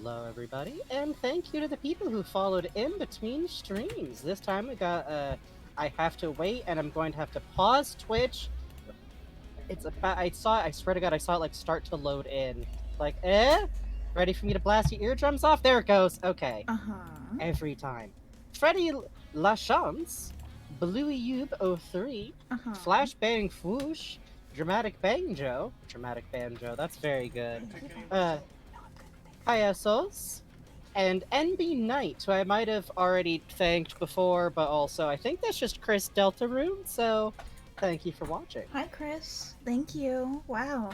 Hello, everybody, and thank you to the people who followed in between streams. This time we got, I have to wait, and I'm going to have to pause Twitch. It's about, I swear to God, I saw it, like, start to load in. Like, Ready for me to blast your eardrums off? There it goes. Okay. Uh-huh. Every time. Freddy Lachance, Bluey Yube 03, Uh-huh. Flashbang Fwoosh, Dramatic Banjo, that's very good. Hayasos, and NB Knight, who I might have already thanked before, but also I think that's just Chris Deltarune, so thank you for watching. Hi, Chris. Thank you. Wow.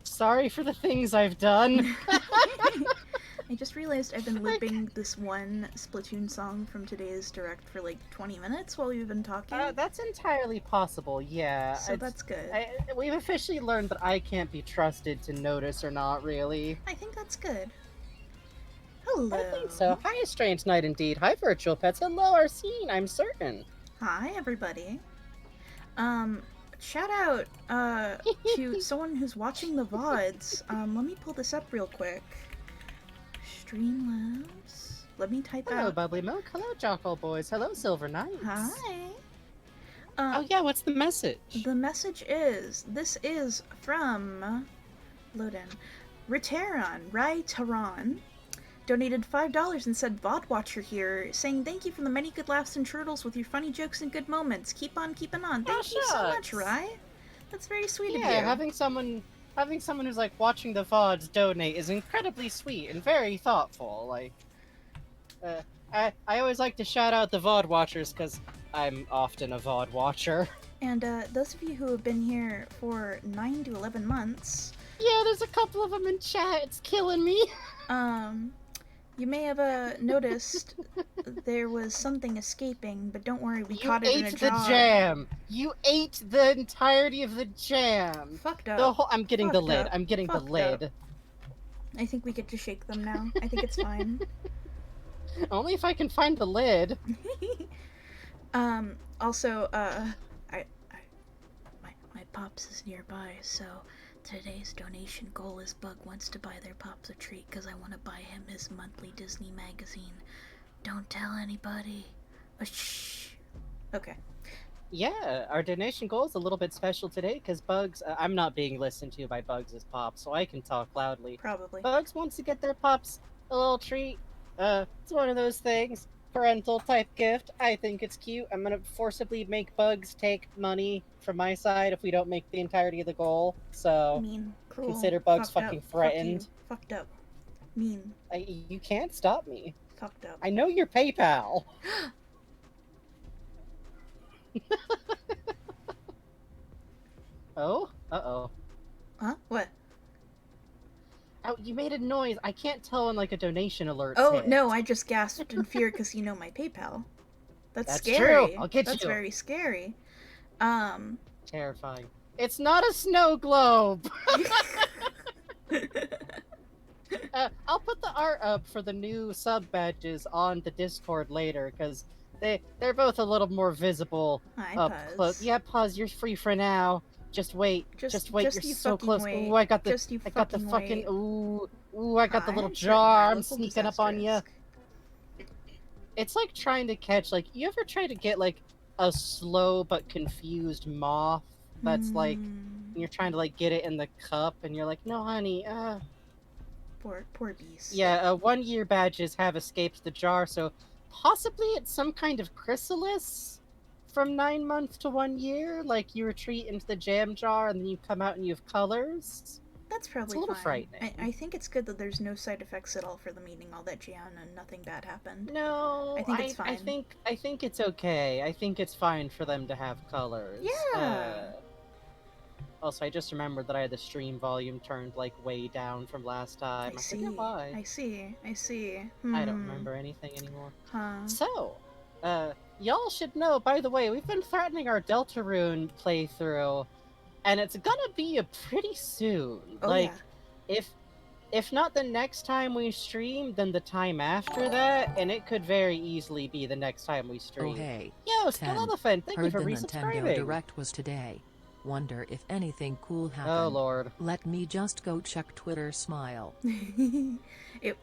Sorry for the things I've done. I just realized I've been looping this one Splatoon song from today's direct for like 20 minutes while we've been talking. That's entirely possible, yeah. So that's good. We've officially learned that I can't be trusted to notice or not, really. I think that's good. Hello. I think so. Hi, Strange Night indeed. Hi, Virtual Pets. Hello, Arsene, I'm certain. Hi, everybody. Shout out to someone who's watching the VODs. Let me pull this up real quick. Streamlabs. Let me type Hello, out. Bubbly Milk. Hello, Jockle Boys. Hello, Silver Knights. Hi. Oh yeah, what's the message? The message is, this is from, load in, Ritaron, Rai Taran, donated $5 and said, VOD Watcher here, saying thank you for the many good laughs and turtles with your funny jokes and good moments. Keep on keeping on. Thank you so much, Rai. That's very sweet of you. Yeah, having someone who's like watching the VODs donate is incredibly sweet and very thoughtful. Like, I always like to shout out the VOD watchers because I'm often a VOD watcher. And those of you who have been here for 9 to 11 months. Yeah, there's a couple of them in chat. It's killing me. You may have noticed there was something escaping, but don't worry, we caught it in a jar. You ate the jam. You ate the entirety of the jam. Fucked up. The whole. I'm getting Fucked the lid. up. I'm getting Fucked the lid. Up. I think we get to shake them now. I think it's fine. Only if I can find the lid. Also, my pops is nearby, so today's donation goal is Bug wants to buy their pops a treat because I want to buy him his monthly Disney magazine. Don't tell anybody. Shh. Okay. Yeah, our donation goal is a little bit special today because Bugs, I'm not being listened to by Bugs' pops, so I can talk loudly. Probably. Bugs wants to get their pops a little treat. It's one of those things. Parental type gift. I think it's cute. I'm gonna forcibly make Bugs take money from my side if we don't make the entirety of the goal. So mean, cruel, consider Bugs fucking threatened. Fucked up. Mean. You can't stop me. Fucked up. I know your PayPal. Oh? Uh-oh. Huh? What? Oh, you made a noise. I can't tell when, like, a donation alert. Oh, no, I just gasped in fear because you know my PayPal. That's scary. True. I'll get That's you. That's very scary. Terrifying. It's not a snow globe! I'll put the art up for the new sub badges on the Discord later, because they're both a little more visible. Hi, up Puzz. close. Yeah, Puzz, you're free for now. Just wait. Just wait. You're so close. Wait. Ooh, I got the fucking. Ooh, I got the little jar. I'm sneaking up on you. It's like trying to catch, like, you ever try to get, like, a slow but confused moth that's like, you're trying to, like, get it in the cup, and you're like, no, honey, Poor beast. Yeah, 1 year badges have escaped the jar, so possibly it's some kind of chrysalis from 9 months to 1 year. Like, you retreat into the jam jar, and then you come out and you have colors. That's probably it's a little fine. frightening. I think it's good that there's no side effects at all for them eating all that jam and nothing bad happened. No, I think it's fine. I think it's okay. I think it's fine for them to have colors. Yeah. Also, I just remembered that I had the stream volume turned, like, way down from last time. I forget why. I see. I don't remember anything anymore. Huh. So, y'all should know, by the way, we've been threatening our Deltarune playthrough, and it's gonna be a pretty soon. Oh, like, yeah. if not the next time we stream, then the time after that, and it could very easily be the next time we stream. Oh hey. Yo, Skull Elephant, thank you for resubscribing. resubscribing. Nintendo Direct was today. Wonder if anything cool Oh happened. lord. Let me just go check Twitter smile. It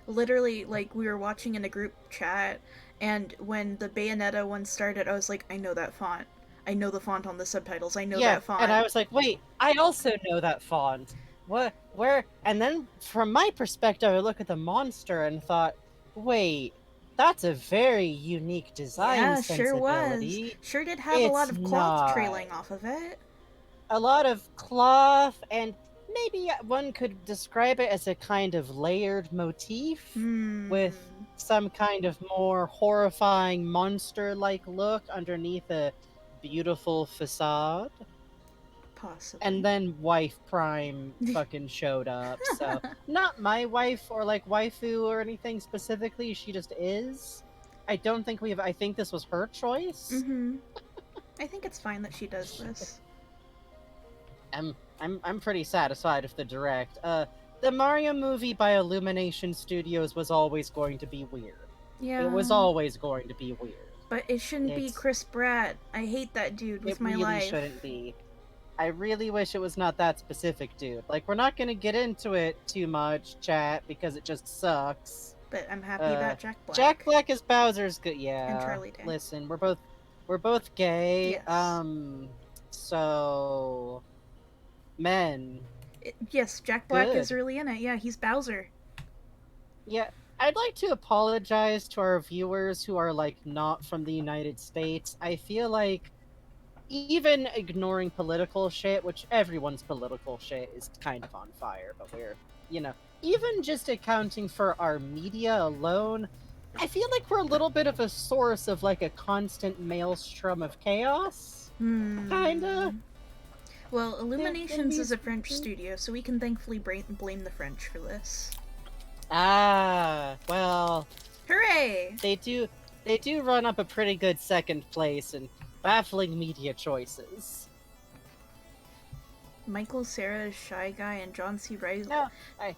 literally, like, we were watching in a group chat, and when the Bayonetta one started, I was like, I know that font. I know the font on the subtitles. I know Yeah, that and font. I was like, wait, I also know that font. What? Where? And then from my perspective, I look at the monster and thought, wait, that's a very unique design Yeah, sure was. sensibility. Sure did have a lot It's of cloth not. trailing off of it. A lot of cloth, and maybe one could describe it as a kind of layered motif Hmm. with some kind of more horrifying monster-like look underneath a beautiful facade. And Possibly. then wife prime fucking showed up, so not my wife or like waifu or anything specifically, she just is. I don't think I think this was her choice. Mm-hmm. I think it's fine that she does this. I'm pretty satisfied with the direct. The Mario movie by Illumination Studios was always going to be weird. It was Yeah. always going to be weird. But it shouldn't be It's Chris Pratt. I hate that dude it with my really life. shouldn't be. I really wish it was not that specific, dude. Like, we're not gonna get into it too much, chat, because it just sucks. But I'm happy about Jack Jack Black. Black as Bowser's good. And Yeah. Charlie Day. Listen, we're both gay. Yes. So men, Yes, Jack Black is good. really in it. Yeah, he's Bowser. Yeah, I'd like to apologize to our viewers who are like not from the United States. I feel like even ignoring political shit, which everyone's political shit is kind of on fire, but even just accounting for our media alone, I feel like we're a little bit of a source of like a constant maelstrom of chaos. Kinda. Well, Illuminations is these- a French studio, so we can thankfully blame the French for this. Well, Hooray! they do run up a pretty good second place in baffling media choices. Michael Cera is Shy Guy and John C. Reilly. No, I,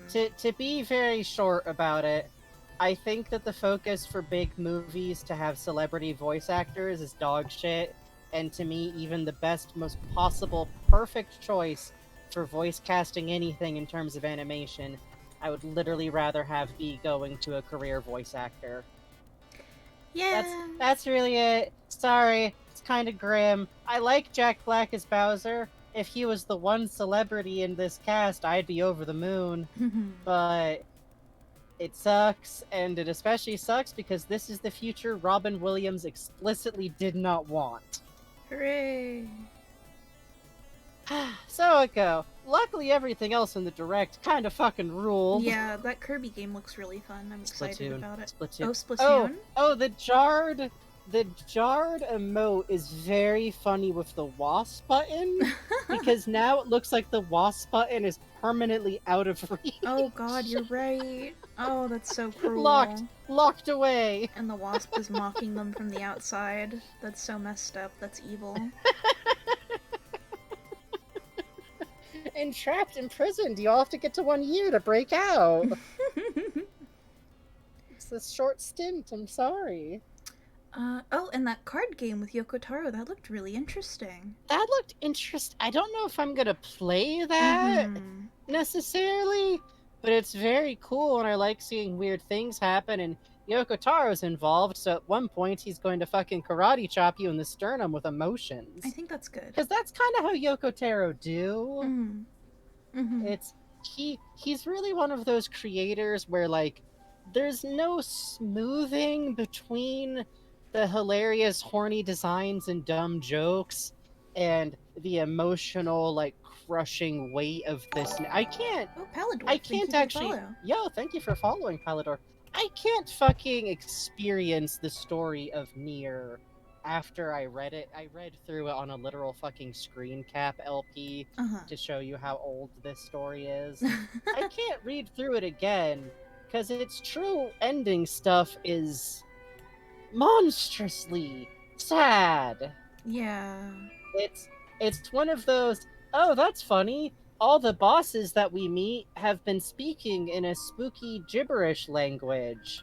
to be very short about it, I think that the focus for big movies to have celebrity voice actors is dog shit, and to me, even the best, most possible, perfect choice for voice casting anything in terms of animation, I would literally rather have be going to a career voice actor. Yeah. That's really it. Sorry, it's kind of grim. I like Jack Black as Bowser. If he was the one celebrity in this cast, I'd be over the moon. But it sucks, and it especially sucks because this is the future Robin Williams explicitly did not want. Hooray! So it go. Luckily, everything else in the direct kind of fucking ruled. Yeah, that Kirby game looks really fun. I'm excited about it. Splatoon. Oh, Splatoon? Oh, the jarred emote is very funny with the wasp button because now it looks like the wasp button is permanently out of reach. Oh god, you're right. Oh, that's so cruel. Locked away. And the wasp is mocking them from the outside. That's so messed up. That's evil. Entrapped, imprisoned. You all have to get to 1 year to break out. It's a short stint. I'm sorry. Oh, and that card game with Yoko Taro, that looked really interesting. That looked interesting. I don't know if I'm gonna play that necessarily, but it's very cool, and I like seeing weird things happen. And Yoko Taro's involved, so at one point he's going to fucking karate chop you in the sternum with emotions. I think that's good. Because that's kind of how Yoko Taro do. It's he's really one of those creators where like there's no smoothing between the hilarious horny designs and dumb jokes and the emotional like crushing weight of this. I can't Oh, Palador. I can't actually. Yo, thank you for following, Palador. I can't fucking experience the story of Nier after I read it. I read through it on a literal fucking screen cap LP to show you how old this story is. I can't read through it again because its true ending stuff is monstrously sad. Yeah. It's one of those, oh, that's funny. All the bosses that we meet have been speaking in a spooky gibberish language.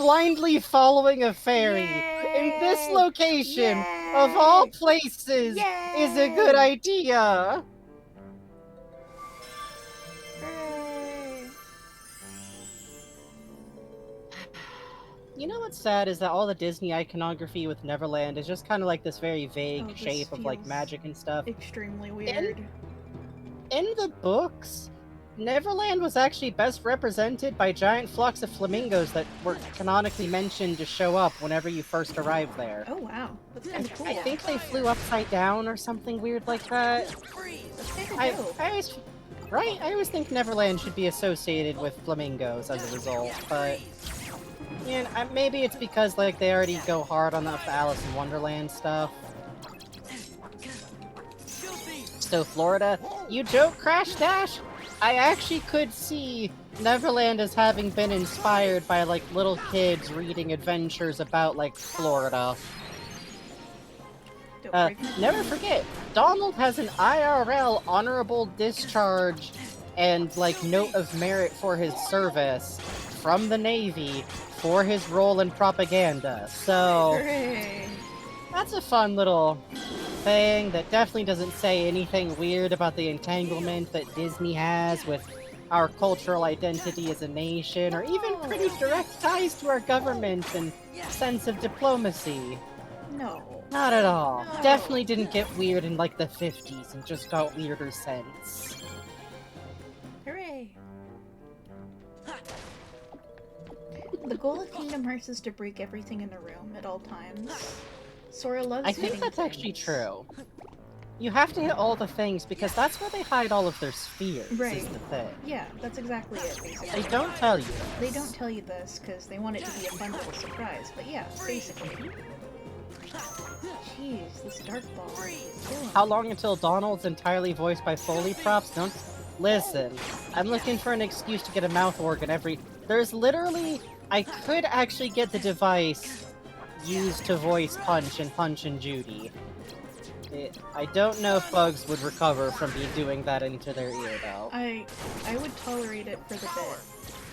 blindly following a fairy in this Yay! location of all places is a good Yay! idea. Hooray! You know what's sad is that all the Disney iconography with Neverland is just kind of like this very vague Oh, this shape of like feels magic and stuff. Extremely weird. In the books, Neverland was actually best represented by giant flocks of flamingos that were canonically mentioned to show up whenever you first arrived there. Oh wow, that's kind of cool. I think they flew upside down or something weird like that. That's kind of I dope. always, right? I always think Neverland should be associated with flamingos as a result, but yeah, maybe it's because like they already go hard on the Alice in Wonderland stuff. So Florida, you joke, Crash Dash? I actually could see Neverland as having been inspired by like little kids reading adventures about like Florida. Never forget, Donald has an IRL honorable discharge and like note of merit for his service from the Navy for his role in propaganda. So Hooray! that's a fun little thing that definitely doesn't say anything weird about the entanglement that Disney has with our cultural identity as a nation, or even pretty direct ties to our government and sense of diplomacy. No. Not at all. No. Definitely didn't get weird in like the 50s and just got weirder since. Hooray! The goal of Kingdom Hearts is to break everything in the room at all times. Sora loves I think hitting that's actually things. true. You have to hit all the things because that's where they hide all of their spheres, Right. is the thing. Yeah, that's exactly it, basically. They don't tell you. They don't tell you this because they want it to be a fun little surprise, but yeah, basically. Jeez, this dark ball is killing How me. long until Donald's entirely voiced by Foley props? Don't listen. I'm looking for an excuse to get a mouth organ There's literally... I could actually get the device used to voice Punch and Punch and Judy. I don't know if Bugs would recover from me doing that into their ear, though. I would tolerate it for the bit.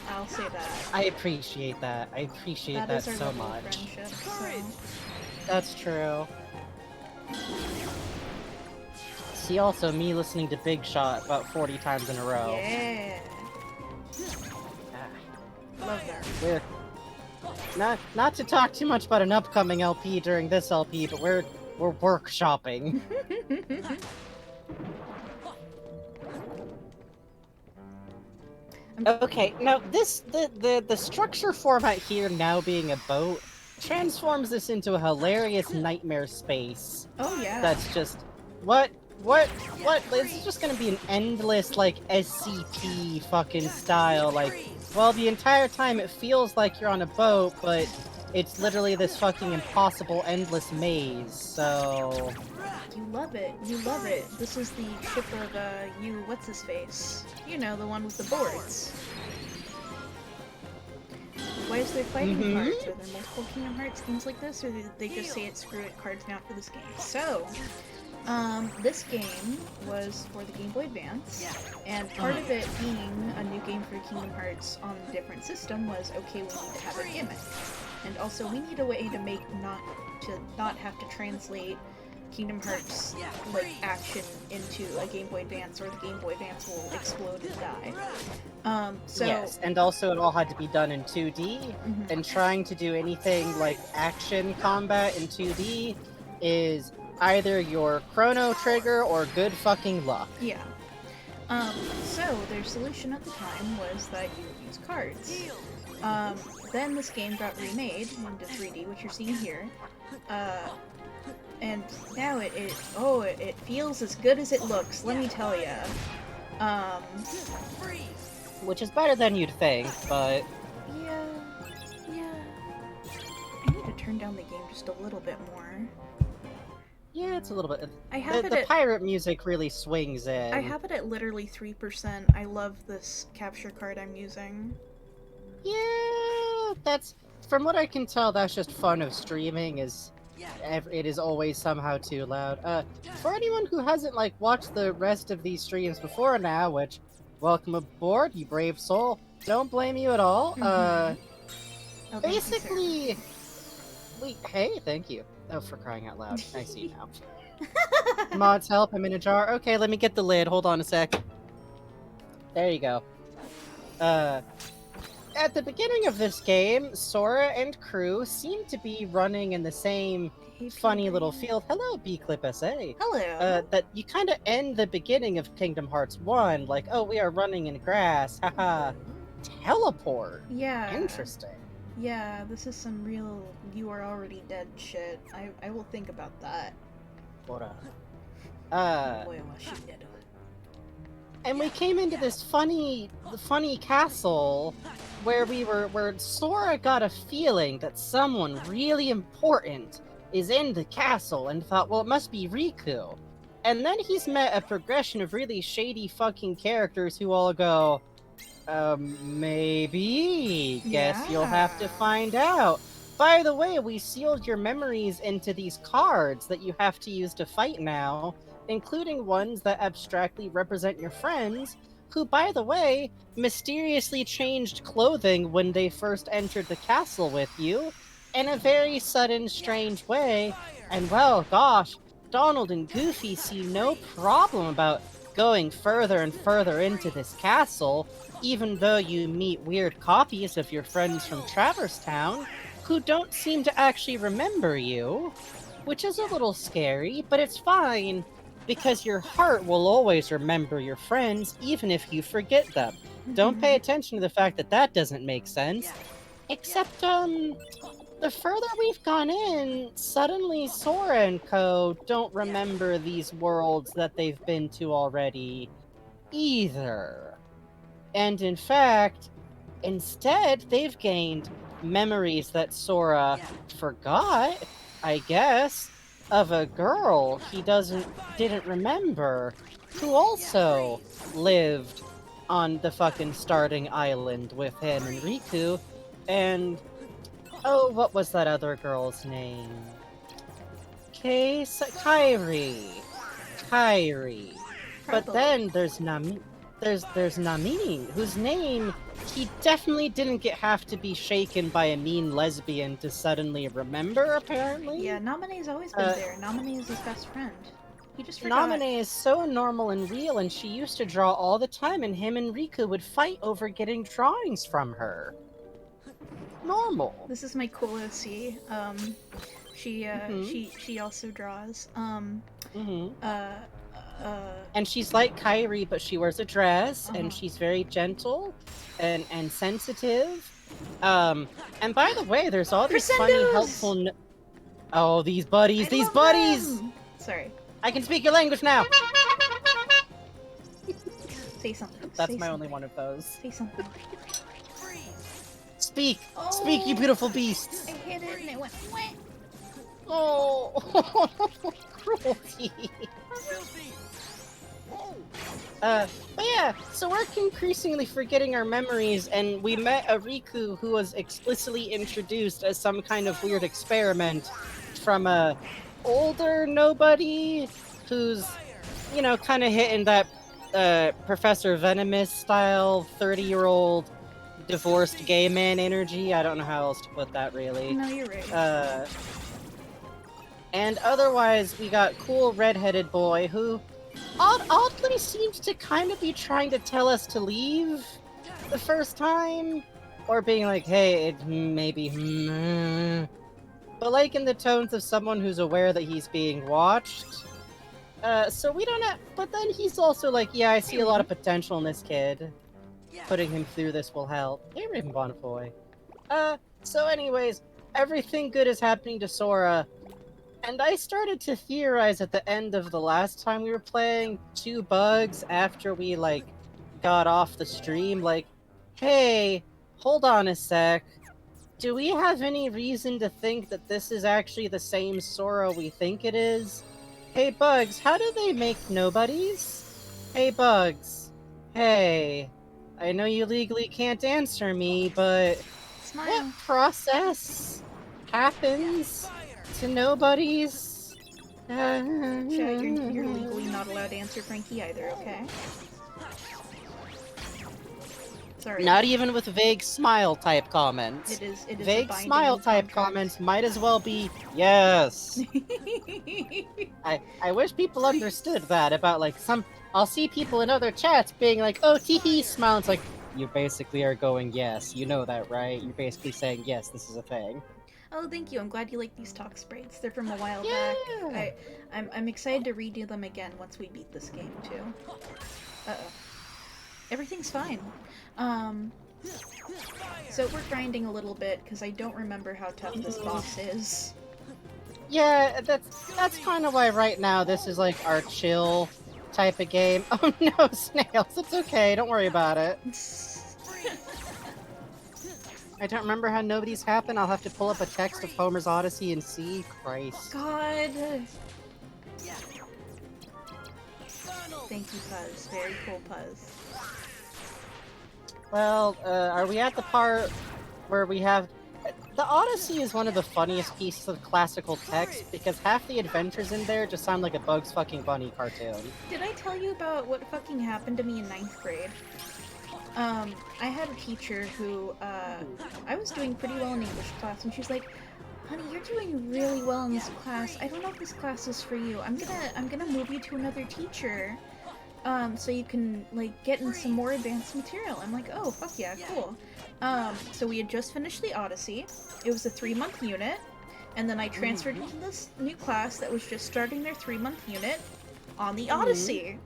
I'll say that. I appreciate that. I appreciate that is our so level of much. friendship, so... That's true. See, also me listening to Big Shot about 40 times in a row. Yeah! Ah, Love that. we're not to talk too much about an upcoming LP during this LP, but we're workshopping. Okay, now the structure format here now being a boat transforms this into a hilarious nightmare space. Oh yeah. That's just what it's just gonna be an endless like SCP fucking style, like well the entire time it feels like you're on a boat, but it's literally this fucking impossible endless maze, so You love it. You love it. This is the ship of, what's his face? You know, the one with the boards. Why is there fighting cards? Are there multiple Kingdom Hearts games like this, or did they just say it, screw it, cards not for this game? So, this game was for the Game Boy Advance, and part of it being a new game for Kingdom Hearts on a different system was, okay, we need to have a gimmick. And also, we need a way to make not have to translate Kingdom Hearts like action into a Game Boy Advance, or the Game Boy Advance will explode and die. yes, and also it all had to be done in 2D, and trying to do anything like action combat in 2D is either your Chrono Trigger or good fucking luck. Yeah. So their solution at the time was that you would use cards. Then this game got remade into 3D, which you're seeing here. And now it feels as good as it looks, let me tell ya. Which is better than you'd think, but... Yeah. I need to turn down the game just a little bit more. yeah, it's a little bit... I have it the at, pirate music really swings in. I have it at literally 3%. I love this capture card I'm using. Yeah, that's... From what I can tell, that's just fun of streaming, is... It is always somehow too loud. For anyone who hasn't, like, watched the rest of these streams before now, which... Welcome aboard, you brave soul. Don't blame you at all. Oh, thank you, sir. Basically, hey, thank you. Oh, for crying out loud. I see now. Mods help, I'm in a jar. Okay, let me get the lid. Hold on a sec. There you go. At the beginning of this game, Sora and crew seem to be running in the same Hey, funny little Peter. field. Hello, B-Clip SA. Hello. That you kind of end the beginning of Kingdom Hearts 1, like, oh, we are running in grass, haha. Teleport. Yeah. Interesting. Yeah, this is some real you are already dead shit. I will think about that. What and we came into this funny castle where Sora got a feeling that someone really important is in the castle and thought, well, it must be Riku. And then he's met a progression of really shady fucking characters who all go, maybe. Guess you'll have to Yeah. find out. By the way, we sealed your memories into these cards that you have to use to fight now, including ones that abstractly represent your friends, who, by the way, mysteriously changed clothing when they first entered the castle with you, in a very sudden, strange way, and well, gosh, Donald and Goofy see no problem about going further and further into this castle, even though you meet weird copies of your friends from Traverse Town, who don't seem to actually remember you, which is a little scary, but it's fine, because your heart will always remember your friends, even if you forget them. Don't pay attention to the fact that that doesn't make sense. Except, the further we've gone in, suddenly Sora and co. don't remember these worlds that they've been to already, either. And in fact, instead, they've gained memories that Sora forgot, I guess, of a girl he didn't remember, who also lived on the fucking starting island with him and Riku, and oh, what was that other girl's name? Kairi. But Probably. then there's Nami, whose name he definitely didn't have to be shaken by a mean lesbian to suddenly remember, apparently. Yeah, Nominee's always been there. Nominee is his best friend. He just forgot. Nominee is so normal and real, and she used to draw all the time, and him and Riku would fight over getting drawings from her. Normal. This is my cool OC. She also draws. And she's like Kairi, but she wears a dress, Uh-huh. and she's very gentle and sensitive. And by the way, there's all these funny, Crescendos! helpful. Oh, these buddies! I These love buddies! them! Sorry. I can speak your language now. Say something. That's Say my something. only one of those. Say something. Speak, speak, you beautiful beasts. I hit it and it went. Wah. Oh, cruelty. But yeah, so we're increasingly forgetting our memories, and we met a Riku who was explicitly introduced as some kind of weird experiment from a older nobody who's, you know, kind of hitting that Professor Venomous style 30-year-old divorced gay man energy. I don't know how else to put that, really. No, you're right. And otherwise, we got cool redheaded boy who oddly seemed to kind of be trying to tell us to leave the first time, or being like, hey, maybe, but like in the tones of someone who's aware that he's being watched. So we don't have, but then he's also like, yeah, I see a lot of potential in this kid. Putting him through this will help. Hey, Raven Bonnefoy. So anyways, everything good is happening to Sora. And I started to theorize at the end of the last time we were playing, 2 bugs after we, like, got off the stream, like, hey, hold on a sec. Do we have any reason to think that this is actually the same Sora we think it is? Hey, Bugs, how do they make nobodies? Hey, Bugs. Hey. I know you legally can't answer me, but Smile. what process happens to nobodies? Chat, you're legally not allowed to answer Frankie either, okay? Sorry. Not even with vague smile type comments. It is a Vague binding smile type contract. comments might as well be yes. I wish people understood that about like some. I'll see people in other chats being like, "Oh, tee smile." It's like you basically are going yes. You know that, right? You're basically saying yes. This is a thing. Oh, thank you. I'm glad you like these talk sprites. They're from a while Yeah. back. I'm excited to redo them again once we beat this game too. Uh-oh. Everything's fine. So we're grinding a little bit because I don't remember how tough this boss is. Yeah, that's kind of why right now this is like our chill type of game. Oh no, snails! It's okay. Don't worry about it. I don't remember how nobody's happened. I'll have to pull up a text of Homer's Odyssey and see. Christ. God. Thank you, Puzz. Very cool, Puzz. Well, are we at the part where we have... The Odyssey is one of the funniest pieces of classical text because half the adventures in there just sound like a Bugs fucking Bunny cartoon. Did I tell you about what fucking happened to me in 9th grade? I had a teacher who, I was doing pretty well in English class, and she's like, "Honey, you're doing really well in this class. I don't know if this class is for you. I'm gonna move you to another teacher, so you can, like, get in some more advanced material." I'm like, "Oh, fuck yeah, cool." So we had just finished the Odyssey. It was a 3-month unit, and then I transferred into this new class that was just starting their 3-month unit on the Odyssey.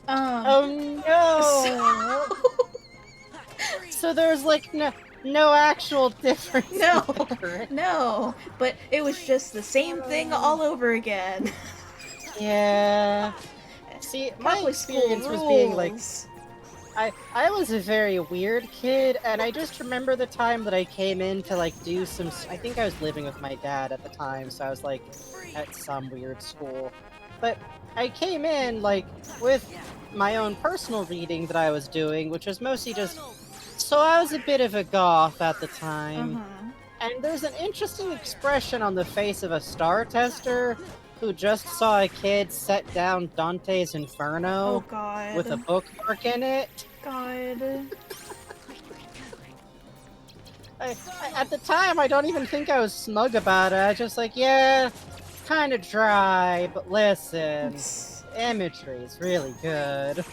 Oh no! So... So there's like no actual difference. No, but it was just the same thing all over again. Yeah. See, my Public school experience was being like, rules. I was a very weird kid, and I just remember the time that I came in to like do some. I think I was living with my dad at the time, so I was like at some weird school. But I came in like with my own personal reading that I was doing, which was mostly just. So I was a bit of a goth at the time, and there's an interesting expression on the face of a star tester who just saw a kid set down Dante's Inferno Oh god. with a bookmark in it. God. At the time, I don't even think I was smug about it. I was just like, yeah, it's kind of dry, but listen, imagery is really good.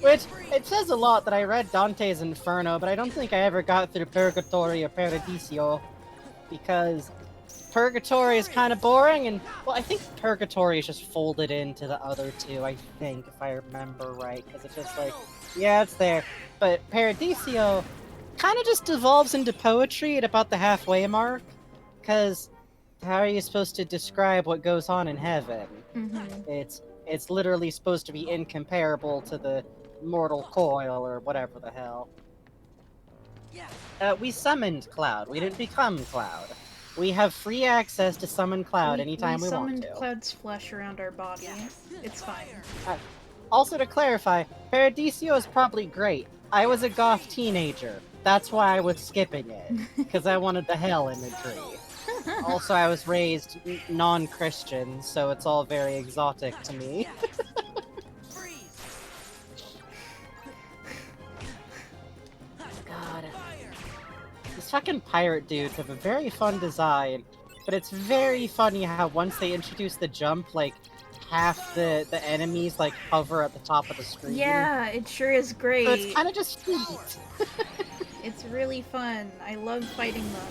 Which, it says a lot that I read Dante's Inferno, but I don't think I ever got through Purgatory or Paradiso, because Purgatory is kind of boring, and, well, I think Purgatory is just folded into the other two, I think, if I remember right, because it's just like, yeah, it's there. But Paradiso kind of just devolves into poetry at about the halfway mark, because how are you supposed to describe what goes on in heaven? It's literally supposed to be incomparable to the mortal coil or whatever the hell. We summoned Cloud. We didn't become Cloud. We have free access to summon Cloud anytime we want to. We summoned Cloud's flesh around our body. It's fine. Also, to clarify, Paradiso is probably great. I was a goth teenager. That's why I was skipping it, because I wanted the hell imagery. Also, I was raised non-Christian, so it's all very exotic to me. God. These fucking pirate dudes have a very fun design, but it's very funny how once they introduce the jump, like, half the enemies, like, hover at the top of the screen. Yeah, it sure is great. So it's kind of just feet. It's really fun. I love fighting them.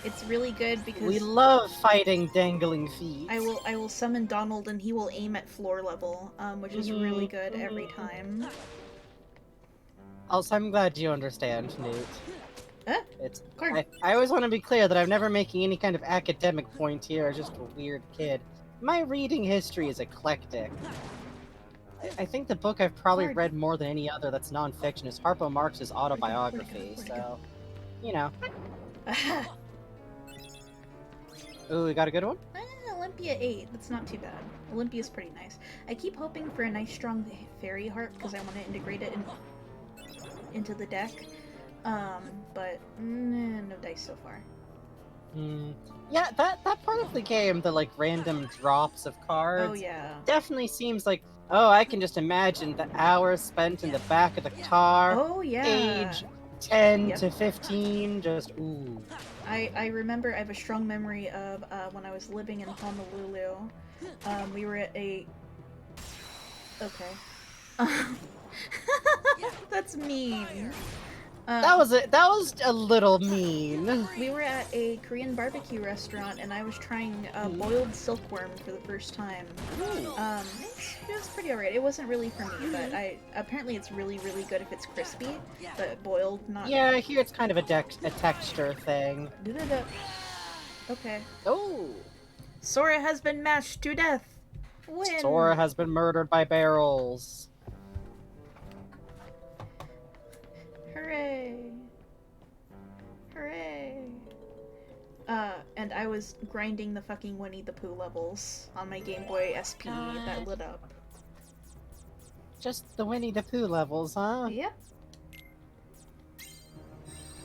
It's really good because we love fighting dangling feet. I will summon Donald and he will aim at floor level, which is really good every time. Also, I'm glad you understand, Newt. Huh? I always want to be clear that I'm never making any kind of academic point here. I'm just a weird kid. My reading history is eclectic. I think the book I've probably read more than any other that's non-fiction is Harpo Marx's autobiography, so, you know. Ooh, we got a good one? Olympia 8. That's not too bad. Olympia's pretty nice. I keep hoping for a nice strong fairy harp because I want to integrate it into the deck. But no dice so far. Yeah, that part of the game, the like random drops of cards, oh yeah, definitely seems like Oh, I can just imagine the hours spent in the back of the car, Oh yeah. age 10 Yep. to 15, just ooh. I remember, I have a strong memory of when I was living in Honolulu. We were at a. Okay. That's mean. That was a little mean. We were at a Korean barbecue restaurant, and I was trying boiled silkworm for the first time. It was pretty alright. It wasn't really for me, but apparently it's really really good if it's crispy, but boiled not. Yeah, I hear it's kind of a texture thing. Da-da-da. Okay. Oh, Sora has been mashed to death. Win. Sora has been murdered by barrels. Hooray! Hooray! And I was grinding the fucking Winnie the Pooh levels on my Game Boy SP that lit up. Just the Winnie the Pooh levels, huh? Yep.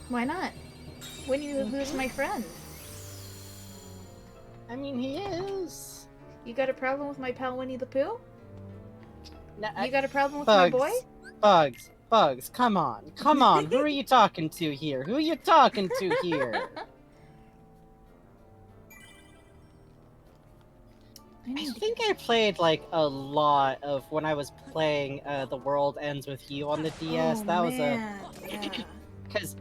Why not? Winnie the Pooh's my friend. I mean, he is. You got a problem with my pal Winnie the Pooh? No, You got a problem with Bugs, my boy? Bugs, come on. Who are you talking to here? Who are you talking to here? I think I played like a lot of when I was playing The World Ends With You on the DS. Oh, that was man. because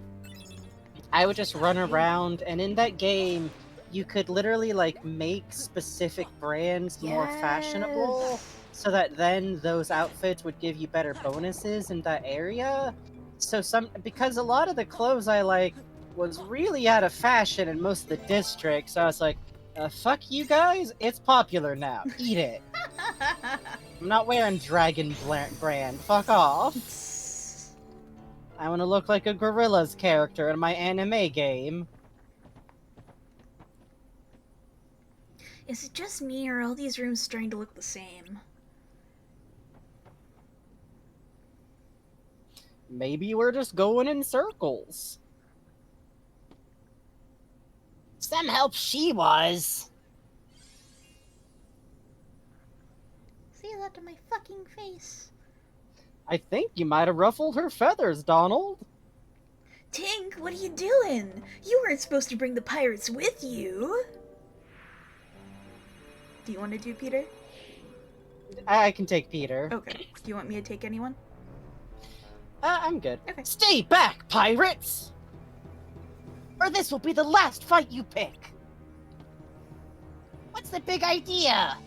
I would just run around, and in that game, you could literally like make specific brands more fashionable, so that then those outfits would give you better bonuses in that area. So because a lot of the clothes I like was really out of fashion in most of the districts, so I was like, fuck you guys, it's popular now. Eat it. I'm not wearing Dragon brand. Fuck off. I want to look like a Gorillaz character in my anime game. Is it just me, or are all these rooms starting to look the same? Maybe we're just going in circles. Some help she was. Say that to my fucking face. I think you might have ruffled her feathers, Donald. Tink, what are you doing? You weren't supposed to bring the pirates with you. Do you want to do Peter? I can take Peter. Okay. Do you want me to take anyone? I'm good. Okay. Stay back, pirates! Or this will be the last fight you pick. What's the big idea?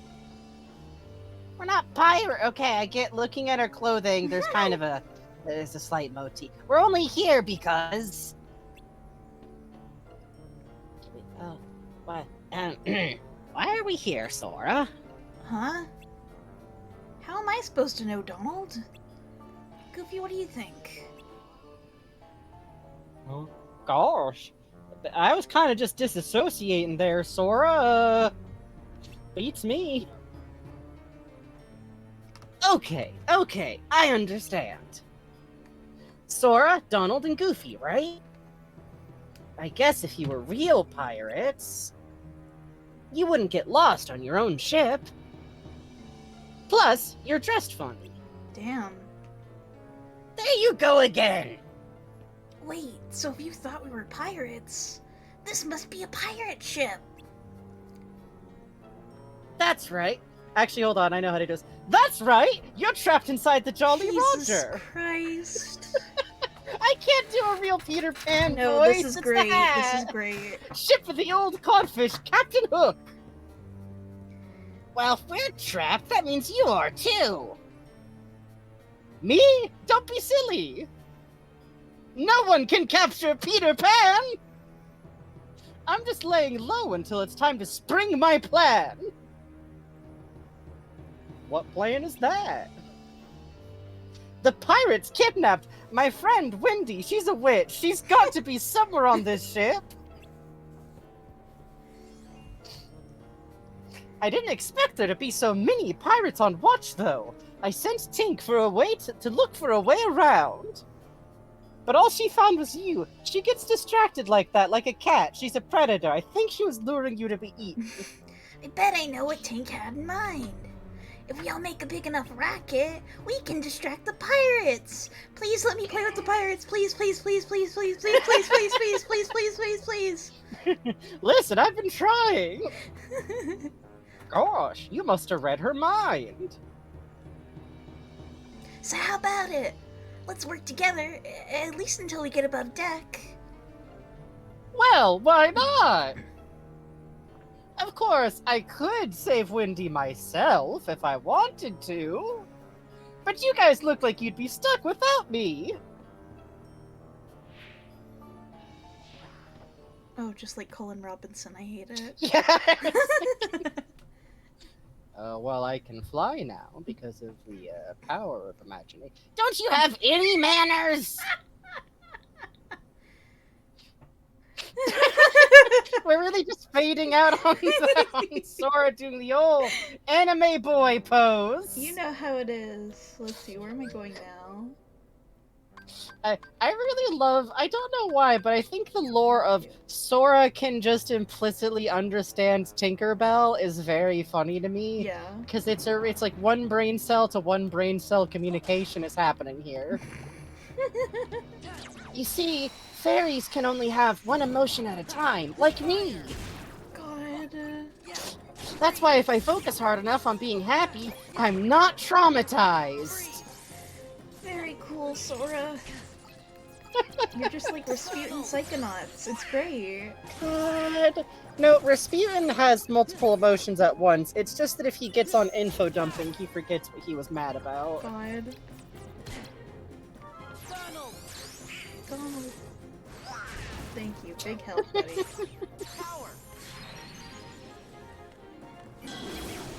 We're not pirate. Okay, I get looking at her clothing. There's kind of there's a slight motif. We're only here because. Oh, what? Why are we here, Sora? Huh? How am I supposed to know, Donald? Goofy, what do you think? Oh, gosh. I was kind of just disassociating there, Sora. Beats me. Okay, I understand. Sora, Donald, and Goofy, right? I guess if you were real pirates, you wouldn't get lost on your own ship. Plus, you're dressed funny. Damn. There you go again! Wait, so if you thought we were pirates, this must be a pirate ship! That's right. Actually, hold on, I know how to do this. That's right! You're trapped inside the Jolly Jesus Roger! Christ. I can't do a real Peter Pan No, voice! this is it's great. that. This is great. Ship of the old codfish, Captain Hook! Well, if we're trapped, that means you are too! Me? Don't be silly! No one can capture Peter Pan! I'm just laying low until it's time to spring my plan! What plan is that? The pirates kidnapped my friend Wendy. She's a witch. She's got to be somewhere on this ship. I didn't expect there to be so many pirates on watch, though. I sent Tink for a way to look for a way around. But all she found was you. She gets distracted like that, like a cat. She's a predator. I think she was luring you to be eaten. I bet I know what Tink had in mind. If we all make a big enough racket, we can distract the pirates. Please let me play with the pirates. Please, please, please, please, please, please, please, please, please, please, please, please, please. Listen, I've been trying. Gosh, you must have read her mind. So how about it? Let's work together, at least until we get above deck. Well, why not? Of course, I could save Wendy myself if I wanted to. But you guys look like you'd be stuck without me. Oh, just like Colin Robinson, I hate it. Yes. Well, I can fly now because of the power of imagination. Don't you have any manners? We're really just fading out on Sora doing the old anime boy pose. You know how it is. Let's see, where am I going now? I really love, I don't know why, but I think the lore of Sora can just implicitly understand Tinkerbell is very funny to me. Yeah. Because it's like one brain cell to one brain cell communication is happening here. You see, fairies can only have one emotion at a time, like me. God. That's why if I focus hard enough on being happy, I'm not traumatized. Very cool, Sora. You're just like Rasputin Psychonauts. It's great. God. No, Rasputin has multiple emotions at once. It's just that if he gets on info dumping, he forgets what he was mad about. God. Donald. Thank you. Big help, buddy.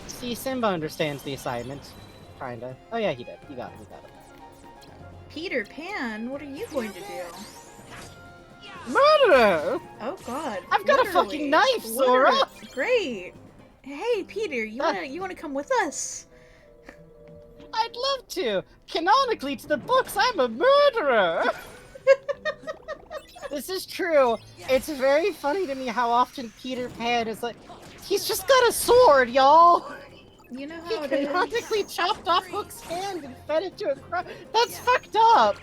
See, Simba understands the assignment. Kinda. Oh yeah, he did. You got it. Peter Pan, what are you going to do? Murderer! Oh God! I've got a fucking knife, Sora! Great. Hey, Peter, you wanna come with us? I'd love to. Canonically, to the books, I'm a murderer. This is true. It's very funny to me how often Peter Pan is like, he's just got a sword, y'all. You know He how it is. canonically chopped off Hook's hand and fed it to a crow. That's fucked up.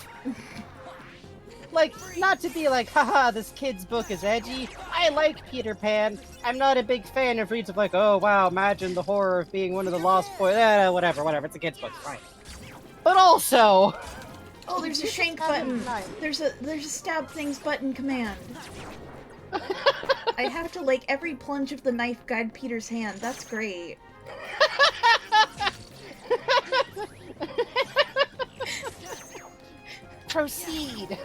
Like, not to be like, haha, this kid's book is edgy. I like Peter Pan. I'm not a big fan of reads of like, oh wow, imagine the horror of being one of the lost boys. Whatever. It's a kid's book, fine. But also, Oh, there's a shank button. There's a stab things button command. I have to like every plunge of the knife guide Peter's hand. That's great. Proceed.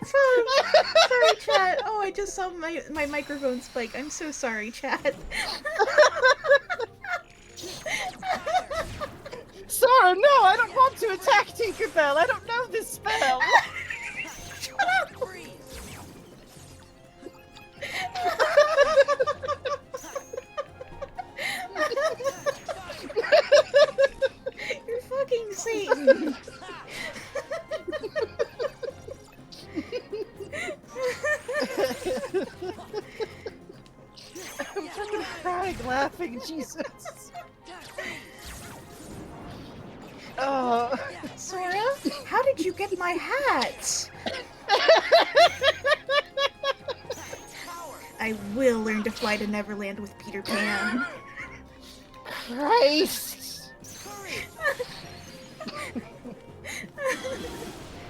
Sorry, chat. Oh, I just saw my microphone spike. I'm so sorry, chat. Sora, no, I don't want to attack Tinkerbell. I don't know this spell. Shut up. You're fucking Satan. I'm fucking crying, laughing, Jesus. Oh. Sora, how did you get my hat? I will learn to fly to Neverland with Peter Pan. Christ.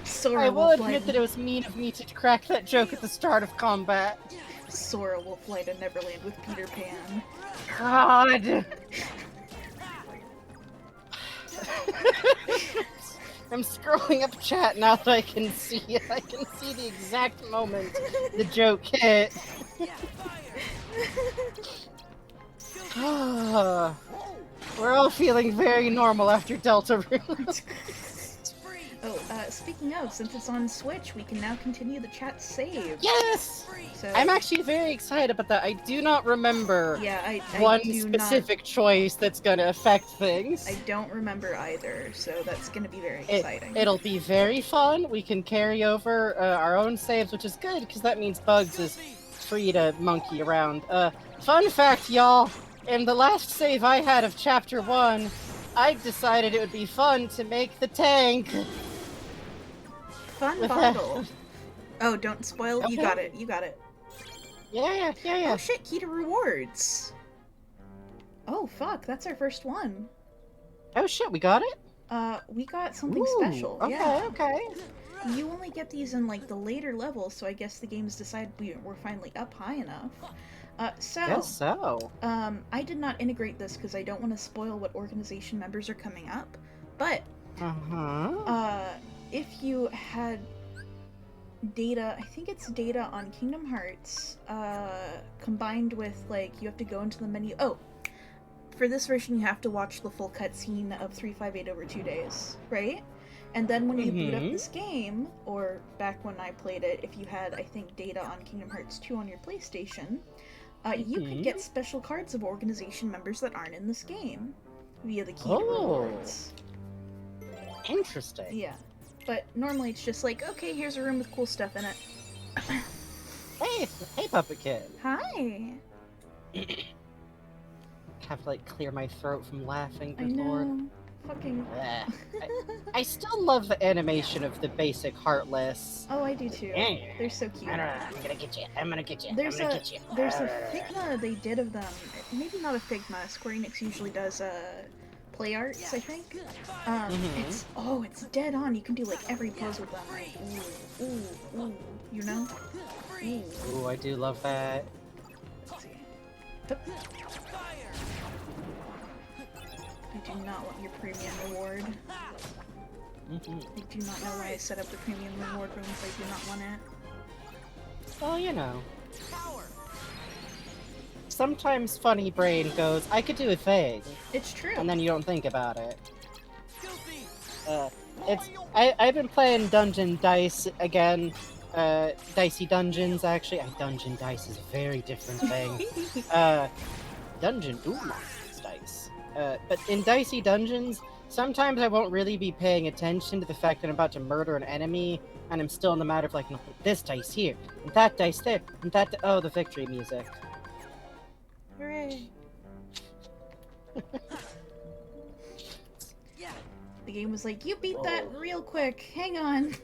Sora I will fly admit that it was mean of me to crack that joke at the start of combat. Sora will fly to Neverland with Peter Pan. God. I'm scrolling up chat now that I can see it. I can see the exact moment the joke hit. We're all feeling very normal after Delta Rune. Oh, speaking of, since it's on Switch, we can now continue the chat save. Yes! So, I'm actually very excited about that. I do not remember I one do specific choice that's gonna affect things. I don't remember either, so that's gonna be very exciting. It'll be very fun. We can carry over our own saves, which is good, because that means Bugs is free to monkey around. Fun fact, y'all, in the last save I had of Chapter 1, I decided it would be fun to make the tank. Fun With bottle. Oh, don't spoil it. You Okay. got it. You got it. Yeah. Oh shit, key to rewards. Oh fuck, that's our first one. Oh shit, we got it? We got something Ooh, special. Okay, Yeah. okay. You only get these in like the later levels, so I guess the game's decided we're finally up high enough. Guess so. I did not integrate this because I don't want to spoil what organization members are coming up. But Uh-huh. if you had data, I think it's data on Kingdom Hearts, combined with like you have to go into the menu. Oh, for this version, you have to watch the full cutscene of 358 over 2 days, right? And then when you boot up this game, or back when I played it, if you had, I think, data on Kingdom Hearts 2 on your PlayStation, you could get special cards of organization members that aren't in this game via the key to rewards. Interesting. Yeah. But normally it's just like, okay, here's a room with cool stuff in it. Hey, Puppet Kid. Hi! Have to like clear my throat from laughing, I good lord. know. Fucking... I still love the animation of the basic Heartless. Oh, I do too. They're so cute. I'm gonna get you. I'm gonna get you. There's I'm gonna a get you. there's a Figma they did of them. Maybe not a Figma. Square Enix usually does play arts, I think. It's dead on. You can do like every pose with them. Like, ooh, you know? Ooh, I do love that. Let's see. I do not want your premium reward. I do not know why I set up the premium reward room if I do not want it. Well, you know. Sometimes Funny Brain goes, I could do a thing. It's true. And then you don't think about it. I've been playing Dungeon Dice again. Dicey Dungeons, actually. Dungeon Dice is a very different thing. Dungeon, it's dice. But in Dicey Dungeons, sometimes I won't really be paying attention to the fact that I'm about to murder an enemy, and I'm still in the matter of like, no, this dice here, and that dice there, and that oh, the victory music. Hooray. The game was like, you beat that real quick. Hang on.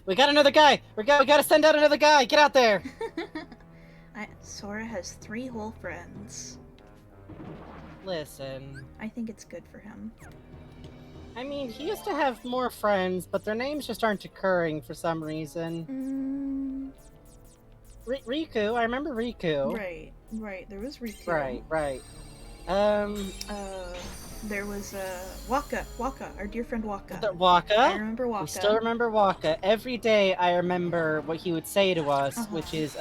We got another guy! We gotta send out another guy! Get out there! Sora has 3 whole friends. Listen. I think it's good for him. I mean, he used to have more friends, but their names just aren't occurring for some reason. Riku, I remember Riku. Right, there was Riku. Right. There was, Waka, our dear friend Waka. Waka? I remember Waka. We still remember Waka. Every day I remember what he would say to us, which is,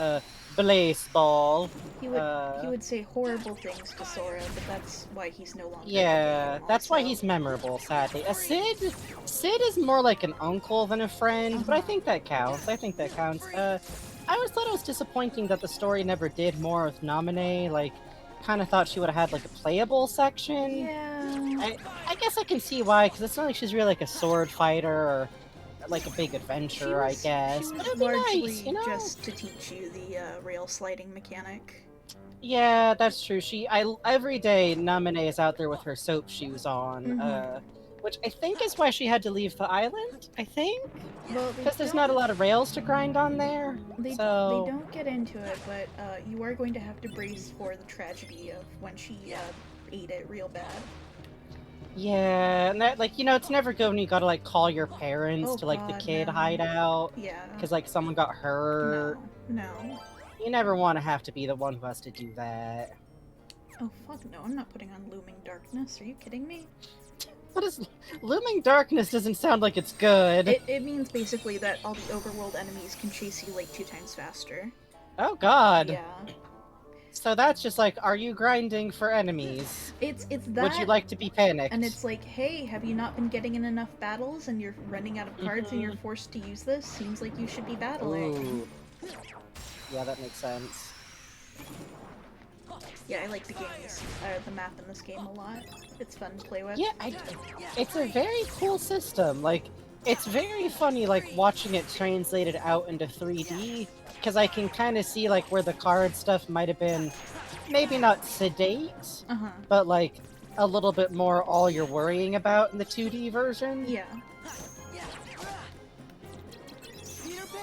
Blaze Ball. He would say horrible things to Sora, but that's why he's no longer. Yeah, that's why he's memorable, sadly. Sid is more like an uncle than a friend, but I think that counts. I always thought it was disappointing that the story never did more with Naminé, like, kind of thought she would have had, like, a playable section. Yeah. I guess I can see why, because it's not like she's really, like, a sword fighter or, like, a big adventurer, I guess. She But was it'd be largely nice, you know? just to teach you the, rail sliding mechanic. Yeah, that's true. Every day Naminé is out there with her soap shoes on, which I think is why she had to leave the island, I think? Well, Because there's not a lot of rails to grind on there, They so... don't get into it, but you are going to have to brace for the tragedy of when she ate it real bad. Yeah, and that, like, you know, it's never good when you gotta, like, call your parents to, like, the kid hideout. Yeah. Because, like, someone got hurt. No. You never want to have to be the one who has to do that. Oh, fuck no, I'm not putting on Looming Darkness. Are you kidding me? What is... Looming Darkness doesn't sound like it's good. It means basically that all the overworld enemies can chase you, like, 2 times faster. Oh, God. Yeah. So that's just like, are you grinding for enemies? It's that... Would you like to be panicked? And it's like, hey, have you not been getting in enough battles and you're running out of cards and you're forced to use this? Seems like you should be battling. Ooh. Yeah, that makes sense. Yeah, I like the games, the map in this game a lot. It's fun to play with. Yeah, it's a very cool system. Like, It's very funny, like, watching it translated out into 3D, because I can kind of see, like, where the card stuff might have been, maybe not sedate, Uh-huh. but, like, a little bit more all you're worrying about in the 2D version. Yeah.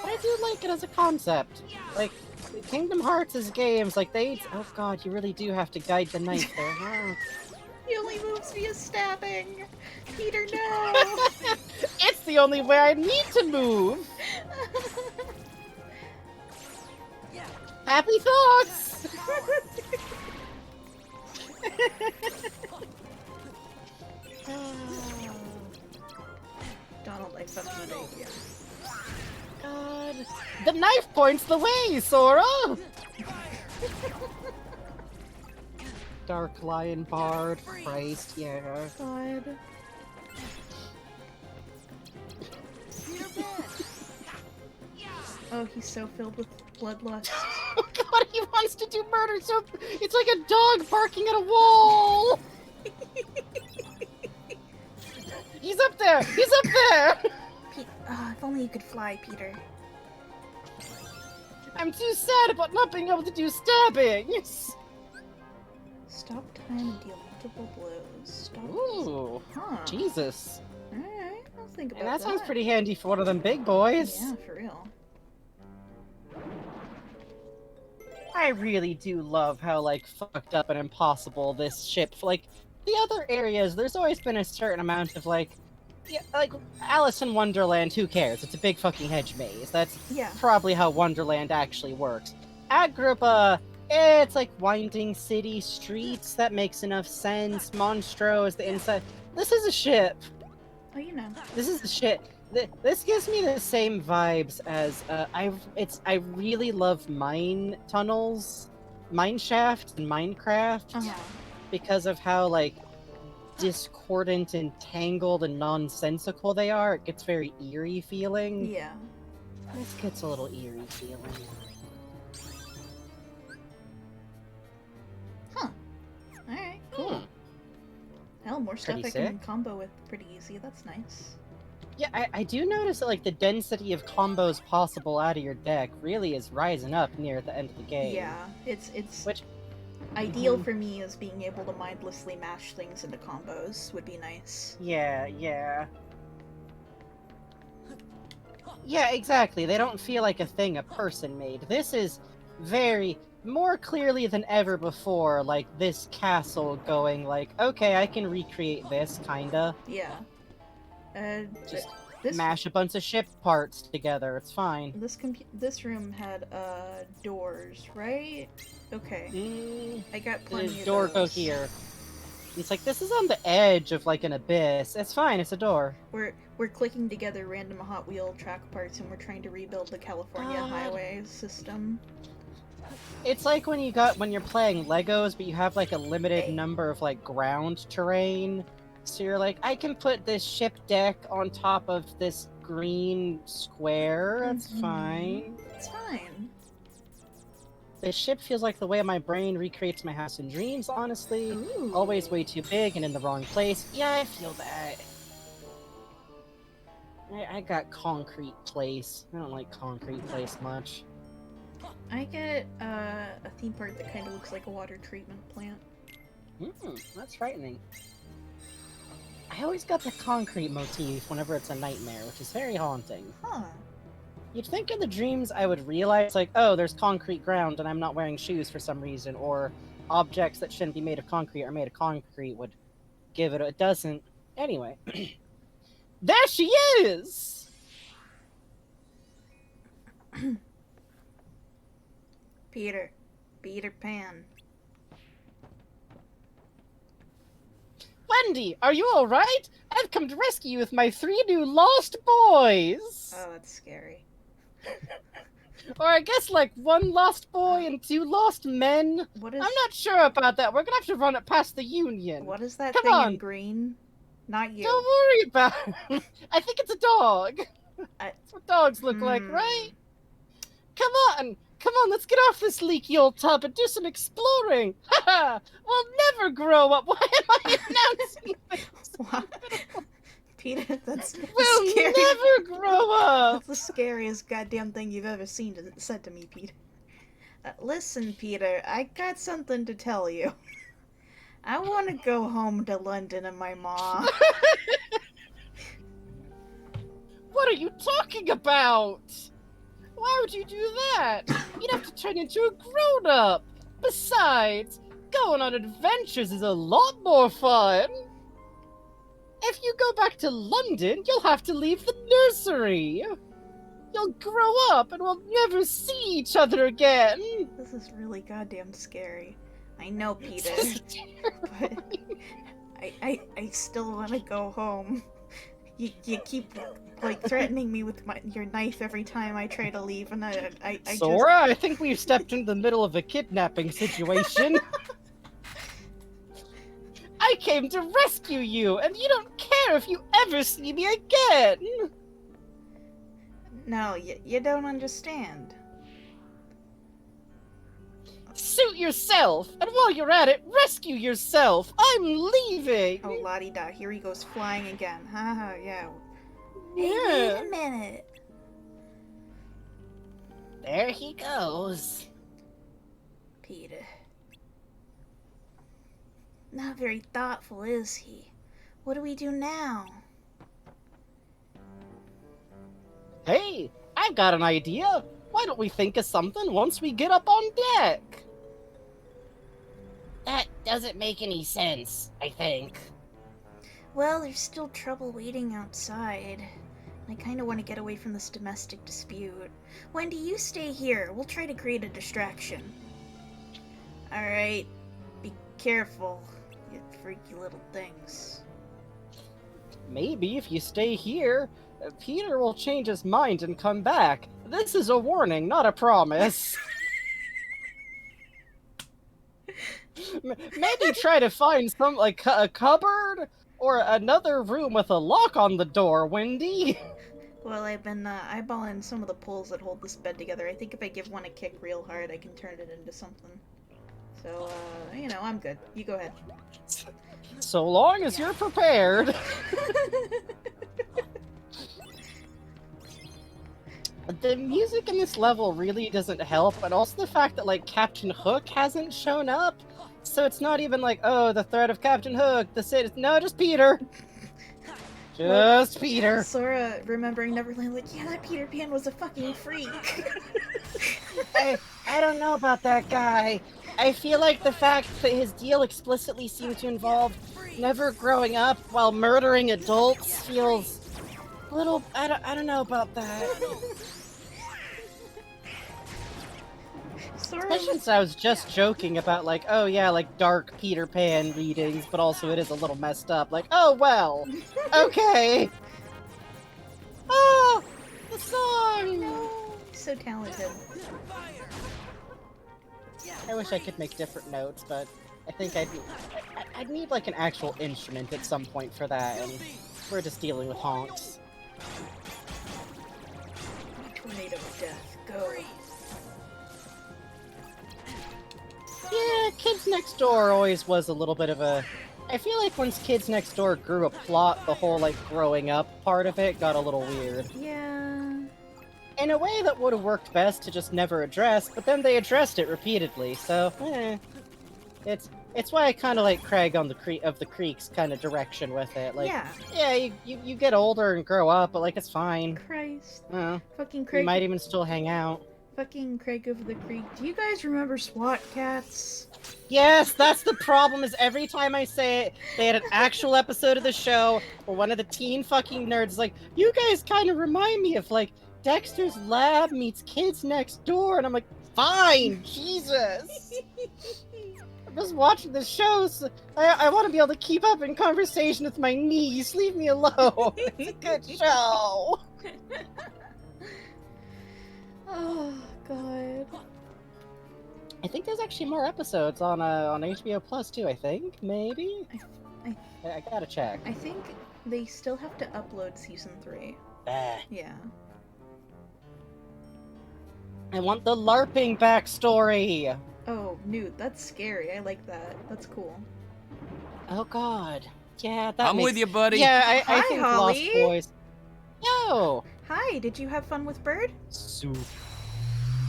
But I do like it as a concept. Like, Kingdom Hearts' games, like, oh god, you really do have to guide the knife there, huh? He only moves via stabbing! Peter, no! It's the only way I need to move! Happy thoughts! Donald, I fucking beg you. God. The knife points the way, Sora! Dark Lion Bard, Christ, yeah. God. Oh, he's so filled with bloodlust. Oh god, he wants to do murder, so it's like a dog barking at a wall! He's up there! He's up there! If only you could fly, Peter. I'm too sad about not being able to do stabbing! Stop time and deal multiple blows. Stop. Ooh, Huh. Jesus. Alright, I'll think about And that. that sounds pretty handy for one of them big boys. Yeah, for real. I really do love how, like, fucked up and impossible this ship, like, the other areas, there's always been a certain amount of, like, yeah, like, Alice in Wonderland, who cares? It's a big fucking hedge maze. That's Yeah. probably how Wonderland actually works. Agrippa, it's like winding city streets, that makes enough sense. Monstro is the inside. This is a ship. Oh, you know. This is the shit. This gives me the same vibes as I really love mine tunnels, mine shafts in Minecraft Uh-huh. because of how like discordant and tangled and nonsensical they are. It gets very eerie feeling. Yeah. This gets a little eerie feeling. Alright, cool. Hmm. Hell, more stuff Pretty I can sick. combo with pretty easy. That's nice. Yeah, I do notice that like the density of combos possible out of your deck really is rising up near the end of the game. Yeah, it's Which ideal Mhm. for me is being able to mindlessly mash things into combos would be nice. Yeah, yeah. Yeah, exactly. They don't feel like a thing a person made. This is very, more clearly than ever before, like this castle going like, okay, I can recreate this, kinda. Yeah. Just this mash a bunch of ship parts together, it's fine. this room had doors, right? Okay, Mm, I got the plenty of door go those. here. It's like, this is on the edge of like an abyss. It's fine, it's a door. We're clicking together random Hot Wheel track parts and we're trying to rebuild the California God. highway system. It's like when you're playing Legos, but you have like a limited Hey. number of like ground terrain. So you're like, I can put this ship deck on top of this green square. That's Mhm. fine. It's fine. The ship feels like the way my brain recreates my house in dreams, honestly. Ooh. Always way too big and in the wrong place. Yeah, I feel that. I got concrete place. I don't like concrete place much. I get a theme park that kind of looks like a water treatment plant. That's frightening. I always got the concrete motif whenever it's a nightmare, which is very haunting. Huh. You'd think in the dreams I would realize, like, oh, there's concrete ground and I'm not wearing shoes for some reason, or objects that shouldn't be made of concrete are made of concrete would give it. It doesn't. Anyway. There she is! Peter Pan. Wendy, are you alright? I've come to rescue you with my 3 new lost boys! Oh, that's scary. Or I guess like 1 lost boy and 2 lost men? What is I'm not sure about that. We're gonna have to run it past the Union. what is that Come thing on. in green? Not you. Don't worry about it. I think it's a dog. I- That's what dogs look like, Hmm. right? Come on! Come on, let's get off this leaky old tub and do some exploring! Haha! We'll never grow up! Why am I announcing this? Wow. Peter, that's the We'll scary. never grow up! That's the scariest goddamn thing you've ever said to me, Peter. Listen, Peter, I got something to tell you. I want to go home to London and my mom. What are you talking about? Why would you do that? You'd have to turn into a grown-up! Besides, going on adventures is a lot more fun! If you go back to London, you'll have to leave the nursery! You'll grow up and we'll never see each other again! This is really goddamn scary. I know, Peter, but I still want to go home. You keep like threatening me with your knife every time I try to leave, and I Sora, I think we've stepped into the middle of a kidnapping situation. I came to rescue you, and you don't care if you ever see me again! No, you don't understand. Suit yourself, and while you're at it, rescue yourself! I'm leaving! Oh, la-di-da, here he goes flying again. Haha, yeah. Yeah. Hey, wait a minute. There he goes. Peter. Not very thoughtful, is he? What do we do now? Hey, I've got an idea. Why don't we think of something once we get up on deck? That doesn't make any sense, I think. Well, there's still trouble waiting outside. I kinda want to get away from this domestic dispute. Wendy, you stay here. We'll try to create a distraction. Alright. Be careful, you freaky little things. Maybe if you stay here, Peter will change his mind and come back. This is a warning, not a promise. Maybe try to find some, like, a cupboard? Or another room with a lock on the door, Wendy? Well, I've been eyeballing some of the poles that hold this bed together. I think if I give one a kick real hard, I can turn it into something. So, you know, I'm good. You go ahead. So long as you're prepared. The music in this level really doesn't help, and also the fact that, like, Captain Hook hasn't shown up. So it's not even like, oh, the threat of Captain Hook, no, just Peter. Just Peter. Sora, remembering Neverland, like, yeah, that Peter Pan was a fucking freak. I don't know about that guy. I feel like the fact that his deal explicitly seemed to involve never growing up while murdering adults feels a little, I don't know about that. Sora, Especially since I was just joking about, like, oh yeah, like dark Peter Pan readings, but also it is a little messed up. Like, oh well, okay. Oh, the song! no, so talented. I wish I could make different notes, but I think I'd need like an actual instrument at some point for that, and we're just dealing with honks. Tornado of death, go. Yeah, Kids Next Door always was a little bit of a... I feel like once Kids Next Door grew a plot, the whole, like, growing up part of it got a little weird. Yeah. In a way that would have worked best to just never address, but then they addressed it repeatedly, so, It's why I kind of like Craig on the Creek's kind of direction with it. Like, yeah, you get older and grow up, but, like, it's fine. Christ. You Fucking Craig. might even still hang out. Fucking Craig of the Creek. Do you guys remember SWAT Cats? Yes, that's the problem, is every time I say it, they had an actual episode of the show where one of the teen fucking nerds is like, you guys kind of remind me of, like, Dexter's Lab meets Kids Next Door, and I'm like, fine, Jesus! I'm just watching the show, so I want to be able to keep up in conversation with my niece, leave me alone, it's a good show! Oh, God. I think there's actually more episodes on HBO Plus too. I think maybe. I gotta check. I think they still have to upload season 3. Yeah. I want the LARPing backstory. Oh, Newt, that's scary. I like that. That's cool. Oh God. Yeah, that I'm makes... with you, buddy. Yeah, I Hi, think Holly. Lost Boys. Yo! Hi, did you have fun with Bird? Soup.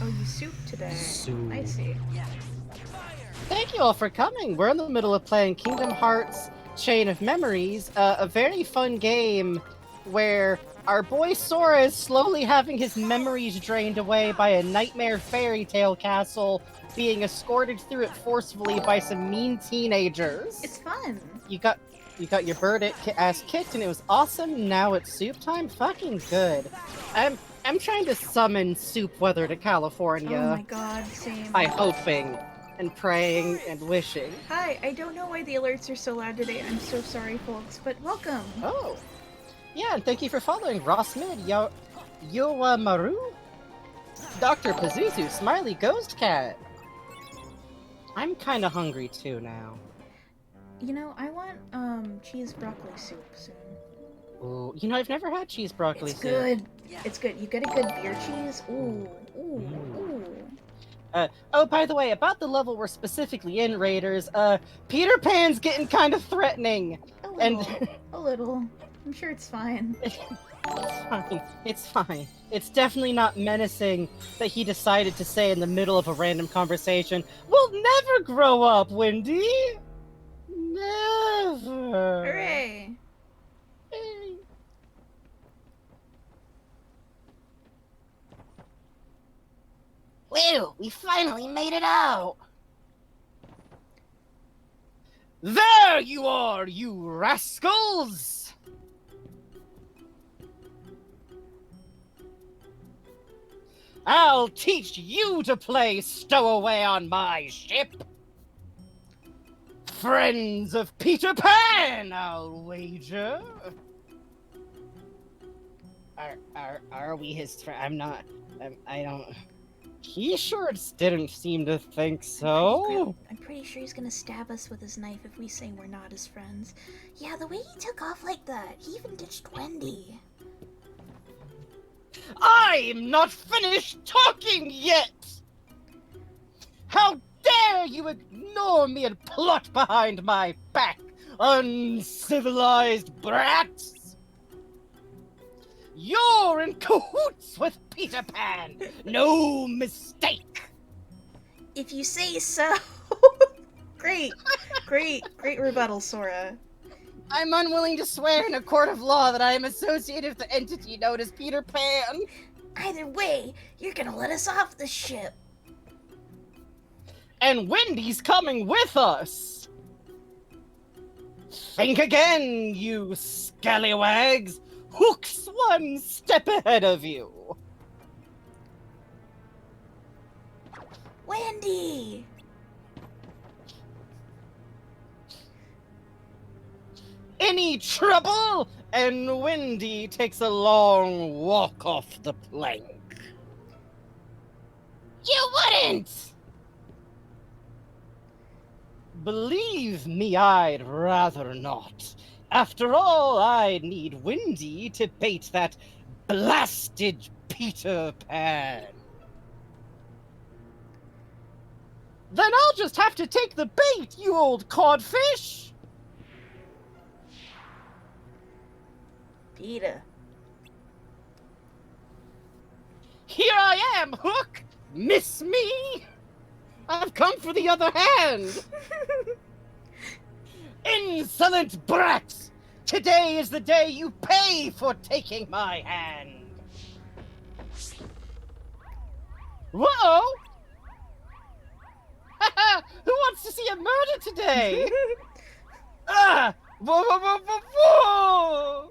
Oh, you soup today. Soup. I see. Thank you all for coming. We're in the middle of playing Kingdom Hearts Chain of Memories, a very fun game where our boy Sora is slowly having his memories drained away by a nightmare fairy tale castle, being escorted through it forcefully by some mean teenagers. It's fun. You got your bird ass kicked, and it was awesome. Now it's soup time. Fucking good. I'm trying to summon soup weather to California. Oh my god, same. By hoping and praying and wishing. Hi, I don't know why the alerts are so loud today. I'm so sorry, folks, but welcome. Oh. Yeah, and thank you for following Ross Mid, Yoa Maru, Dr. Pazuzu, Smiley Ghost Cat. I'm kinda hungry too now. You know, I want cheese broccoli soup soon. Ooh, you know, I've never had cheese broccoli It's soup. good. It's good. You get a good beer cheese. Ooh, ooh, ooh. Oh, by the way, about the level we're specifically in, Raiders, Peter Pan's getting kind of threatening. A little. And A little. I'm sure it's fine. It's fine. It's fine. It's definitely not menacing that he decided to say in the middle of a random conversation, "We'll never grow up, Wendy! Never!" Hooray! Whew, we finally made it out! There you are, you rascals! I'll teach you to play stowaway on my ship! Friends of Peter Pan, I'll wager! Are we his friend? I'm not... I don't... He sure didn't seem to think so. I'm pretty sure he's gonna stab us with his knife if we say we're not his friends. Yeah, the way he took off like that, he even ditched Wendy. I'm not finished talking yet! How dare you ignore me and plot behind my back, uncivilized brats! You're in cahoots with Peter Pan! No mistake! If you say so. Great rebuttal, Sora. I'm unwilling to swear in a court of law that I am associated with the entity known as Peter Pan. Either way, you're gonna let us off the ship. And Wendy's coming with us! Think again, you scallywags! Hook's one step ahead of you! Wendy! Any trouble, and Wendy takes a long walk off the plank. You wouldn't! Believe me, I'd rather not. After all, I need Wendy to bait that blasted Peter Pan. Then I'll just have to take the bait, you old codfish! Peter. Here I am, Hook! Miss me? I've come for the other hand! Insolent brats! Today is the day you pay for taking my hand! Whoa! Who wants to see a murder today? Ah! Whoa, whoa, whoa, whoa, whoa!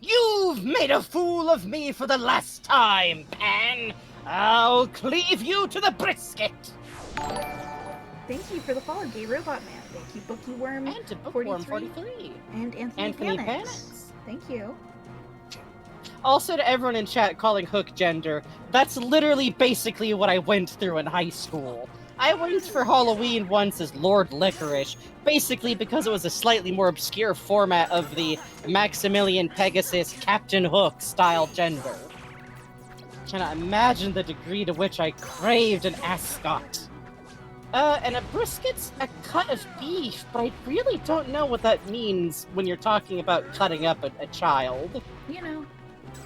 You've made a fool of me for the last time, Pan! I'll cleave you to the brisket! Thank you for the follow, Gay Robot Man. Thank you, Bookieworm. And to Bookworm 43. And Anthony Panics. Thank you. Also to everyone in chat calling Hook gender, that's literally basically what I went through in high school. I went for Halloween once as Lord Licorice, basically because it was a slightly more obscure format of the Maximilian Pegasus Captain Hook style gender. Cannot imagine the degree to which I craved an ascot. And a brisket's a cut of beef, but I really don't know what that means when you're talking about cutting up a child. You know,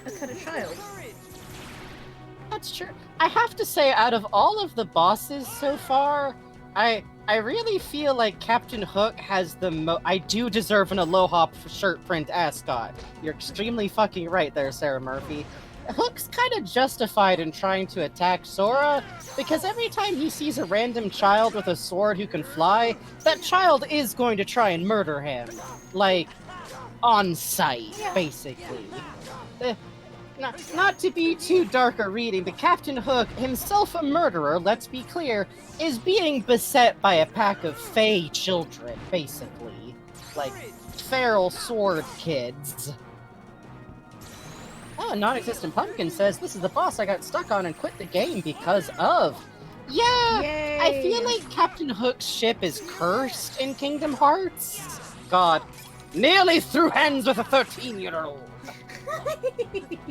a cut of child. That's true. I have to say, out of all of the bosses so far, I really feel like Captain Hook has the I do deserve an Aloha shirt print ascot. You're extremely fucking right there, Sarah Murphy. Hook's kind of justified in trying to attack Sora, because every time he sees a random child with a sword who can fly, that child is going to try and murder him. Like, on sight, basically. Not to be too dark a reading, but Captain Hook, himself a murderer, let's be clear, is being beset by a pack of fey children, basically. Like, feral sword kids. Oh, Non-Existent Pumpkin says, this is the boss I got stuck on and quit the game because of. Yeah, Yay. I feel like Captain Hook's ship is cursed in Kingdom Hearts. God, nearly threw hands with a 13-year-old.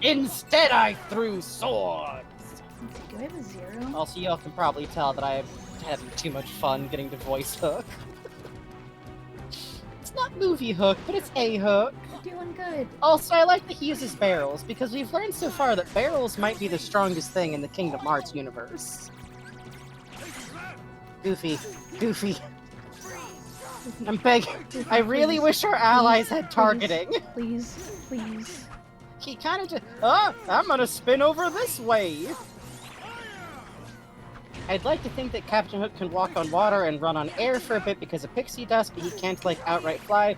Instead, I threw swords. Do I have a 0? Also, y'all can probably tell that I'm having too much fun getting to voice Hook. It's not movie Hook, but it's a Hook. Doing good. Also, I like that he uses barrels, because we've learned so far that barrels might be the strongest thing in the Kingdom Hearts universe. Goofy. I'm begging. I really wish our allies had targeting. Please. He kind of just... Oh, I'm gonna spin over this way! I'd like to think that Captain Hook can walk on water and run on air for a bit because of pixie dust, but he can't, like, outright fly.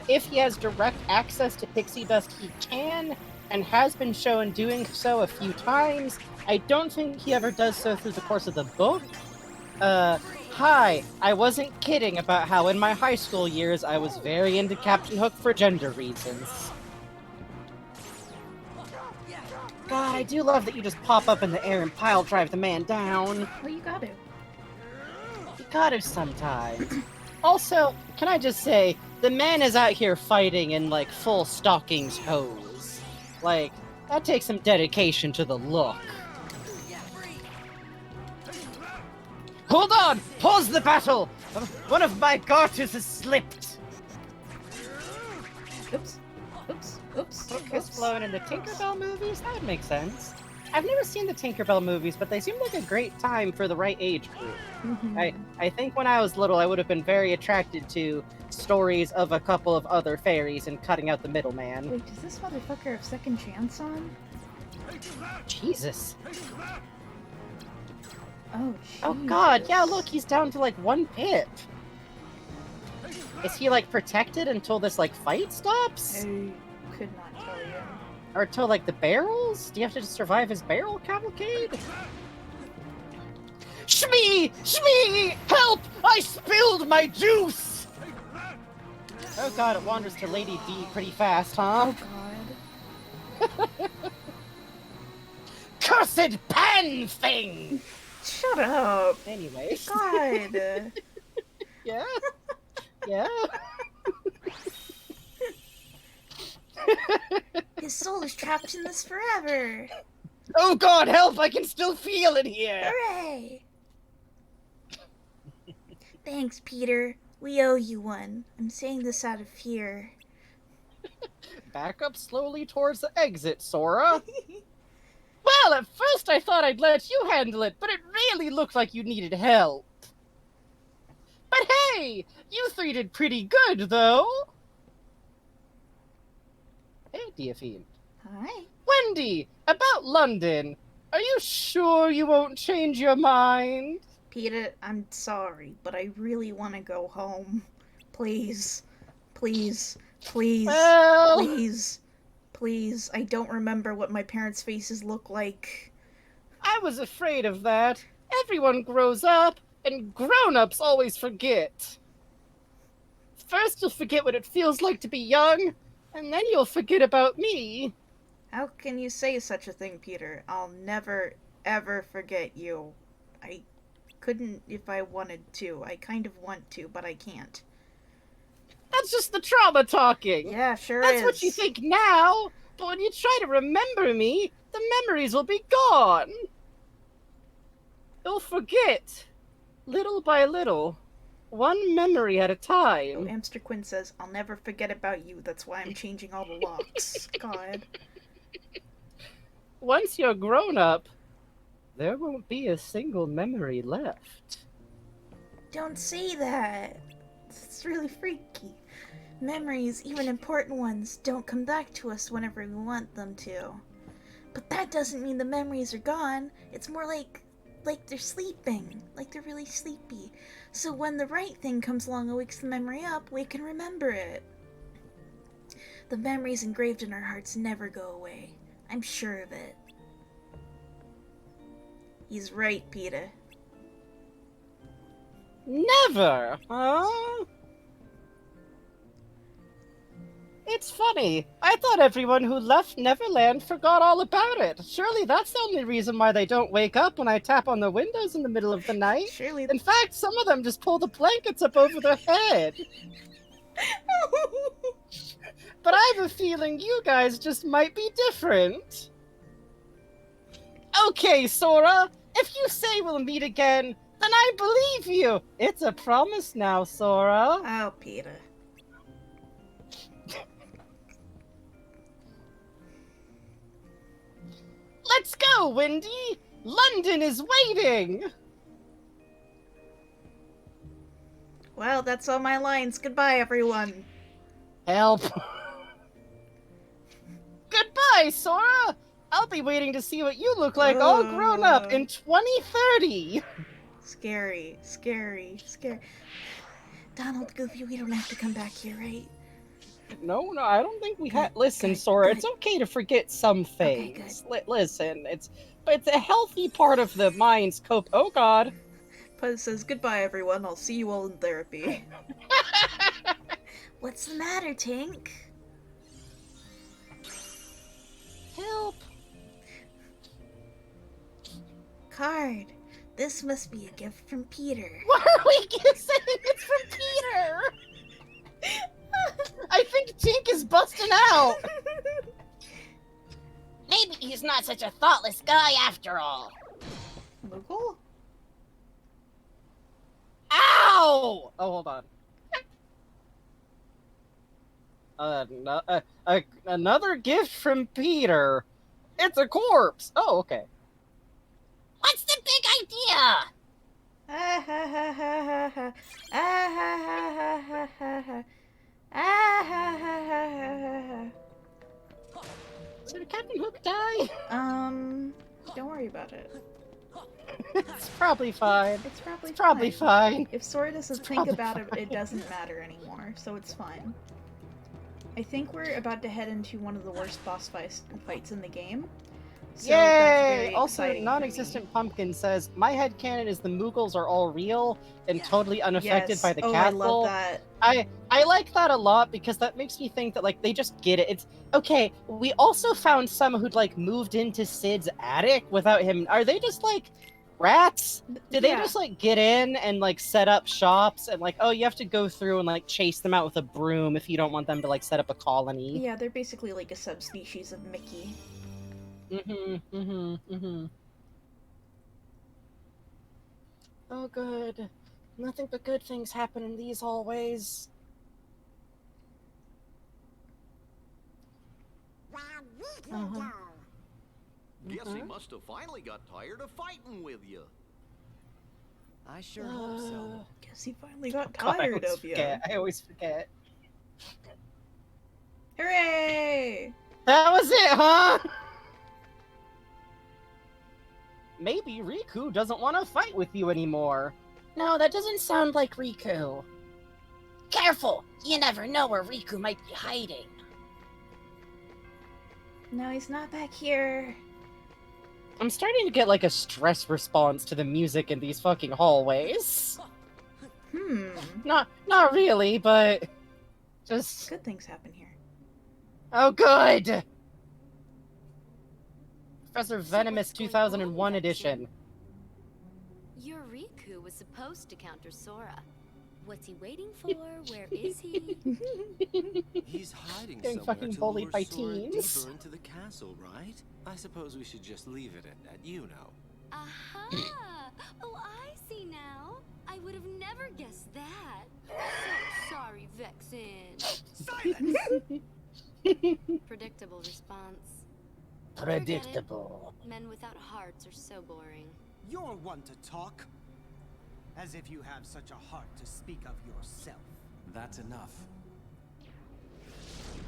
If he has direct access to pixie dust, he can, and has been shown doing so a few times. I don't think he ever does so through the course of the book. Hi, I wasn't kidding about how in my high school years I was very into Captain Hook for gender reasons. God, I do love that you just pop up in the air and pile drive the man down. Well, you got to. You gotta sometimes. Also, can I just say, the man is out here fighting in, like, full stockings hose. Like, that takes some dedication to the look. Hold on! Pause the battle! One of my garters has slipped! Oops. Hook is flown in the Tinkerbell movies? That would make sense. I've never seen the Tinkerbell movies, but they seem like a great time for the right age group. Mm-hmm. I think when I was little, I would have been very attracted to stories of a couple of other fairies and cutting out the middleman. Wait, does this motherfucker have second chance on? Jesus. Oh, Oh god, yeah, look, he's down to like 1 pip. Is he like protected until this like fight stops? I could not tell you. Or until like the barrels? Do you have to just survive his barrel cavalcade? Shmee! Help! I spilled my juice! Oh god, it wanders to Lady D pretty fast, huh? Oh god. Cursed pan thing! Shut up! Anyway. God! Yeah? Yeah? His soul is trapped in this forever! Oh god, help! I can still feel it here! Hooray! Thanks, Peter. We owe you one. I'm saying this out of fear. Back up slowly towards the exit, Sora. Well, at first I thought I'd let you handle it, but it really looked like you needed help. But hey, you three did pretty good, though. Hey, Diaphine. Hi. Wendy, about London. Are you sure you won't change your mind? Peter, I'm sorry, but I really want to go home. Please. Please. Well... Please. I don't remember what my parents' faces look like. I was afraid of that. Everyone grows up, and grown-ups always forget. First you'll forget what it feels like to be young, and then you'll forget about me. How can you say such a thing, Peter? I'll never, ever forget you. I couldn't if I wanted to. I kind of want to, but I can't. That's just the trauma talking. Yeah, sure That's is. what you think now, but when you try to remember me, the memories will be gone. You'll forget. little by little, one memory at a Oh, time. Amster Quinn says, I'll never forget about you. That's why I'm changing all the locks. God. Once you're grown up, there won't be a single memory left. Don't say that. It's really freaky. Memories, even important ones, don't come back to us whenever we want them to. But that doesn't mean the memories are gone. It's more like they're sleeping, like they're really sleepy. So when the right thing comes along and wakes the memory up, we can remember it. The memories engraved in our hearts never go away. I'm sure of it. He's right, Peter. Never, huh? It's funny. I thought everyone who left Neverland forgot all about it. Surely that's the only reason why they don't wake up when I tap on the windows in the middle of the night. Surely. In fact, some of them just pull the blankets up over their head. But I have a feeling you guys just might be different. Okay, Sora, if you say we'll meet again, then I believe you. It's a promise now, Sora. Oh, Peter. Let's go, Windy! London is waiting! Well, that's all my lines. Goodbye, everyone. Help. Goodbye, Sora! I'll be waiting to see what you look like all grown up in 2030! Scary, scary, scary. Donald, Goofy, we don't have to come back here, right? No, I don't think we had. Good, Listen, good, Sora, good. it's okay to forget some Okay, things. Listen, it's a healthy part of the mind's cope. Oh God. Puzz says, goodbye, everyone. I'll see you all in therapy. What's the matter, Tink? Help. Card. This must be a gift from Peter. Why are we saying it's from Peter? I think Tink is busting out. Maybe he's not such a thoughtless guy after all. Moogle? Ow! Oh, hold on. Another gift from Peter. It's a corpse. Oh, okay. What's the big idea? Ah ha ha ha ha ha. Ah ha ha ha ha ha ha. Ah ha ha ha ha ha. Did Captain Hook die? Don't worry about it. It's probably fine. It's probably It's probably fine. If Sora doesn't It's think probably about it, fine. it doesn't matter anymore, so it's fine. I think we're about to head into one of the worst boss fights in the game. So that's Yay! very Also, exciting for non-existent me. pumpkin says, "My headcanon is the Moogles are all real and totally unaffected Yes. by the Oh, castle." I love that. I like that a lot because that makes me think that like they just get it. It's okay. We also found some who'd like moved into Sid's attic without him. Are they just like rats? Did they Yeah. just like get in and like set up shops and like, oh, you have to go through and like chase them out with a broom if you don't want them to like set up a colony? Yeah, they're basically like a subspecies of Mickey. Oh, good. Nothing but good things happen in these hallways. Guess he must have finally got tired of fighting with you. I sure hope so. Guess he finally got God, tired of you. I always forget. Hooray! That was it, huh? Maybe Riku doesn't want to fight with you anymore. No, that doesn't sound like Riku. Careful! You never know where Riku might be hiding. No, he's not back here. I'm starting to get like a stress response to the music in these fucking hallways. Not really, but just Good things happen here. oh good. Professor Venomous 2001 edition. Your Riku was supposed to counter Sora. What's he waiting for? Where is he? He's hiding Getting somewhere fucking to bullied lure by Sora teens. deeper into the castle, right? I suppose we should just leave it at that, you know. Aha! Oh, I see now. I would have never guessed that. So sorry, Vexen. Silence! Predictable response. Predictable. Men without hearts are so boring. You're one to talk. As if you have such a heart to speak of yourself. That's enough.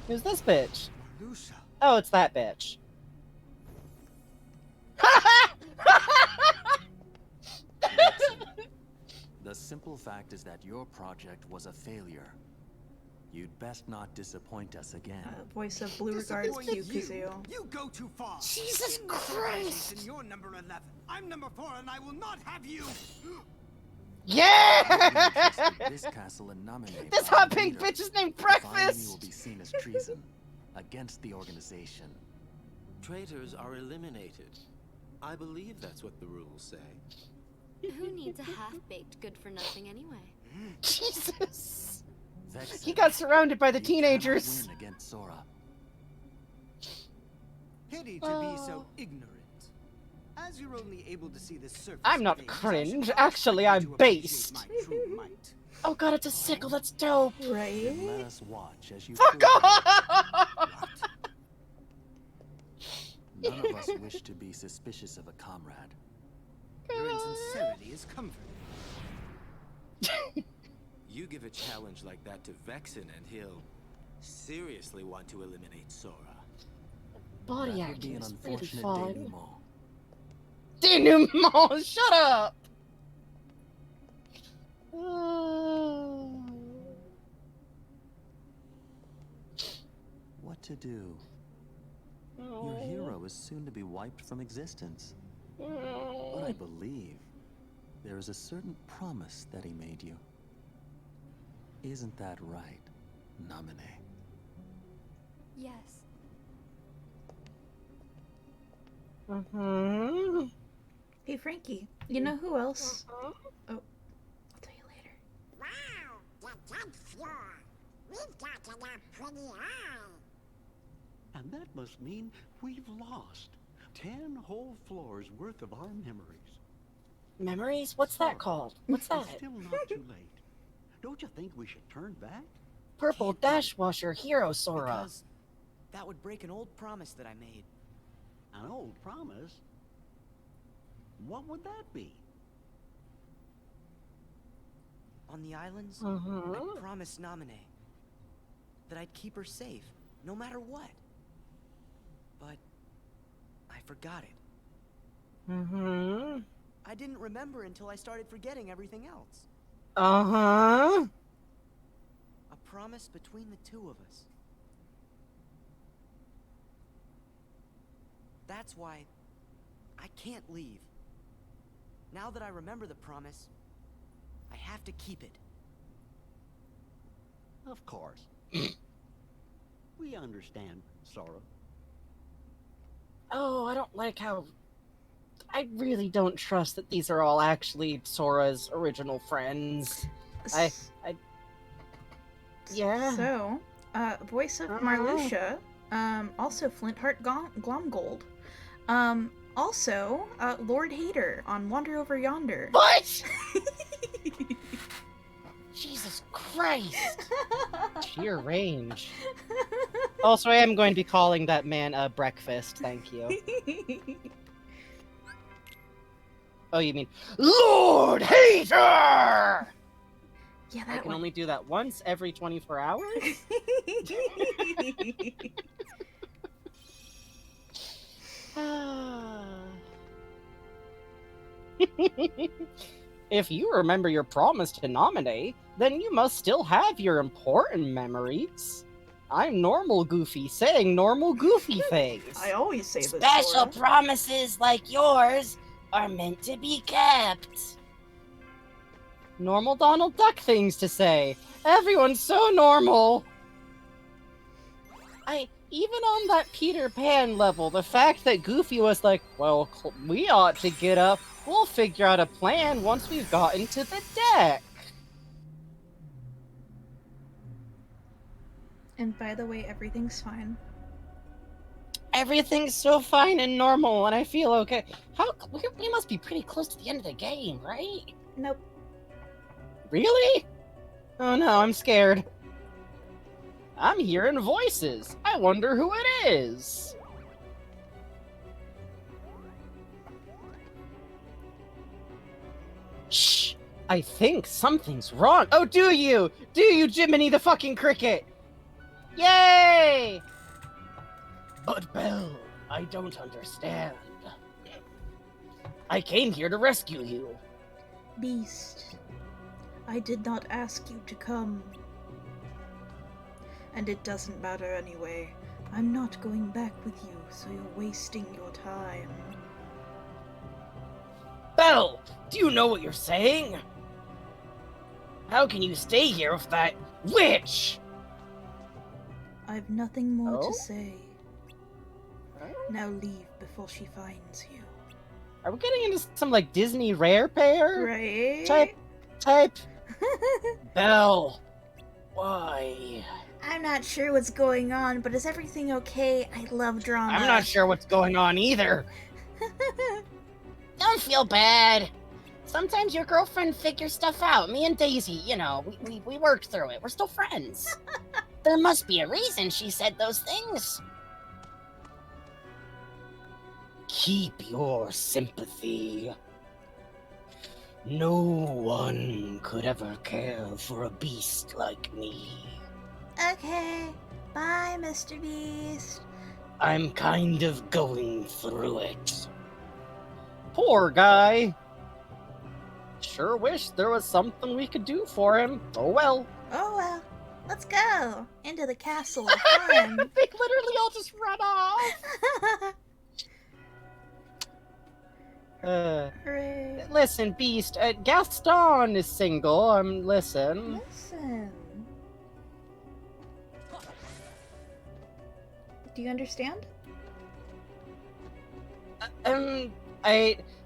Who's this bitch? Lucia. Oh, it's that bitch. The simple fact is that your project was a failure. You'd best not disappoint us again. Voice of Blue Regards Disappoint Q you. Kazoo. You go too far. Jesus In this Christ. organization, you're number 11. I'm number 4, and I will not have you. Yeah! This castle and nominate This our hot pink leader. bitch is named Defying you will Breakfast! be seen as treason against the organization. Traitors are eliminated. I believe that's what the rules say. Who needs a half-baked good-for-nothing anyway? Jesus! Vexen, He got surrounded by the you cannot teenagers. win against Sora. Pity to be so ignorant. As you're only able to see the surface. I'm not of things, I cringe. should not Actually, expect I'm you to appreciate based. my true might. Oh god, it's a sickle. That's dope. Then let Right? us watch as you Fuck prove it. off! None of us wish to be suspicious of a comrade. Your insincerity is comforting. You give a challenge like that to Vexen and he'll seriously want to eliminate Sora. Body That would acting be an is really unfortunate fun. denouement. Denouement, shut up! What to do? Your hero is soon to be wiped from existence. But I believe there is a certain promise that he made you. Isn't that right, Namine? Yes. Mm-hmm. Hey, Frankie. You know who else? Oh, I'll tell you later. Wow, the top floor. We've got to get pretty high. And that must mean we've lost 10 whole floors worth of our memories. Memories? What's that called? What's that? It's still not too late. Don't you think we should turn back? Purple Dashwasher Hero Sora. Because that would break an old promise that I made. An old promise? What would that be? On the islands, Mhm. I promised Namine that I'd keep her safe, no matter what. But I forgot it. Mm-hmm. I didn't remember until I started forgetting everything else. Uh-huh. A promise between the two of us. That's why I can't leave. Now that I remember the promise, I have to keep it. Of course. We understand, Sora. Oh, I don't like how... I really don't trust that these are all actually Sora's original friends. Yeah. So, voice of Marluxia, also Flintheart Glomgold. Also, Lord Hater on Wander Over Yonder. What? Jesus Christ! Sheer range. Also, I am going to be calling that man Breakfast, thank you. Oh, you mean Lord Hater! Yeah, I that can one. only do that once every 24 hours? If you remember your promise to nominate, then you must still have your important memories. I'm normal Goofy saying normal Goofy things. I always say this. Special Sora. promises like yours are meant to be kept. Normal Donald Duck things to say. Everyone's so normal. Even on that Peter Pan level, the fact that Goofy was like, well, we ought to get up. We'll figure out a plan once we've gotten to the deck. And by the way, everything's fine. Everything's so fine and normal, and I feel okay. We must be pretty close to the end of the game, right? Nope. Really? Oh no, I'm scared. I'm hearing voices. I wonder who it is. Shh! I think something's wrong. Oh, do you? Do you, Jiminy the fucking cricket? Yay! But Belle, I don't understand. I came here to rescue you. Beast, I did not ask you to come. And it doesn't matter anyway. I'm not going back with you, so you're wasting your time. Belle, do you know what you're saying? How can you stay here with that witch? I've nothing more Oh? to say. Now leave before she finds you. Are we getting into some, like, Disney Rare Pair? Right? Type? Belle, why? I'm not sure what's going on, but is everything okay? I love drama. I'm not sure what's going on either. Don't feel bad. Sometimes your girlfriend figures stuff out. Me and Daisy, you know, we worked through it. We're still friends. There must be a reason she said those things. Keep your sympathy. No one could ever care for a beast like me. Okay. Bye, Mr. Beast. I'm kind of going through it. Poor guy. Sure wish there was something we could do for him. Oh well. Oh well. Let's go. Into the castle of fun. They literally all just run off. Hooray. Listen, Beast, Gaston is single. Listen. Listen. Do you understand?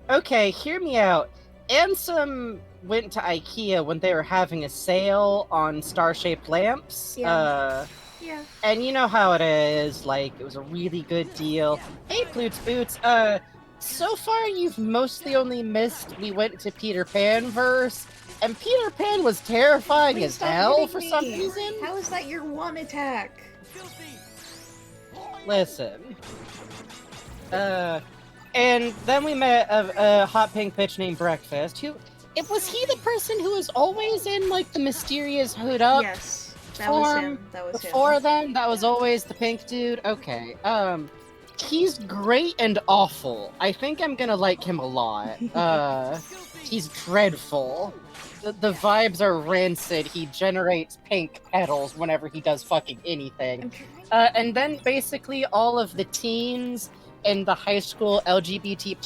Okay, hear me out. Ansem went to IKEA when they were having a sale on star-shaped lamps. Yeah. And you know how it is, like, it was a really good deal. Hey, Ploots Boots, so far you've mostly only missed we went to Peter Pan verse, and Peter Pan was terrifying Please as stop hell hitting for me. some reason. How is that your one attack? Listen. And then we met a hot pink bitch named Breakfast, was he the person who was always in, like, the mysterious hood up? Yes, that was him. Before then, that was always the pink dude? Okay, he's great and awful. I think I'm gonna like him a lot. He's dreadful. The vibes are rancid. He generates pink petals whenever he does fucking anything. And then basically all of the teens in the high school LGBTQ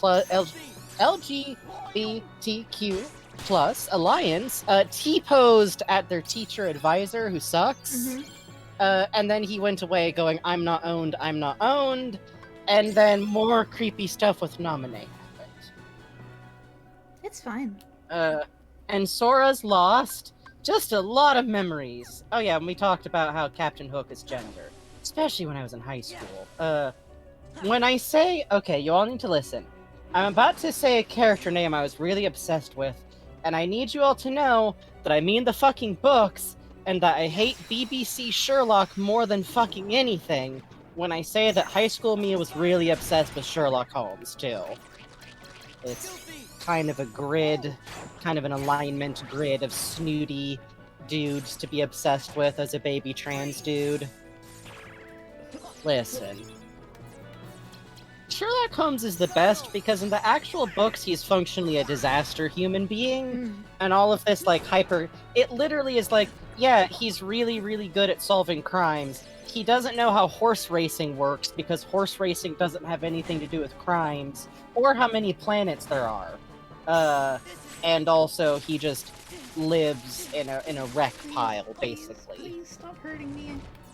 plus alliance T-posed at their teacher advisor who sucks. And then he went away going, I'm not owned, I'm not owned. And then more creepy stuff with Nominate happened. It's fine. And Sora's lost just a lot of memories. Oh yeah, and we talked about how Captain Hook is gender. Especially when I was in high school. When I say, okay, you all need to listen. I'm about to say a character name I was really obsessed with, and I need you all to know that I mean the fucking books, and that I hate BBC Sherlock more than fucking anything, when I say that high school me was really obsessed with Sherlock Holmes, too. It's kind of a grid, kind of an alignment grid of snooty dudes to be obsessed with as a baby trans dude. Listen. Sherlock Holmes is the best because in the actual books he's functionally a disaster human being, and all of this, like, it literally is like, yeah, he's really, really good at solving crimes. He doesn't know how horse racing works because horse racing doesn't have anything to do with crimes, or how many planets there are. And also he just lives in a wreck pile, basically. Please stop hurting me.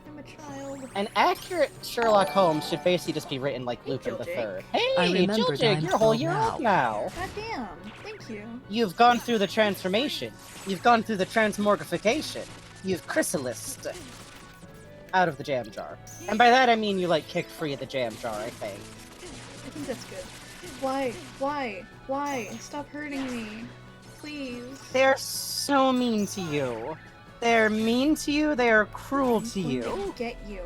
I'm a child. An accurate Sherlock Holmes should basically just be written like Lupin the Third. Hey, I remember Jilljig, you're a whole year old now. God damn. Thank you. You've gone through the transformation. You've gone through the transmorgification. You've chrysalised out of the jam jar. And by that I mean you, like, kicked free of the jam jar, I think. I think that's good. Why? Stop hurting me. Please. They're so mean to you. They're mean to you. They are cruel to you. Get you.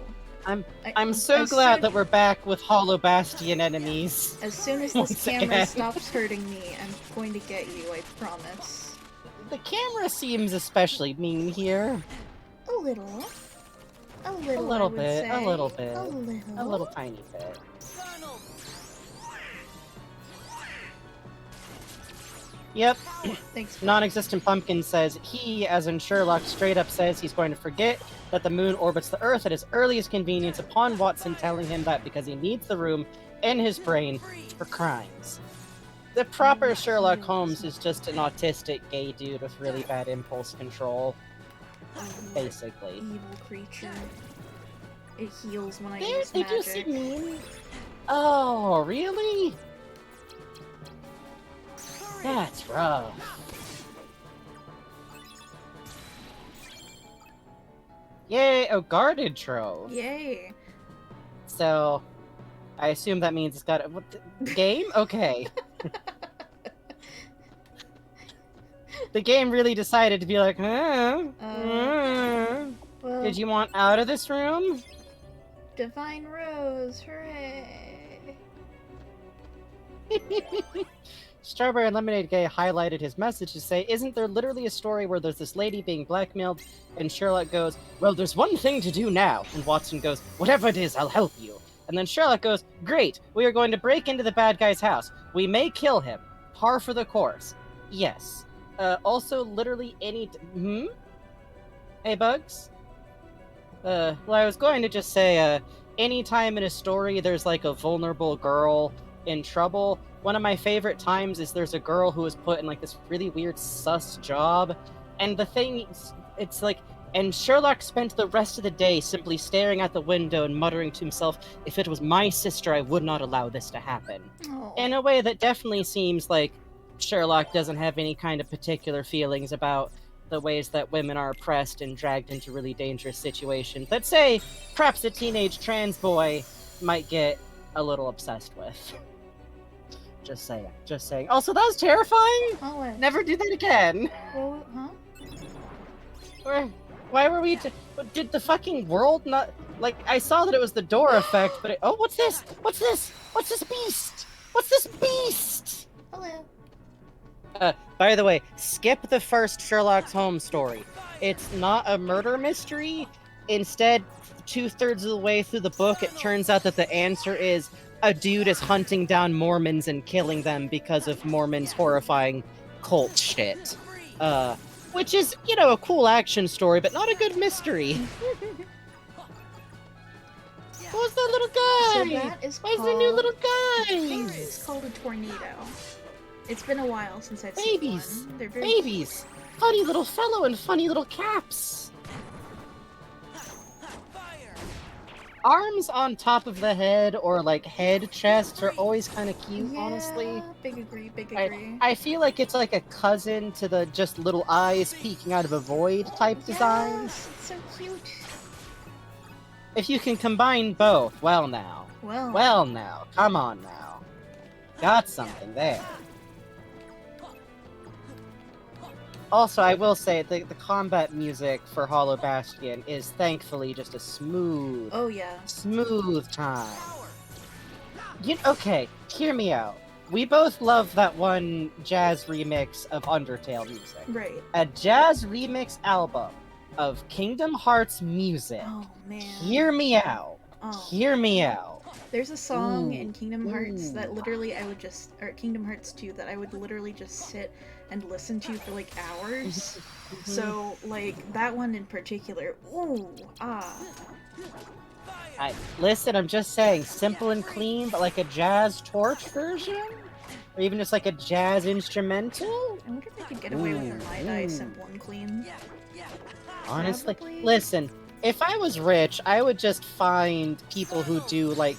I'm so glad that we're back with Hollow Bastion enemies. As soon as this once camera again. stops hurting me, I'm going to get you, I promise. The camera seems especially mean here. A little. A little, A little I would bit, say. a little bit. A little. A little tiny bit. Yep. Thanks. Non-existent pumpkin says he, as in Sherlock, straight up says he's going to forget that the moon orbits the Earth at his earliest convenience upon Watson telling him that because he needs the room in his brain for crimes. The proper Sherlock Holmes is just an autistic gay dude with really bad impulse control. Basically. Evil creature. It heals when I There, use they magic. do seem mean. Oh, really? That's rough. Yay, a guarded trove. Yay. So, I assume that means it's got a what, game? Okay. The game really decided to be like, well, did you want out of this room? Divine Rose, hooray! Strawberry and Lemonade Gay highlighted his message to say, isn't there literally a story where there's this lady being blackmailed, and Sherlock goes, well, there's one thing to do now, and Watson goes, whatever it is, I'll help you. And then Sherlock goes, great, we are going to break into the bad guy's house. We may kill him. Par for the course. Yes. Also, literally any... Hey, Bugs? Well, I was going to just say, anytime in a story there's, like, a vulnerable girl in trouble, one of my favorite times is there's a girl who was put in, like, this really weird sus job, and the thing, it's like... And Sherlock spent the rest of the day simply staring at the window and muttering to himself, if it was my sister, I would not allow this to happen. Oh. In a way that definitely seems like Sherlock doesn't have any kind of particular feelings about the ways that women are oppressed and dragged into really dangerous situations that, say, perhaps a teenage trans boy might get a little obsessed with. Just saying. Just saying. Also, that was terrifying! Oh, Never do that again! well, huh? Why were we... Did the fucking world not... Like, I saw that it was the door effect, but oh, what's this? What's this? What's this beast? What's this beast? Hello. By the way, skip the first Sherlock Holmes story. It's not a murder mystery. Instead, 2/3 of the way through the book, it turns out that the answer is a dude is hunting down Mormons and killing them because of Mormons' horrifying cult shit. Which is, you know, a cool action story, but not a good mystery. Who's that little guy? So that is Where's the new little I think guy? it's called a tornado. It's been a while since I've Babies. seen one. They're very Babies. Funny little fellow and funny little caps. Arms on top of the head or like head chests are always kind of cute, Yeah, honestly. big agree. I feel like it's like a cousin to the just little eyes peeking out of a void type designs. Yes, it's so cute. If you can combine both, well now. Well now, come on now. Got something there. Also, I will say, the combat music for Hollow Bastion is thankfully just a smooth... Oh, yeah. Smooth time. Okay, hear me out. We both love that one jazz remix of Undertale music. Right. A jazz remix album of Kingdom Hearts music. Oh, man. Hear me out. Oh. Hear me out. There's a song Ooh. in Kingdom Hearts Ooh. that literally I would just... Or Kingdom Hearts 2 that I would literally just sit and listen to for like hours. So, like, that one in particular. Ooh. Ah. Listen, I'm just saying, simple and clean, but like a jazz torch version? Or even just like a jazz instrumental? I wonder if I could get away with a My Die simple and clean. Honestly, Probably. listen, if I was rich, I would just find people who do like,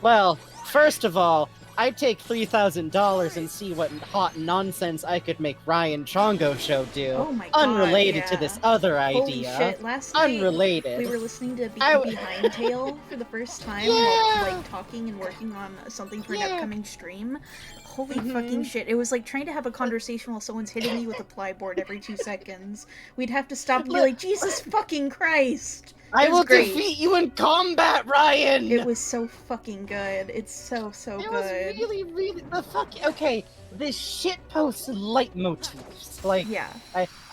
well, first of all, I'd take $3,000 and see what hot nonsense I could make Ryan Chongo Show do. Oh my god, Unrelated yeah. to this other idea. Holy shit, last night Unrelated. we were listening to I- Behind Tale for the first time Yeah. while like talking and working on something for an Yeah. upcoming stream. Holy fucking shit. It was like trying to have a conversation while someone's hitting me with a plyboard every 2 seconds. We'd have to stop and be like, Jesus fucking Christ! I It was will great. defeat you in combat, Ryan! It was so fucking good. It's so good. It was really, really the fuck. Okay, this shitpost leitmotifs. Like, Yeah.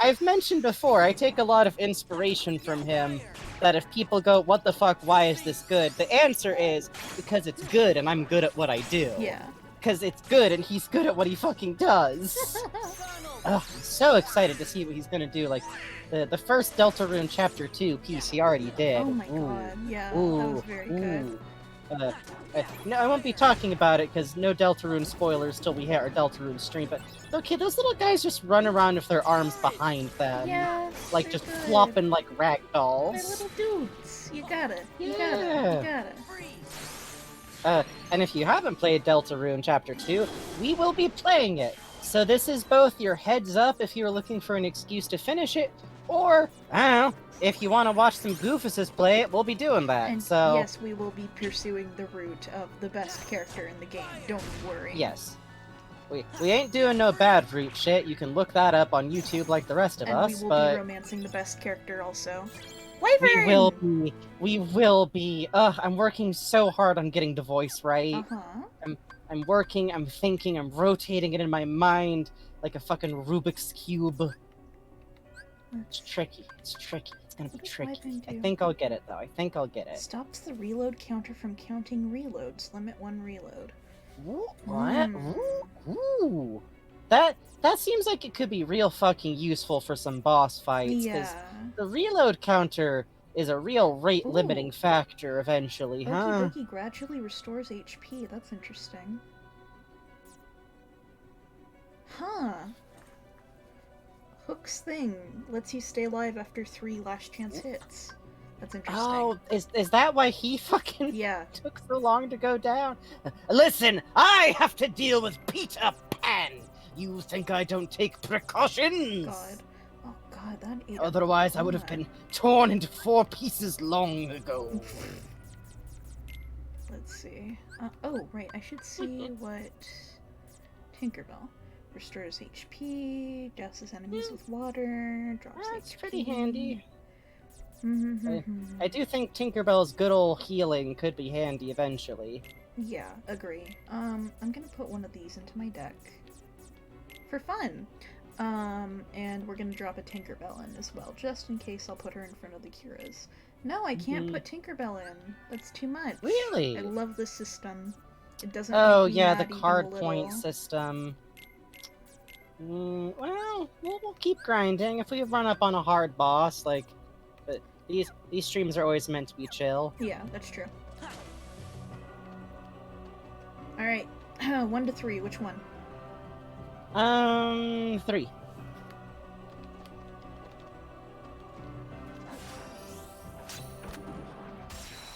I've mentioned before, I take a lot of inspiration from him. That if people go, "What the fuck? Why is this good?" The answer is because it's good, and I'm good at what I do. Yeah. Because it's good, and he's good at what he fucking does. Ugh, I'm so excited to see what he's gonna do. Like, the first Deltarune Chapter 2 piece he already did. Oh my Ooh. god, yeah, that Ooh, was very good. No, I won't be talking about it because no Deltarune spoilers till we hit our Deltarune stream. But okay, those little guys just run around with their arms behind them, Yeah, like they're just good. flopping like rag They're dolls. little dudes. You gotta. Yeah. And if you haven't played Deltarune Chapter 2, we will be playing it. So this is both your heads up if you're looking for an excuse to finish it, or, I don't know, if you want to watch some goofuses play it, we'll be doing that. And so yes, we will be pursuing the route of the best character in the game. Don't worry. yes. We ain't doing no bad root shit. You can look that up on YouTube like the rest of And us, we will but be romancing the best character also. we Wyvern! will be. We will be. I'm working so hard on getting the voice right. Uh-huh. I'm working, I'm thinking, I'm rotating it in my mind like a fucking Rubik's Cube. It's tricky. It's tricky. It's gonna be What does tricky. Wyvern I do? think I'll get it, though. I think I'll get it. Stops the reload counter from counting reloads. Limit 1 reload. Ooh, what? Ooh. That seems like it could be real fucking useful for some boss fights. 'Cause Yeah. the reload counter is a real rate limiting factor eventually, huh? Okie dokie gradually restores HP. That's interesting. Huh. Hook's thing lets you stay alive after 3 last chance hits. That's interesting. Oh, is that why he fucking yeah. took so long to go down? Listen, I have to deal with Peter Pan! You think I don't take precautions? God. Oh god, that ate Otherwise, I would have been torn into 4 pieces long ago. Let's see. Oh, right, I should see what... Tinkerbell. Restores HP, douses enemies with water, drops That's HP. pretty handy. Mm-hmm. I do think Tinkerbell's good old healing could be handy eventually. Yeah, agree. I'm gonna put one of these into my deck. For fun! And we're gonna drop a Tinkerbell in as well, just in case I'll put her in front of the Kiras. No, I can't put Tinkerbell in. That's too much. Really? I love this system. It doesn't Oh, make me yeah, mad the even a card little. point system. Well, we'll keep grinding. If we run up on a hard boss, like... But these streams are always meant to be chill. Yeah, that's true. Alright, 1 to 3, which one? 3.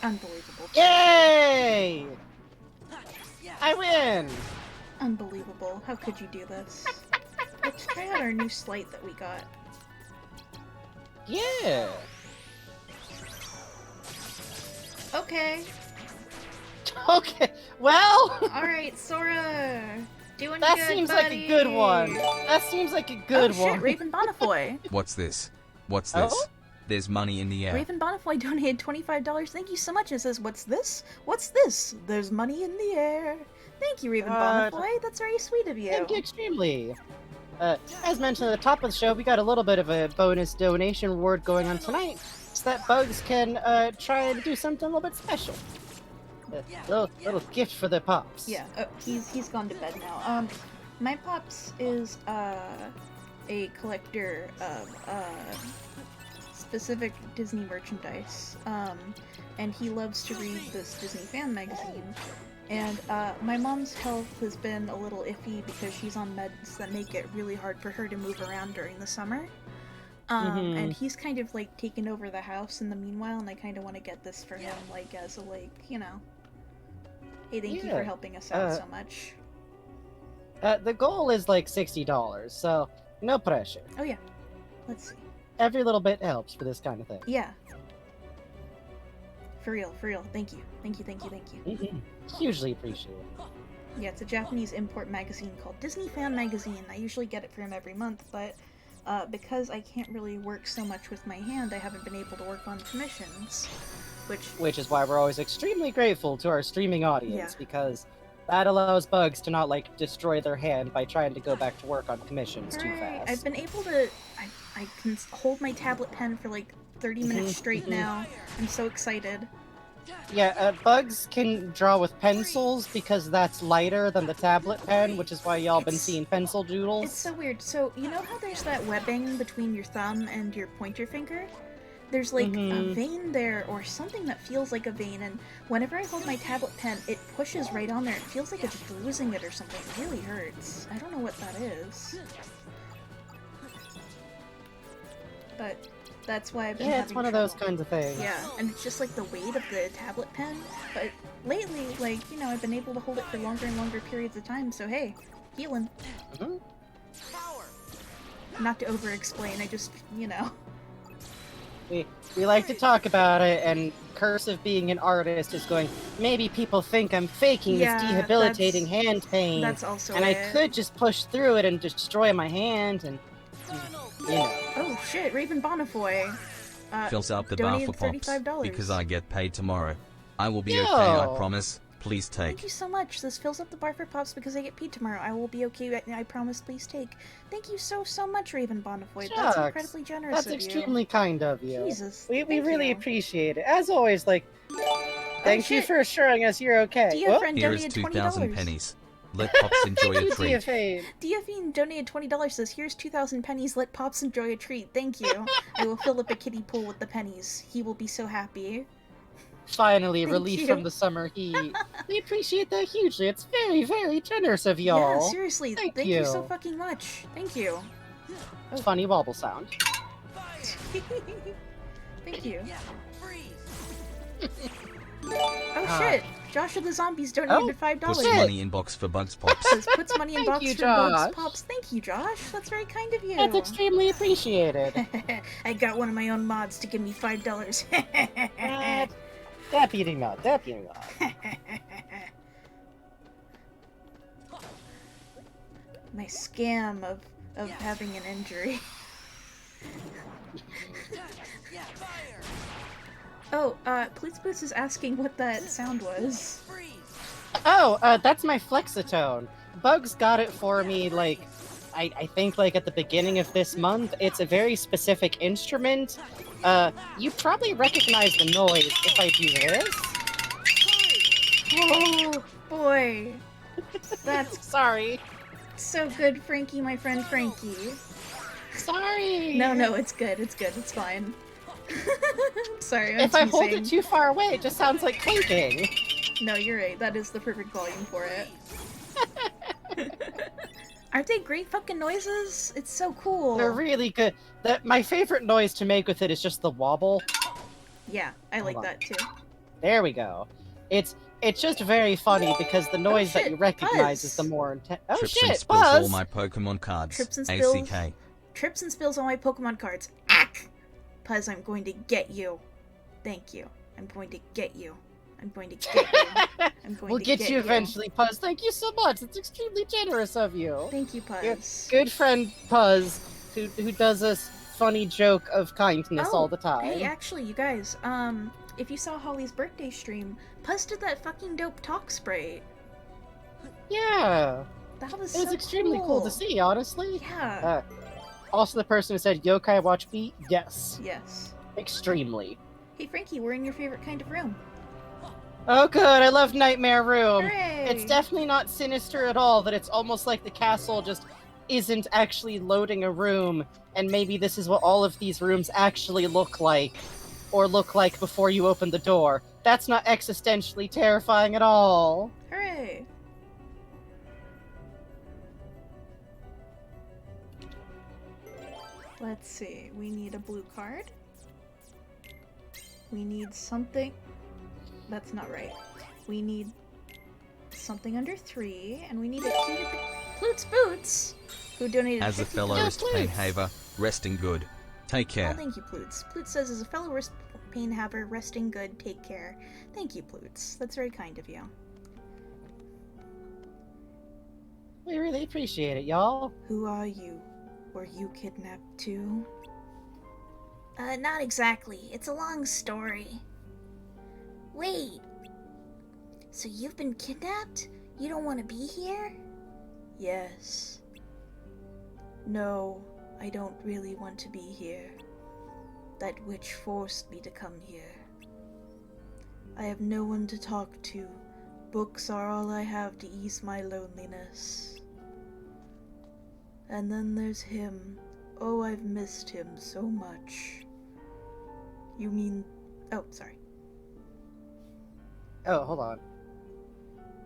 Unbelievable. Yay! I win! Unbelievable. How could you do this? Let's try out our new slate that we got. Yeah! Okay. Okay, well... Alright, Sora! Doing that good, seems buddy. like a good one. That seems like a good oh, one. shit, Raven Bonafoy. What's this? What's this? Oh? There's money in the air. Raven Bonafoy donated $25. Thank you so much. It says, what's this? What's this? There's money in the air. Thank you, Raven Bonafoy. That's very sweet of you. Thank you extremely. As mentioned at the top of the show, we got a little bit of a bonus donation reward going on tonight, so that Bugs can try and do something a little bit special. Little gift for the pops. Yeah, he's gone to bed now. My pops is a collector of specific Disney merchandise, and he loves to read this Disney fan magazine. And my mom's health has been a little iffy because she's on meds that make it really hard for her to move around during the summer. And he's kind of like taken over the house in the meanwhile, and I kind of want to get this for him, like as a you know. Hey, thank you Yeah. for helping us out so much. The goal is like $60, so no pressure. Oh yeah. Let's see. Every little bit helps for this kind of thing. Yeah. For real, for real. Thank you. Thank you, thank you, thank you. Hugely appreciated. Yeah, it's a Japanese import magazine called Disney Fan Magazine. I usually get it for him every month, but because I can't really work so much with my hand, I haven't been able to work on commissions. Which is why we're always extremely grateful to our streaming audience, because that allows bugs to not, like, destroy their hand by trying to go back to work on commissions too fast. I've been able to... I can hold my tablet pen for like 30 minutes straight now. I'm so excited. Yeah, bugs can draw with pencils because that's lighter than the tablet pen, which is why y'all been seeing pencil doodles. It's so weird. So, you know how there's that webbing between your thumb and your pointer finger? There's like a vein there, or something that feels like a vein, and whenever I hold my tablet pen, it pushes right on there. It feels like it's bruising it or something. It really hurts. I don't know what that is. But that's why I've been having it's one trouble. of those kinds of things. Yeah, and it's just like the weight of the tablet pen. But lately, like, you know, I've been able to hold it for longer and longer periods of time, so hey, healing. Not to over-explain, I just, you know. We like to talk about it, and curse of being an artist is going, maybe people think I'm faking this debilitating hand pain, that's also and I it. could just push through it and destroy my hand, and, you know. Oh shit, Raven Bonifoy. Fills out the bar for donated pops, $35. because I get paid tomorrow. I will be Yo. okay, I promise. Please Thank take. you so much. This fills up the bar for pops because I get paid tomorrow. I will be okay. I promise. Please take. Thank you so much, Raven Bonifoy. That's Shucks. incredibly generous That's of extremely kind of you. Jesus, We thank really you. appreciate it. As always, like, thank you shit. for assuring us you're okay. Dia friend Here is donated 2,000 $20. pennies. Let pops enjoy a treat. Diafine donated $20. Says, "Here's 2,000 pennies. Let pops enjoy a treat. Thank you. I will fill up a kiddie pool with the pennies. He will be so happy." Finally, Thank relief you. from the summer heat. We appreciate that hugely. It's very, very generous of y'all. Yeah, seriously. Thank you so fucking much. Thank you. Funny wobble sound. Thank you. Oh shit! Joshua the Zombies donated $5. Puts money in box for Bugs Pops. Says, puts money in Thank box you, for Bugs Josh. Pops. Thank you, Josh. That's very kind of you. That's extremely appreciated. I got one of my own mods to give me $5. Deputy not. My scam of having an injury. Oh, Pleats Boots is asking what that sound was. Oh, that's my flexitone. Bugs got it for me, like, I think, like, at the beginning of this month. It's a very specific instrument. You probably recognize the noise if I do this. Oh, boy. That's... Sorry. So good, Frankie, my friend Frankie. Sorry. No, it's good. It's good. It's fine. Sorry, I'm If I hold teasing. it too far away, it just sounds like clinking. No, you're right. That is the perfect volume for it. Aren't they great fucking noises? It's so cool. They're really good. My favorite noise to make with it is just the wobble. Yeah, I like that too. There we go. It's just very funny because the noise that you recognize is the more intense. Oh Trips and shit, spills Buzz! all my Pokemon cards. Trips and spills. ACK. Trips and spills all my Pokemon cards. Ack! Puzz, I'm going to get you. Thank you. I'm going to get you. I'm going to get you. I'm going We'll to get you eventually, Puzz. Thank you so much. It's extremely generous of you. Thank you, Puzz. Your good friend Puzz, who does us funny joke of kindness all the time. Hey, actually, you guys, if you saw Holly's birthday stream, Puzz did that fucking dope talk spray. Yeah. That was It was so extremely cool to see, honestly. Yeah. Also, the person who said Yokai Watch Beat, yes. Yes. Extremely. Hey, Frankie, we're in your favorite kind of room. Oh good, I love Nightmare Room. Hooray! It's definitely not sinister at all, that it's almost like the castle just isn't actually loading a room, and maybe this is what all of these rooms actually look like, or look like before you open the door. That's not existentially terrifying at all. Hooray! Let's see, we need a blue card. We need something... That's not right. We need something under 3, and we need it to Ploots Boots, who donated As a 50 fellow Yes, wrist pain haver, resting good. Take Oh, care. thank you, Ploots. Ploots says, as a fellow wrist pain haver, resting good, take care. Thank you, Ploots. That's very kind of you. We really appreciate it, y'all. Who are you? Were you kidnapped too? Not exactly. It's a long story. Wait. So you've been kidnapped? You don't want to be here? Yes. No, I don't really want to be here. That witch forced me to come here. I have no one to talk to. Books are all I have to ease my loneliness. And then there's him. Oh, I've missed him so much. You mean... Oh, sorry. Oh, hold on.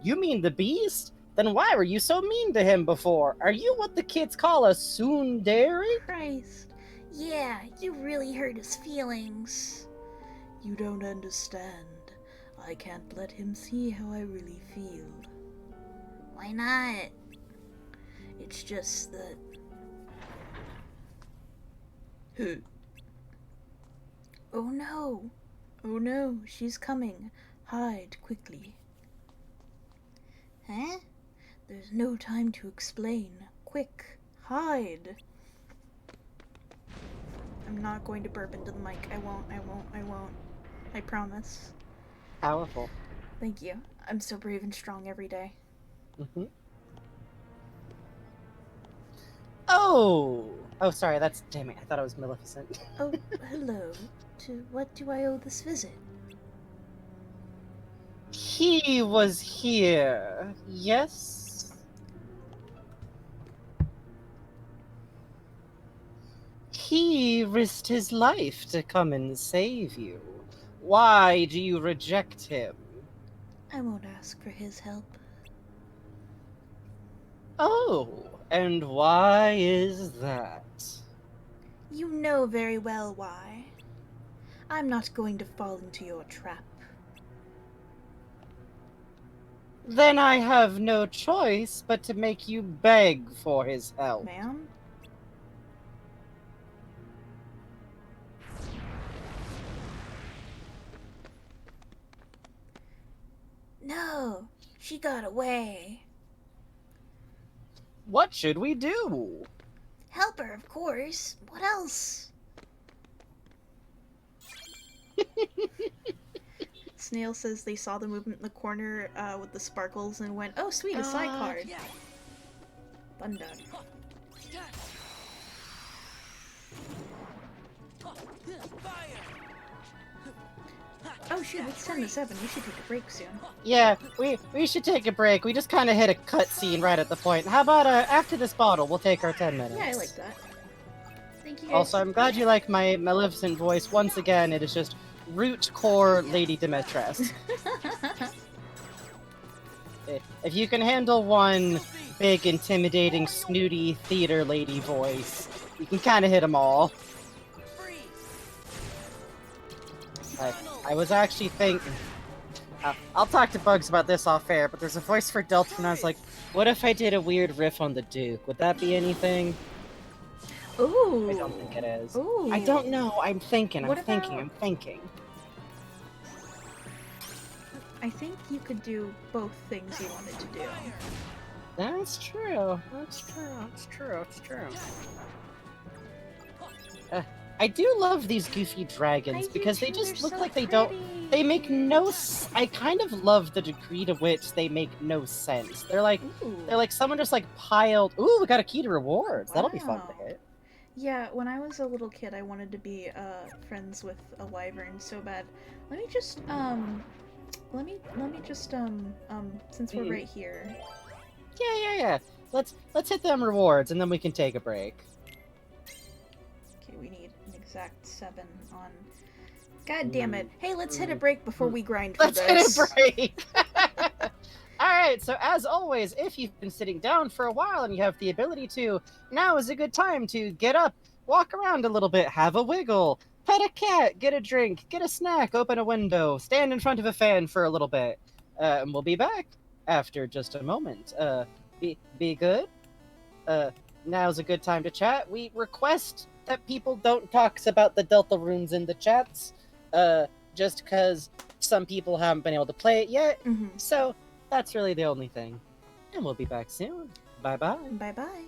You mean the beast? Then why were you so mean to him before? Are you what the kids call a tsundere? Christ. Yeah, you really hurt his feelings. You don't understand. I can't let him see how I really feel. Why not? It's just that... Oh no! Oh no, she's coming. Hide quickly. Huh? There's no time to explain. Quick, hide. I'm not going to burp into the mic. I won't. I promise. Powerful. Thank you. I'm so brave and strong every day. Mm-hmm. Oh! Oh, sorry, that's... Damn it, I thought it was Maleficent. Oh, hello. To what do I owe this visit? He was here, yes? He risked his life to come and save you. Why do you reject him? I won't ask for his help. Oh, and why is that? You know very well why. I'm not going to fall into your trap. Then I have no choice but to make you beg for his help. Ma'am? No, she got away. What should we do? Help her, of course. What else? Snail says they saw the movement in the corner with the sparkles and went, oh sweet, a side card. Yeah. Thunder. Oh shoot, it's 10 to 7. We should take a break soon. Yeah, we should take a break. We just kind of hit a cutscene right at the point. How about after this bottle, we'll take our 10 minutes. Yeah, I like that. Thank you guys. Also, I'm glad you like my Maleficent voice. Once again, it is just root core Lady Demetress. If you can handle one big, intimidating, snooty theater lady voice, you can kind of hit them all. I was actually thinking... I'll talk to Bugs about this off air, but there's a voice for Delta, and I was like, what if I did a weird riff on the Duke? Would that be anything? Ooh. I don't think it is. Ooh. I don't know. I'm thinking. What I'm thinking. I think you could do both things you wanted to do. That's true. I do love these goofy dragons because they just look like they don't. They make no. I kind of love the degree to which they make no sense. They're like someone just like piled. Ooh, we got a key to rewards. That'll be fun to hit. Yeah, when I was a little kid, I wanted to be friends with a wyvern so bad. Let me just since we're right here. Yeah. Let's hit them rewards and then we can take a break. Okay, we need an exact 7 on. God damn it! Hey, let's hit a break before we grind for this. Let's hit a break. Alright, so as always, if you've been sitting down for a while and you have the ability to, now is a good time to get up, walk around a little bit, have a wiggle, pet a cat, get a drink, get a snack, open a window, stand in front of a fan for a little bit. And we'll be back. after just a moment. Be good. Uh, Now's a good time to chat. We request that people don't talk about the Delta runes in the chats, just because some people haven't been able to play it yet. So that's really the only thing. And we'll be back soon. Bye bye. Bye bye.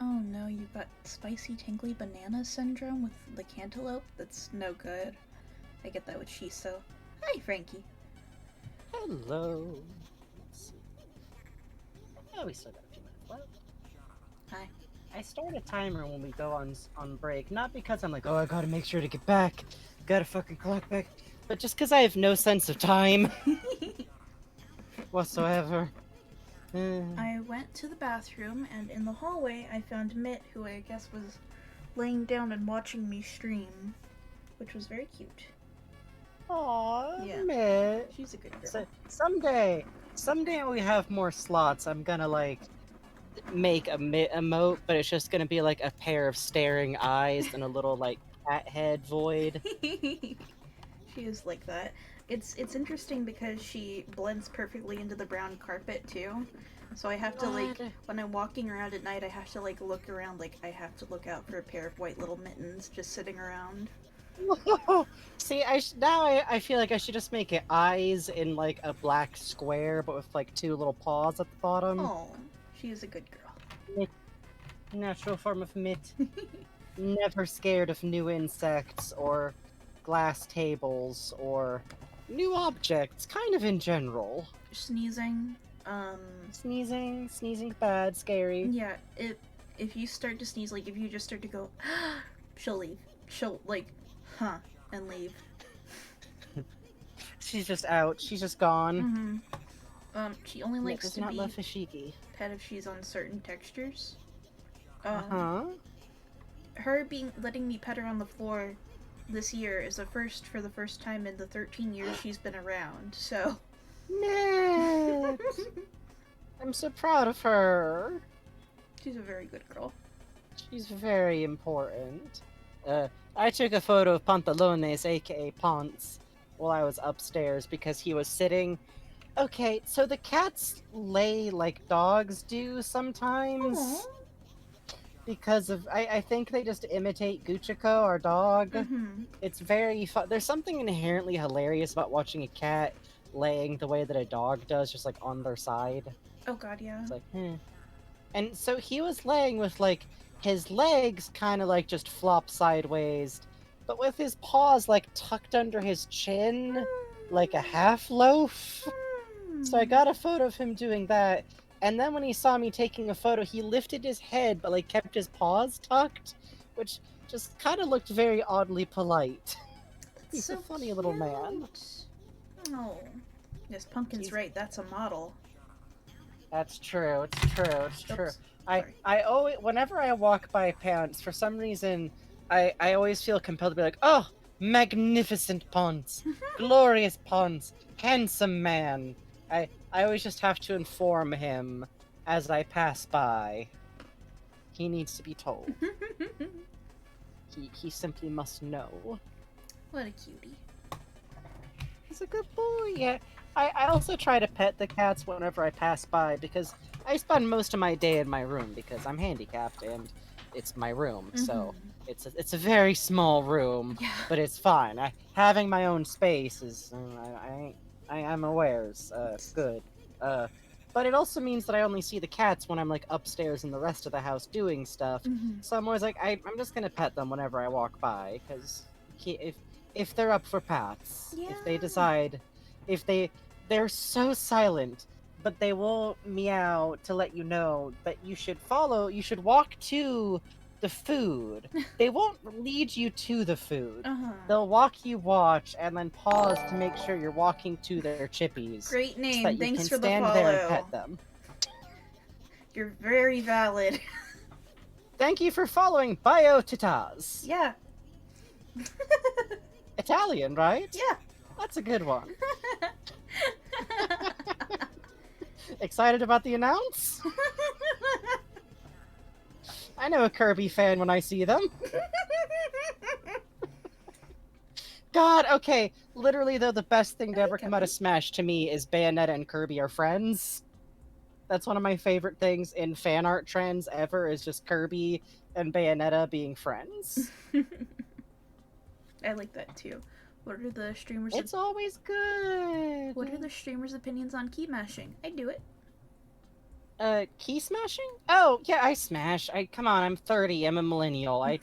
Oh no, you've got spicy tingly banana syndrome with the cantaloupe? That's no good. I get that with shiso. Hi, Frankie. Hello. Let's see. Oh, we still got a few minutes left. Hi. I start a timer when we go on break, not because I'm like, oh, I gotta make sure to get back, gotta fucking clock back, but just because I have no sense of time whatsoever. I went to the bathroom, and in the hallway I found Mitt, who I guess was laying down and watching me stream, which was very cute. Aww, Yeah. Mitt. She's a good girl. So, someday when we have more slots, I'm gonna like make a Mitt emote, but it's just gonna be like a pair of staring eyes and a little like cat head void. She is like that. It's interesting because she blends perfectly into the brown carpet too. So I have to like, when I'm walking around at night, I have to like look around, like I have to look out for a pair of white little mittens just sitting around. See, now I feel like I should just make it eyes in like a black square, but with like two little paws at the bottom. Oh, she is a good girl. Mitt. Natural form of Mitt. Never scared of new insects or glass tables or new objects, kind of in general. Sneezing. Sneezing's bad, scary. Yeah, if you start to sneeze, like if you just start to go, she'll leave. She'll like, and leave. She's just out. She's just gone. She only likes does to not be love Hashiki. pet if she's on certain textures. Her letting me pet her on the floor this year is a first for the first time in the 13 years she's been around, so... Ned! I'm so proud of her. She's a very good girl. She's very important. I took a photo of Pantalones, aka Ponce, while I was upstairs because he was sitting... Okay, so the cats lay like dogs do sometimes. Aww. Because of, I think they just imitate Guchiko, our dog. It's very fun. There's something inherently hilarious about watching a cat laying the way that a dog does, just like on their side. Oh god, yeah. It's like, And so he was laying with like his legs kind of like just flop sideways, but with his paws like tucked under his chin, like a half loaf. So I got a photo of him doing that. And then when he saw me taking a photo, he lifted his head, but like kept his paws tucked, which just kind of looked very oddly polite. He's so a funny little man. Oh, yes, Pumpkin's right. That's a model. That's true. It's true. It's true. I always, whenever I walk by Ponce, for some reason, I always feel compelled to be like, oh, magnificent Ponce, glorious Ponce, handsome man. I always just have to inform him as I pass by. He needs to be told. he simply must know. What a cutie. He's a good boy. Yeah. I also try to pet the cats whenever I pass by because I spend most of my day in my room because I'm handicapped and it's my room. So it's a very small room, but it's fine. Having my own space is I'm aware is good. But it also means that I only see the cats when I'm like upstairs in the rest of the house doing stuff. So I'm always like, I'm just gonna pet them whenever I walk by because if they're up for pats, if they decide, they're so silent, but they will meow to let you know that you should walk to the food. They won't lead you to the food. They'll walk you watch and then pause to make sure you're walking to their chippies. Great name. So that Thanks you for can the stand follow. there and pet them. You're very valid. Thank you for following Bio Titas. Yeah. Italian, right? Yeah. That's a good one. Excited about the announce? I know a Kirby fan when I see them. God, okay. Literally, though, the best thing to ever come out of Smash to me is Bayonetta and Kirby are friends. That's one of my favorite things in fan art trends ever, is just Kirby and Bayonetta being friends. I like that too. What are the streamers? It's always good. What are the streamers' opinions on key mashing? I do it. Key smashing? Oh, yeah, I smash. Come on, I'm 30, I'm a millennial. I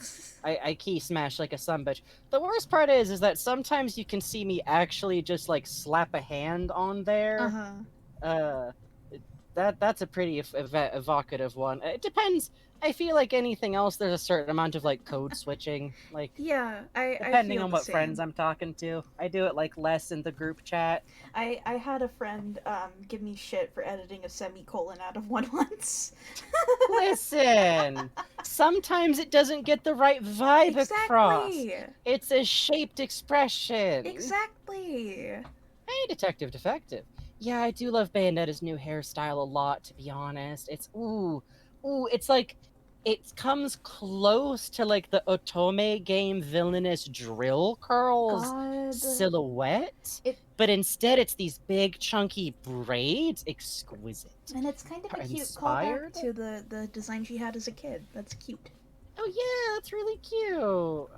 key smash like a sumbitch. The worst part is that sometimes you can see me actually just, like, slap a hand on there. Uh, that's a pretty evocative one. It depends. I feel like anything else, there's a certain amount of, like, code switching. Like, Yeah, I depending feel on the what friends same. I'm talking to. I do it, like, less in the group chat. I had a friend give me shit for editing a semicolon out of one once. Listen, sometimes it doesn't get the right vibe across. Exactly. It's a shaped expression. Exactly. Hey, Detective Defective. Yeah, I do love Bayonetta's new hairstyle a lot, to be honest. It's, it's like, it comes close to, like, the Otome game villainous drill curls God. silhouette, It but instead it's these big, chunky braids. Exquisite. and it's kind of a cute Inspired? callback to the design she had as a kid. That's cute. Oh yeah, that's really cute.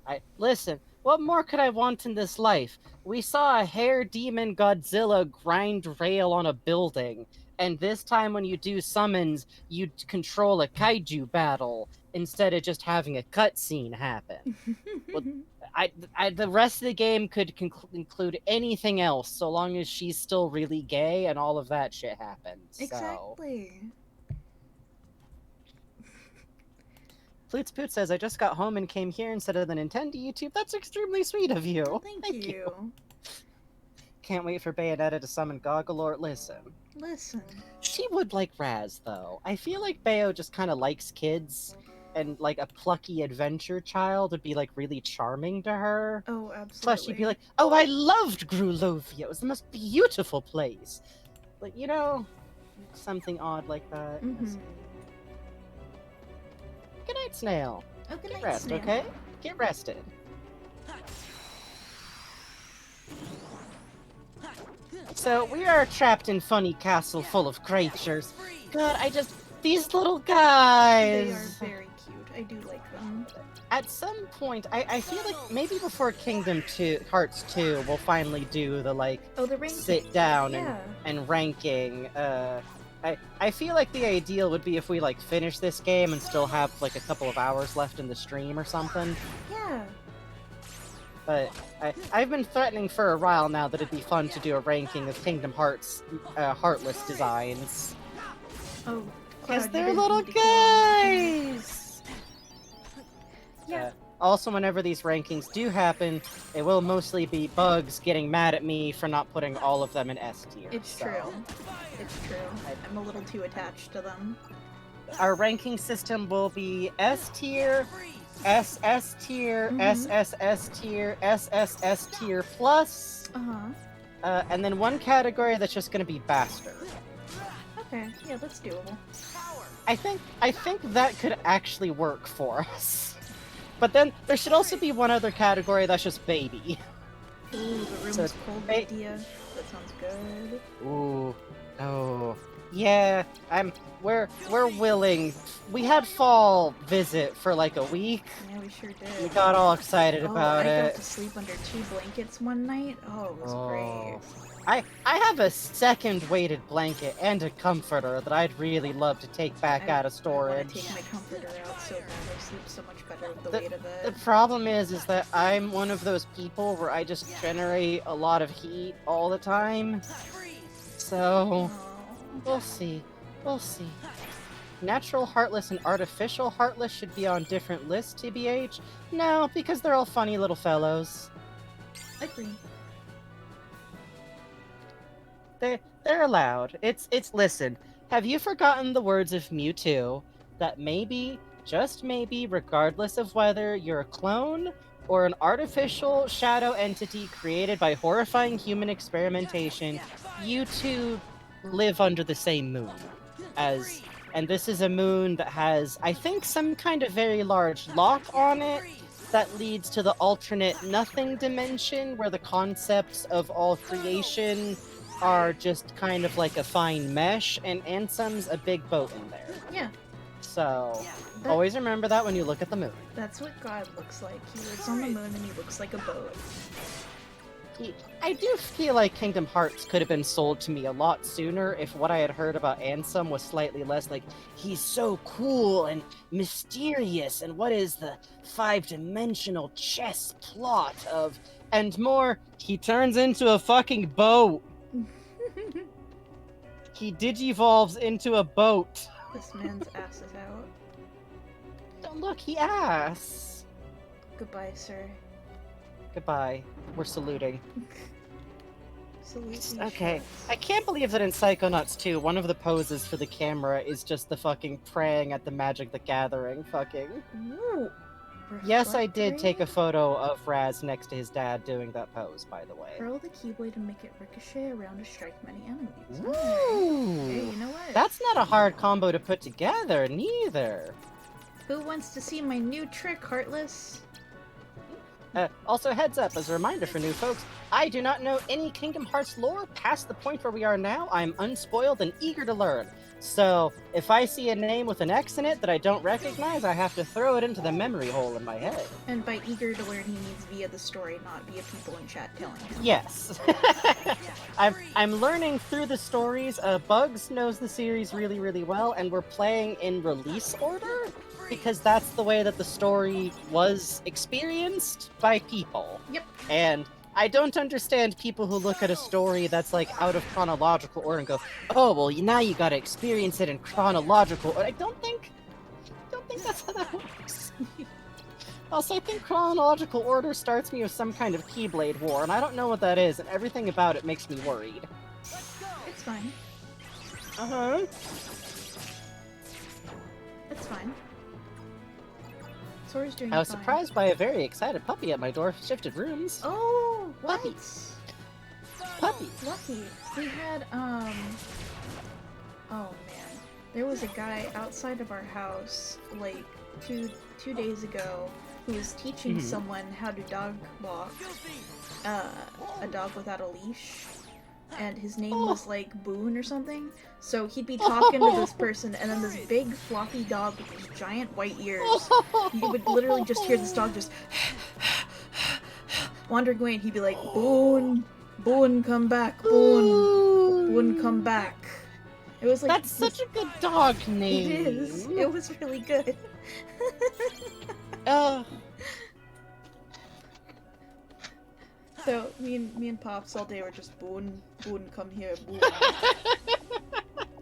I listen. What more could I want in this life? We saw a hair demon Godzilla grind rail on a building, and this time when you do summons, you control a kaiju battle instead of just having a cutscene happen. Well, the rest of the game could include anything else, so long as she's still really gay and all of that shit happens. So. Exactly. Flutes Poot says, I just got home and came here instead of the Nintendo YouTube. That's extremely sweet of you. Oh, thank you. Can't wait for Bayonetta to summon Goggalor. Listen. She would like Raz, though. I feel like Bayo just kind of likes kids, and like a plucky adventure child would be like really charming to her. Oh, absolutely. Plus, she'd be like, oh, I loved Grulovia. It was the most beautiful place. Like, you know, something odd like that. Mm-hmm. Good night, Snail. Oh, good Get night, rest, Snail. okay? Get rested. So, we are trapped in funny castle full of creatures. God, these little guys! They are very cute. I do like them. At some point, I feel like maybe before Kingdom 2, Hearts 2, we'll finally do the, like, the ranking. Sit down Yeah. and ranking. I feel like the ideal would be if we, like, finish this game and still have, like, a couple of hours left in the stream or something. Yeah. But I've been threatening for a while now that it'd be fun to do a ranking of Kingdom Hearts Heartless designs. Oh, because they're little guys! Yeah. Also, whenever these rankings do happen, it will mostly be Bugs getting mad at me for not putting all of them in S tier. It's true. It's true. I'm a little too attached to them. Our ranking system will be S tier, SS tier, SSS tier, SSS tier plus. And then one category that's just gonna be Bastard. Okay, yeah, that's doable. I think that could actually work for us. But then there should also be one other category that's just Baby. Ooh, the room is cold idea. That sounds good. Ooh, oh, yeah. We're willing. We had fall visit for like a week. Yeah, we sure did. We got all excited about it. I got to sleep under 2 blankets one night. Oh, it was great. I have a second weighted blanket and a comforter that I'd really love to take back out of storage. I want to take my comforter out so bad. I sleep so much better with the weight of it. The problem is that I'm one of those people where I just generate a lot of heat all the time. So, we'll see. We'll see. Natural Heartless and Artificial Heartless should be on different lists, TBH. No, because they're all funny little fellows. Agree. They're allowed. Listen, have you forgotten the words of Mewtwo? That maybe, just maybe, regardless of whether you're a clone or an artificial shadow entity created by horrifying human experimentation, you two live under the same moon. And this is a moon that has, I think, some kind of very large lock on it that leads to the alternate nothing dimension where the concepts of all creation are just kind of like a fine mesh, and Ansem's a big boat in there. Yeah. So, always remember that when you look at the moon. That's what God looks like. He lives on the moon and he looks like a boat. I do feel like Kingdom Hearts could have been sold to me a lot sooner if what I had heard about Ansem was slightly less like, he's so cool and mysterious, and what is the 5-dimensional chess plot of, and more, he turns into a fucking boat. He digivolves into a boat. This man's ass is out. Don't look, he ass. Goodbye, sir. Goodbye. We're saluting. Salute Okay, shots. I can't believe that in Psychonauts 2, one of the poses for the camera is just the fucking praying at the Magic the Gathering fucking. Ooh. Yes, I did take a Reflectory? photo of Raz next to his dad doing that pose, by the way. Curl the Keyblade and make it ricochet around to strike many enemies. Ooh! Hey, you know what? That's not a hard combo to put together, neither. Who wants to see my new trick, Heartless? Also, heads up, as a reminder for new folks, I do not know any Kingdom Hearts lore past the point where we are now. I'm unspoiled and eager to learn. So, if I see a name with an X in it that I don't recognize, I have to throw it into the memory hole in my head. And by eager to learn, he means via the story, not via people in chat telling him. Yes. I'm learning through the stories. Bugs knows the series really, really well, and we're playing in release order, because that's the way that the story was experienced by people. Yep. And I don't understand people who look at a story that's like out of chronological order and go, "Oh, well, now you gotta experience it in chronological order." I don't think that's how that works. Also, I think chronological order starts me with some kind of Keyblade war, and I don't know what that is, and everything about it makes me worried. It's fine. Uh-huh. It's fine. Sora's doing I was fine. surprised by a very excited puppy at my door. Shifted rooms. Oh, what? Puppy. Lucky. We had, oh man. There was a guy outside of our house, like, two days ago, who was teaching someone how to dog walk, a dog without a leash. And his name was, like, Boone or something. So he'd be talking to this person, and then this big floppy dog with these giant white ears, you would literally just hear this dog just wandering away, and he'd be like, Boone, Boone, come back, Boone, Boone, come back. It was like, that's such a good dog name. It is. It was really good. So me and Pops all day were just Boone, Boone, come here, Boone.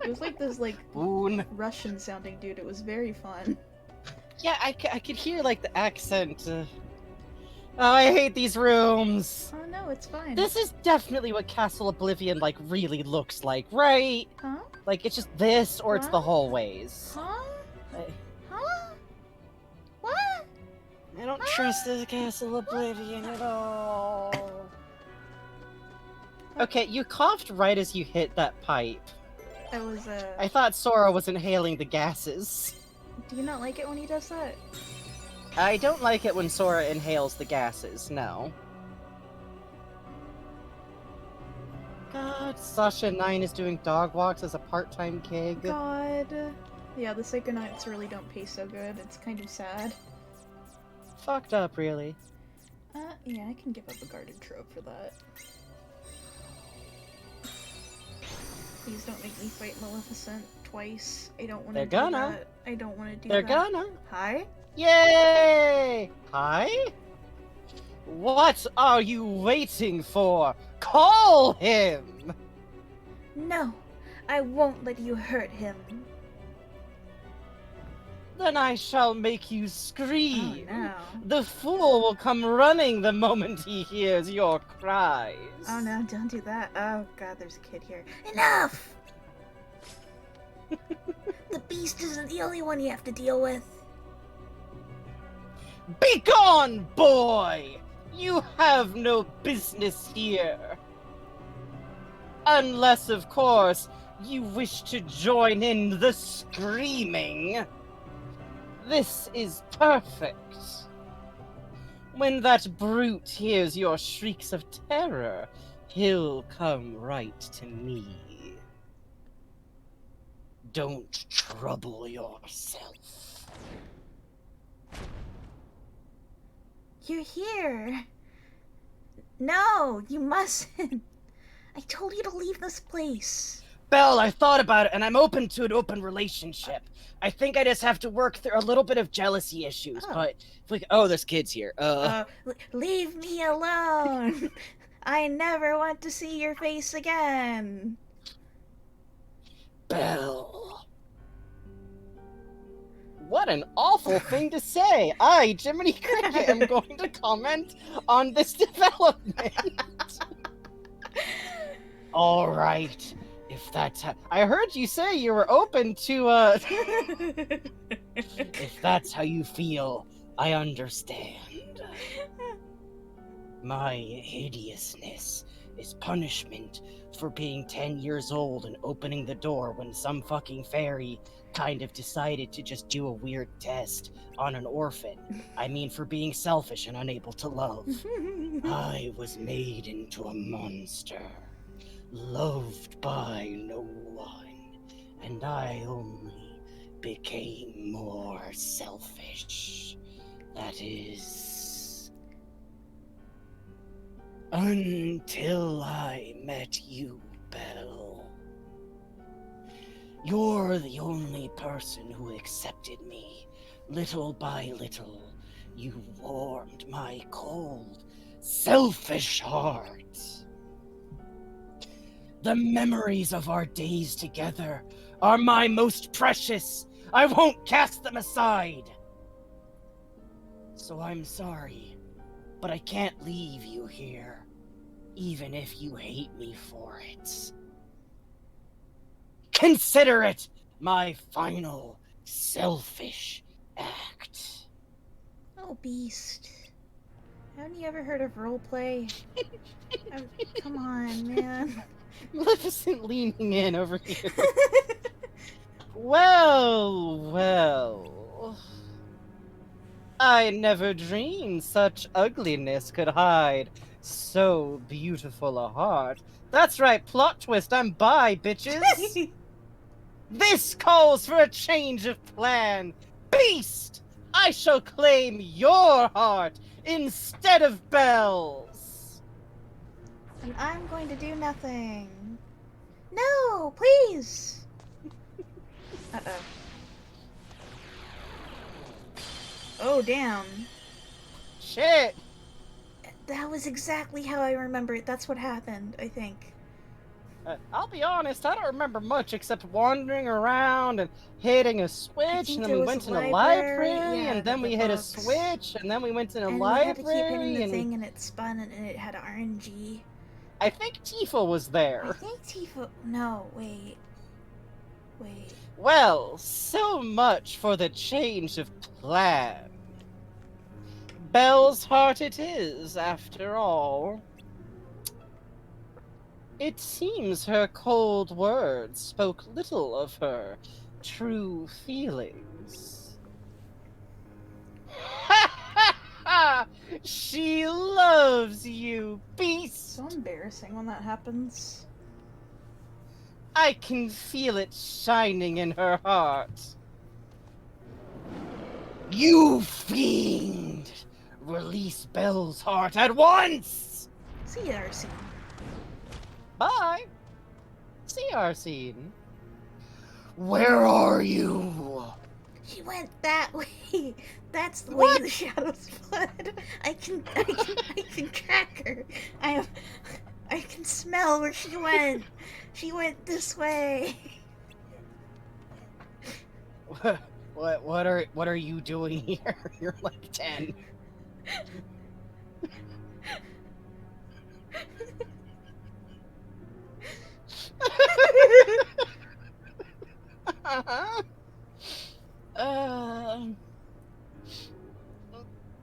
It was like this Boone Russian sounding dude. It was very fun. Yeah, I could hear like the accent. Oh, I hate these rooms. Oh no, it's fine. This is definitely what Castle Oblivion like really looks like, right? Huh? Like it's just this, or it's Huh? the hallways. Huh? I Huh? What? I don't trust this Castle Oblivion at all. Okay, you coughed right as you hit that pipe. That was I thought Sora was inhaling the gases. Do you not like it when he does that? I don't like it when Sora inhales the gases, no. God, Sasha 9 is doing dog walks as a part-time gig. God. Yeah, the Psychonauts really don't pay so good. It's kind of sad. Fucked up, really. Yeah, I can give up a guarded trope for that. Please don't make me fight Maleficent twice. I don't want to do They're gonna. that. I don't want to do They're that. gonna. Hi? Yay! Hi? What are you waiting for? Call him! No, I won't let you hurt him. Then I shall make you scream. Oh, no. The fool will come running the moment he hears your cries. Oh no, don't do that. Oh god, there's a kid here. Enough! The beast isn't the only one you have to deal with. Begone, boy! You have no business here. Unless, of course, you wish to join in the screaming. This is perfect. When that brute hears your shrieks of terror, he'll come right to me. Don't trouble yourself. You're here. No, you mustn't. I told you to leave this place. Belle, I thought about it, and I'm open to an open relationship. I think I just have to work through a little bit of jealousy issues, but if we... Oh, this kid's here. Leave me alone. I never want to see your face again. Belle. What an awful thing to say. I, Jiminy Cricket, am going to comment on this development. All right. If that's how... I heard you say you were open to, If that's how you feel, I understand. My hideousness is punishment for being 10 years old and opening the door when some fucking fairy kind of decided to just do a weird test on an orphan. I mean, for being selfish and unable to love. I was made into a monster, loved by no one, and I only became more selfish. That is... until I met you, Belle. You're the only person who accepted me. Little by little, you warmed my cold, selfish heart. The memories of our days together are my most precious. I won't cast them aside. So I'm sorry, but I can't leave you here, even if you hate me for it. Consider it my final selfish act. Oh, Beast. Haven't you ever heard of roleplay? Come on, man. Maleficent leaning in over here. Well. I never dreamed such ugliness could hide so beautiful a heart. That's right, plot twist, I'm bi, bitches! This calls for a change of plan! Beast! I shall claim your heart instead of Belle's! And I'm going to do nothing. No, please! Uh-oh. Oh, damn. Shit! That was exactly how I remember it. That's what happened, I think. I'll be honest, I don't remember much except wandering around and hitting a switch, and then we went in a library, and then we hit a switch, and then we went in a library, we had to keep hitting the thing, and it spun, and it had RNG. I think Tifa was there. I think Tifa... No, wait. Well, so much for the change of plan. Belle's heart it is, after all. It seems her cold words spoke little of her true feelings. Ha ha ha! She loves you, Beast! So embarrassing when that happens. I can feel it shining in her heart. You fiend! Release Belle's heart at once! See our scene. Bye! See our scene. Where are you? She went that way. That's the way the shadows fled. I can track her. I can smell where she went. She went this way. What are you doing here? You're like 10.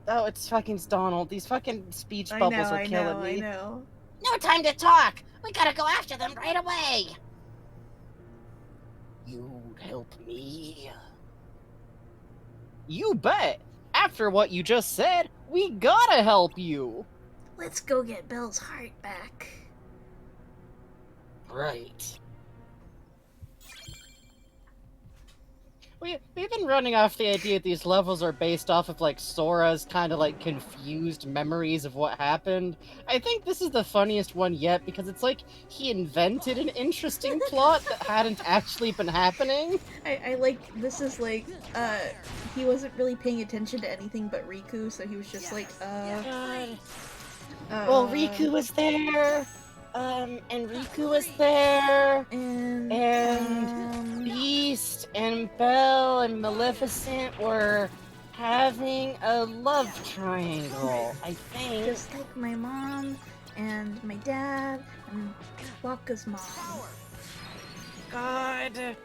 Oh, it's fucking Donald. These fucking speech bubbles are killing me. I know. No time to talk. We gotta go after them right away. You'd help me? You bet. After what you just said, we gotta help you. Let's go get Belle's heart back. Right. We've been running off the idea that these levels are based off of, like, Sora's kind of, like, confused memories of what happened. I think this is the funniest one yet, because it's like he invented an interesting plot that hadn't actually been happening. I like, this is like, he wasn't really paying attention to anything but Riku, so he was just like, Well, Riku was there, and Riku was there, and Beast and Belle and Maleficent were having a love triangle, I think. Just like my mom and my dad and Wakka's mom. God.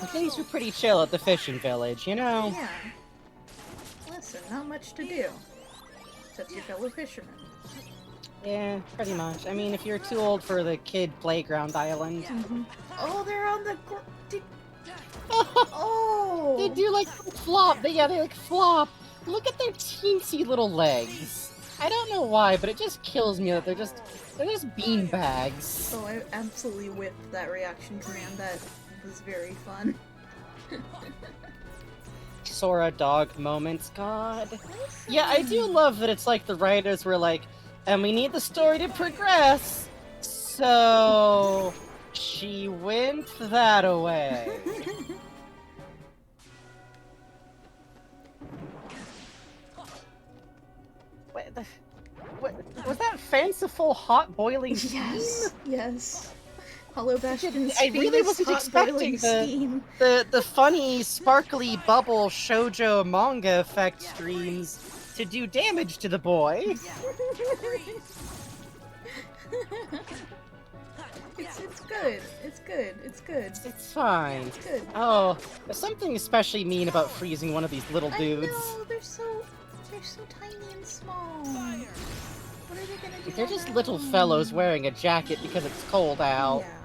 Things were pretty chill at the fishing village, you know? Yeah. Listen, not much to do. Except your fellow fishermen. Yeah, pretty much. I mean, if you're too old for the kid playground island. Oh, they're on the oh! They do, like, flop. They like, flop. Look at their teensy little legs. I don't know why, but it just kills me that they're just beanbags. Oh, I absolutely whipped that reaction command. That was very fun. Sora dog moments, God. Yeah, I do love that it's like the writers were like, and we need the story to progress, so she went that away. Was that fanciful hot boiling steam? Yes, yes. Hollow Bastion's I really wasn't expecting the funny, sparkly bubble shoujo manga effect streams to do damage to the boy. It's good. It's good. It's good. It's fine. It's good. Oh, there's something especially mean about freezing one of these little dudes. I know, they're so tiny and small. What are they gonna do? They're just little fellows wearing a jacket because it's cold out. Yeah.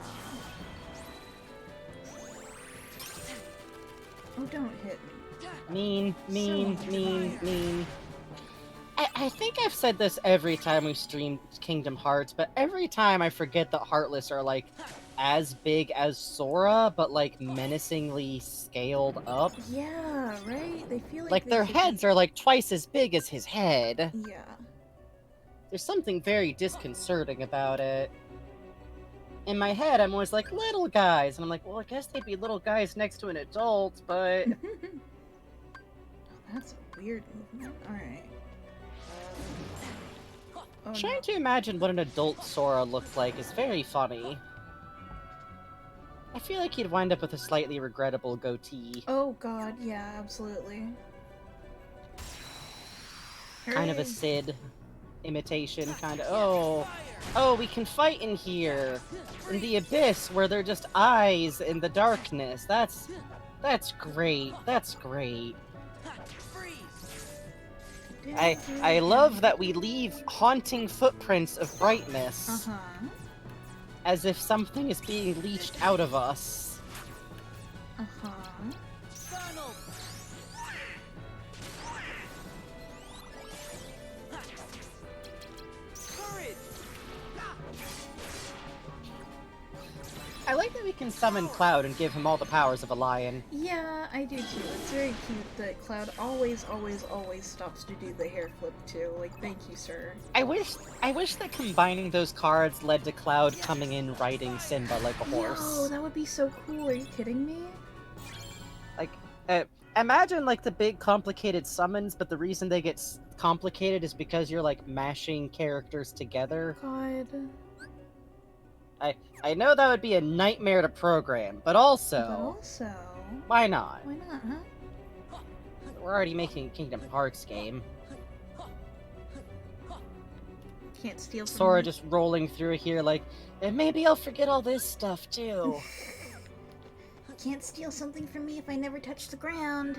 Oh, don't hit me. Mean. I think I've said this every time we stream Kingdom Hearts, but every time I forget that Heartless are, like, as big as Sora, but, like, menacingly scaled up. Yeah, right? They feel like their heads are, like, twice as big as his head. Yeah. There's something very disconcerting about it. In my head, I'm always like, little guys, and I'm like, well, I guess they'd be little guys next to an adult, but... That's a weird movement. Alright. Trying to imagine what an adult Sora looked like is very funny. I feel like he'd wind up with a slightly regrettable goatee. Oh god, yeah, absolutely. Kind of a Sid imitation, kind of. Oh, we can fight in here, in the abyss, where they're just eyes in the darkness. That's great. That's great. I love that we leave haunting footprints of brightness. As if something is being leached out of us. I like that we can summon Cloud and give him all the powers of a lion. Yeah, I do too. It's very cute that Cloud always stops to do the hair flip too. Like, thank you, sir. I wish that combining those cards led to Cloud coming in riding Simba like a horse. Oh, that would be so cool. Are you kidding me? Like, imagine like the big complicated summons, but the reason they get complicated is because you're like mashing characters together. God. I know that would be a nightmare to program, but also... Why not? Why not, huh? We're already making a Kingdom Hearts game. Can't steal from Sora me. just rolling through here like, and maybe I'll forget all this stuff too. Can't steal something from me if I never touch the ground.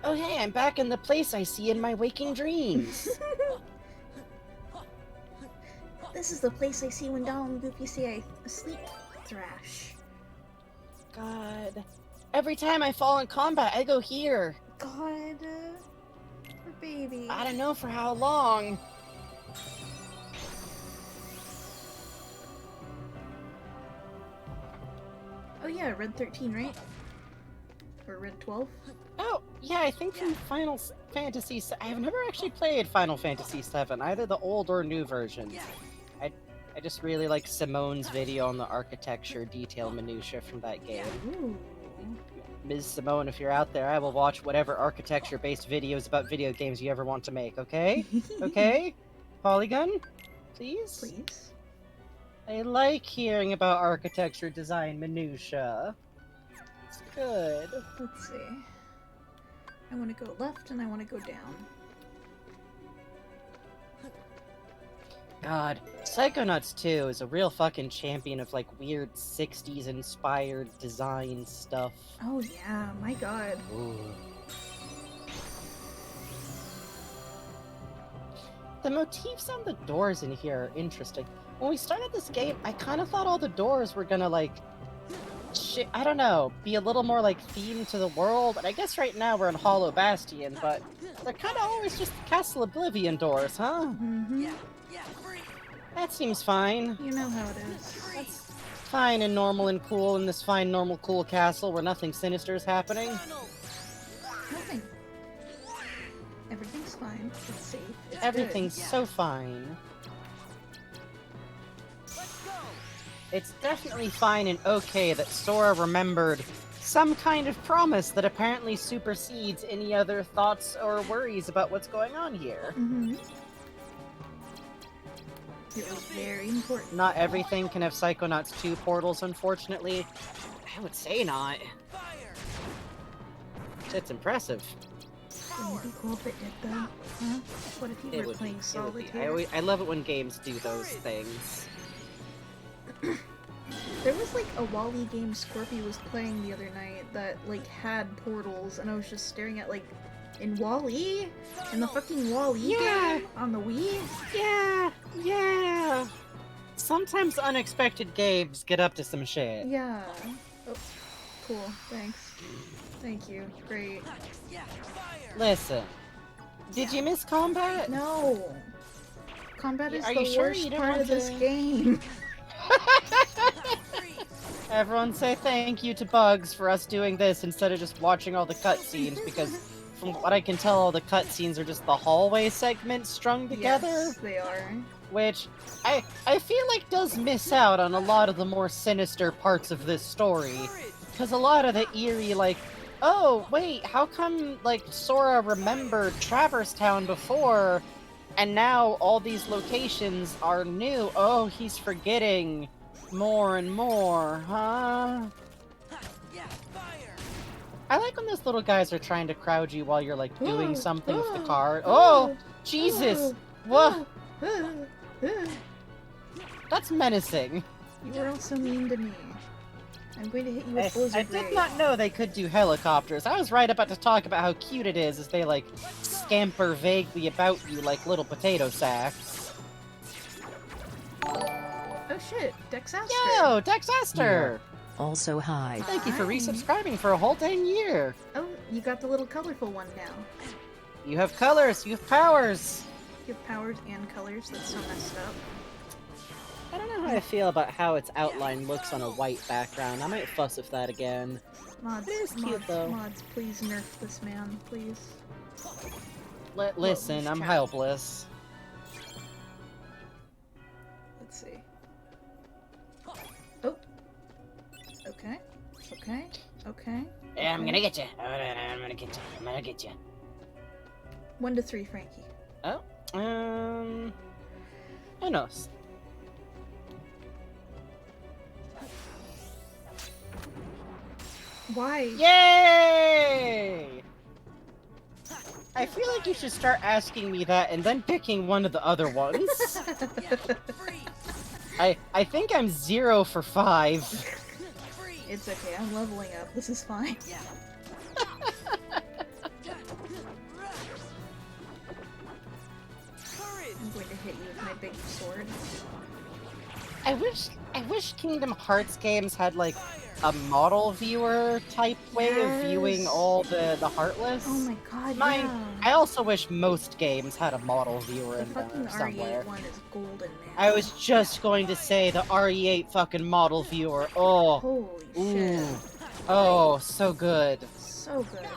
Oh hey, I'm back in the place I see in my waking dreams. This is the place I see when Donald and Goofy say I sleep thrash. God. Every time I fall in combat, I go here. God. Poor baby. I don't know for how long. yeah, Red 13, right? Or Red 12? Oh, yeah, I think from Final Fantasy... I have never actually played Final Fantasy VII, either the old or new version. I just really like Simone's video on the architecture detail minutia from that game. Ooh. Ms. Simone, if you're out there, I will watch whatever architecture-based videos about video games you ever want to make, okay? Okay? Polygon? Please? Please. I like hearing about architecture design minutia. It's good. Let's see. I want to go left and I want to go down. God, Psychonauts 2 is a real fucking champion of like weird 60s inspired design stuff. Oh yeah, my god. Ooh. The motifs on the doors in here are interesting. When we started this game, I kind of thought all the doors were gonna like, I don't know, be a little more like themed to the world. And I guess right now we're in Hollow Bastion, but they're kind of always just Castle Oblivion doors, huh? Mm-hmm. That seems fine. You know how it is. That's fine and normal and cool in this fine, normal, cool castle where nothing sinister is happening. Nothing. Everything's fine. It's safe. It's Everything's good. so fine. It's definitely fine and okay that Sora remembered some kind of promise that apparently supersedes any other thoughts or worries about what's going on here. Mm-hmm. It was very important. Not everything can have Psychonauts 2 portals, unfortunately. I would say not. It's impressive. Wouldn't it be cool if it did though? Huh? What if you were playing Solitaire? I love it when games do those things. There was like a Wall-E game Scorpio was playing the other night that like had portals, and I was just staring at like, in Wall-E? In the fucking Wall-E game? On the Wii? Yeah! Sometimes unexpected games get up to some shit. Yeah. Oh, cool. Thanks. Thank you. Great. Listen, did you miss combat? No! Combat is Are the you sure worst you don't part want of this to- game. Everyone say thank you to Bugs for us doing this instead of just watching all the cutscenes, because from what I can tell, all the cutscenes are just the hallway segments strung together. Yes, they are. Which I feel like does miss out on a lot of the more sinister parts of this story. Because a lot of the eerie, like, oh, wait, how come, like, Sora remembered Traverse Town before, and now all these locations are new? Oh, he's forgetting more and more, huh? I like when those little guys are trying to crowd you while you're, like, doing something with the card. Oh, Jesus! What? That's menacing. You were also mean to me. I'm going to hit you with Blizzard I did Ray. not know they could do helicopters. I was right about to talk about how cute it is as they, like, scamper vaguely about you like little potato sacks. Oh shit, Dexaster. Yo, Dexaster! Also hi. Thank you for Hi. resubscribing for a whole dang year. Oh, you got the little colorful one now. You have colors, you have powers. You have powers and colors. That's so messed up. I don't know how I feel about how its outline looks on a white background. I might fuss with that again. Mods, It is cute, mods, though. mods, please nerf this man, please. Listen, I'm helpless. Let's see. Oh. Okay. Okay. Okay. Yeah, I'm gonna get you. I'm gonna get you. I'm gonna get you. 1 to 3, Frankie. Oh, who knows? Why? Yay! I feel like you should start asking me that and then picking one of the other ones. I think I'm 0 for 5. It's okay, I'm leveling up. This is fine. I'm going to hit you with my big sword. I wish Kingdom Hearts games had like a model viewer type way of viewing Yes. all the Heartless. Oh my god, My yeah. I also wish most games had a model viewer The in fucking there somewhere. RE8 one is golden, man. I was just going to say the RE8 fucking model viewer. Oh. Holy Ooh. shit. Oh, so good. So good.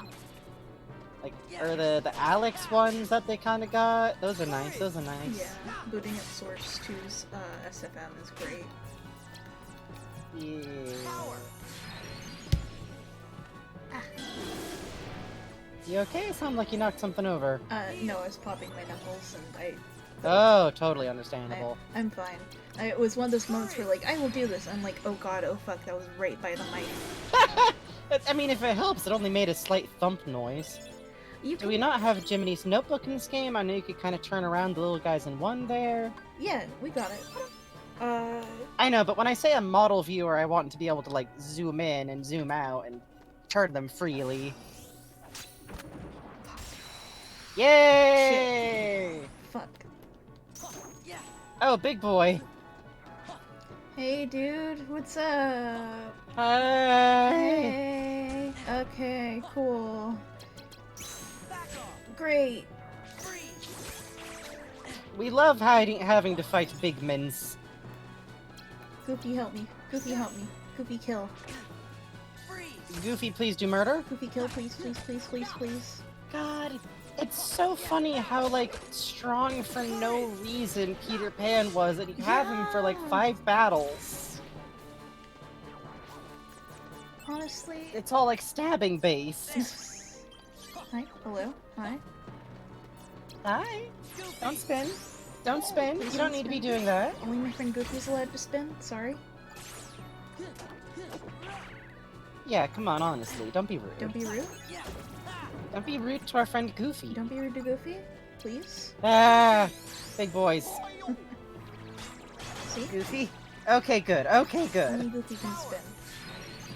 Like, or the Alex ones that they kind of got. Those are nice. Those are nice. Yeah, booting up Source 2's SFM is great. Yeah. You okay? Sound like you knocked something over. No, I was popping my knuckles and Oh, totally understandable. I'm fine. It was one of those moments where, like, I will do this. I'm like, oh god, oh fuck, that was right by the mic. I mean, if it helps, it only made a slight thump noise. Do we not have Jiminy's notebook in this game? I know you could kind of turn around the little guys in one there. Yeah, we got it. I know, but when I say a model viewer, I want to be able to, like, zoom in and zoom out and turn them freely. Yay! Shit. Fuck. Oh, big boy. Hey, dude, what's up? Hi. Hey. Okay, cool. Great. We love having to fight big mins. Goofy, help me. Goofy, help me. Goofy, kill. Goofy, please do murder. Goofy, kill, please, please, please, please, please. God, it's so funny how, like, strong for no reason Peter Pan was, and you have him for, like, 5 battles. Honestly... It's all, like, stabbing based. Hi, hello, hi. Hi. Don't spin. Don't spin. Please You don't need to be doing that. Only my friend Goofy's allowed to spin, sorry. Yeah, come on, honestly. Don't be rude. Don't be rude. Don't be rude to our friend Goofy. Don't be rude to Goofy, please. Ah, big boys. See? Goofy? Okay, good. Okay, good. Only Goofy can spin.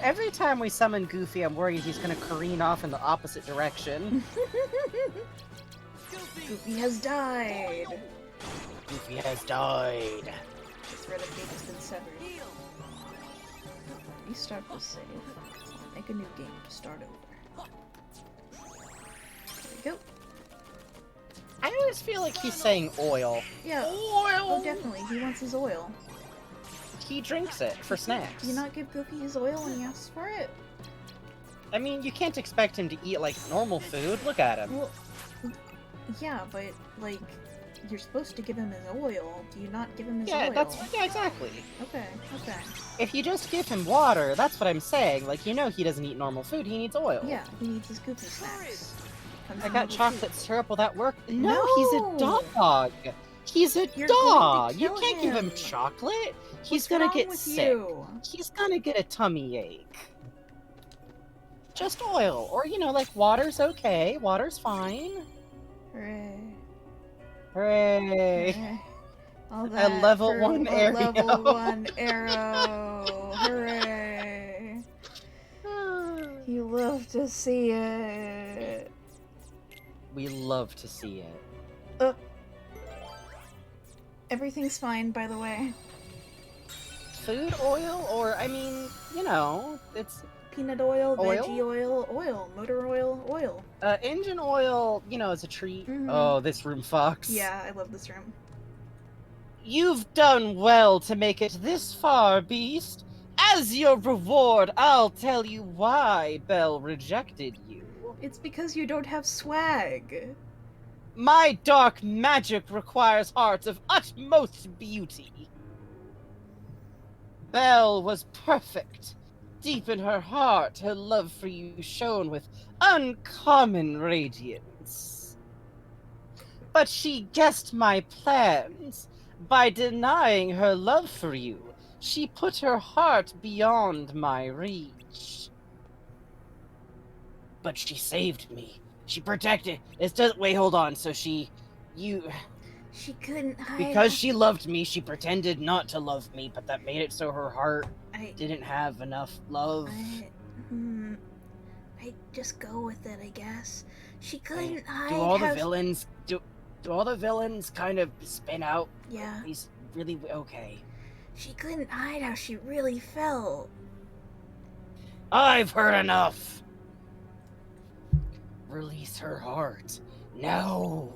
Every time we summon Goofy, I'm worried he's gonna careen off in the opposite direction. Goofy has died! Goofy has died. The thread of fate has been severed. Restart the save. Make a new game to start over. There we go. I always feel like he's saying oil. Yeah. Oil! Oh, definitely. He wants his oil. He drinks it for snacks. Do you not give Goofy his oil when he asks for it? I mean, you can't expect him to eat like normal food. Look at him. Well, yeah, but, like, you're supposed to give him his oil. Do you not give him his oil? Yeah, exactly. Okay, okay. If you just give him water, that's what I'm saying. Like, you know he doesn't eat normal food, he needs oil. Yeah, he needs his Goofy snacks. I got chocolate syrup, will that work? No, No! he's a dog! He's a You're dog! going to You kill can't give him him. chocolate! He's What's gonna wrong get with sick. you? He's gonna get a tummy ache. Just oil. Or, you know, like, water's okay. Water's fine. Hooray. Hooray! Hooray. All A that level for 1 a area. level 1 arrow. Hooray. You love to see it. We love to see it. Everything's fine, by the way. Food oil? Or, I mean, you know, it's... Peanut oil, Oil? veggie oil, motor oil. Engine oil, you know, is a treat. Mhm. Oh, this room fucks. Yeah, I love this room. You've done well to make it this far, Beast. As your reward, I'll tell you why Belle rejected you. It's because you don't have swag. My dark magic requires hearts of utmost beauty. Belle was perfect. Deep in her heart, her love for you shone with uncommon radiance. But she guessed my plans. By denying her love for you, she put her heart beyond my reach. But she saved me. She protected. Wait, hold on. So She couldn't hide. because she loved me, she pretended not to love me, but that made it so her heart didn't have enough love. I just go with it, I guess. She couldn't hide. Do all the villains do all the villains kind of spin out? Yeah. He's really okay. She couldn't hide how she really felt. I've heard enough. Release her heart. No.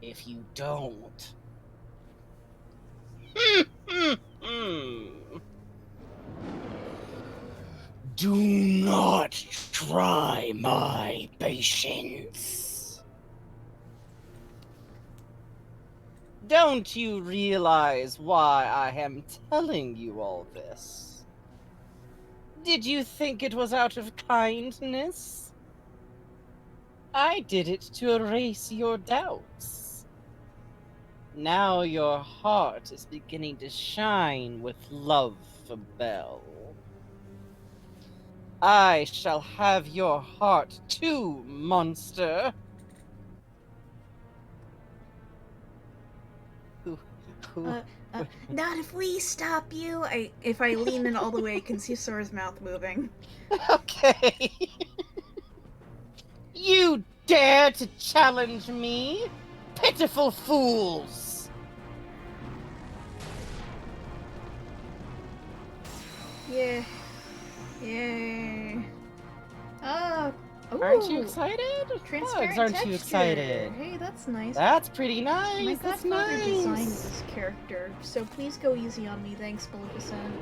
If you don't. Do not try my patience. Don't you realize why I am telling you all this? Did you think it was out of kindness? I did it to erase your doubts. Now your heart is beginning to shine with love for Belle. I shall have your heart too, monster. Not if we stop you. If I lean in all the way, I can see Sora's mouth moving. Okay. You dare to challenge me? Pitiful fools! Yeah. Yay. Oh. Aren't you excited? Transparent Bugs, aren't texture. you excited? Hey, that's nice. That's pretty nice. My That's godfather nice. designed this character, so please go easy on me. Thanks, Maleficent.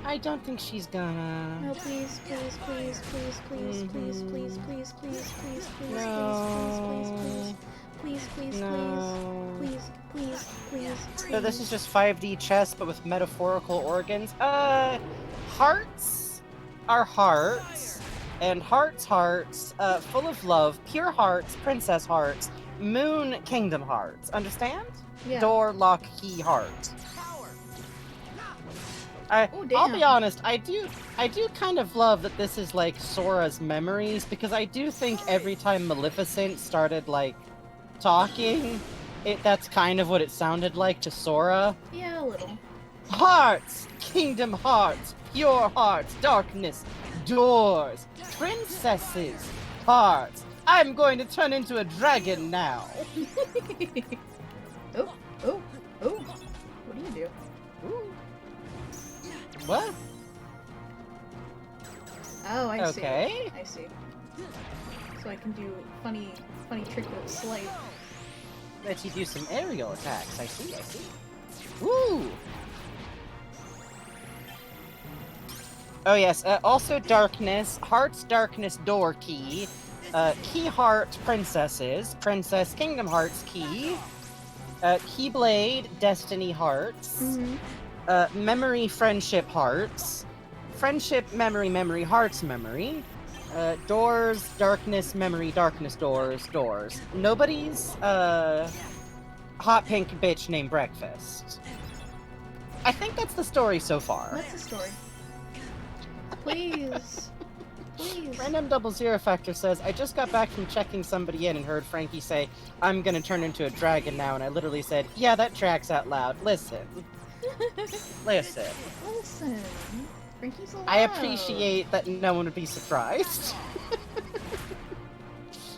I don't think she's gonna. No, please, please, please, please, please, please, please, please, please, please, please, No. please, please, No. please, please, please, please. So this is just 5D chess, but with metaphorical organs. Hearts are hearts, and hearts, full of love, pure hearts, princess hearts, moon, kingdom hearts. Understand? Yeah. Door, lock, key, heart. I'll be honest, I do kind of love that this is like Sora's memories, because I do think every time Maleficent started like talking, that's kind of what it sounded like to Sora. Yeah, a little. Hearts, kingdom hearts, pure hearts, darkness, doors, princesses, hearts. I'm going to turn into a dragon now. Oh. What do you do? Ooh. What? Oh, I see. Okay. I see. So I can do funny trick with sleight. Let you do some aerial attacks. I see. Woo! Oh yes, also darkness, hearts, darkness, door key, key heart, princesses, princess, kingdom hearts key, keyblade, destiny hearts, memory, friendship hearts, friendship, memory, hearts, memory, doors, darkness, memory, darkness, doors. Nobody's, hot pink bitch named Breakfast. I think that's the story so far. That's the story. Please. Random Double Zero Factor says, I just got back from checking somebody in and heard Frankie say, I'm gonna turn into a dragon now, and I literally said, yeah, that tracks out loud. Listen. Listen. Frankie's allowed. I appreciate that no one would be surprised.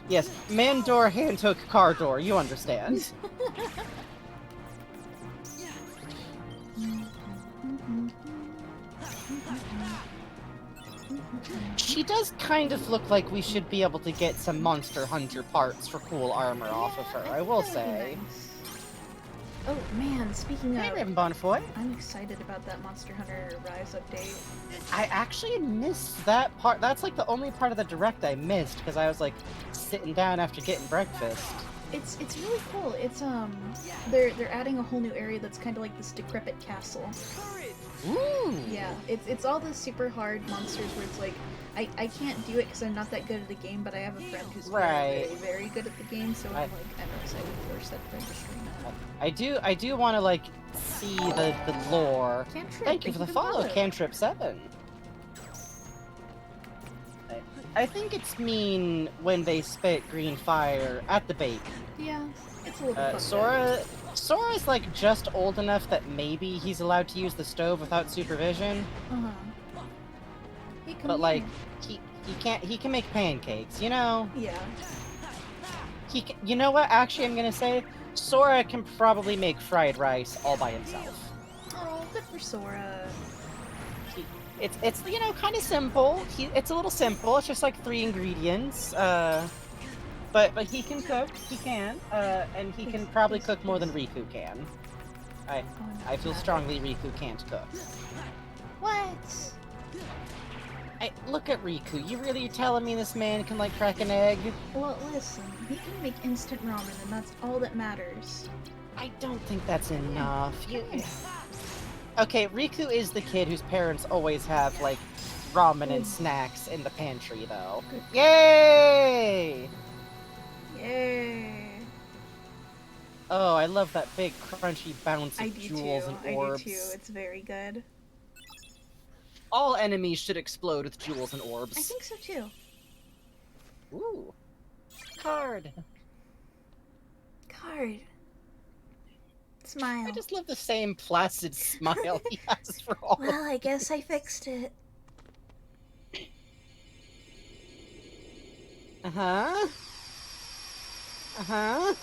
Yes, man door, hand hook, car door, you understand. She does kind of look like we should be able to get some Monster Hunter parts for cool armor off of her, I will say. Oh man, speaking Hey, of... Raven Bonnefoy. I'm excited about that Monster Hunter Rise update. I actually missed that part. That's like the only part of the direct I missed, because I was like sitting down after getting breakfast. It's really cool. It's they're adding a whole new area that's kind of like this decrepit castle. Ooh. Yeah, it's all the super hard monsters where it's like I can't do it because I'm not that good at the game, but I have a friend who's very, very good at the game, so I'm excited for said friend to stream it. I do want to like see the lore. Cantrip, Thank you for the follow, Cantrip7. I think it's mean when they spit green fire at the baby. Yeah, it's a little Sora's like just old enough that maybe he's allowed to use the stove without supervision. But like he can make pancakes, you know? Yeah. You know what? Actually, I'm gonna say Sora can probably make fried rice all by himself. Oh, good for Sora. It's you know, kind of simple. It's a little simple. It's just like 3 ingredients. But he can cook. He can. And he can probably cook more than Riku can. I feel strongly Riku can't cook. What? Look at Riku. You really telling me this man can, like, crack an egg? Well, listen. He can make instant ramen, and that's all that matters. I don't think that's enough. Okay, Riku is the kid whose parents always have, like, ramen and snacks in the pantry, though. Yay! Yay! Oh, I love that big, crunchy bounce of jewels and orbs. I do too. It's very good. All enemies should explode with jewels and orbs. I think so too. Ooh. Card. Card. Smile. I just love the same placid smile he has for all Well, I guess I fixed it. Uh-huh. Uh-huh.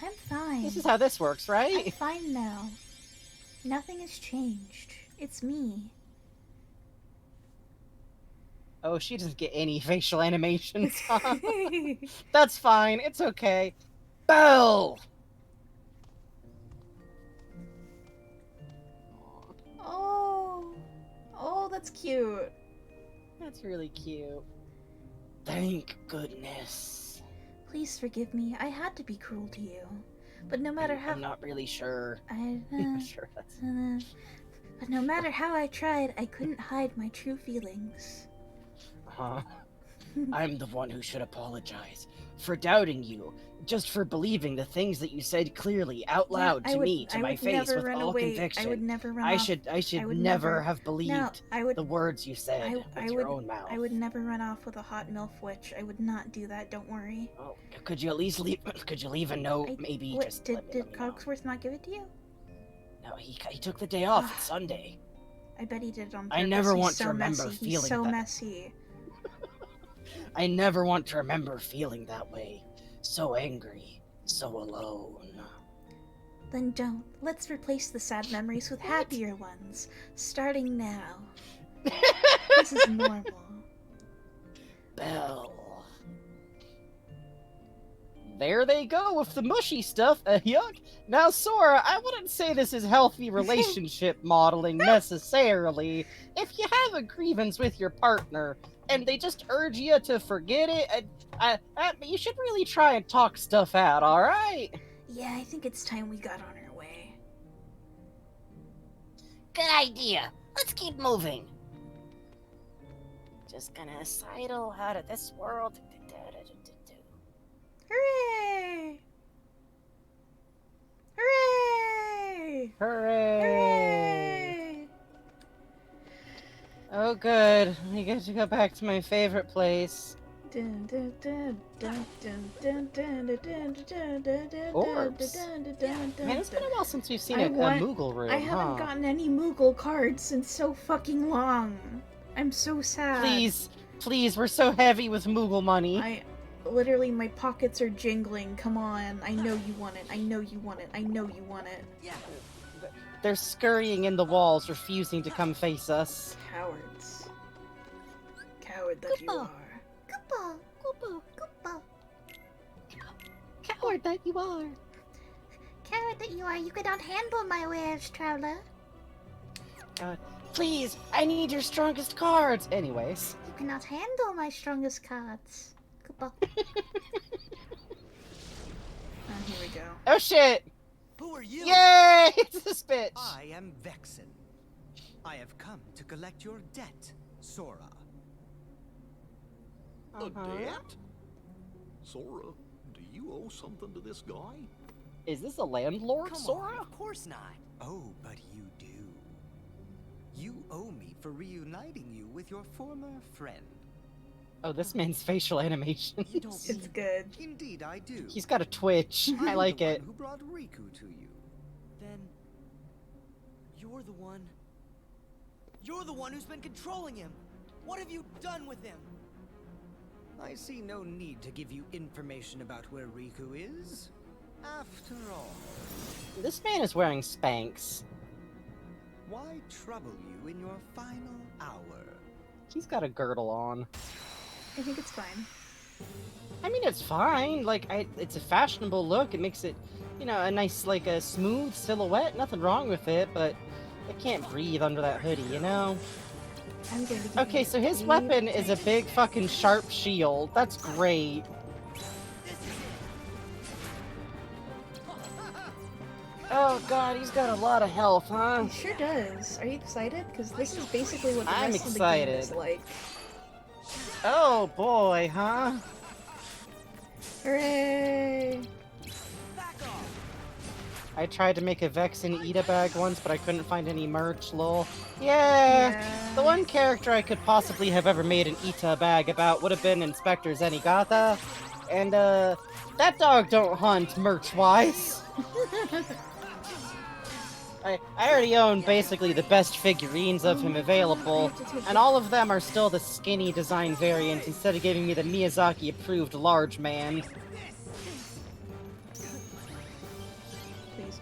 I'm fine. This is how this works, right? I'm fine now. Nothing has changed. It's me. Oh, she doesn't get any facial animations, huh? That's fine. It's okay. Belle! Oh, that's cute. That's really cute. Thank goodness. Please forgive me. I had to be cruel to you. But no matter how... I'm not really sure. Sure, that's... But no matter how I tried, I couldn't hide my true feelings. Huh? I'm the one who should apologize for doubting you, just for believing the things that you said clearly out loud to me, to my face, with all conviction. I would never run I off. should never have believed the words you said with your own mouth. I would never run off with a hot MILF witch. I would not do that, don't worry. Oh, could you at least leave? Could you leave a note? Maybe just did Cogsworth not give it to you? No, he took the day off. It's Sunday. I bet he did it on purpose. I never He's want so to remember messy. feeling He's so that. messy. I never want to remember feeling that way. So angry, so alone. Then don't. Let's replace the sad memories with happier ones. Starting now. This is normal. Belle. There they go with the mushy stuff. Yuck. Now, Sora, I wouldn't say this is healthy relationship modeling necessarily. If you have a grievance with your partner and they just urge you to forget it, you should really try and talk stuff out, alright? Yeah, I think it's time we got on our way. Good idea. Let's keep moving. Just gonna sidle out of this world. Hooray! Hooray! Hooray! Hooray! Oh, good. I get to go back to my favorite place. Orbs. Man, it's been a while since we've seen a Moogle room. I haven't gotten any Moogle cards in so fucking long. I'm so sad. Please, we're so heavy with Moogle money. Literally, my pockets are jingling. Come on. I know you want it. I know you want it. I know you want it. They're scurrying in the walls, refusing to come face us. Cowards. Coward that you are. Coward that you are. Coward that you are. You cannot handle my wares, traveler. Please, I need your strongest cards. Anyways. You cannot handle my strongest cards. Here we go. Oh shit! Who are you? Yay! It's this bitch! I am Vexen. I have come to collect your debt, Sora. A debt? Sora, do you owe something to this guy? Is this a landlord, Come Sora? on, of course not. Oh, but you do. You owe me for reuniting you with your former friend. Oh, this man's facial animation. It's good. Indeed, I do. He's got a twitch. I like it. Who brought Riku to you? Then you're the one. You're the one who's been controlling him. What have you done with him? I see no need to give you information about where Riku is. After all, This man is wearing Spanx. why trouble you in your final hour? He's got a girdle on. I think it's fine. I mean, it's fine. Like, it's a fashionable look. It makes it, a nice, like, a smooth silhouette. Nothing wrong with it, but it can't breathe under that hoodie, you know? I'm going to give Okay, you so his deep weapon is a attention. big fucking sharp shield. That's great. Oh god, he's got a lot of health, huh? He sure does. Are you excited? Because this is basically what the I'm rest of the game is excited. like. Oh boy, huh? Hooray! I tried to make a Vexen Ida bag once, but I couldn't find any merch, lol. Yeah, the one character I could possibly have ever made an Ita bag about would have been Inspector Zenigata. And, that dog don't hunt merch-wise. I already own basically the best figurines of him available, and all of them are still the skinny design variant instead of giving me the Miyazaki-approved large man.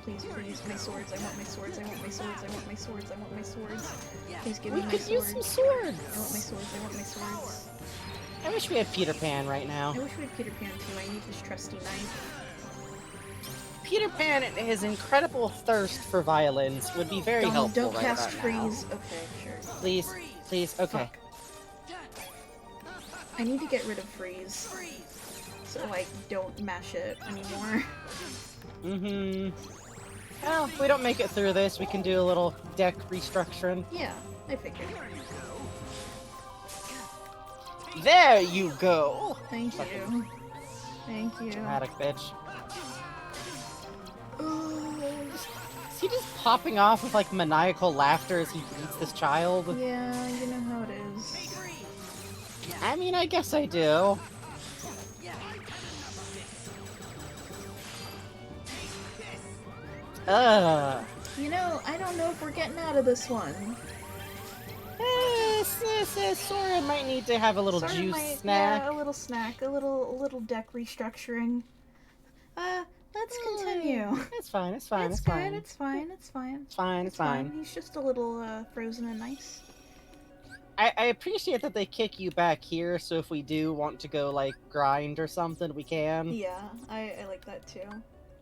Please, my swords, I want my swords, I want my swords, I want my swords, I want my swords. Please give me We my could swords. use some swords! I want my swords, I want my swords. I wish we had Peter Pan right now. I wish we had Peter Pan too, I need this trusty knife. Peter Pan and his incredible thirst for violence would be very helpful Don't right cast about freeze. now. Okay, sure. Please, okay. Fuck. I need to get rid of freeze. So I don't mash it anymore. Mm-hmm. Well, if we don't make it through this, we can do a little deck restructuring. Yeah, I figured. There you go! Thank you. Thank you. Dramatic bitch. Is he just popping off with, like, maniacal laughter as he beats this child? Yeah, you know how it is. I mean, I guess I do. You know, I don't know if we're getting out of this one. Sora might need to have a little Sora juice might, snack. Yeah, a little snack, a little deck restructuring. Let's continue. It's fine, it's fine, It's it's good, fine. it's fine, it's fine. It's fine, it's fine. He's just a little, frozen and nice. I appreciate that they kick you back here, so if we do want to go, like, grind or something, we can. Yeah, I like that too.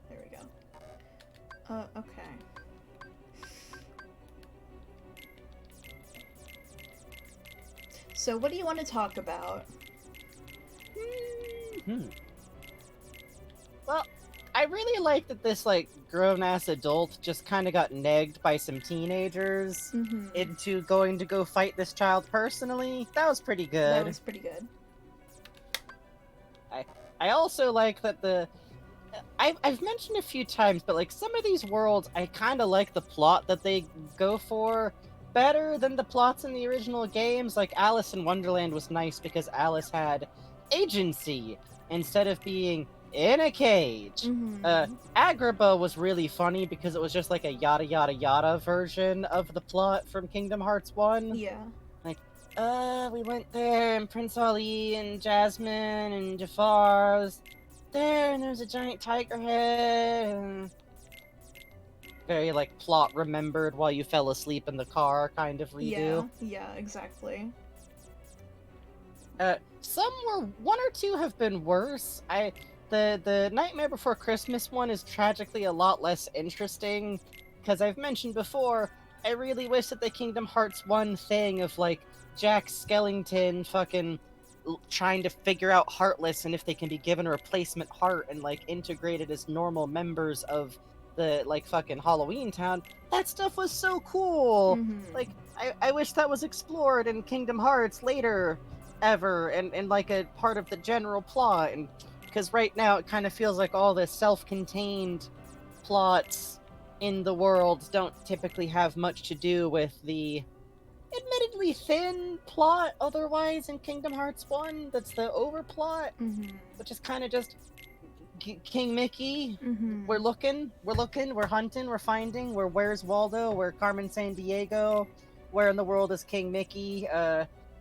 There we go. Okay. So what do you want to talk about? Well, I really like that this, like, grown-ass adult just kind of got negged by some teenagers into going to go fight this child personally. That was pretty good. That was pretty good. I also like that I've mentioned a few times, but, like, some of these worlds, I kind of like the plot that they go for better than the plots in the original games. Like, Alice in Wonderland was nice because Alice had agency instead of being in a cage. Agrabah was really funny because it was just like a yada yada yada version of the plot from Kingdom Hearts 1. Yeah. Like, we went there, and Prince Ali and Jasmine and Jafar was there, and there was a giant tiger head, and very, like, plot remembered while you fell asleep in the car kind of redo. Yeah, exactly. One or two have been worse. The Nightmare Before Christmas one is tragically a lot less interesting, because I've mentioned before, I really wish that the Kingdom Hearts 1 thing of, like, Jack Skellington fucking trying to figure out Heartless and if they can be given a replacement heart and, like, integrated as normal members of the, like, fucking Halloween Town, that stuff was so cool! Like, I wish that was explored in Kingdom Hearts later ever, and like, a part of the general plot, and because right now it kind of feels like all the self-contained plots in the world don't typically have much to do with the admittedly thin plot otherwise in Kingdom Hearts 1 that's the overplot, which is kind of just King Mickey. We're looking, we're hunting, we're finding, where's Waldo, we're Carmen Sandiego, where in the world is King Mickey,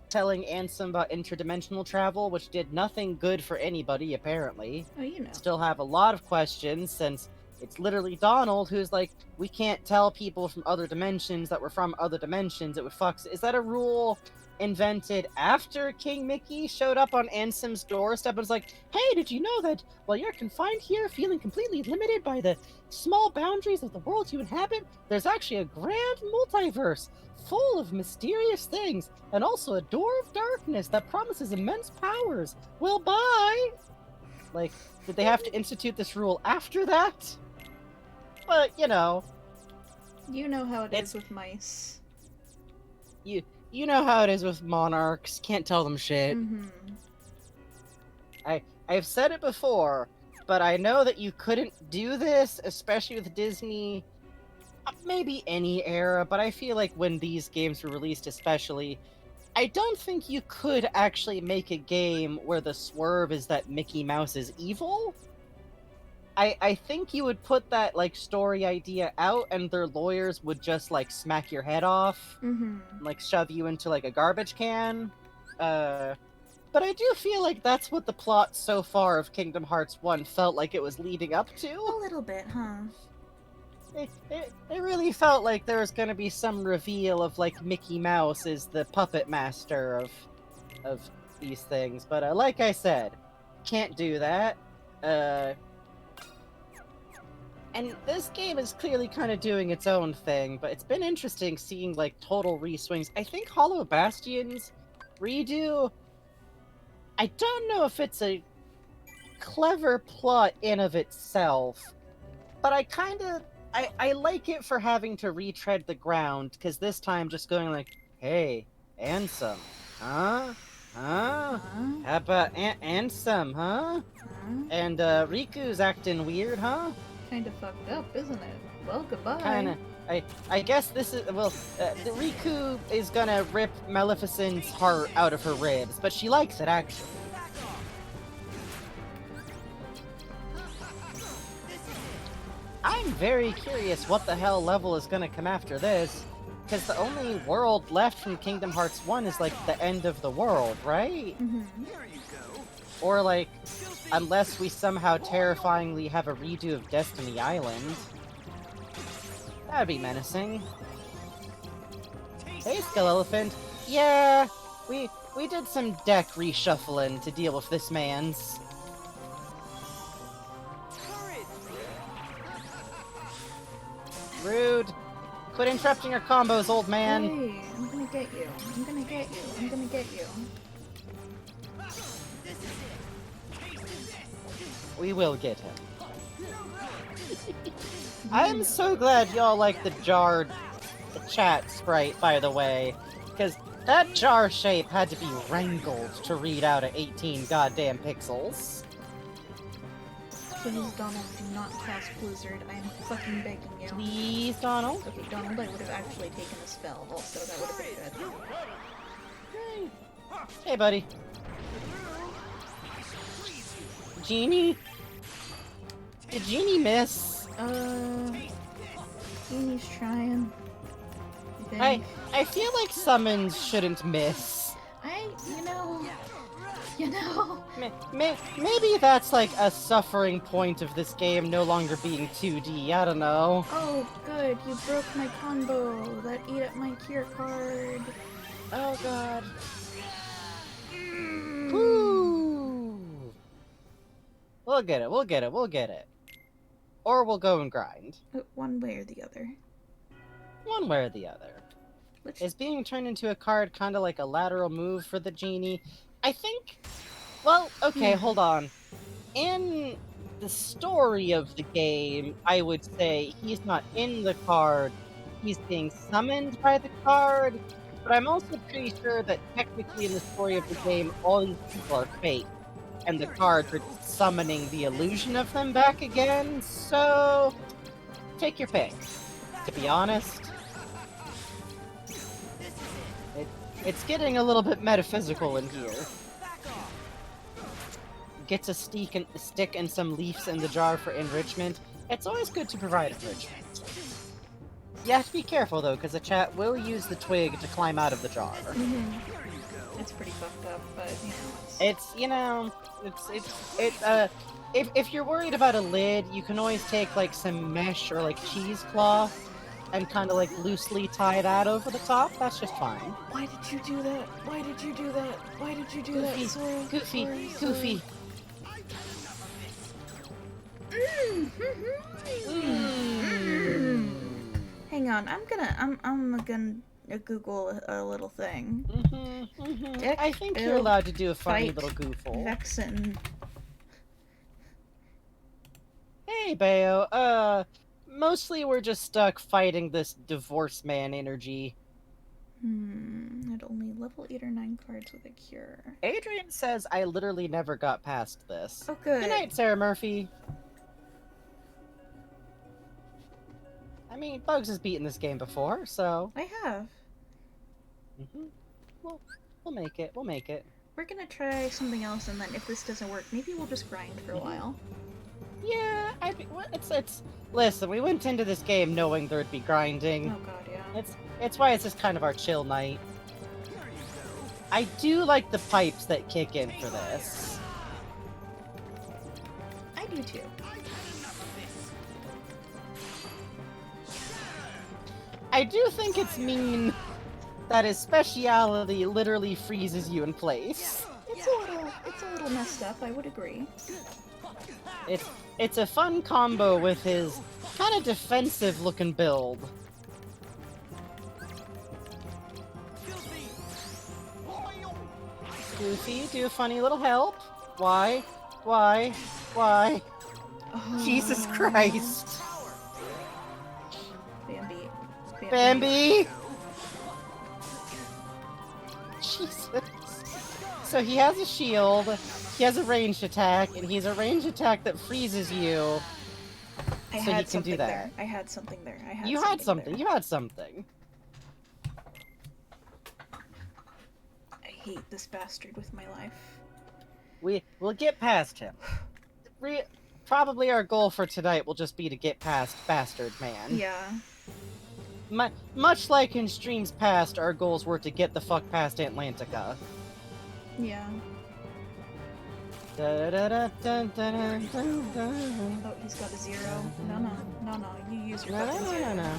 telling Ansem about interdimensional travel, which did nothing good for anybody, apparently. Oh, you know. Still have a lot of questions, since It's literally Donald who's like, we can't tell people from other dimensions that we're from other dimensions. It would fuck. Is that a rule invented after King Mickey showed up on Ansem's doorstep and was like, hey, did you know that while you're confined here, feeling completely limited by the small boundaries of the world you inhabit, there's actually a grand multiverse full of mysterious things, and also a door of darkness that promises immense powers. Well, bye! Like, did they have to institute this rule after that? But, you know. You know how it is with mice. You know how it is with monarchs. Can't tell them shit. Mm-hmm. I've said it before, but I know that you couldn't do this, especially with Disney. Maybe any era, but I feel like when these games were released especially, I don't think you could actually make a game where the swerve is that Mickey Mouse is evil. I think you would put that, like, story idea out and their lawyers would just, like, smack your head off. Mm-hmm. Like, shove you into, like, a garbage can. But I do feel like that's what the plot so far of Kingdom Hearts 1 felt like it was leading up to. A little bit, huh? It really felt like there was going to be some reveal of, like, Mickey Mouse is the puppet master of these things. But, like I said, can't do that. And this game is clearly kind of doing its own thing, but it's been interesting seeing, like, total re-swings. I think Hollow Bastion's redo, I don't know if it's a clever plot in of itself, but I like it for having to retread the ground, because this time just going like, hey, Ansem, huh? Huh? How about Ansem, huh? And Riku's acting weird, huh? Kind of fucked up, isn't it? Well, goodbye. Kinda. I guess this is, well, the Riku is gonna rip Maleficent's heart out of her ribs, but she likes it, actually. I'm very curious what the hell level is gonna come after this, because the only world left from Kingdom Hearts 1 is, like, the end of the world, right? Mm-hmm. Or, like, unless we somehow terrifyingly have a redo of Destiny Island. That'd be menacing. Hey, Skull Elephant. Yeah, we did some deck reshuffling to deal with this man's. Rude. Quit interrupting our combos, old man. Hey, I'm gonna get you. I'm gonna get you. I'm gonna get you. We will get him. I'm so glad y'all like the jarred chat sprite, by the way, because that jar shape had to be wrangled to read out at 18 goddamn pixels. Please, Donald, do not cast Blizzard. I am fucking begging you. Please, Donald? Okay, Donald, I would have actually taken a spell, also. That would have been good. Hey, buddy. Genie? Did Genie miss? Genie's trying. I feel like summons shouldn't miss. You know... Maybe that's like a suffering point of this game no longer being 2D, I don't know. Oh, good, you broke my combo. That ate up my cure card. Oh, God. Woo! We'll get it. Or we'll go and grind. One way or the other. One way or the other. Is being turned into a card kind of like a lateral move for the genie? I think... Well, okay, hold on. In the story of the game, I would say he's not in the card. He's being summoned by the card. But I'm also pretty sure that technically in the story of the game, all these people are fake. And the cards are summoning the illusion of them back again, so... Take your pick. To be honest... It's getting a little bit metaphysical in here. Gets a stick and some leaves in the jar for enrichment. It's always good to provide enrichment. You have to be careful though, because the chat will use the twig to climb out of the jar. It's pretty fucked up, but if you're worried about a lid, you can always take like some mesh or like cheesecloth and kind of like loosely tie that over the top. That's just fine. Why did you do that? Why did you do that? Why did you do Goofy, that? Sora, goofy, Sora, goofy. Hang on, I'm gonna Google a little thing. Deck I think you're build allowed to do a funny fight little goofle. Vexen. Hey, Bayo. Mostly we're just stuck fighting this divorce man energy. Had only level 8 or 9 cards with a cure. Adrian says I literally never got past this. Oh, good. Good night, Sarah Murphy. I mean, Bugs has beaten this game before, so... I have. We'll make it. We'll make it. We're gonna try something else, and then if this doesn't work, maybe we'll just grind for a while. Yeah, it's... Listen, we went into this game knowing there'd be grinding. Oh god, yeah. It's why it's just kind of our chill night. I do like the pipes that kick in for this. I do too. I do think it's mean that his speciality literally freezes you in place. It's a little messed up, I would agree. It's a fun combo with his kind of defensive looking build. Goofy, do a funny little help. Why? Why? Why? Oh. Jesus Christ. Bambi. Bambi! Jesus. So he has a shield, he has a ranged attack, and he's a ranged attack that freezes you. I so had he can do that. There. I had something there. You had something. You had something. I hate this bastard with my life. We'll get past him. Probably our goal for tonight will just be to get past Bastard Man. Yeah. Much like in streams past, our goals were to get the fuck past Atlantica. Yeah. Da, Oh, he's got a 0. No, you use your fucking 0. No.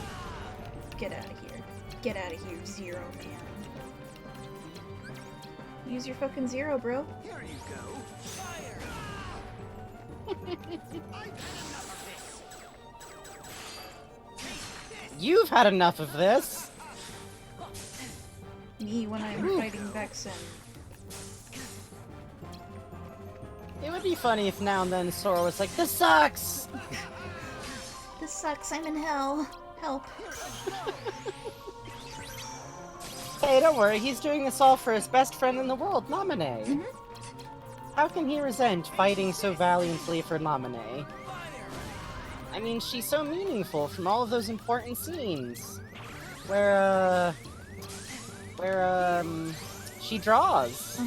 Get out of here. Get out of here, 0 man. Use your fucking 0, bro. Here you go. Fire! You've had enough of this. Me when I'm fighting Vexen. It would be funny if now and then Sora was like, "This sucks." This sucks. I'm in hell. Help. Hey, don't worry. He's doing this all for his best friend in the world, Naminé. How can he resent fighting so valiantly for Naminé? I mean, she's so meaningful from all of those important scenes where she draws.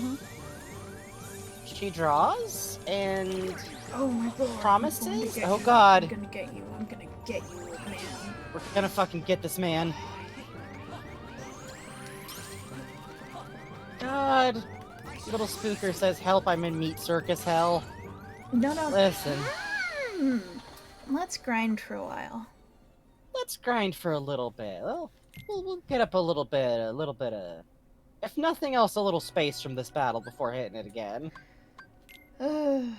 She draws and oh my god, promises. Oh god, I'm gonna get you. I'm gonna get you, man. We're gonna fucking get this man. God. Little Spooker says, "Help! I'm in meat circus hell." No. Listen. Let's grind for a while. Let's grind for a little bit. We'll get up a little bit of, if nothing else, a little space from this battle before hitting it again. I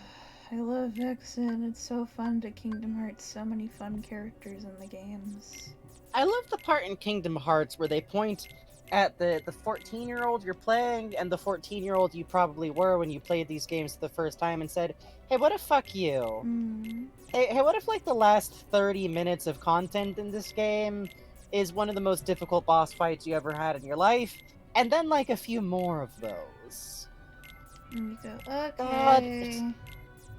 love Vexen. It's so fun to Kingdom Hearts. So many fun characters in the games. I love the part in Kingdom Hearts where they point at the 14-year-old you're playing and the 14-year-old you probably were when you played these games for the first time and said, "Hey, what if fuck you? Hey, what if like the last 30 minutes of content in this game is one of the most difficult boss fights you ever had in your life, and then like a few more of those?" And you go, okay. God,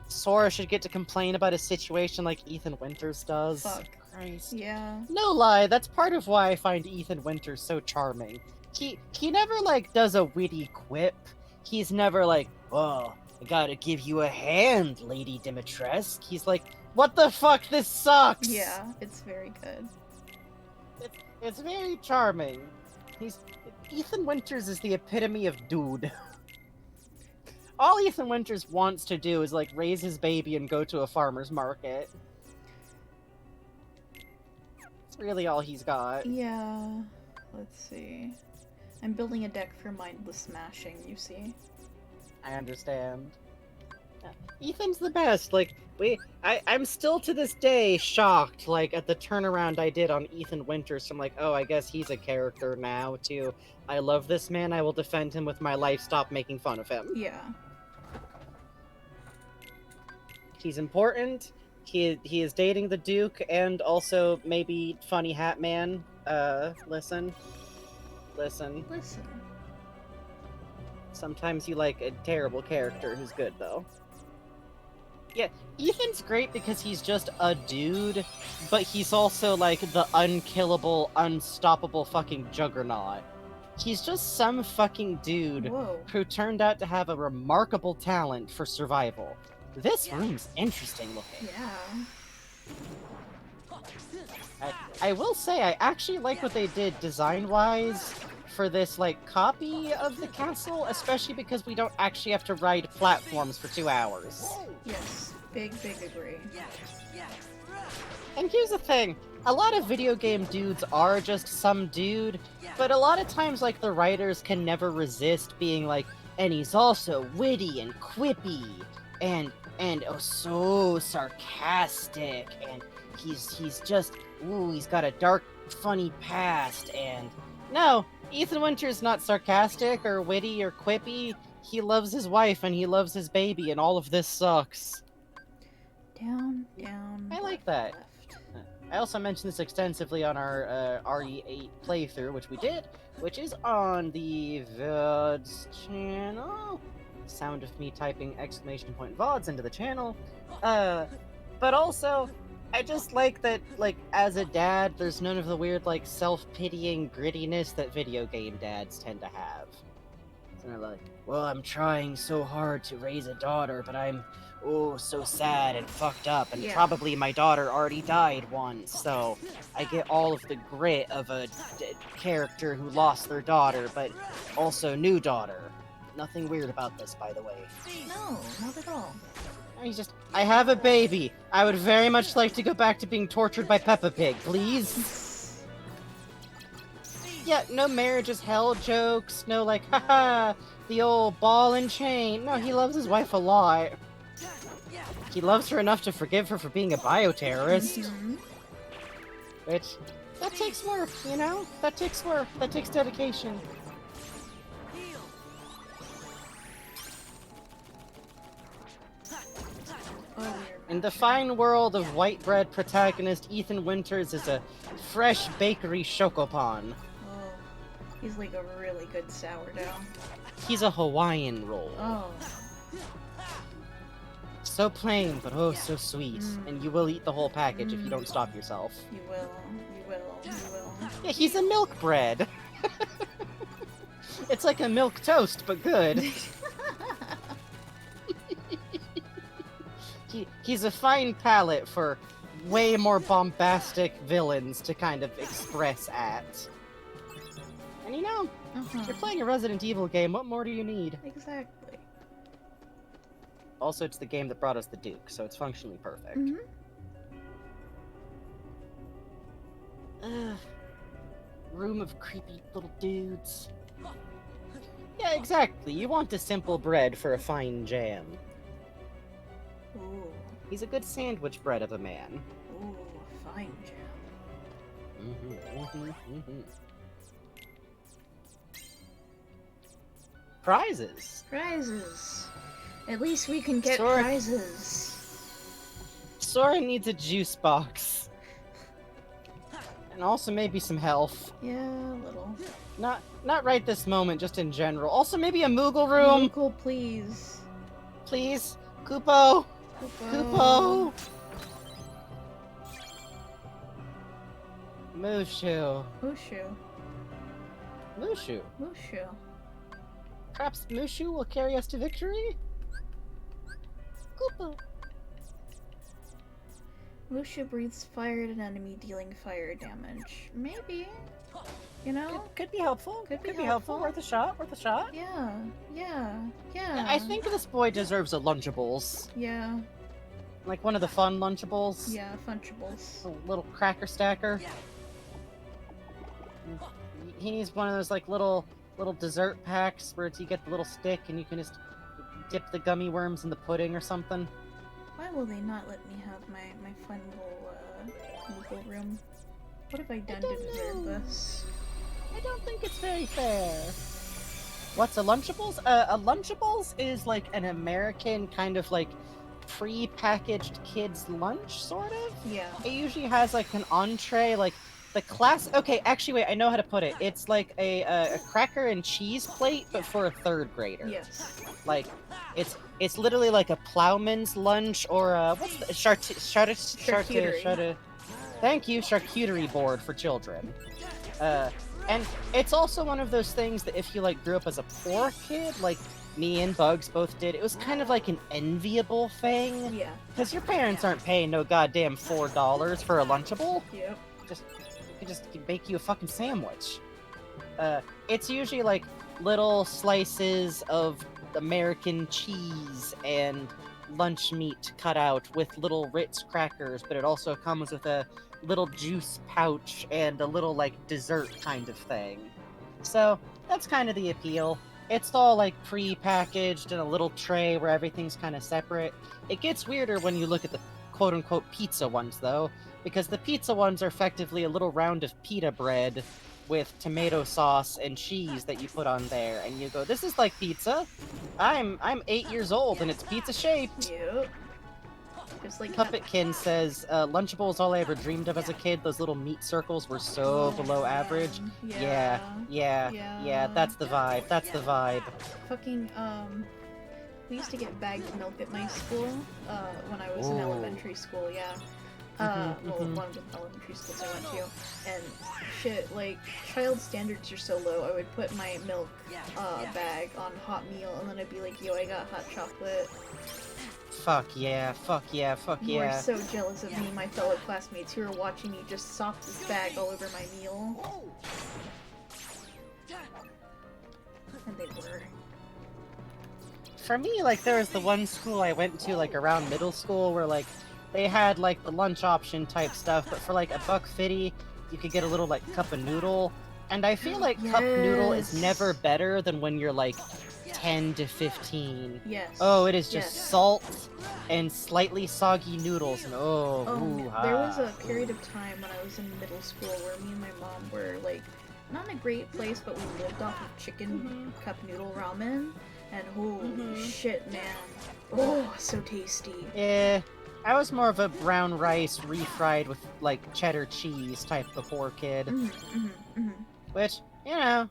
Sora should get to complain about a situation like Ethan Winters does. Fuck. Christ. Yeah. No lie, that's part of why I find Ethan Winters so charming. He never like does a witty quip. He's never like, "Oh, I gotta give you a hand, Lady Dimitrescu." He's like, "What the fuck? This sucks." Yeah, it's very good. It's very charming. Ethan Winters is the epitome of dude. all Ethan Winters wants to do is, like, raise his baby and go to a farmer's market. It's really all he's got. Yeah. Let's see. I'm building a deck for mindless smashing, you see. I understand. Ethan's the best. Like, I'm still to this day shocked, like, at the turnaround I did on Ethan Winters from, like, oh, I guess he's a character now, to, I love this man, I will defend him with my life, stop making fun of him. Yeah. He's important, he is dating the Duke, and also maybe Funny Hat Man. Listen. Sometimes you like a terrible character who's good, though. Yeah, Ethan's great because he's just a dude, but he's also, like, the unkillable, unstoppable fucking juggernaut. He's just some fucking dude who turned out to have a remarkable talent for survival. This room's interesting looking. Yeah. I will say, I actually like what they did design-wise for this, like, copy of the castle, especially because we don't actually have to ride platforms for 2 hours. Yes. Big agree. And here's the thing, a lot of video game dudes are just some dude, but a lot of times, like, the writers can never resist being like, and he's also witty and quippy, and oh, so sarcastic, and he's just, ooh, he's got a dark, funny past, and no, Ethan Winters not sarcastic or witty or quippy. He loves his wife and he loves his baby, and all of this sucks. Down. I like that. I also mentioned this extensively on our RE8 playthrough, which we did, which is on the VODs channel. Sound of me typing exclamation point VODs into the channel. But also, I just like that, like, as a dad, there's none of the weird, like, self-pitying grittiness that video game dads tend to have. So they're like, well, I'm trying so hard to raise a daughter, but I'm, oh, so sad and fucked up, and probably my daughter already died once, so I get all of the grit of a character who lost their daughter, but also new daughter. Nothing weird about this, by the way. No, not at all. He's just, I have a baby. I would very much like to go back to being tortured by Peppa Pig, please. Yeah, no marriage is hell jokes, no like, haha, the old ball and chain. No, he loves his wife a lot. He loves her enough to forgive her for being a bioterrorist. Which, that takes work, you know? That takes work. That takes dedication. In the fine world of white bread protagonist, Ethan Winters is a fresh bakery chocopan. Oh, he's like a really good sourdough. He's a Hawaiian roll. Oh. So plain, but oh so sweet. And you will eat the whole package if you don't stop yourself. You will. Yeah, he's a milk bread. It's like a milk toast, but good. He's a fine palette for way more bombastic villains to kind of express at. And you know, if you're playing a Resident Evil game, what more do you need? Exactly. Also, it's the game that brought us the Duke, so it's functionally perfect. Room of creepy little dudes. Yeah, exactly. You want a simple bread for a fine jam. Ooh. He's a good sandwich bread of a man. Ooh, fine jam. Prizes. Prizes. At least we can get prizes. Sora needs a juice box. And also maybe some health. Yeah, a little. Not right this moment, just in general. Also maybe a Moogle room. Moogle, please. Please. Kupo. Kupo. Mushu. Perhaps Mushu will carry us to victory? Kupo. Mushu breathes fire at an enemy, dealing fire damage. Maybe. You know? Could be helpful. Could be be helpful. Worth a shot. Worth a shot. Yeah. I think this boy deserves a Lunchables. Yeah. Like one of the fun Lunchables. Yeah, Funchables. A little cracker stacker. He needs one of those like little dessert packs where you get the little stick and you can just dip the gummy worms in the pudding or something. Why will they not let me have my fun little room? What have I done to deserve this? I don't think it's very fair. What's a Lunchables? A Lunchables is like an American kind of like pre-packaged kids lunch, sort of. Yeah. It usually has like an entree, like the class. Okay, actually, wait, I know how to put it. It's like a cracker and cheese plate, but for a third grader. Yes. Like, it's literally like a plowman's lunch or what's the Charcuterie. Thank you, charcuterie board for children. And it's also one of those things that if you like grew up as a poor kid, like me and Bugs both did, it was kind of like an enviable thing. Yeah. Because your parents aren't paying no goddamn $4 for a Lunchable. Yep. Just make you a fucking sandwich. It's usually like little slices of American cheese and lunch meat cut out with little Ritz crackers, but it also comes with a little juice pouch and a little like dessert kind of thing. So that's kind of the appeal. It's all like pre-packaged in a little tray where everything's kind of separate. It gets weirder when you look at the quote-unquote pizza ones though, because the pizza ones are effectively a little round of pita bread with tomato sauce and cheese that you put on there, and you go, this is like pizza. I'm 8 years old and it's pizza shaped. Yep. Just like Puppetkin says, Lunchables all I ever dreamed of as a kid. Those little meat circles were so below average. Yeah, that's the vibe. That's the vibe. Fucking, we used to get bagged milk at my school, when I was in elementary school, yeah. Well, one of the elementary schools I went to, and shit, like, child standards are so low, I would put my milk, bag on hot meal, and then I'd be like, yo, I got hot chocolate. Fuck yeah, fuck yeah, fuck You yeah. are so jealous of me, my fellow classmates who are watching me just sock this bag all over my meal. And they were. For me, like, there was the one school I went to, like, around middle school where, like, they had, like, the lunch option type stuff, but for, like, $1.50, you could get a little, like, cup of noodle. And I feel like cup noodle is never better than when you're, like, 10 to 15. Yes. Oh, it is just salt and slightly soggy noodles, and there was a period of time when I was in middle school where me and my mom were, like, not in a great place, but we lived off of chicken cup noodle ramen, and holy shit, man. Oh, so tasty. Yeah, I was more of a brown rice refried with, like, cheddar cheese type of poor kid. Which, you know,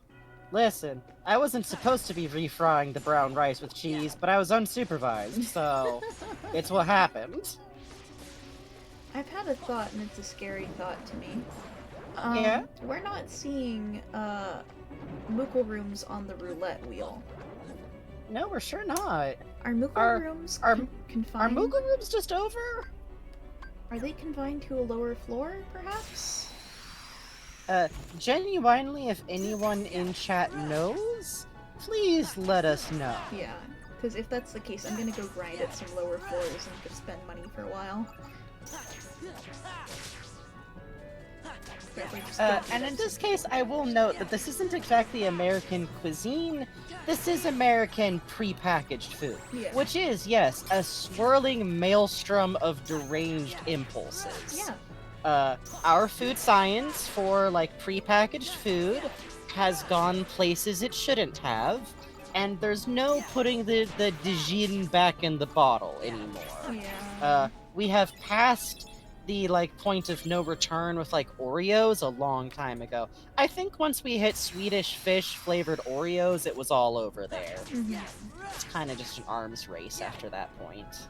listen, I wasn't supposed to be refrying the brown rice with cheese, but I was unsupervised, so it's what happened. I've had a thought, and it's a scary thought to me. Yeah? We're not seeing, Moogle rooms on the roulette wheel. No, we're sure not. Are Moogle rooms confined? Are Moogle rooms just over? Are they confined to a lower floor, perhaps? Genuinely, if anyone in chat knows, please let us know. Yeah, because if that's the case, I'm gonna go grind at some lower floors and just spend money for a while. And in this case, I will note that this isn't exactly American cuisine. This is American pre-packaged food, which is, yes, a swirling maelstrom of deranged impulses. Yeah. Our food science for, like, pre-packaged food has gone places it shouldn't have, and there's no putting the Dijon back in the bottle anymore. Yeah. We have passed the, like, point of no return with, like, Oreos a long time ago. I think once we hit Swedish fish flavored Oreos, it was all over there. It's kind of just an arms race after that point.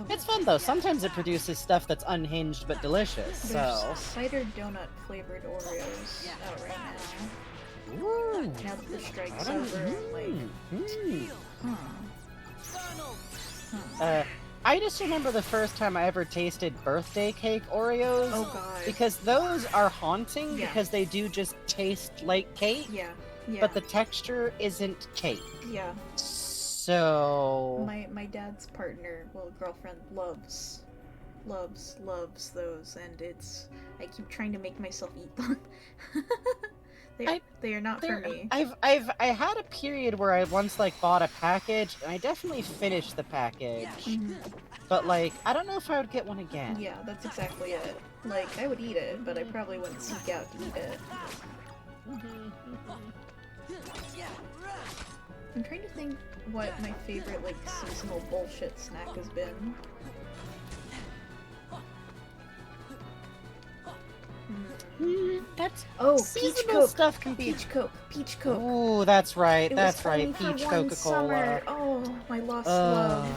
It's fun though. Sometimes it produces stuff that's unhinged but delicious. So cider donut flavored Oreos out right now. Ooh. Now that the strike's over, like, I just remember the first time I ever tasted birthday cake Oreos. Oh god. Because those are haunting Yeah. because they do just taste like cake. Yeah. Yeah. But the texture isn't cake. Yeah. So my dad's partner, well, girlfriend, loves those, and I keep trying to make myself eat them. They are not for me. I had a period where I once like bought a package, and I definitely finished the package. Mhm. But like, I don't know if I would get one again. Yeah, that's exactly it. Like, I would eat it, but I probably wouldn't seek out to eat it. I'm trying to think what my favorite, like, seasonal bullshit snack has been. That's peach seasonal Coke. stuff can be Peach Coke. Peach Coke. Ooh, that's right. It That's was right. only for Peach one Coca-Cola. summer. Oh, my lost love.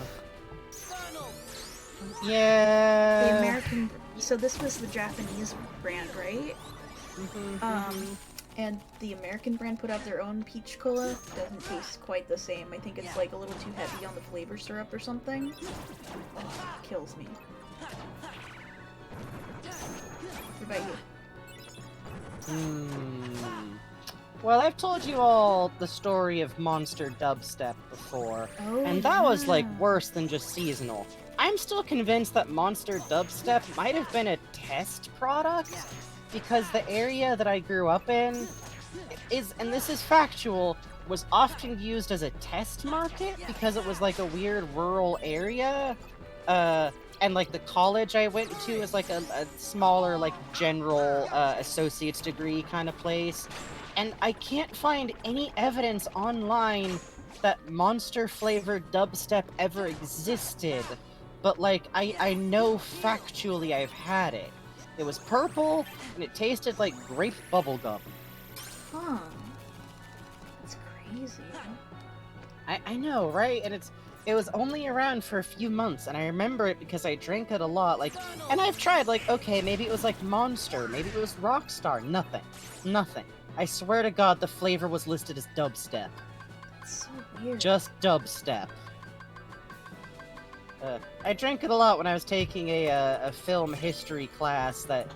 Yeah. The American. So this was the Japanese brand, right? And the American brand put out their own peach cola. Doesn't taste quite the same. I think it's like a little too heavy on the flavor syrup or something. Oh, kills me. What about you? Well, I've told you all the story of Monster Dubstep before, Oh, and that was like yeah. worse than just seasonal. I'm still convinced that Monster Dubstep might have been a test product, because the area that I grew up in is, and this is factual, was often used as a test market because it was like a weird rural area. And like the college I went to is like a smaller, like general associate's degree kind of place. And I can't find any evidence online that monster flavored dubstep ever existed. But like, I know factually I've had it. It was purple, and it tasted like grape bubblegum. Huh. That's crazy. I know, right? And it was only around for a few months, and I remember it because I drank it a lot, like, and I've tried, like, okay, maybe it was like Monster, maybe it was Rockstar, nothing. I swear to God, the flavor was listed as dubstep. It's so weird. Just dubstep. I drank it a lot when I was taking a film history class that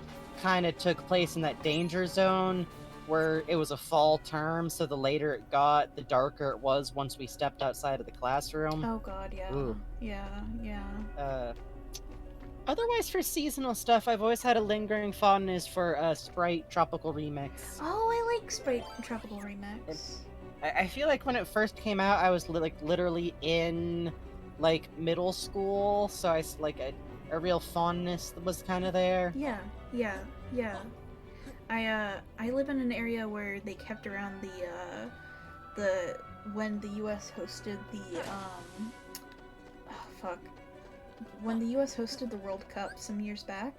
kind of took place in that danger zone where it was a fall term, so the later it got, the darker it was once we stepped outside of the classroom. Oh god, yeah. Ooh. Yeah. Otherwise, for seasonal stuff, I've always had a lingering fondness for Sprite Tropical Remix. Oh, I like Sprite Tropical Remix. I feel like when it first came out, I was literally in like middle school, so I like a real fondness was kind of there. Yeah. I live in an area where they kept around the when the U.S. hosted the when the U.S. hosted the World Cup some years back,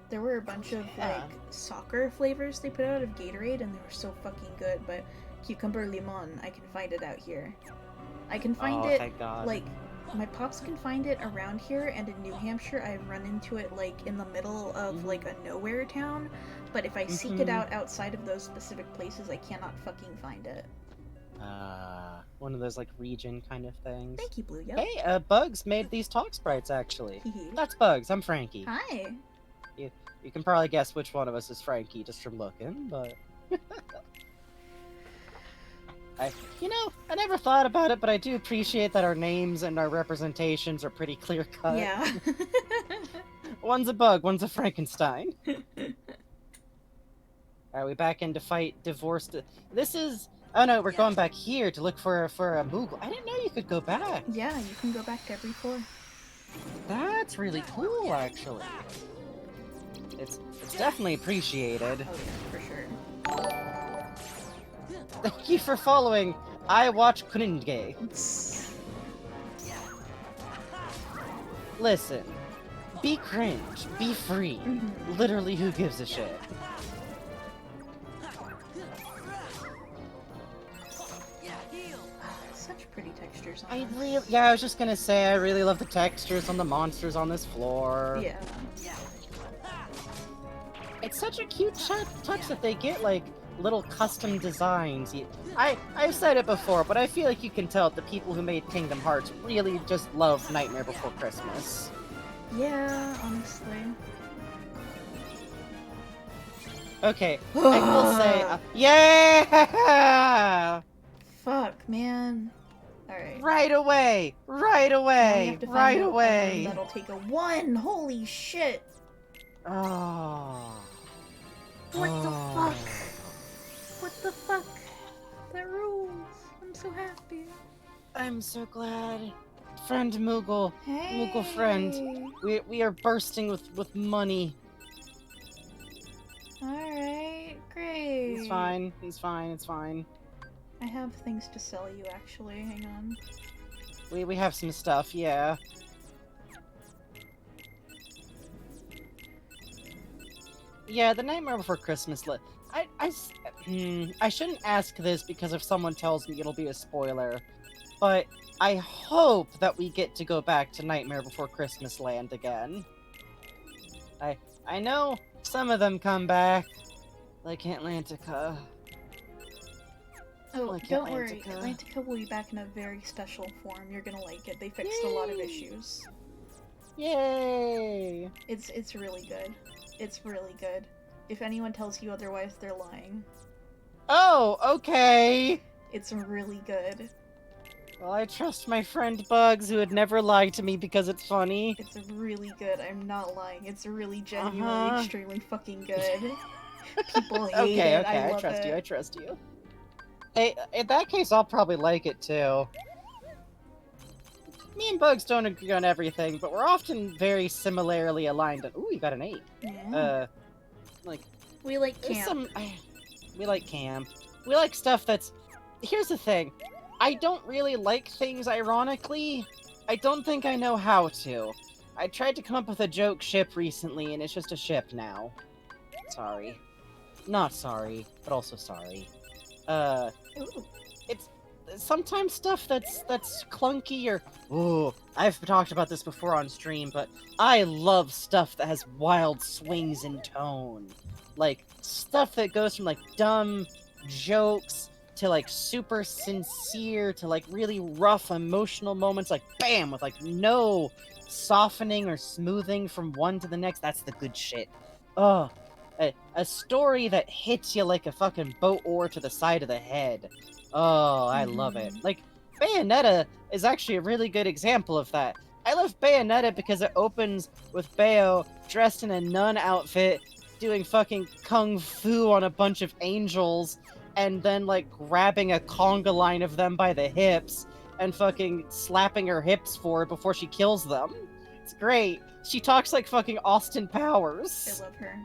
there were a bunch of like soccer flavors they put out of Gatorade, and they were so fucking good. But cucumber limon, I can find it out here. I can find it thank God. like. My pops can find it around here, and in New Hampshire I've run into it like in the middle of like a nowhere town, but if I seek it out outside of those specific places, I cannot fucking find it. One of those like region kind of things. Thank you, Blue Yo. Hey, Bugs made these talk sprites actually. That's Bugs, I'm Frankie. Hi. You can probably guess which one of us is Frankie just from looking, but I never thought about it, but I do appreciate that our names and our representations are pretty clear-cut. Yeah. One's a bug, one's a Frankenstein. Are we back in to fight divorced? This is... Oh no, we're going back here to look for a Moogle. I didn't know you could go back. Yeah, you can go back to every floor. That's really cool, actually. It's definitely appreciated. Oh yeah, for sure. Thank you for following. I watch Kuninge. Listen, be cringe, be free. Literally, who gives a shit? Such pretty textures on I this. was just gonna say, I really love the textures on the monsters on this floor. Yeah. It's such a cute touch that they get, like, little custom designs. I've said it before, but I feel like you can tell the people who made Kingdom Hearts really just love Nightmare Before Christmas. Yeah, honestly. Okay, I will say, yeah! Fuck, man. Alright. Right away! Right Now we away! have to Right find a room away! that'll take a 1! Holy shit! Oh. What the fuck? What the fuck? That rules. I'm so happy. I'm so glad. Friend Moogle. Hey. Moogle friend. We are bursting with money. Alright, great. It's fine. It's fine. It's fine. I have things to sell you, actually. Hang on. We have some stuff, yeah. Yeah, the Nightmare Before Christmas I shouldn't ask this because if someone tells me it'll be a spoiler, but I hope that we get to go back to Nightmare Before Christmas Land again. I know some of them come back, like Atlantica. Oh, Like don't worry. Atlantica. Atlantica will be back in a very special form. You're gonna like it. They fixed a lot of issues. Yay! It's really good. It's really good. If anyone tells you otherwise, they're lying. Oh, okay! It's really good. Well, I trust my friend Bugs, who would never lie to me because it's funny. It's really good. I'm not lying. It's really genuinely extremely fucking good. People hate it. Okay, I love trust it. you, I trust you. Hey, in that case, I'll probably like it too. Me and Bugs don't agree on everything, but we're often very similarly aligned. Ooh, you got an 8. Yeah. Like... We like camp. We like camp. We like stuff that's... Here's the thing. I don't really like things ironically. I don't think I know how to. I tried to come up with a joke ship recently, and it's just a ship now. Sorry. Not sorry, but also sorry. Ooh. It's sometimes stuff that's clunky or... Ooh, I've talked about this before on stream, but I love stuff that has wild swings in tone. Like, stuff that goes from, like, dumb jokes to, like, super sincere to, like, really rough emotional moments, like, bam, with, like, no softening or smoothing from one to the next. That's the good shit. Ugh. A story that hits you like a fucking boat oar to the side of the head. Oh, I love it. Like, Bayonetta is actually a really good example of that. I love Bayonetta because it opens with Bayo dressed in a nun outfit, doing fucking kung fu on a bunch of angels, and then, like, grabbing a conga line of them by the hips, and fucking slapping her hips forward before she kills them. It's great. She talks like fucking Austin Powers. I love her.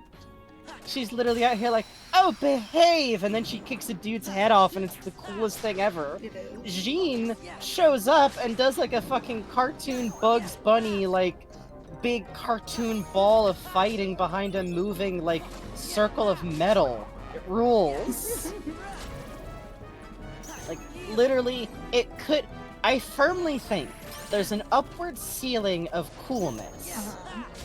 She's literally out here like, oh, behave! And then she kicks a dude's head off, and it's the coolest thing ever. It is. Jean shows up and does like a fucking cartoon Bugs Bunny, like, big cartoon ball of fighting behind a moving, like, circle of metal. It rules. Like, literally, it could... I firmly think there's an upward ceiling of coolness.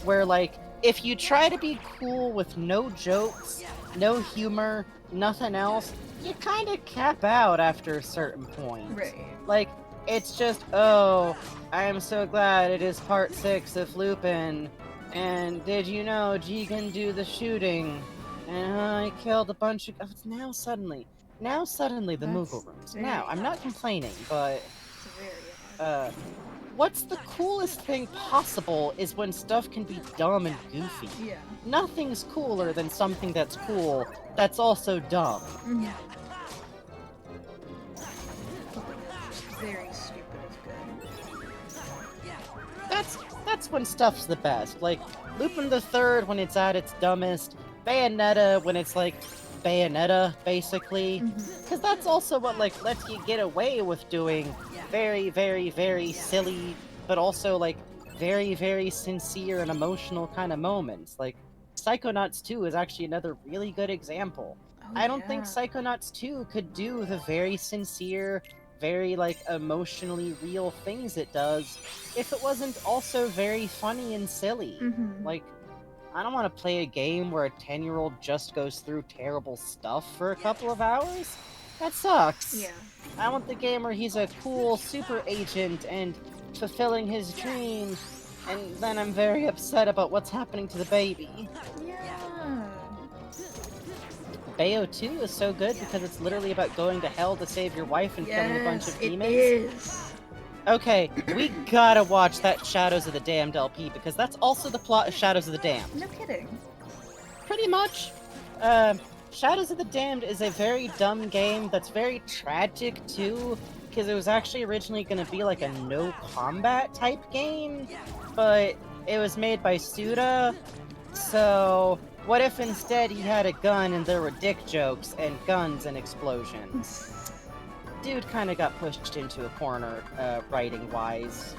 Where, like, if you try to be cool with no jokes, no humor, nothing else, you kind of cap out after a certain point. Right. Like, it's just, oh, I am so glad it is part 6 of Lupin, and did you know G can do the shooting, and I killed a bunch of... Now suddenly the Moogle rooms. Now, I'm not complaining, but... What's the coolest thing possible is when stuff can be dumb and goofy. Yeah. Nothing's cooler than something that's cool that's also dumb. Yeah. Very stupid is good. That's when stuff's the best. Like, Lupin the Third when it's at its dumbest, Bayonetta when it's like Bayonetta, basically. Because that's also what, like, lets you get away with doing very, very, very silly, but also, like, very, very sincere and emotional kind of moments. Like, Psychonauts 2 is actually another really good example. I don't think Psychonauts 2 could do the very sincere, very, like, emotionally real things it does if it wasn't also very funny and silly. Like, I don't want to play a game where a 10-year-old just goes through terrible stuff for a couple of hours. That sucks. Yeah. I want the game where he's a cool super agent and fulfilling his dream, and then I'm very upset about what's happening to the baby. Yeah. Bayo 2 is so good because it's literally about going to hell to save your wife and killing a bunch of demons. It is. Okay, we gotta watch that Shadows of the Damned LP because that's also the plot of Shadows of the Damned. No kidding. Pretty much. Shadows of the Damned is a very dumb game that's very tragic too, because it was actually originally going to be like a no combat type game, but it was made by Suda, so what if instead he had a gun and there were dick jokes and guns and explosions? Dude kind of got pushed into a corner, writing-wise.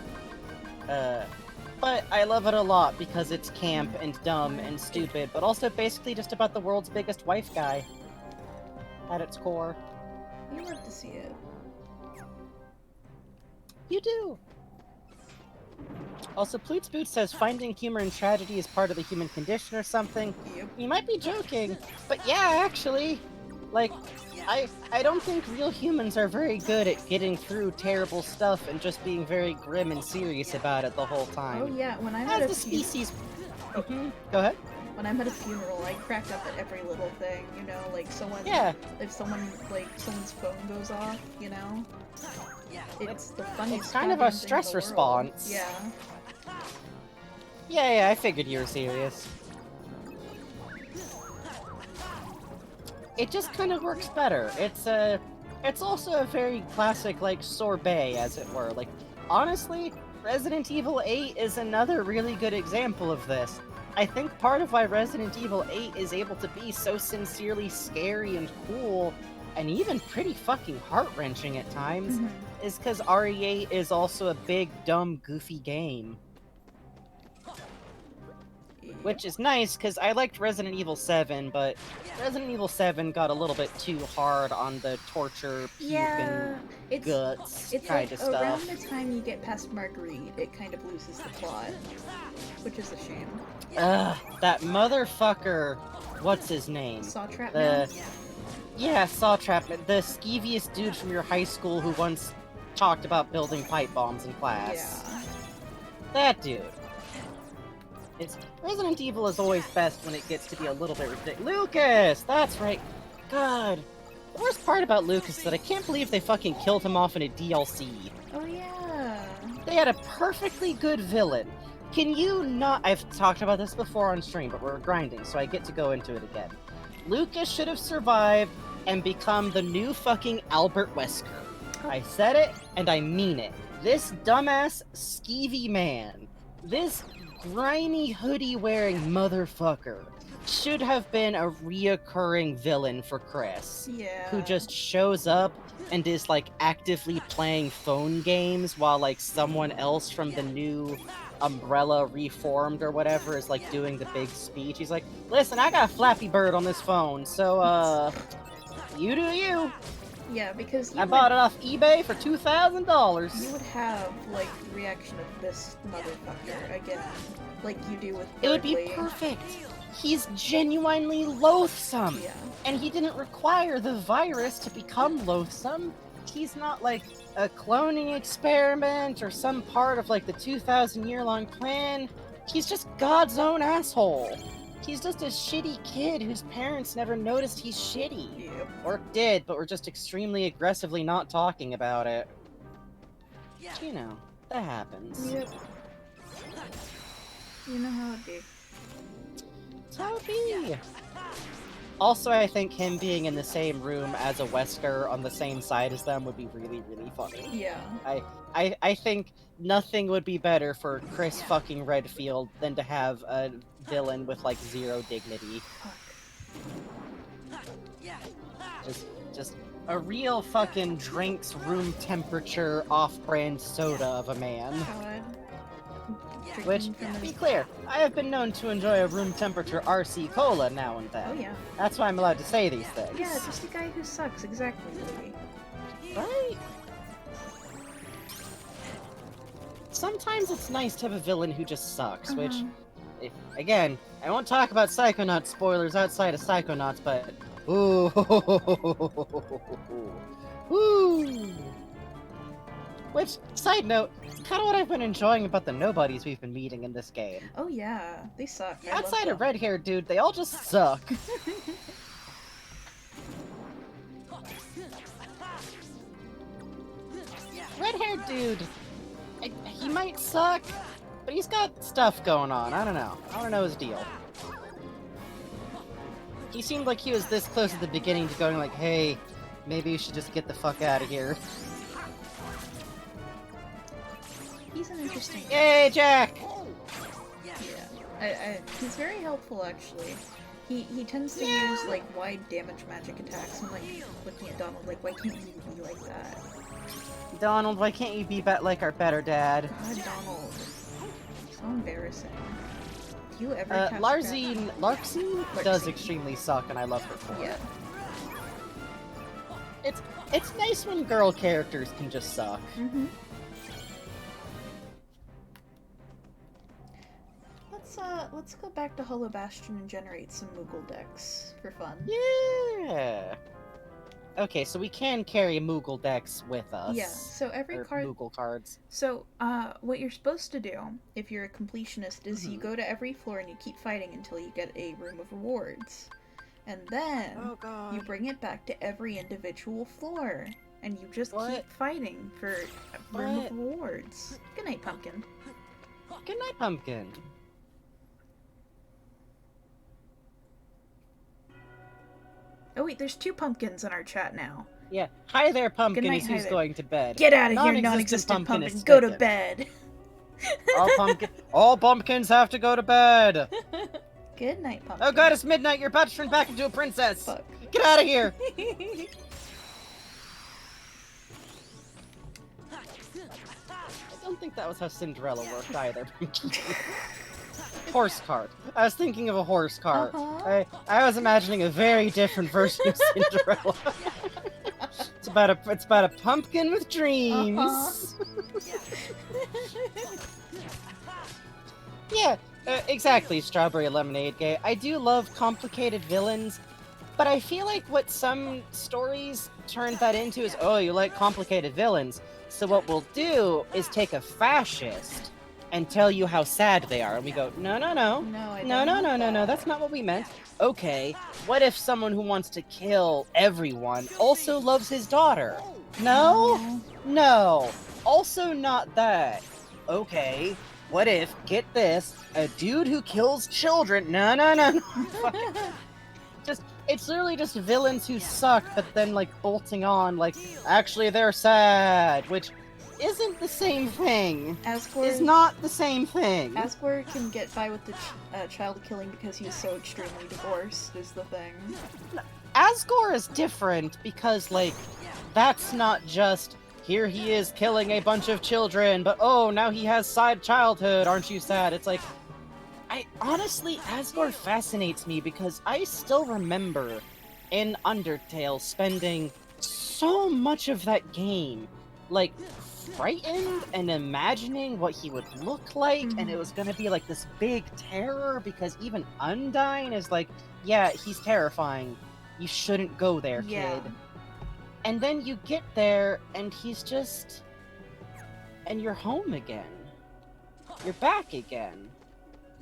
But I love it a lot because it's camp and dumb and stupid, but also basically just about the world's biggest wife guy at its core. You love to see it. You do! Also, Ploots Boots says finding humor in tragedy is part of the human condition or something. Yep. You might be joking, but yeah, actually. Like, I don't think real humans are very good at getting through terrible stuff and just being very grim and serious about it the whole time. Oh yeah, when I'm As at the a species... Go ahead. When I'm at a funeral, I crack up at every little thing, you know, like someone... Yeah. If someone's phone goes off, you know? It's the funniest It's kind of a stress response. Yeah. Yeah, I figured you were serious. It just kind of works better. It's also a very classic, like, sorbet, as it were. Like, honestly, Resident Evil 8 is another really good example of this. I think part of why Resident Evil 8 is able to be so sincerely scary and cool, and even pretty fucking heart-wrenching at times, is because RE8 is also a big, dumb, goofy game. Which is nice, because I liked Resident Evil 7, but Resident Evil 7 got a little bit too hard on the torture, puke, and guts kind of stuff. Around the time you get past Marguerite, it kind of loses the plot, which is a shame. Ugh, that motherfucker, what's his name? Sawtrap Man? Yeah, Sawtrap Man, the skeeviest dude from your high school who once talked about building pipe bombs in class. Yeah. That dude. Resident Evil is always best when it gets to be a little bit ridiculous. Lucas! That's right. God. The worst part about Lucas is that I can't believe they fucking killed him off in a DLC. Oh yeah. They had a perfectly good villain. Can you not... I've talked about this before on stream, but we're grinding, so I get to go into it again. Lucas should have survived and become the new fucking Albert Wesker. I said it, and I mean it. This dumbass, skeevy man. This grimy hoodie-wearing motherfucker should have been a reoccurring villain for Chris. Yeah. Who just shows up and is, like, actively playing phone games while, like, someone else from the new Umbrella Reformed or whatever is, like, doing the big speech. He's like, listen, I got a Flappy Bird on this phone, so, you do you. Yeah, because I bought it off eBay for $2,000. You would have, like, the reaction of this motherfucker again, like you do with It would be perfect. He's genuinely loathsome. Yeah. And he didn't require the virus to become loathsome. He's not, like, a cloning experiment or some part of, like, the 2,000-year-long plan. He's just God's own asshole. He's just a shitty kid whose parents never noticed he's shitty. Yep. Or did, but were just extremely aggressively not talking about it. You know, that happens. Yep. You know how it be. It's how it be. Also, I think him being in the same room as a Wesker on the same side as them would be really, really funny. Yeah. I think nothing would be better for Chris fucking Redfield than to have a villain with, like, zero dignity. Just a real fucking drinks room temperature off-brand soda of a man. God. Which, to be clear, I have been known to enjoy a room temperature RC Cola now and then. Oh yeah. That's why I'm allowed to say these things. Yeah, just a guy who sucks, exactly, Louis. Right? Sometimes it's nice to have a villain who just sucks, which Again, I won't talk about Psychonauts spoilers outside of Psychonauts, but ooh, ooh. Which, side note, it's kind of what I've been enjoying about the nobodies we've been meeting in this game. Oh yeah, they suck. I Outside love of red-haired dude, they all just suck. Red-haired dude, he might suck, but he's got stuff going on. I don't know his deal. He seemed like he was this close at the beginning to going like, hey, maybe you should just get the fuck out of here. He's an interesting guy. Yay, Jack! Yeah. He's very helpful, actually. He tends to use, like, wide damage magic attacks. I'm, like, looking at Donald, like, why can't you be like that? Donald, why can't you be like our better dad? God, Donald. So embarrassing. Do you ever catch Larxene does extremely suck, and I love her for it. Yeah. It's nice when girl characters can just suck. Mm-hmm. Let's go back to Hollow Bastion and generate some Moogle decks for fun. Yeah. Okay, so we can carry Moogle decks with us. Yeah. So every card. Moogle cards. So, what you're supposed to do if you're a completionist is you go to every floor and you keep fighting until you get a room of rewards, and then you bring it back to every individual floor, and you just keep fighting for a room of rewards. Good night, Pumpkin. Good night, Pumpkin. Oh wait, there's 2 pumpkins in our chat now. Yeah. Hi there, Pumpkin. Good night, Is who's there. going to bed. Get out of here, non-existent pumpkin. Go to bed. All pumpkins have to go to bed. Good night, Pumpkin. Oh god, it's midnight. You're about to turn back into a princess. Fuck. Get out of here. I don't think that was how Cinderella worked either. Horse cart. I was thinking of a horse cart. I was imagining a very different version of Cinderella. It's about a pumpkin with dreams. Yeah, exactly, Strawberry Lemonade Gay. I do love complicated villains, but I feel like what some stories turn that into is, oh, you like complicated villains. So what we'll do is take a fascist and tell you how sad they are. And we go, no, that's not what we meant. Okay, what if someone who wants to kill everyone also loves his daughter? No? No. Also not that. Okay, what if, get this, a dude who kills children? No. It's literally just villains who suck, but then, like, bolting on, like, actually they're sad, which isn't the same thing. Asgore is not the same thing. Asgore can get by with the child killing because he's so extremely divorced, is the thing. Asgore is different because, like, that's not just, here he is killing a bunch of children, but oh, now he has side childhood, aren't you sad? It's like, honestly, Asgore fascinates me because I still remember in Undertale spending so much of that game, like, frightened and imagining what he would look like, and it was gonna be like this big terror because even Undyne is like, yeah, he's terrifying. You shouldn't go there, kid. And then you get there, and he's just... And you're home again. You're back again.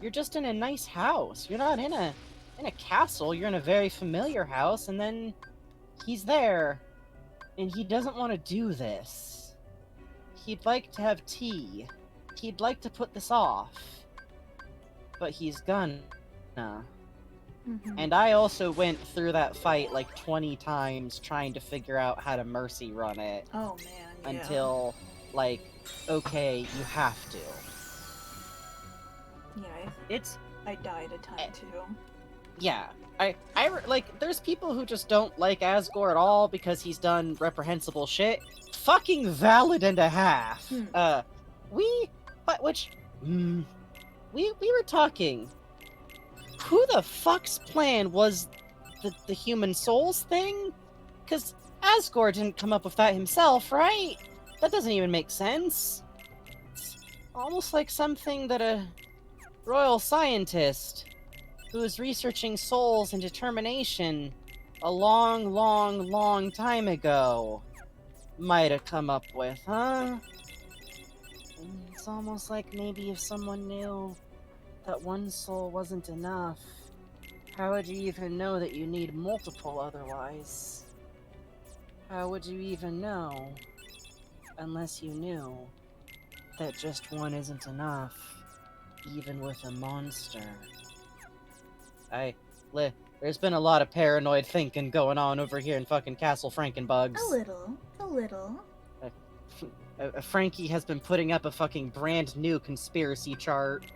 You're just in a nice house. You're not in a castle. You're in a very familiar house, and then he's there. And he doesn't want to do this. He'd like to have tea. He'd like to put this off. But he's gonna. And I also went through that fight like 20 times trying to figure out how to mercy run it. Oh man, Until, like, okay, you have to. Yeah, I died a ton too. Yeah. Like, there's people who just don't like Asgore at all because he's done reprehensible shit. Fucking valid and a half. We were talking. Who the fuck's plan was the human souls thing? Because Asgore didn't come up with that himself, right? That doesn't even make sense. It's almost like something that royal scientist who was researching souls and determination a long, long, long time ago might have come up with, huh? It's almost like maybe if someone knew that one soul wasn't enough, how would you even know that you need multiple otherwise? How would you even know? Unless you knew that just one isn't enough, even with a monster. There's been a lot of paranoid thinking going on over here in fucking Castle Frankenbugs. A little. Frankie has been putting up a fucking brand new conspiracy chart.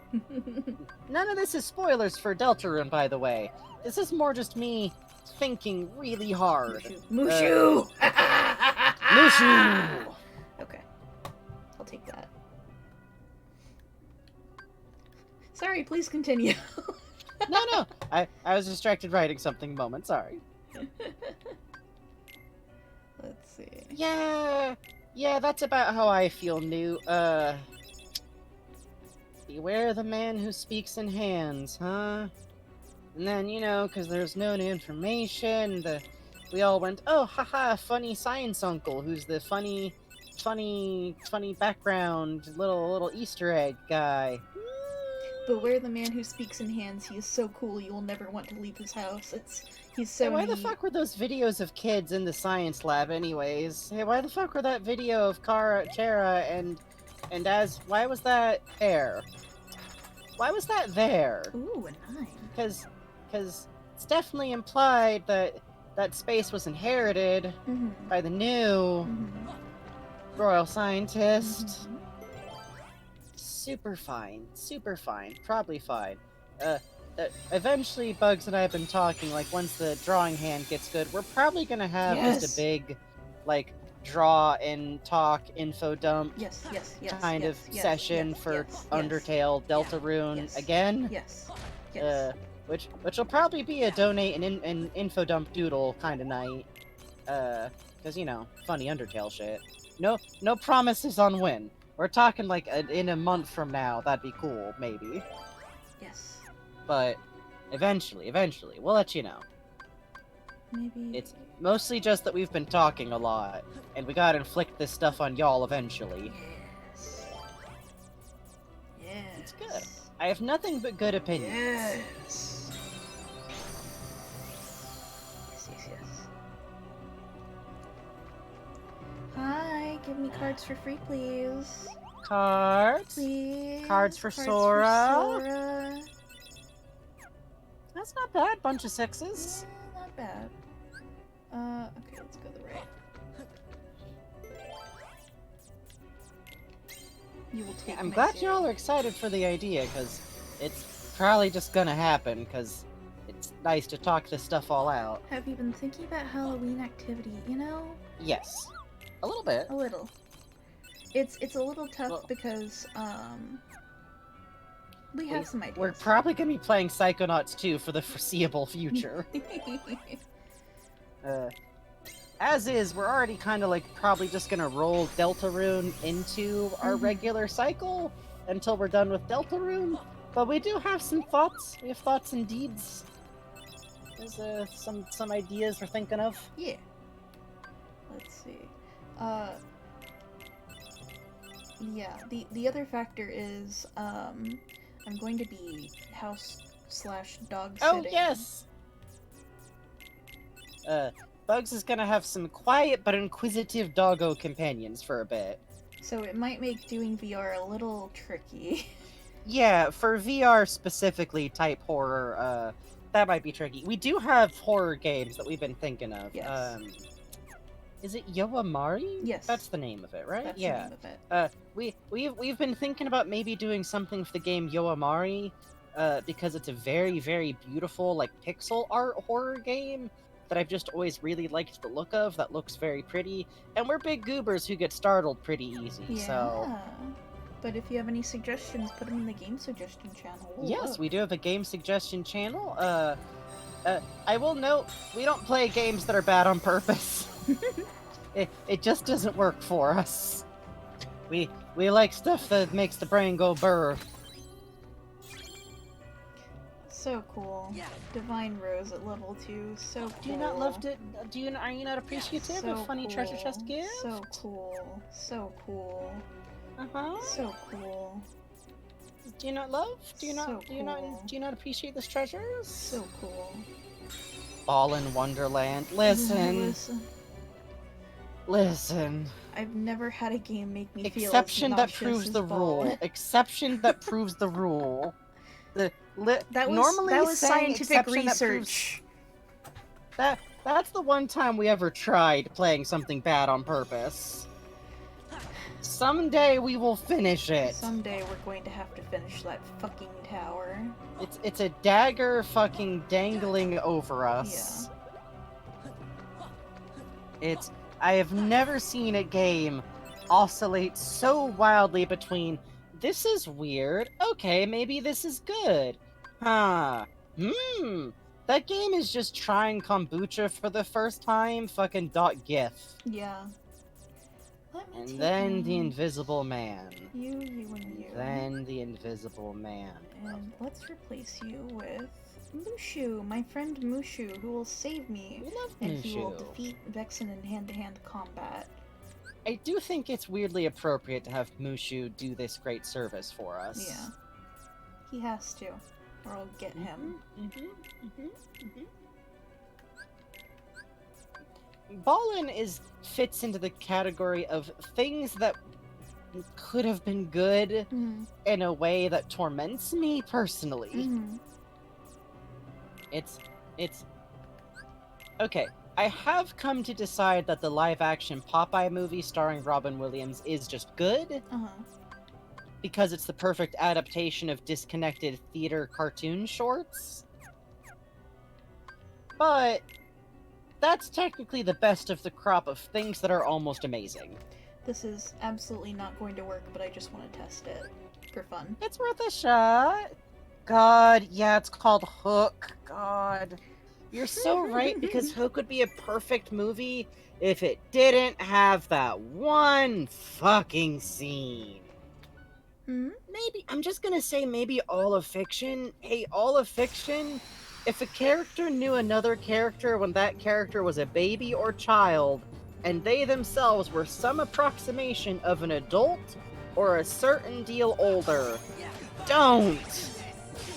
None of this is spoilers for Deltarune, by the way. This is more just me thinking really hard. Mushu! Mushu! Okay. I'll take that. Sorry, please continue. No. I was distracted writing something a moment, sorry. Let's see. Yeah, that's about how I feel, New. Beware the man who speaks in hands, huh? And then, you know, because there's no new information, we all went, oh, haha, funny science uncle, who's the funny background little Easter egg guy. Beware the man who speaks in hands. He is so cool you will never want to leave his house. He's so Hey, why neat. the fuck were those videos of kids in the science lab anyways? Hey, why the fuck were that video of Chera and why was that there? Why was that there? Ooh, a 9. Because it's definitely implied that space was inherited by the new royal scientist. Super fine, probably fine. Eventually, Bugs and I have been talking, like, once the drawing hand gets good, we're probably gonna have just a big, like, draw and talk info dump kind of session for Undertale Deltarune again. Yes. Which will probably be a donate an info dump doodle kind of night. Cause, you know, funny Undertale shit. No promises on when. We're talking like in a month from now. That'd be cool, maybe. Yes. But eventually, we'll let you know. Maybe. It's mostly just that we've been talking a lot, and we gotta inflict this stuff on y'all eventually. Yes. It's good. I have nothing but good opinions. Yes. Hi, give me cards for free, please. Cards? Please. Cards for Sora? That's not bad. Bunch of 6s. Yeah, not bad. Okay, let's go to the right. You will take I'm my glad seat. y'all are excited for the idea, because it's probably just gonna happen, because it's nice to talk this stuff all out. Have you been thinking about Halloween activity, you know? Yes. A little bit. A little. It's a little tough because, we have some ideas. We're probably gonna be playing Psychonauts 2 for the foreseeable future. As is, we're already kind of like probably just gonna roll Deltarune into our regular cycle until we're done with Deltarune. But we do have some thoughts. We have thoughts and deeds. There's some ideas we're thinking of. Yeah. Let's see. Yeah, the other factor is, I'm going to be house/dog sitting. Oh, yes! Bugs is gonna have some quiet but inquisitive doggo companions for a bit. So it might make doing VR a little tricky. Yeah, for VR specifically type horror, that might be tricky. We do have horror games that we've been thinking of. Yes. Is it Yoamari? Yes. That's the name of it, right? That's yeah. the name of it. We've been thinking about maybe doing something for the game Yoamari, because it's a very, very beautiful, like, pixel art horror game that I've just always really liked the look of. That looks very pretty, and we're big goobers who get startled pretty easy, Yeah. so... But if you have any suggestions, put them in the game suggestion channel. We'll Yes, look. we do have a game suggestion channel. I will note, we don't play games that are bad on purpose. It just doesn't work for us. We like stuff that makes the brain go burr. So cool. Divine Rose at level 2. So cool. Do you not love it? Are you not appreciative so of funny cool. treasure chest gift? So cool. So cool. So cool. Do you not love? Do you not? So Do you not? cool. Do you not appreciate this treasures? So cool. Ball in Wonderland. Listen. Listen. I've never had a game make me feel Exception as that nauseous proves as the Ball. rule. Exception that proves the rule. That Normally was saying scientific exception research. That's the one time we ever tried playing something bad on purpose. Someday we will finish it. Someday we're going to have to finish that fucking tower. It's a dagger fucking dangling over us. Yeah. I have never seen a game oscillate so wildly between this is weird, okay, maybe this is good. That game is just trying kombucha for the first time, fucking .gif. Yeah. And then the Invisible Man. You, and you. Then the Invisible Man. And let's replace you with Mushu, my friend Mushu, who will save me. We love and he will Mushu. defeat Vexen in hand-to-hand combat. I do think it's weirdly appropriate to have Mushu do this great service for us. Yeah. He has to, or I'll get him. Ballin fits into the category of things that could have been good in a way that torments me personally. It's okay. I have come to decide that the live-action Popeye movie starring Robin Williams is just good because it's the perfect adaptation of disconnected theater cartoon shorts. But that's technically the best of the crop of things that are almost amazing. This is absolutely not going to work, but I just want to test it for fun. It's worth a shot. God, yeah, it's called Hook. God. You're so right, because Hook would be a perfect movie if it didn't have that one fucking scene. Maybe, I'm just gonna say maybe all of fiction. Hey, all of fiction, if a character knew another character when that character was a baby or child, and they themselves were some approximation of an adult or a certain deal older, don't!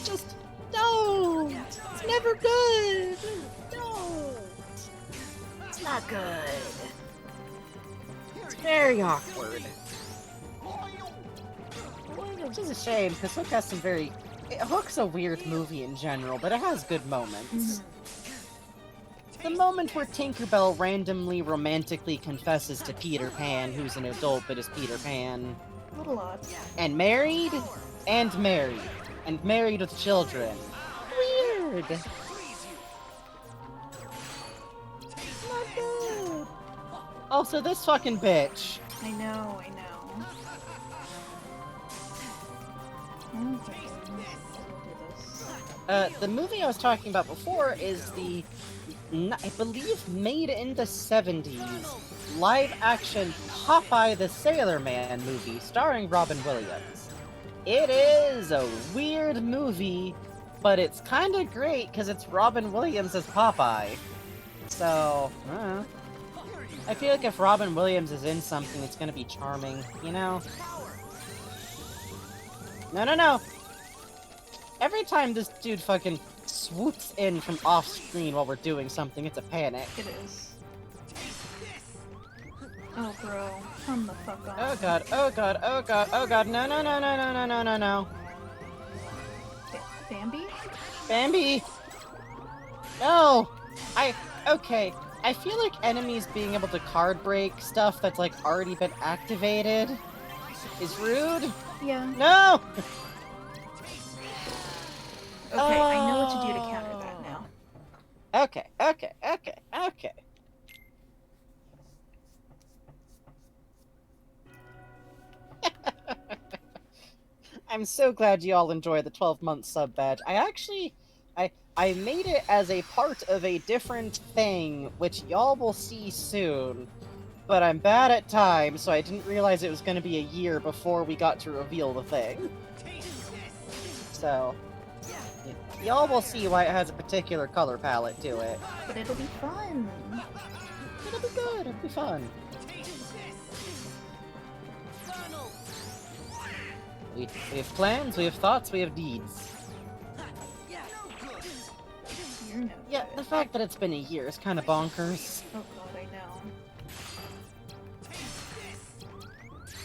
Just don't! It's never good! Don't! It's not good. It's very awkward. Which is a shame, because Hook has some very... Hook's a weird movie in general, but it has good moments. The moment where Tinkerbell randomly romantically confesses to Peter Pan, who's an adult but is Peter Pan. A little odd. And married, and married, and married with children. Weird! Not good. Also, this fucking bitch. I know. Okay. The movie I was talking about before is the, I believe, made in the 70s, live-action Popeye the Sailor Man movie starring Robin Williams. It is a weird movie, but it's kind of great because it's Robin Williams as Popeye. So, I feel like if Robin Williams is in something, it's gonna be charming, you know? No. Every time this dude fucking swoops in from off-screen while we're doing something, it's a panic. It is. Oh, bro. Come the fuck on. Oh god, no. Bambi? Bambi! No! Okay. I feel like enemies being able to card break stuff that's, like, already been activated is rude. Yeah. No! Okay, I know what to do to counter that now. Okay. I'm so glad you all enjoy the 12-month sub badge. I made it as a part of a different thing, which y'all will see soon. But I'm bad at time, so I didn't realize it was going to be a year before we got to reveal the thing. So, Y'all will see why it has a particular color palette to it. But it'll be fun. It'll be good, it'll be fun. We have plans, we have thoughts, we have deeds. You're no Yeah, good. the fact that it's been a year is kind of bonkers. Oh god, I know.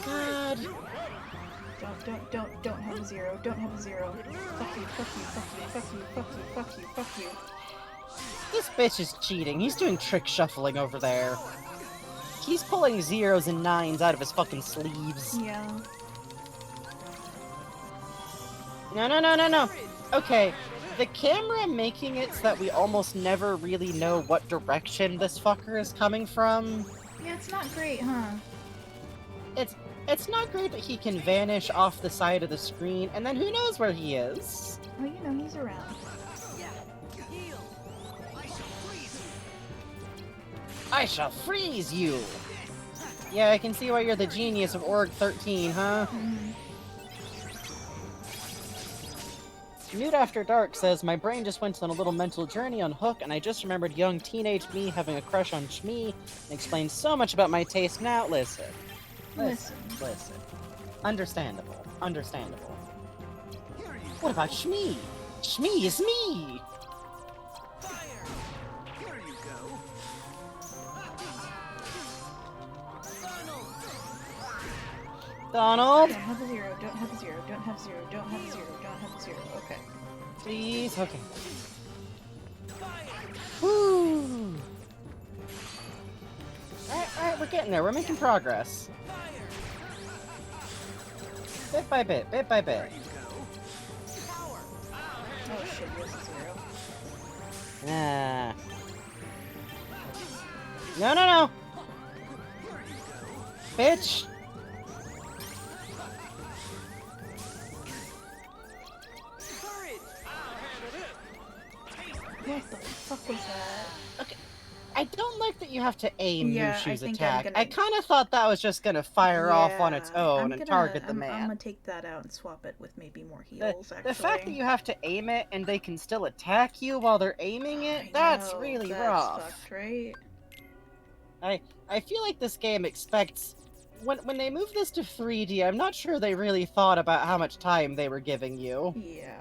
God. Don't have a zero. Don't have a zero. Fuck you, fuck you, fuck you, fuck you, fuck you, fuck you, fuck you. This bitch is cheating. He's doing trick shuffling over there. He's pulling zeros and nines out of his fucking sleeves. Yeah. No. Okay, the camera making it so that we almost never really know what direction this fucker is coming from. Yeah, it's not great, huh? It's not great that he can vanish off the side of the screen, and then who knows where he is. Well, you know, he's around. I shall freeze you! Yeah, I can see why you're the genius of Org 13, huh? Nude After Dark says, my brain just went on a little mental journey on Hook, and I just remembered young teenage me having a crush on Shmi, and explains so much about my taste now. Listen. Understandable. What about Shmi? Shmi is me! Donald? Don't have a zero, don't have a zero, don't have a zero, don't have a zero, don't have a zero. Okay. Please? Okay. Woo! Alright, we're getting there. We're making progress. Bit by bit. Oh shit, here's a zero. Nah. No. Bitch! What the fuck was that? Okay. I don't like that you have to aim Mushu's think attack. I kind of thought that was just gonna fire off on its own and target the I'm man. gonna take that out and swap it with maybe more heals, actually. The fact that you have to aim it and they can still attack you while they're aiming it, that's really rough. That's fucked, right? I feel like this game expects... When they move this to 3D, I'm not sure they really thought about how much time they were giving you. Yeah.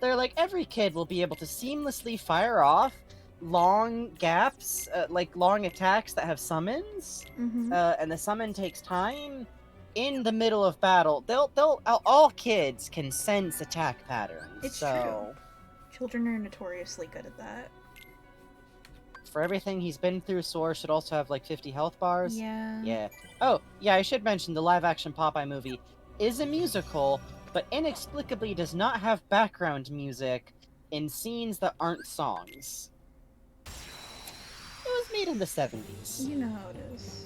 They're like, every kid will be able to seamlessly fire off long gaps, like long attacks that have summons, and the summon takes time. In the middle of battle, all kids can sense attack patterns. It's true. Children are notoriously good at that. For everything he's been through, Sora should also have like 50 health bars. Yeah. Oh, yeah, I should mention the live-action Popeye movie is a musical, but inexplicably does not have background music in scenes that aren't songs. It was made in the 70s. You know how it is.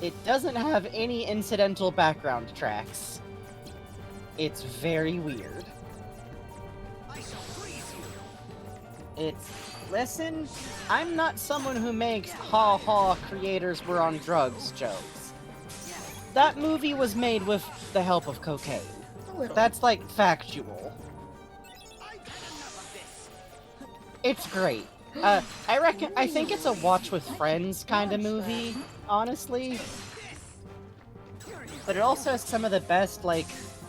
It doesn't have any incidental background tracks. It's very weird. Listen, I'm not someone who makes ha-ha creators were on drugs jokes. That movie was made with the help of cocaine. That's like factual. It's great. I think it's a watch with friends kind of movie, honestly. But it also has some of the best, like,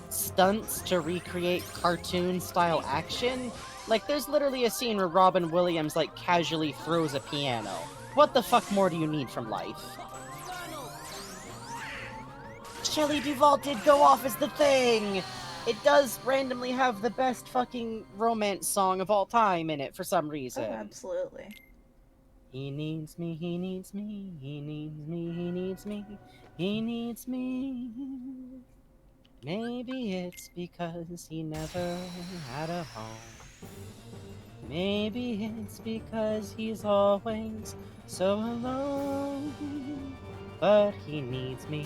stunts to recreate cartoon-style action. Like, there's literally a scene where Robin Williams, like, casually throws a piano. What the fuck more do you need from life? Shelley Duvall did go off as the thing! It does randomly have the best fucking romance song of all time in it for some reason. Oh, absolutely. He needs me, he needs me, he needs me, he needs me, he needs me. Maybe it's because he never had a home. Maybe it's because he's always so alone. But he needs me,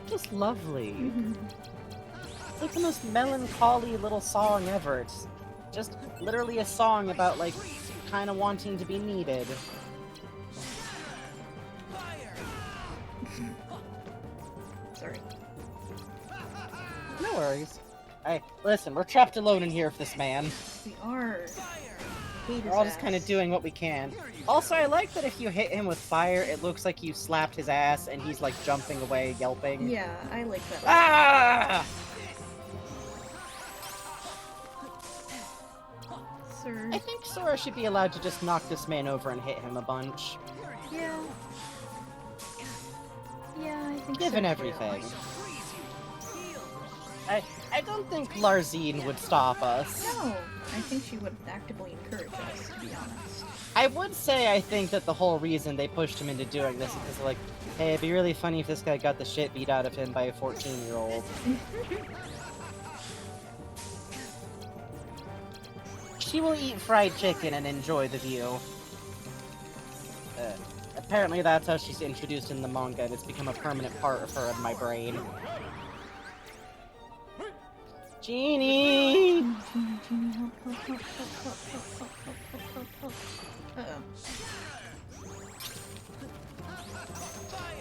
just lovely. It's like the most melancholy little song ever. It's just literally a song about, like, kind of wanting to be needed. Sorry. No worries. Listen, we're trapped alone in here with this man. We are. We're all just kind of doing what we can. Also, I like that if you hit him with fire, it looks like you slapped his ass and he's like jumping away, yelping. Yeah, I like that. Ah! Sir. I think Sora should be allowed to just knock this man over and hit him a bunch. Yeah. Yeah, I think Given so, everything. I don't think Larzine would stop us. No, I think she would actively encourage us, to be honest. I would say I think that the whole reason they pushed him into doing this is because they're like, hey, it'd be really funny if this guy got the shit beat out of him by a 14-year-old. She will eat fried chicken and enjoy the view. Apparently that's how she's introduced in the manga, and it's become a permanent part of her in my brain. Genie! Genie, help. Uh-oh.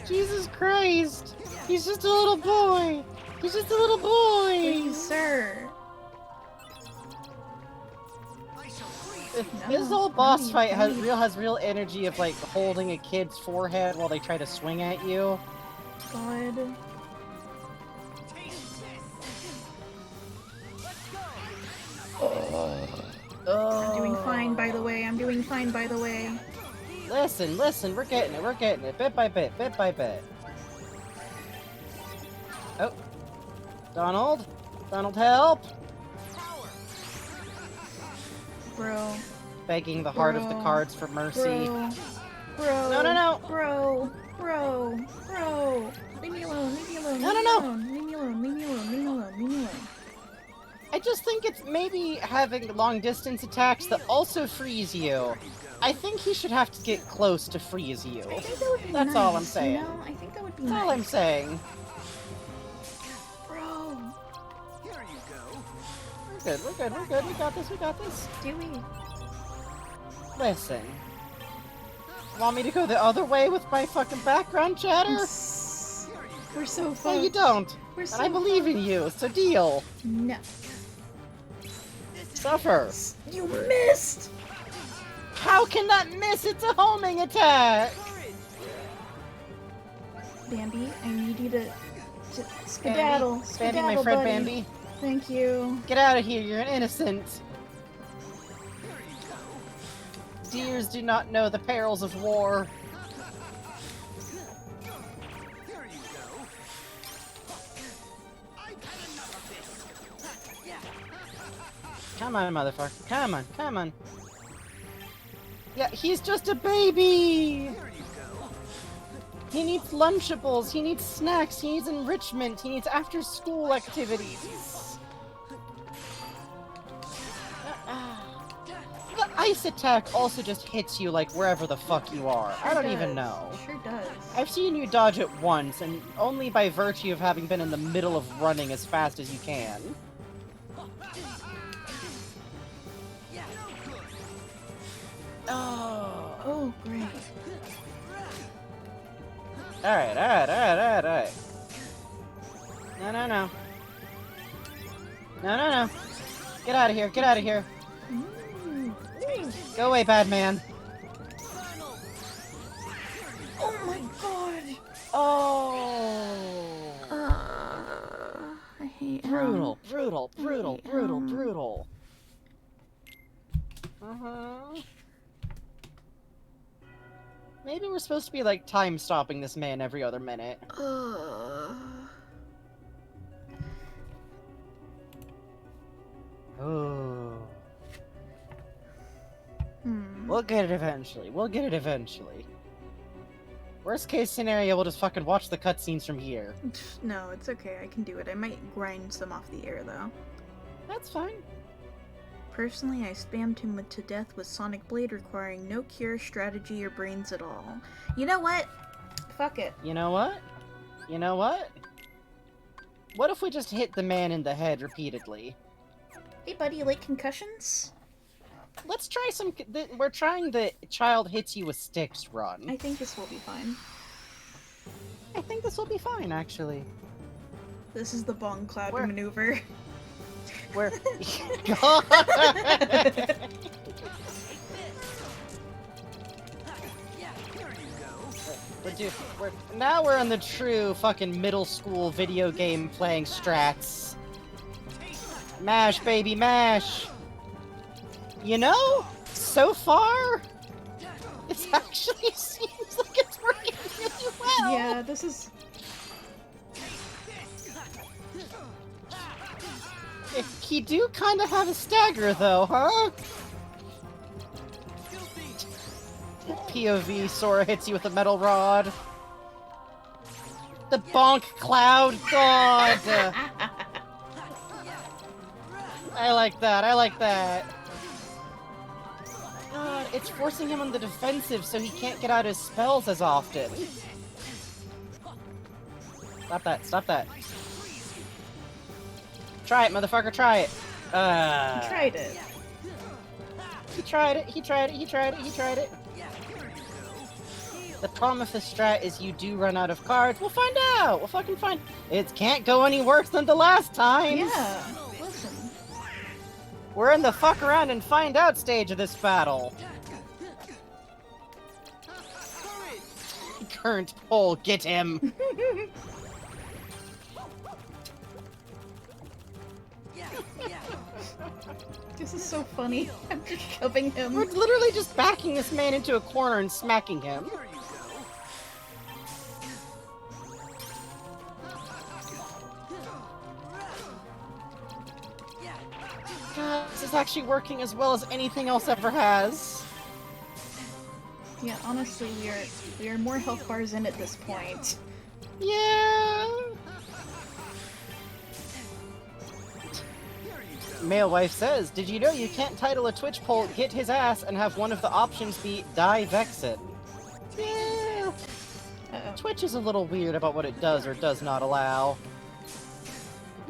Jesus Christ! He's just a little boy! He's just a little boy! Please, sir. This whole boss fight has real energy of like holding a kid's forehead while they try to swing at you. God. I'm doing fine, by the way. I'm doing fine, by the way. Listen, we're getting it, bit by bit, bit by bit. Oh. Donald, help! Bro. Begging the heart of the cards for mercy. Bro. No. Bro. Leave me alone. No. Leave me alone. I just think it's maybe having long distance attacks that also freeze you. I think he should have to get close to freeze you. I think that would be That's nice, all I'm saying. You know? I think that would be That's nice. all I'm saying. Bro. Here you go. We're good. We got this. Do we? Listen. Want me to go the other way with my fucking background chatter? We're so No, fucked. you don't. We're so And I believe in you, so deal. No. Suffer. You missed! How can that miss? It's a homing attack! Bambi, I need you to skedaddle. Bambi, my friend buddy. Bambi. Thank you. Get out of here, you're an innocent. Deers do not know the perils of war. Come on, motherfucker. Come on. Yeah, he's just a baby! He needs Lunchables, he needs snacks, he needs enrichment, he needs after-school activities. The ice attack also just hits you, like, wherever the fuck you are. I don't even know. Sure does. I've seen you dodge it once, and only by virtue of having been in the middle of running as fast as you can. Oh, great. Alright. No. Get out of here. Go away, bad man. Oh my god. Oh. I hate Brutal. Maybe we're supposed to be, like, time-stopping this man every other minute. Oh. We'll get it eventually. Worst case scenario, we'll just fucking watch the cutscenes from here. No, it's okay. I can do it. I might grind some off the air, though. That's fine. Personally, I spammed him to death with Sonic Blade, requiring no cure, strategy, or brains at all. You know what? Fuck it. You know what? What if we just hit the man in the head repeatedly? Hey buddy, you like concussions? Let's try some... We're trying the child hits you with sticks run. I think this will be fine. I think this will be fine, actually. This is the bong cloud maneuver. Where? God! Now we're on the true fucking middle school video game playing strats. Mash, baby, mash! You know, so far, it actually seems like it's working really well! Yeah, this is... He do kind of have a stagger, though, huh? POV, Sora hits you with a metal rod. The bonk cloud god! I like that, I like that. God, it's forcing him on the defensive so he can't get out his spells as often. Stop that, stop that. Try it, motherfucker, try it. He tried it. He tried it, he tried it, he tried it, he tried it. The problem with this strat is you do run out of cards. We'll find out! We'll fucking find... It can't go any worse than the last time! Yeah, listen. We're in the fuck around and find out stage of this battle. Current pole, get him! This is so funny. I'm just shoving him. We're literally just backing this man into a corner and smacking him. God, this is actually working as well as anything else ever has. Yeah, honestly, we are more health bars in at this point. Yeah. Male wife says, "Did you know you can't title a Twitch poll "Get His Ass" and have one of the options be "Die Vexit"? Yeah. Twitch is a little weird about what it does or does not allow.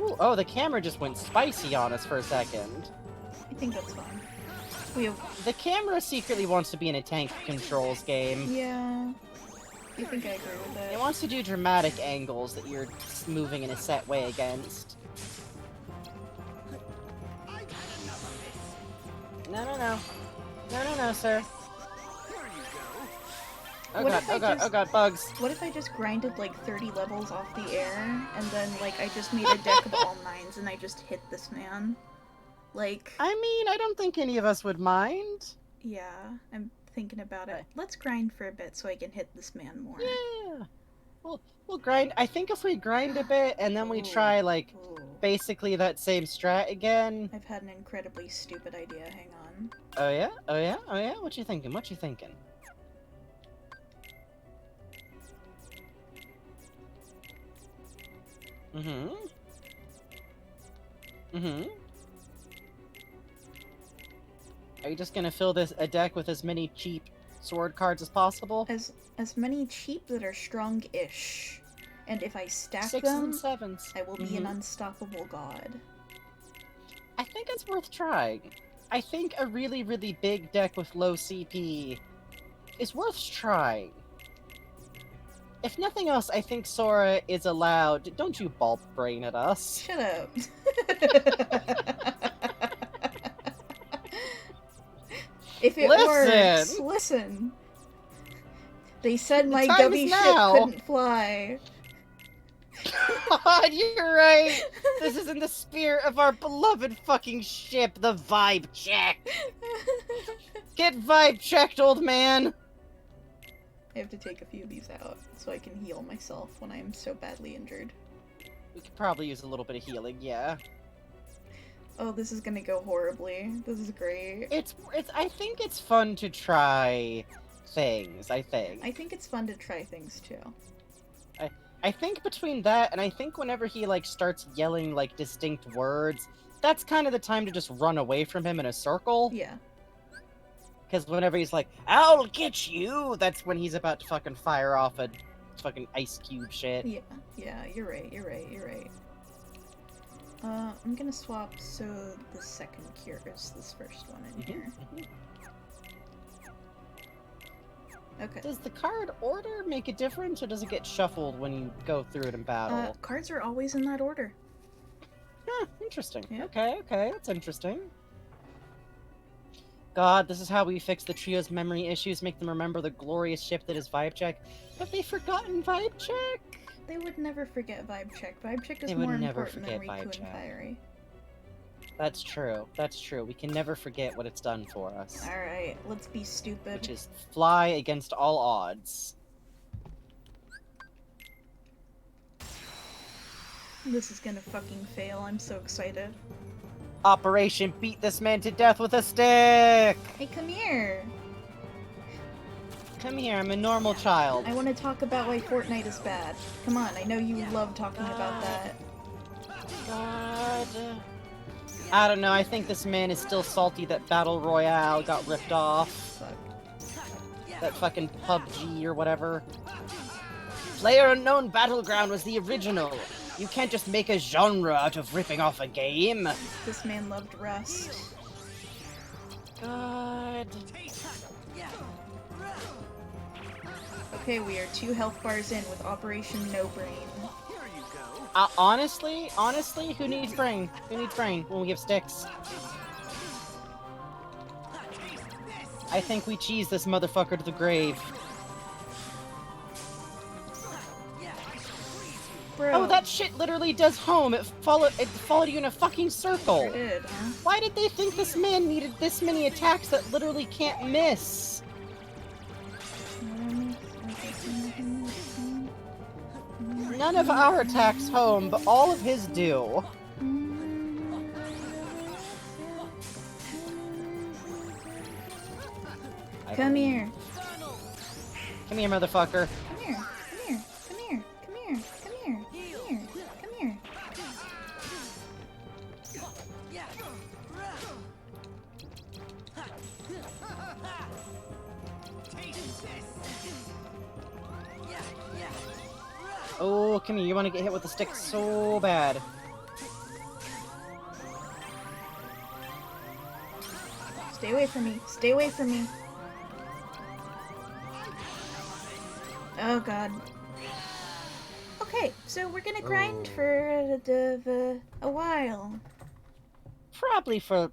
Ooh, oh, the camera just went spicy on us for a second. I think that's fine. The camera secretly wants to be in a tank controls game. Yeah. I think I agree with that. It wants to do dramatic angles that you're moving in a set way against. No, no, no. No, no, no, sir. Oh god, oh god, oh god, bugs. What if I just grinded like 30 levels off the air, and then like I just made a deck of all 9s and I just hit this man? Like... I mean, I don't think any of us would mind. Yeah, I'm thinking about it. Let's grind for a bit so I can hit this man more. Yeah. We'll grind. I think if we grind a bit and then we try like basically that same strat again. I've had an incredibly stupid idea. Hang on. Oh yeah? Oh yeah? Oh yeah? What you thinking? What you thinking? Mm-hmm. Mm-hmm. Are you just gonna fill a deck with as many cheap sword cards as possible? As many cheap that are strong-ish. And if I stack 6s them, and 7s. I will be an unstoppable god. I think it's worth trying. I think a really, really big deck with low CP is worth trying. If nothing else, I think Sora is allowed... Don't you bulb brain at us. Shut up. If it works, listen. They said my gubby ship couldn't fly. God, you're right. This is in the spirit of our beloved fucking ship, the vibe check. Get vibe checked, old man. I have to take a few of these out so I can heal myself when I am so badly injured. We could probably use a little bit of healing, yeah. Oh, this is gonna go horribly. This is great. I think it's fun to try things, I think. I think it's fun to try things, too. I think between that and I think whenever he, like, starts yelling, like, distinct words, that's kind of the time to just run away from him in a circle. Yeah. Because whenever he's like, "I'll get you," that's when he's about to fucking fire off a fucking ice cube shit. Yeah, you're right, you're right, you're right. I'm gonna swap so the second cure is this first one in here. Okay. Does the card order make a difference, or does it get shuffled when you go through it in battle? Cards are always in that order. Huh, interesting. Yeah. Okay, that's interesting. God, this is how we fix the trio's memory issues, make them remember the glorious ship that is Vibe Check. Have they forgotten Vibe Check? They would never forget Vibe Check. Vibe Check is They would more never important than forget Vibe Riku and Check. Kairi. That's true. That's true. We can never forget what it's done for us. Alright, let's be stupid. Which is fly against all odds. This is gonna fucking fail. I'm so excited. Operation Beat This Man to Death with a Stick! Hey, come here! Come here, I'm a normal child. I want to talk about why Fortnite is bad. Come on, I know you love talking about that. God. I don't know, I think this man is still salty that Battle Royale got ripped off. Fuck. That fucking PUBG or whatever. PlayerUnknown Battleground was the original. You can't just make a genre out of ripping off a game. This man loved Rust. God. Okay, we are 2 health bars in with Operation No Brain. Honestly, who needs brain? Who needs brain when we have sticks? I think we cheese this motherfucker to the grave. Bro. Oh, that shit literally does home. It followed you in a fucking circle. Sure did, huh? Why did they think this man needed this many attacks that literally can't miss? None of our attacks home, but all of his do. Come here. Come here, motherfucker. Come here. Come here. Come here. Come here. Come here. Come here. Come here. Oh, come here. You want to get hit with the stick so bad. Stay away from me. Stay away from me. Oh god. Okay, so we're gonna grind for a while. Probably for...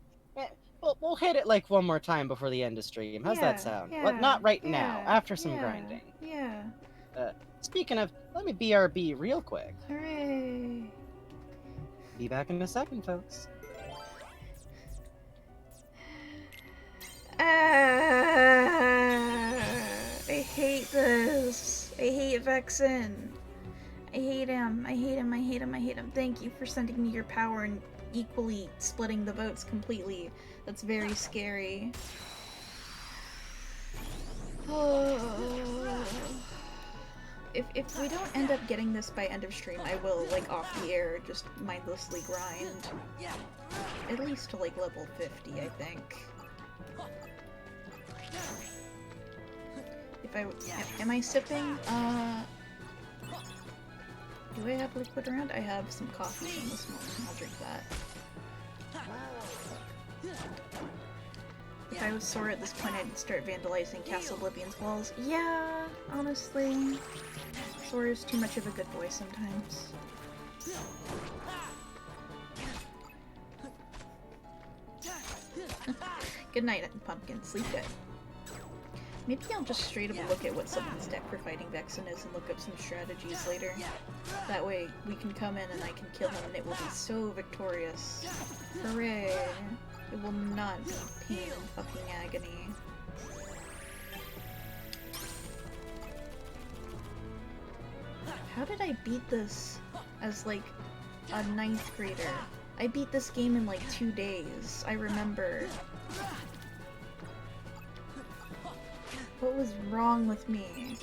We'll hit it like one more time before the end of stream. How's that sound? Well, not right now. After some grinding. Yeah. Speaking of, let me BRB real quick. Hooray. Be back in a second, folks. I hate this. I hate Vexen. I hate him. I hate him. I hate him. I hate him. Thank you for sending me your power and equally splitting the votes completely. That's very scary. If we don't end up getting this by end of stream, I will, like, off the air, just mindlessly grind. At least to, like, level 50, I think. Am I sipping? Do I have liquid around? I have some coffee from this morning. I'll drink that. If I was Sora at this point, I'd start vandalizing Castle Oblivion's walls. Yeah, honestly. Sora's too much of a good boy sometimes. Good night, Pumpkin. Sleep good. Maybe I'll just straight up look at what someone's deck for fighting Vexen is and look up some strategies later. That way we can come in and I can kill him and it will be so victorious. Hooray! It will not be pain and fucking agony. How did I beat this as like a 9th grader? I beat this game in like 2 days. I remember. What was wrong with me?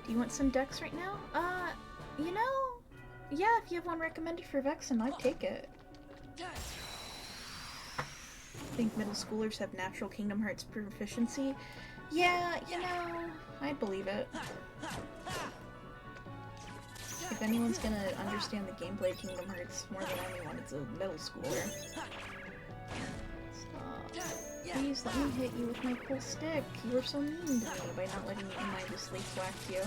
Do you want some decks right now? You know, yeah, if you have one recommended for Vexen, I'd take it. Think middle schoolers have natural Kingdom Hearts proficiency? Yeah, you know, I'd believe it. If anyone's gonna understand the gameplay of Kingdom Hearts more than anyone, it's a middle schooler. Stop. Please let me hit you with my cool stick. You were so mean to me by not letting me mindlessly whack you.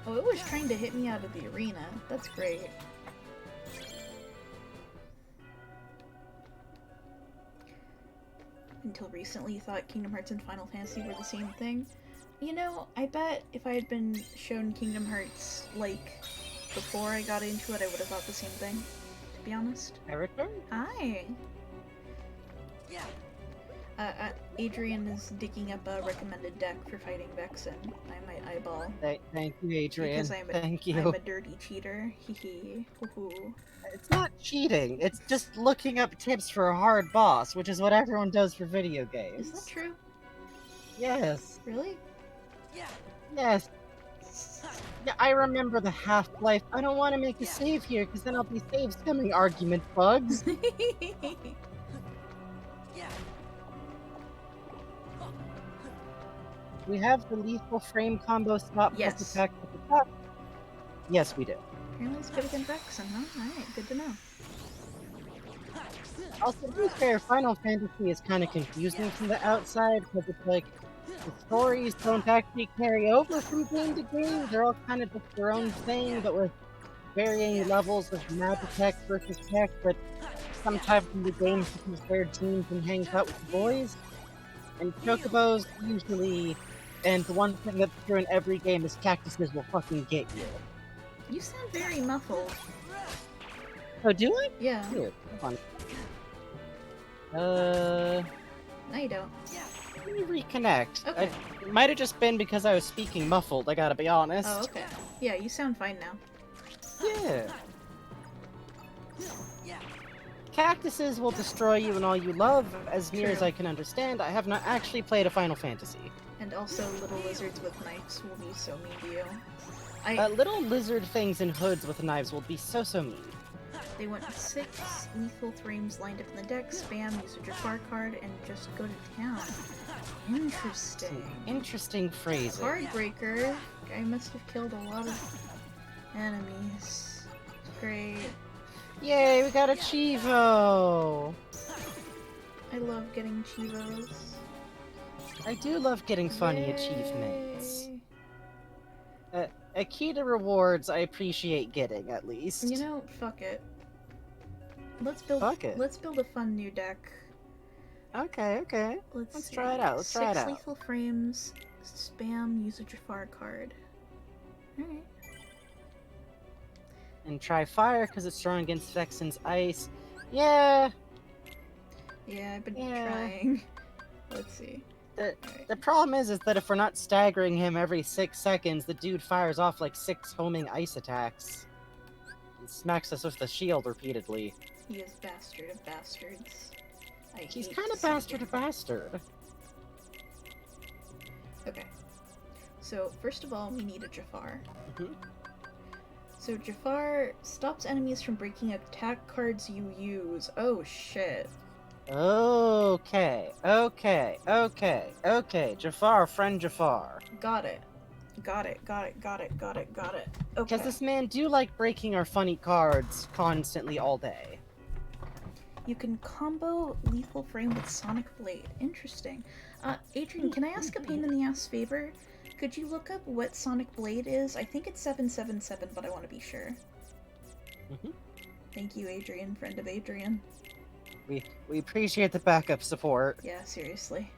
Oh, it was trying to hit me out of the arena. That's great. Until recently, thought Kingdom Hearts and Final Fantasy were the same thing. You know, I bet if I had been shown Kingdom Hearts, like, before I got into it, I would have thought the same thing, to be honest. Erica? Hi! Adrian is digging up a recommended deck for fighting Vexen. I might eyeball. Thank you, Adrian. Because Thank you. I'm a dirty cheater. Hee hoo hoo. It's not cheating, it's just looking up tips for a hard boss, which is what everyone does for video games. Is that true? Yes. Really? Yes. Yeah, I remember the Half-Life. I don't want to make a save here, because then I'll be save scumming argument bugs. We have the lethal frame combo stop plus attack at the top. Yes, we do. Apparently it's good against Vexen, huh? Alright, good to know. Also, to be fair, Final Fantasy is kind of confusing from the outside, because it's like, the stories don't actually carry over from game to game. They're all kind of just their own thing, but with varying levels of magic tech versus tech, but sometimes in the games because their teams and hangs out with the boys. And chocobos usually, and the one thing that's true in every game is cactuses will fucking get you. You sound very muffled. Oh, do I? Yeah. Weird. Hold on. No, you don't. Let me reconnect. Okay. It might have just been because I was speaking muffled, I gotta be honest. Oh, okay. Yeah, you sound fine now. Yeah. Cactuses will destroy you and all you love, as near as I can understand. I have not actually played a Final Fantasy. And also, little lizards with knives will be so mean to you. Little lizard things in hoods with knives will be so mean. They want 6 lethal frames lined up in the deck, spam, use a Jafar card, and just go to town. Interesting. Interesting phrasing. Card breaker. Guy must have killed a lot of enemies. Great. Yay, we got a Chivo! I love getting Chivos. I do love getting funny achievements. A key to rewards I appreciate getting, at least. You know, fuck it. Let's build a fun new deck. Okay. Let's try it out. 6 lethal frames, spam, use a Jafar card. Alright. And try fire, because it's strong against Vexen's ice. Yeah! Yeah, I've been trying. Let's see. The problem is that if we're not staggering him every 6 seconds, the dude fires off like 6 homing ice attacks. And smacks us with the shield repeatedly. He is bastard of bastards. He's kind of bastard of bastard. Okay. So, first of all, we need a Jafar. Mm-hmm. So Jafar stops enemies from breaking attack cards you use. Oh shit. Okay. Jafar, friend Jafar. Got it. Okay. Because this man do like breaking our funny cards constantly all day. You can combo Lethal Frame with Sonic Blade. Interesting. Adrian, can I ask a pain in the ass favor? Could you look up what Sonic Blade is? I think it's 777, but I want to be sure. Mm-hmm. Thank you, Adrian, friend of Adrian. We appreciate the backup support. Yeah, seriously.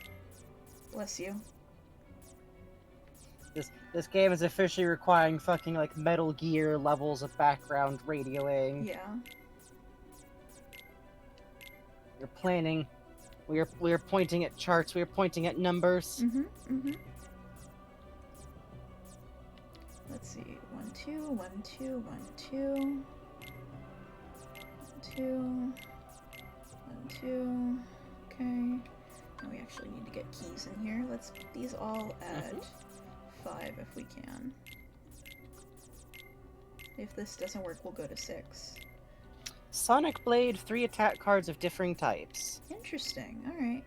Bless you. This game is officially requiring fucking like Metal Gear levels of background radioing. Yeah. We're planning. We are pointing at charts. We are pointing at numbers. Mm-hmm. Let's see. 1, 2, 1, 2, 1, 2. 2. 1, 2. Okay. Now we actually need to get keys in here. Let's put these all at 5 if we can. If this doesn't work, we'll go to 6. Sonic Blade, 3 attack cards of differing types. Interesting. Alright.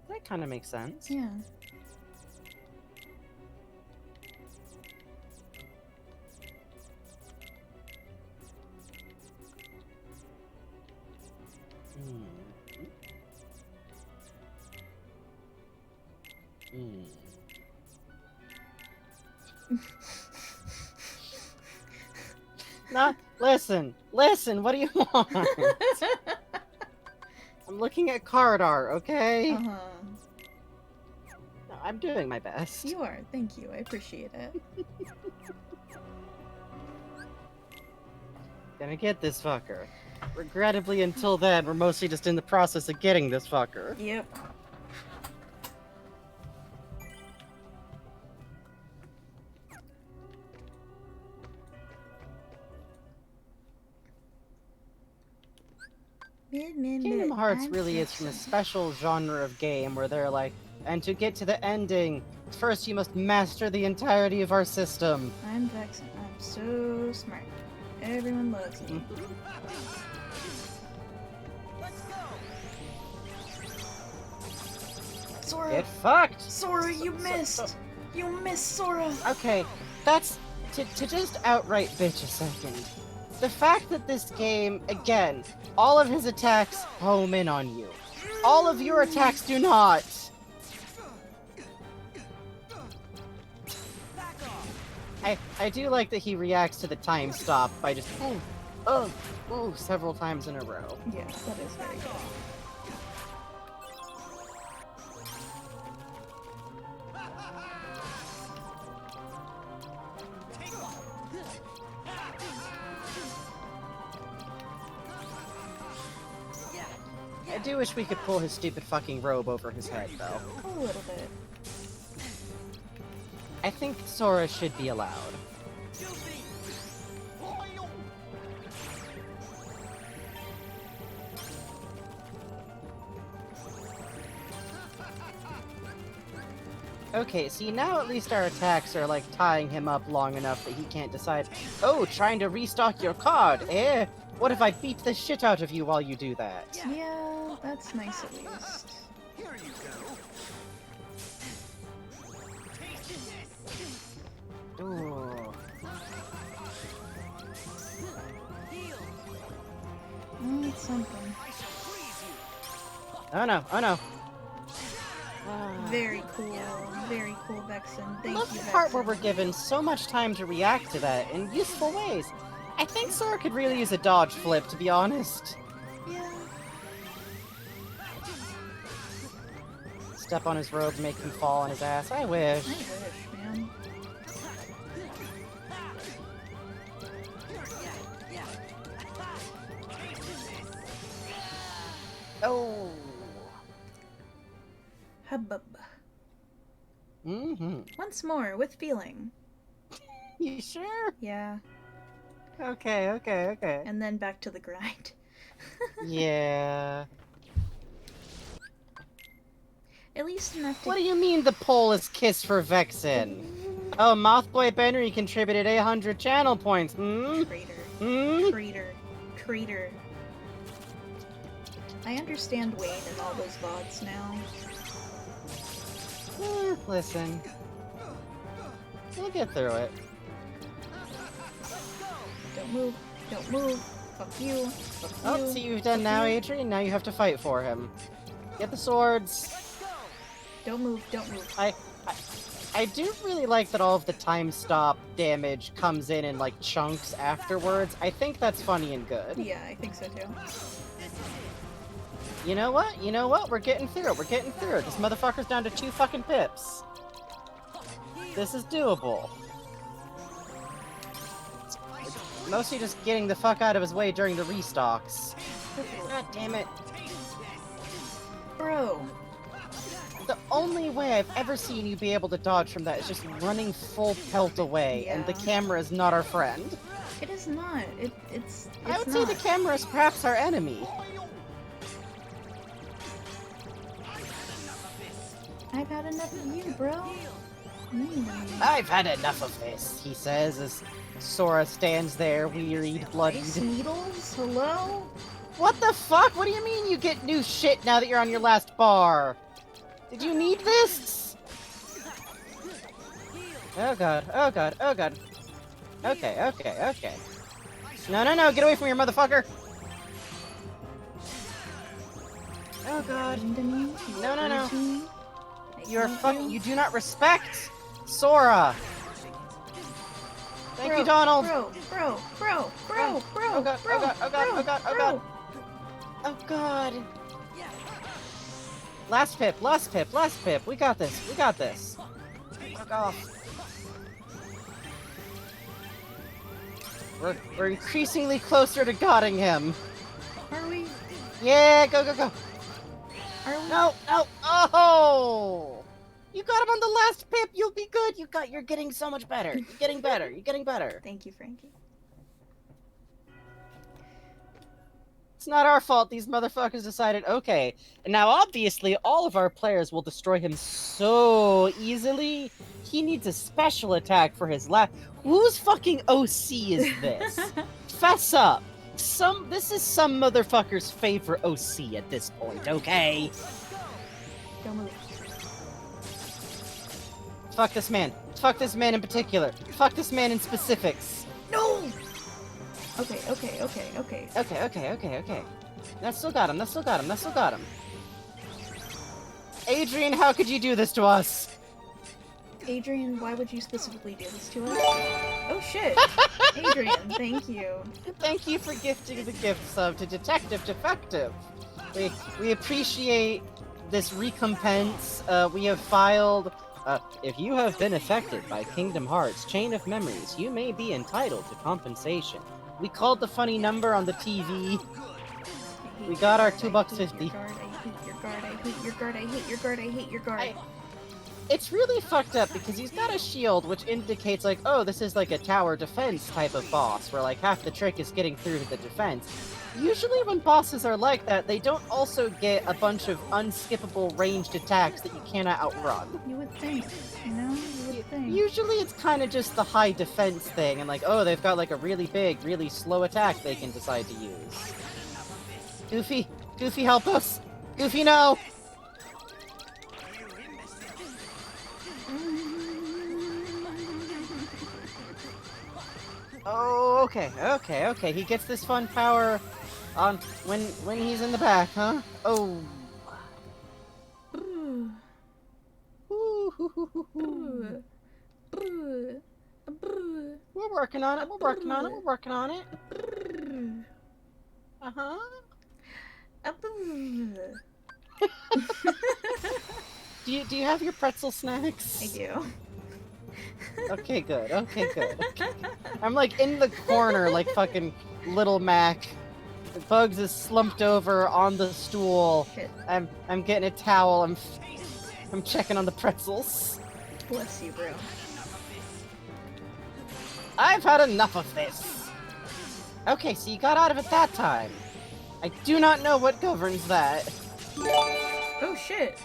That kind of makes sense. Yeah. No, listen, what do you want? I'm looking at card art, okay? Uh-huh. No, I'm doing my best. You are. Thank you. I appreciate it. Gonna get this fucker. Regrettably, until then, we're mostly just in the process of getting this fucker. Yep. Kingdom Hearts really is from a special genre of game where they're like, and to get to the ending, first you must master the entirety of our system. I'm Vexen. I'm so smart. Everyone loves me. Sora! Get fucked! Sora, you missed! You missed, Sora! Okay, that's... To just outright bitch a second. The fact that this game, again, all of his attacks home in on you. All of your attacks do not! I do like that he reacts to the time stop by just several times in a row. Yeah, that is very good. I do wish we could pull his stupid fucking robe over his head, though. A little bit. I think Sora should be allowed. Okay, see, now at least our attacks are, like, tying him up long enough that he can't decide, oh, trying to restock your card, eh? What if I beat the shit out of you while you do that? Yeah, that's nice at least. Here you go. Ooh. It's something. Oh no, oh no. Very cool, Vexen. Thank Love you, the part Vexen. where we're given so much time to react to that in useful ways. I think Sora could really use a dodge flip, to be honest. Yeah. Step on his robe, make him fall on his ass. I wish. I wish, man. Oh. Hubbub. Mm-hmm. Once more, with feeling. You sure? Yeah. Okay. And then back to the grind. Yeah. At least enough to... What do you mean the poll is kiss for Vexen? Oh, Mothboy Benry contributed 800 channel points. Traitor. Hmm? Traitor. I understand Wayne and all those VODs now. Listen. We'll get through it. Don't move. Don't move. Fuck you. Fuck Oh, you. see what you've done now, Adrian? Now you have to fight for him. Get the swords. Don't move. Don't move. I do really like that all of the time stop damage comes in like chunks afterwards. I think that's funny and good. Yeah, I think so too. You know what? We're getting through it. This motherfucker's down to 2 fucking pips. This is doable. It's mostly just getting the fuck out of his way during the restocks. God damn it. Bro. The only way I've ever seen you be able to dodge from that is just running full pelt away, and the camera is not our friend. It is not. It's I would not. say the camera is perhaps our enemy. I've had enough of you, bro. I've had enough of this, he says as Sora stands there, wearied, bloodied. Ice needles? Hello? What the fuck? What do you mean you get new shit now that you're on your last bar? Did you need this? Oh god. Okay. No, get away from your motherfucker! Oh god. No. I You're fucking. You do not respect Sora. Thank you, Donald. Bro. Oh god, oh god, oh god, oh god, oh god. Oh god. Last pip. We got this. Fuck off. We're increasingly closer to godding him. Are we? Yeah, go. Are we? No. Oh! You got him on the last pip. You'll be good. You're getting so much better. You're getting better. Thank you, Frankie. It's not our fault these motherfuckers decided, okay. And now obviously all of our players will destroy him so easily. He needs a special attack for his last. Whose fucking OC is this? Fess up. This is some motherfucker's favorite OC at this point, okay? Don't move. Fuck this man. Fuck this man in particular. Fuck this man in specifics. No! Okay. Okay. That still got him. Adrian, how could you do this to us? Adrian, why would you specifically do this to us? Oh shit! Adrian, thank you. Thank you for gifting the gift sub to Detective Defective. We appreciate this recompense. We have filed. If you have been affected by Kingdom Hearts Chain of Memories, you may be entitled to compensation. We called the funny number on the TV. We got our $2.50. I hate your guard. It's really fucked up because he's got a shield which indicates like, oh, this is like a tower defense type of boss where like half the trick is getting through to the defense. Usually when bosses are like that, they don't also get a bunch of unskippable ranged attacks that you cannot outrun. You would think, you know? You would think. Usually it's kind of just the high defense thing and like, oh, they've got like a really big, really slow attack they can decide to use. Goofy, help us! Goofy, no! Oh, okay. He gets this fun power on when he's in the back, huh? Oh. We're working on it. Uh-huh. Do you have your pretzel snacks? I do. Okay, good. I'm like in the corner like fucking Little Mac. Bugs is slumped over on the stool. Shit. I'm getting a towel. I'm checking on the pretzels. Bless you, bro. I've had enough of this. Okay, so you got out of it that time. I do not know what governs that. Oh shit.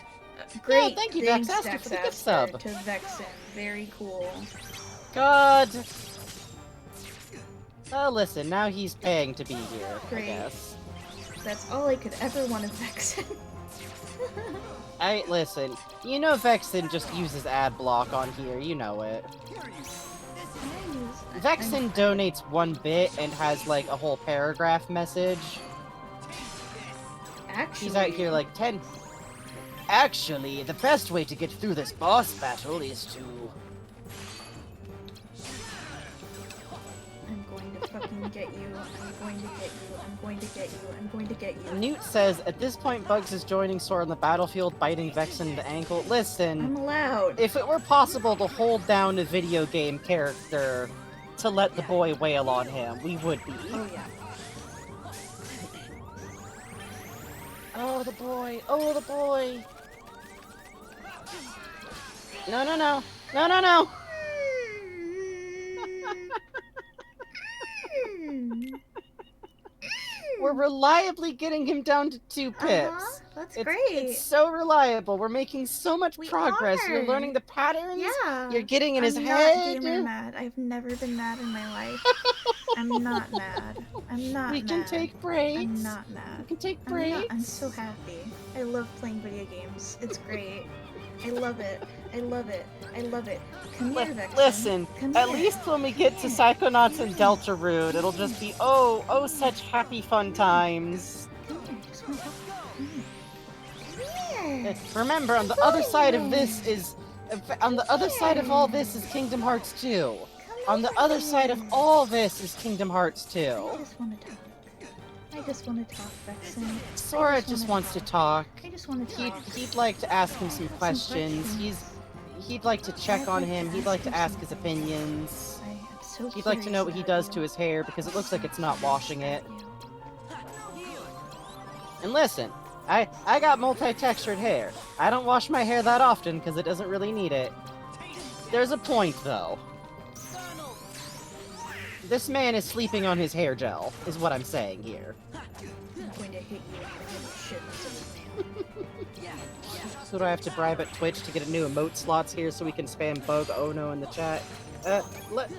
Great. Yeah, thank you, Thanks, Daxaster, for the gift sub. To Vexen. Very cool. God. Oh, listen, now he's paying to be here, Great. I guess. That's all I could ever want of Vexen. Listen, you know Vexen just uses ad block on here, you know it. Vexen donates 1 bit and has like a whole paragraph message. Actually... He's out here like 10... Actually, the best way to get through this boss battle is to... I'm going to fucking get you. I'm going to get you. Newt says, at this point Bugs is joining Sora on the battlefield, biting Vexen in the ankle. Listen... I'm allowed. If it were possible to hold down a video game character to let the boy wail on him, we would be. Oh yeah. Oh, the boy. Oh, the boy. No. We're reliably getting him down to 2 pips. That's great. It's so reliable. We're making so much progress. are. You're learning the patterns. Yeah. You're getting in his I'm head. not gamer mad. I've never been mad in my life. I'm not mad. I'm not We mad. can take breaks. I'm not mad. We can take breaks. I'm so happy. I love playing video games. It's great. I love it. Come here, Vexen. Listen, Come at here. least when we get to Psychonauts and Deltarune, it'll just be, oh, such happy fun times. Come here. Just wanna talk. Come here. Remember, on the other side of this is... On the other side of all this is Kingdom Hearts 2. On the other side of all this is Kingdom Hearts 2. I just want to talk, Vexen. Sora just wants to talk. I just want to talk. He'd like to ask him some questions. He'd like to check on him. He'd like to ask his opinions. He'd like to know what he does to his hair because it looks like it's not washing it. And listen, I got multi-textured hair. I don't wash my hair that often because it doesn't really need it. There's a point, though. This man is sleeping on his hair gel, is what I'm saying here. I'm going to hit you in the shit, man. So do I have to bribe at Twitch to get a new emote slots here so we can spam bug oh no in the chat?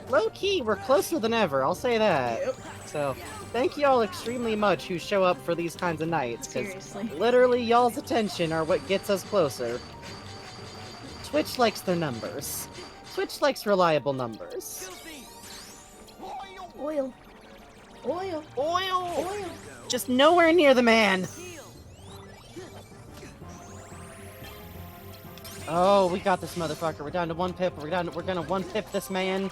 Low-key, we're closer than ever, I'll say that. Yep. So, thank y'all extremely much who show up for these kinds of nights, because Seriously. literally y'all's attention are what gets us closer. Twitch likes their numbers. Twitch likes reliable numbers. Oil. Oil. Oil! Oil. Just nowhere near the man! Oh, we got this motherfucker. We're down to one pip. We're gonna one pip this man.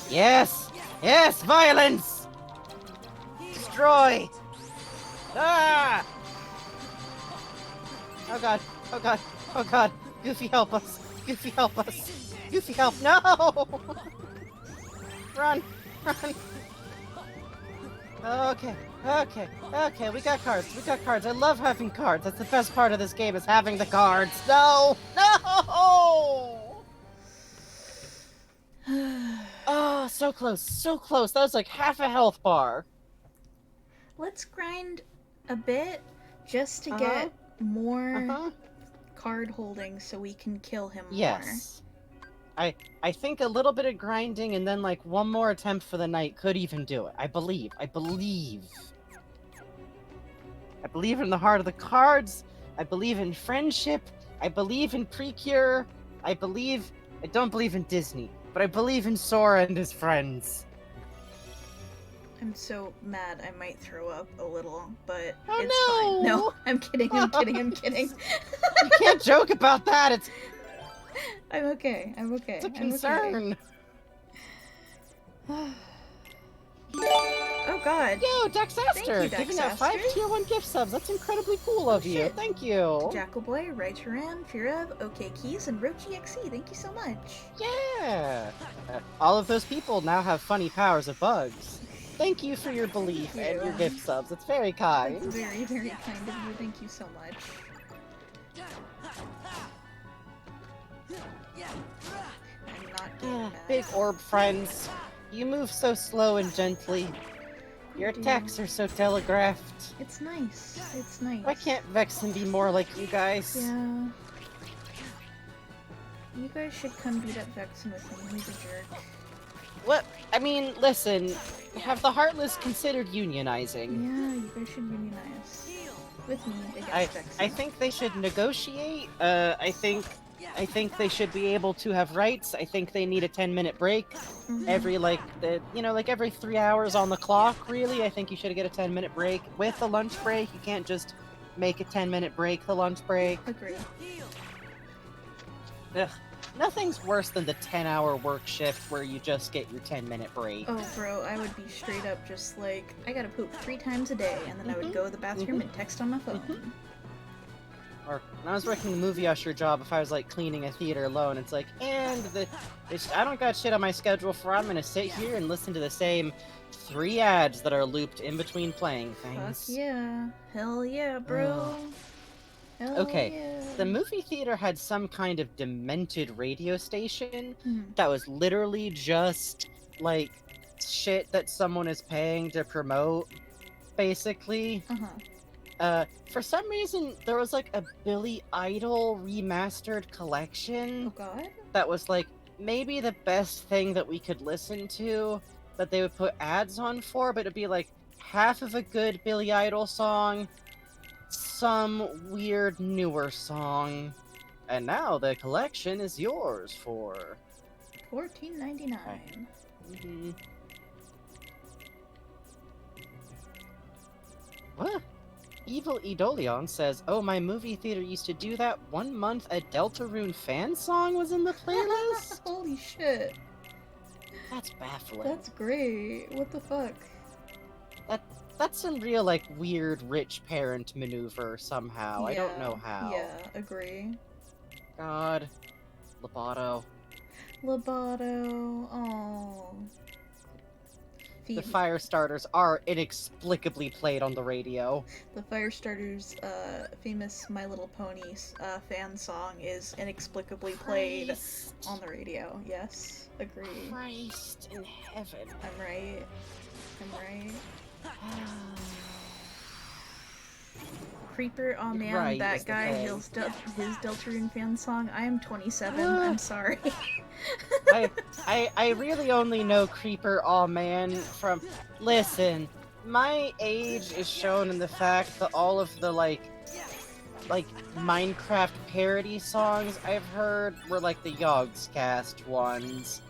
Yes! Yes! Violence! Destroy! Ah! Oh god. Oh god. Oh god. Goofy, help us. Goofy, help us. Goofy, help. No! Run! Run! Okay, we got cards. I love having cards. That's the best part of this game is having the cards. No! No! Oh, so close. That was like half a health bar. Let's grind a bit just to get more card holding so we can kill him more. Yes. I think a little bit of grinding and then like one more attempt for the night could even do it. I believe. I believe in the heart of the cards. I believe in friendship. I believe in Precure. I don't believe in Disney, but I believe in Sora and his friends. I'm so mad I might throw up a little, but Oh, it's no! fine. No, I'm kidding. You can't joke about that. It's I'm okay. a concern. Oh god. Yo, Dexaster, Thank you, giving out Dexaster. 5 tier 1 gift subs. That's incredibly cool of you. shit. Thank you. Jackalboy, Raituran, Firev, OK Keys, and Rochi XC. Thank you so much. Yeah. All of those people now have funny powers of bugs. Thank you for your belief and your gift subs. It's very kind. That's very, very kind of you. Thank you so much. I'm not getting that. Big orb friends. You move so slow and gently. Your attacks are so telegraphed. It's nice. It's nice. Why can't Vexen be more like you guys? Yeah. You guys should come beat up Vexen with me. He's a jerk. What? I mean, listen. Have the Heartless considered unionizing? Yeah, you guys should unionize. With me against Vexen. I think they should negotiate. I think they should be able to have rights. I think they need a 10-minute break every every 3 hours on the clock. Really, I think you should get a 10-minute break with a lunch break. You can't just make a 10-minute break the lunch break. Agree. Ugh. Nothing's worse than the 10-hour work shift where you just get your 10-minute break. Oh, bro, I would be straight up just like, I gotta poop 3 times a day, and then I would go to the bathroom and text on my phone. Or when I was working the movie usher job, if I was like cleaning a theater alone, it's like, and I don't got shit on my schedule for. I'm gonna sit here and listen to the same 3 ads that are looped in between playing things. Fuck yeah. Hell yeah, bro. Hell Okay, yeah. the movie theater had some kind of demented radio station that was literally just like shit that someone is paying to promote, basically. For some reason, there was like a Billy Idol remastered collection. Oh god? That was like maybe the best thing that we could listen to that they would put ads on for, but it'd be like half of a good Billy Idol song, some weird newer song, and now the collection is yours for $14.99. What? Evil Idolion says, "Oh, my movie theater used to do that. 1 month a Deltarune fan song was in the playlist." Holy shit. That's baffling. That's great. What the fuck? That's some real, like, weird rich parent maneuver somehow. Yeah, I don't know how. Yeah, agree. God. Loboto. Loboto. Oh. The fire starters are inexplicably played on the radio. The Firestarters' famous My Little Pony fan song is inexplicably played on the radio. Yes, agree. Christ in heaven. I'm right. Creeper, oh man, Right, that guy, his Deltarune fan song. I am 27, I'm sorry. I really only know Creeper, aw man, from... Listen, my age is shown in the fact that all of the, like Minecraft parody songs I've heard were, like, the Yogscast ones.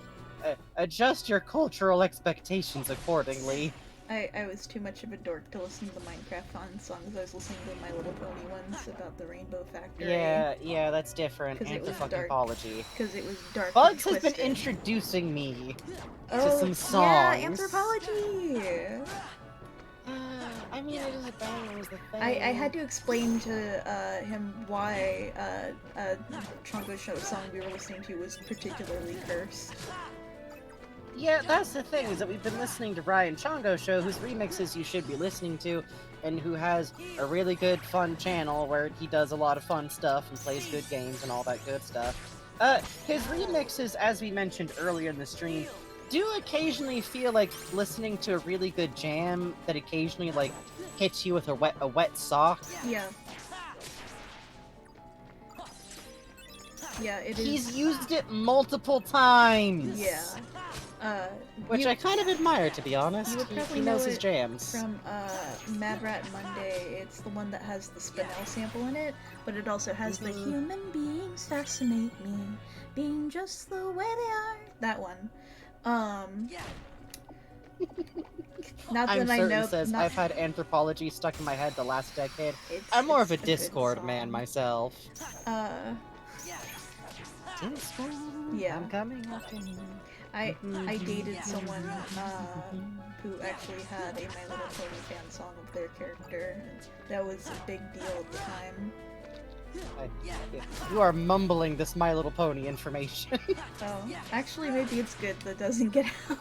Adjust your cultural expectations accordingly. I was too much of a dork to listen to the Minecraft fun songs. I was listening to My Little Pony ones about the Rainbow Factory. Yeah, that's different. Because it was dark. Because it was dark. Bugs has been introducing me to some songs. Yeah, Anthropology! I mean, it is a banger is the thing. I had to explain to him why Chongo Show song we were listening to was particularly cursed. Yeah, that's the thing, is that we've been listening to Ryan Chongo Show, whose remixes you should be listening to, and who has a really good, fun channel where he does a lot of fun stuff and plays good games and all that good stuff. His remixes, as we mentioned earlier in the stream, do occasionally feel like listening to a really good jam that occasionally, like, hits you with a wet sock. Yeah. Yeah, it is. He's used it multiple times! Yeah. Which I kind of admire, to be honest. You would probably he know knows his it jams. from Mad Rat Monday. It's the one that has the Spinel sample in it, but it also has the human beings fascinate me, being just the way they are. That one. Not that I know. Says, I've had Anthropology stuck in my head the last decade. I'm more of a Discord man myself. Discord, yeah. I'm coming after you. I dated someone who actually had a My Little Pony fan song of their character. That was a big deal at the time. You are mumbling this My Little Pony information. Oh, actually maybe it's good that doesn't get out.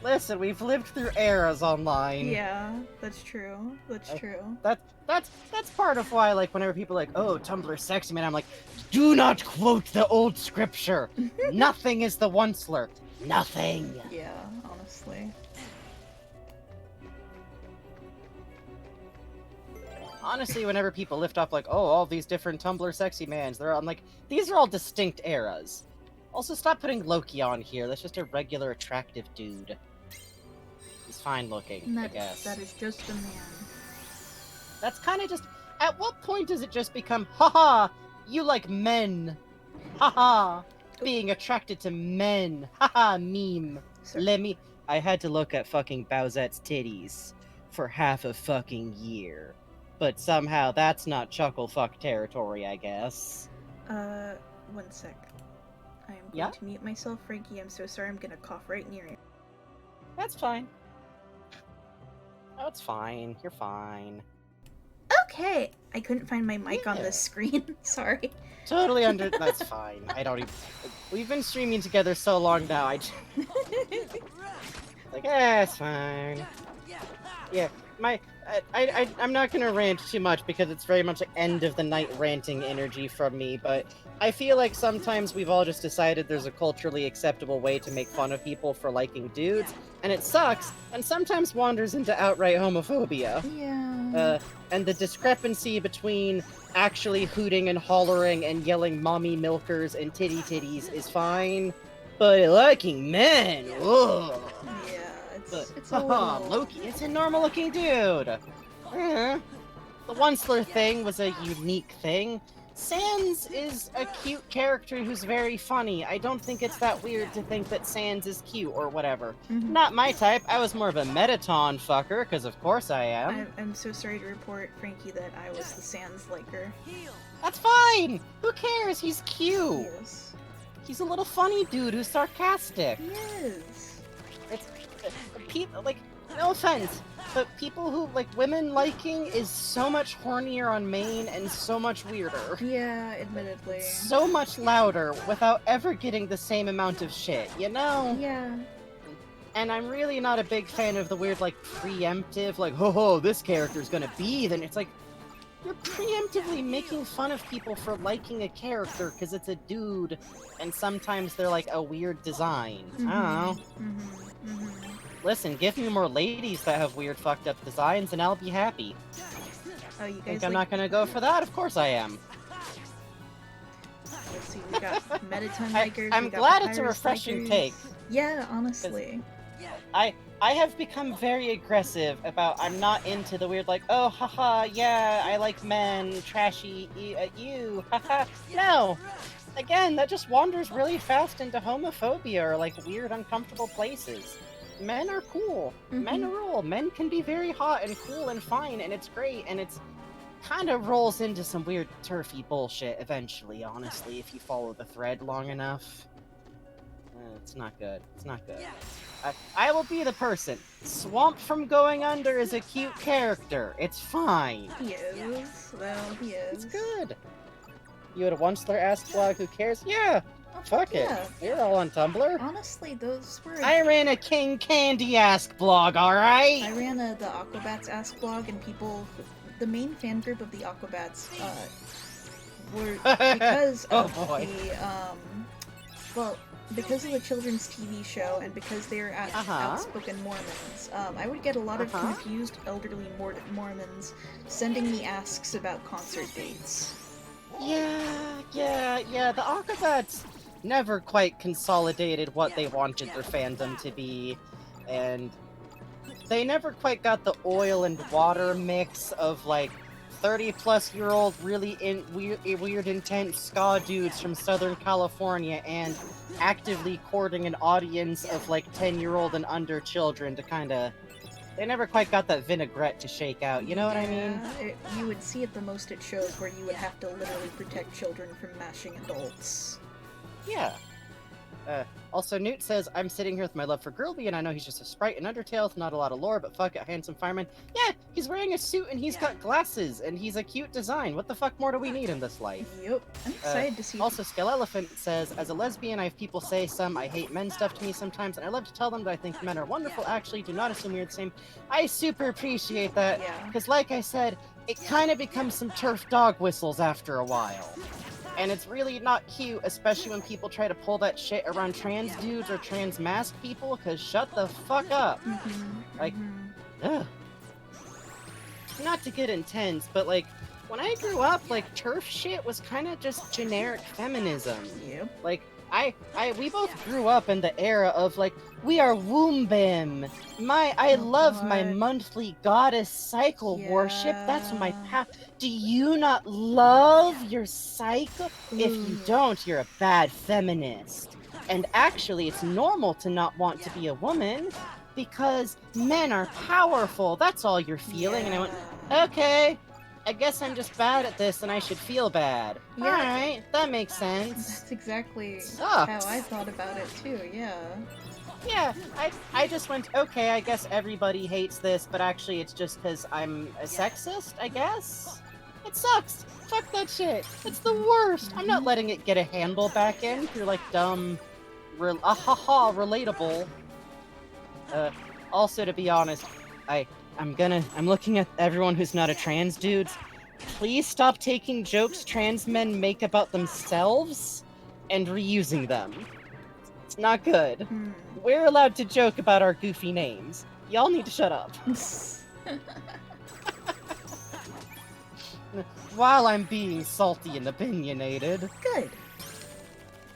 Listen, we've lived through eras online. Yeah, that's true. That's true. That's part of why, like, whenever people are like, oh, Tumblr's sexy man, I'm like, do not quote the old scripture. Nothing is the onceler. Nothing. Yeah, honestly. Honestly, whenever people lift up, like, oh, all these different Tumblr sexy mans, I'm like, these are all distinct eras. Also, stop putting Loki on here. That's just a regular attractive dude. He's fine looking, I guess. That is just a man. That's kind of just... At what point does it just become, haha, you like men? Haha, being attracted to men. Haha, meme. Sorry. I had to look at fucking Bowsette's titties for half a fucking year. But somehow that's not chuckle fuck territory, I guess. 1 sec. I am going to mute myself, Frankie. I'm so sorry. I'm gonna cough right near you. That's fine. Oh, it's fine. You're fine. Okay! I couldn't find my mic on this screen. Sorry. Totally That's fine. I don't even... We've been streaming together so long now, like, it's fine. Yeah, I'm not gonna rant too much because it's very much like end of the night ranting energy from me, but I feel like sometimes we've all just decided there's a culturally acceptable way to make fun of people for liking dudes, and it sucks, and sometimes wanders into outright homophobia. Yeah. And the discrepancy between actually hooting and hollering and yelling mommy milkers and titty titties is fine, but liking men, ugh. Yeah, it's a Loki, it's a normal looking dude. The Onceler thing was a unique thing, Sans is a cute character who's very funny. I don't think it's that weird to think that Sans is cute or whatever. Not my type. I was more of a Metaton fucker, because of course I am. I'm so sorry to report, Frankie, that I was the Sans liker. That's fine! Who cares? He's cute! Yes. He's a little funny dude who's sarcastic. Yes. It's people like, no offense, but people who like women liking is so much hornier on main and so much weirder. Yeah, admittedly. So much louder without ever getting the same amount of shit, you know? Yeah. And I'm really not a big fan of the weird like preemptive, like, ho, this character's gonna be, then it's like, you're preemptively making fun of people for liking a character because it's a dude, and sometimes they're like a weird design. I don't know. Listen, give me more ladies that have weird fucked up designs and I'll be happy. Oh, you guys Think I'm not gonna go for that? Of course I am. Let's see, we got Metaton likers. I'm we got glad it's a Papyrus refreshing likers. take. Yeah, honestly. I have become very aggressive about I'm not into the weird like, oh haha, yeah, I like men, trashy, you, haha. No! Again, that just wanders really fast into homophobia or like weird uncomfortable places. Men are cool. Men rule. Men can be very hot and cool and fine, and it's great, and it's kind of rolls into some weird turfy bullshit eventually, honestly, if you follow the thread long enough. It's not good. It's not good. I will be the person. Swamp from Going Under is a cute character. It's fine. He is. Well, he is. It's good. You had a Onceler Ask blog, who cares? Yeah! Fuck it. We're all on Tumblr. Honestly, those were... I ran a King Candy Ask blog, alright? I ran the Aquabats Ask blog, and people... The main fan group of the Aquabats, were... Because of well, because of the children's TV show, and because they're outspoken Mormons, I would get a lot of confused elderly Mormons sending me asks about concert dates. Yeah, the Aquabats never quite consolidated what they wanted their fandom to be, and they never quite got the oil and water mix of, like, 30-plus-year-old really weird intense ska dudes from Southern California and actively courting an audience of, like, 10-year-old and under children to kinda... They never quite got that vinaigrette to shake out, you know what I mean? You would see it the most at shows where you would have to literally protect children from mashing adults. Yeah. Also, Newt says, I'm sitting here with my love for Girlby, and I know he's just a sprite in Undertale with not a lot of lore, but fuck it, handsome fireman. Yeah, he's wearing a suit and he's got glasses, and he's a cute design. What the fuck more do we need in this life? Yep, I'm excited to see... Also, Skelephant says, as a lesbian, I have people say some I hate men stuff to me sometimes, and I love to tell them that I think men are wonderful. Actually, do not assume we're the same. I super appreciate that, because like I said, it kind of becomes some turf dog whistles after a while. And it's really not cute, especially when people try to pull that shit around trans dudes or trans masked people, because shut the fuck up. Like, ugh. Not to get intense, but like, when I grew up, like, turf shit was kind of just generic feminism. Yep. Like, we both grew up in the era of, like, we are Woombim. I love my monthly goddess cycle worship. That's my path. Do you not love your cycle? If you don't, you're a bad feminist. And actually, it's normal to not want to be a woman because men are powerful. That's all you're feeling. And I went, okay. I guess I'm just bad at this and I should feel bad. Yeah. Alright, that makes sense. That's exactly Sucks. how I thought about it too, yeah. Yeah, I just went, okay, I guess everybody hates this, but actually it's just because I'm a sexist, I guess? It sucks. Fuck that shit. It's the worst. I'm not letting it get a handle back in. You're like dumb, relatable. Also, to be honest, I'm looking at everyone who's not a trans dudes. Please stop taking jokes trans men make about themselves and reusing them. It's not good. We're allowed to joke about our goofy names. Y'all need to shut up. While I'm being salty and opinionated. Good.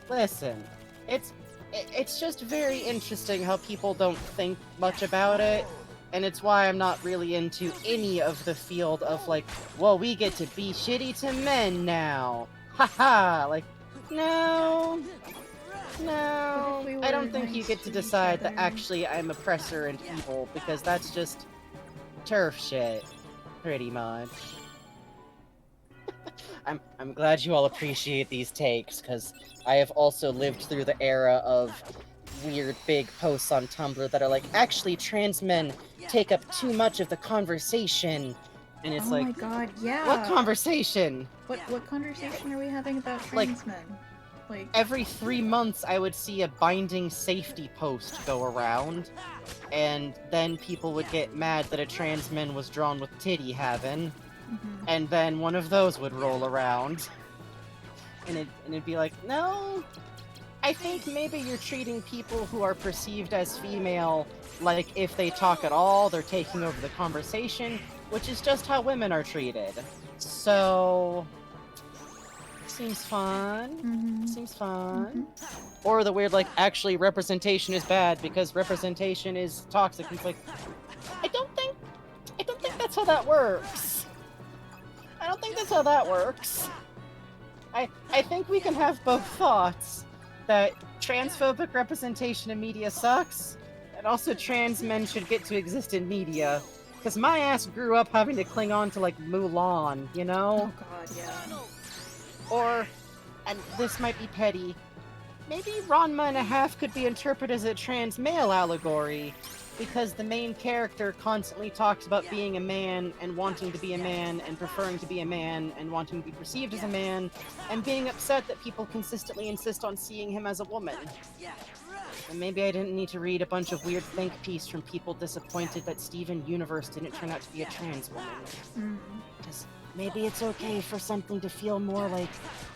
Listen, it's just very interesting how people don't think much about it. And it's why I'm not really into any of the field of like, well, we get to be shitty to men now. Haha, like, no. No, we I don't were think you nice get to to each decide that other? actually I'm oppressor and evil, because that's just turf shit, pretty much. I'm glad you all appreciate these takes, because I have also lived through the era of weird big posts on Tumblr that are like, actually, trans men take up too much of the conversation, and it's Oh like, my god, yeah. what conversation? What conversation are we having about Like, trans men? Like, every 3 months I would see a binding safety post go around, and then people would get mad that a trans man was drawn with titty having, and then one of those would roll around. And it'd be like, no, I think maybe you're treating people who are perceived as female like if they talk at all, they're taking over the conversation, which is just how women are treated. So... seems fun. Seems fun. Or the weird, like, actually representation is bad because representation is toxic. It's like, I don't think that's how that works. I don't think that's how that works. I think we can have both thoughts. That transphobic representation in media sucks, and also trans men should get to exist in media. Because my ass grew up having to cling on to, like, Mulan, you know? oh god, yeah. Or, and this might be petty, maybe Ranma and a half could be interpreted as a trans male allegory, because the main character constantly talks about being a man and wanting to be a man and preferring to be a man and wanting to be perceived as a man and being upset that people consistently insist on seeing him as a woman. And maybe I didn't need to read a bunch of weird think piece from people disappointed that Steven Universe didn't turn out to be a trans woman. Because maybe it's okay for something to feel more like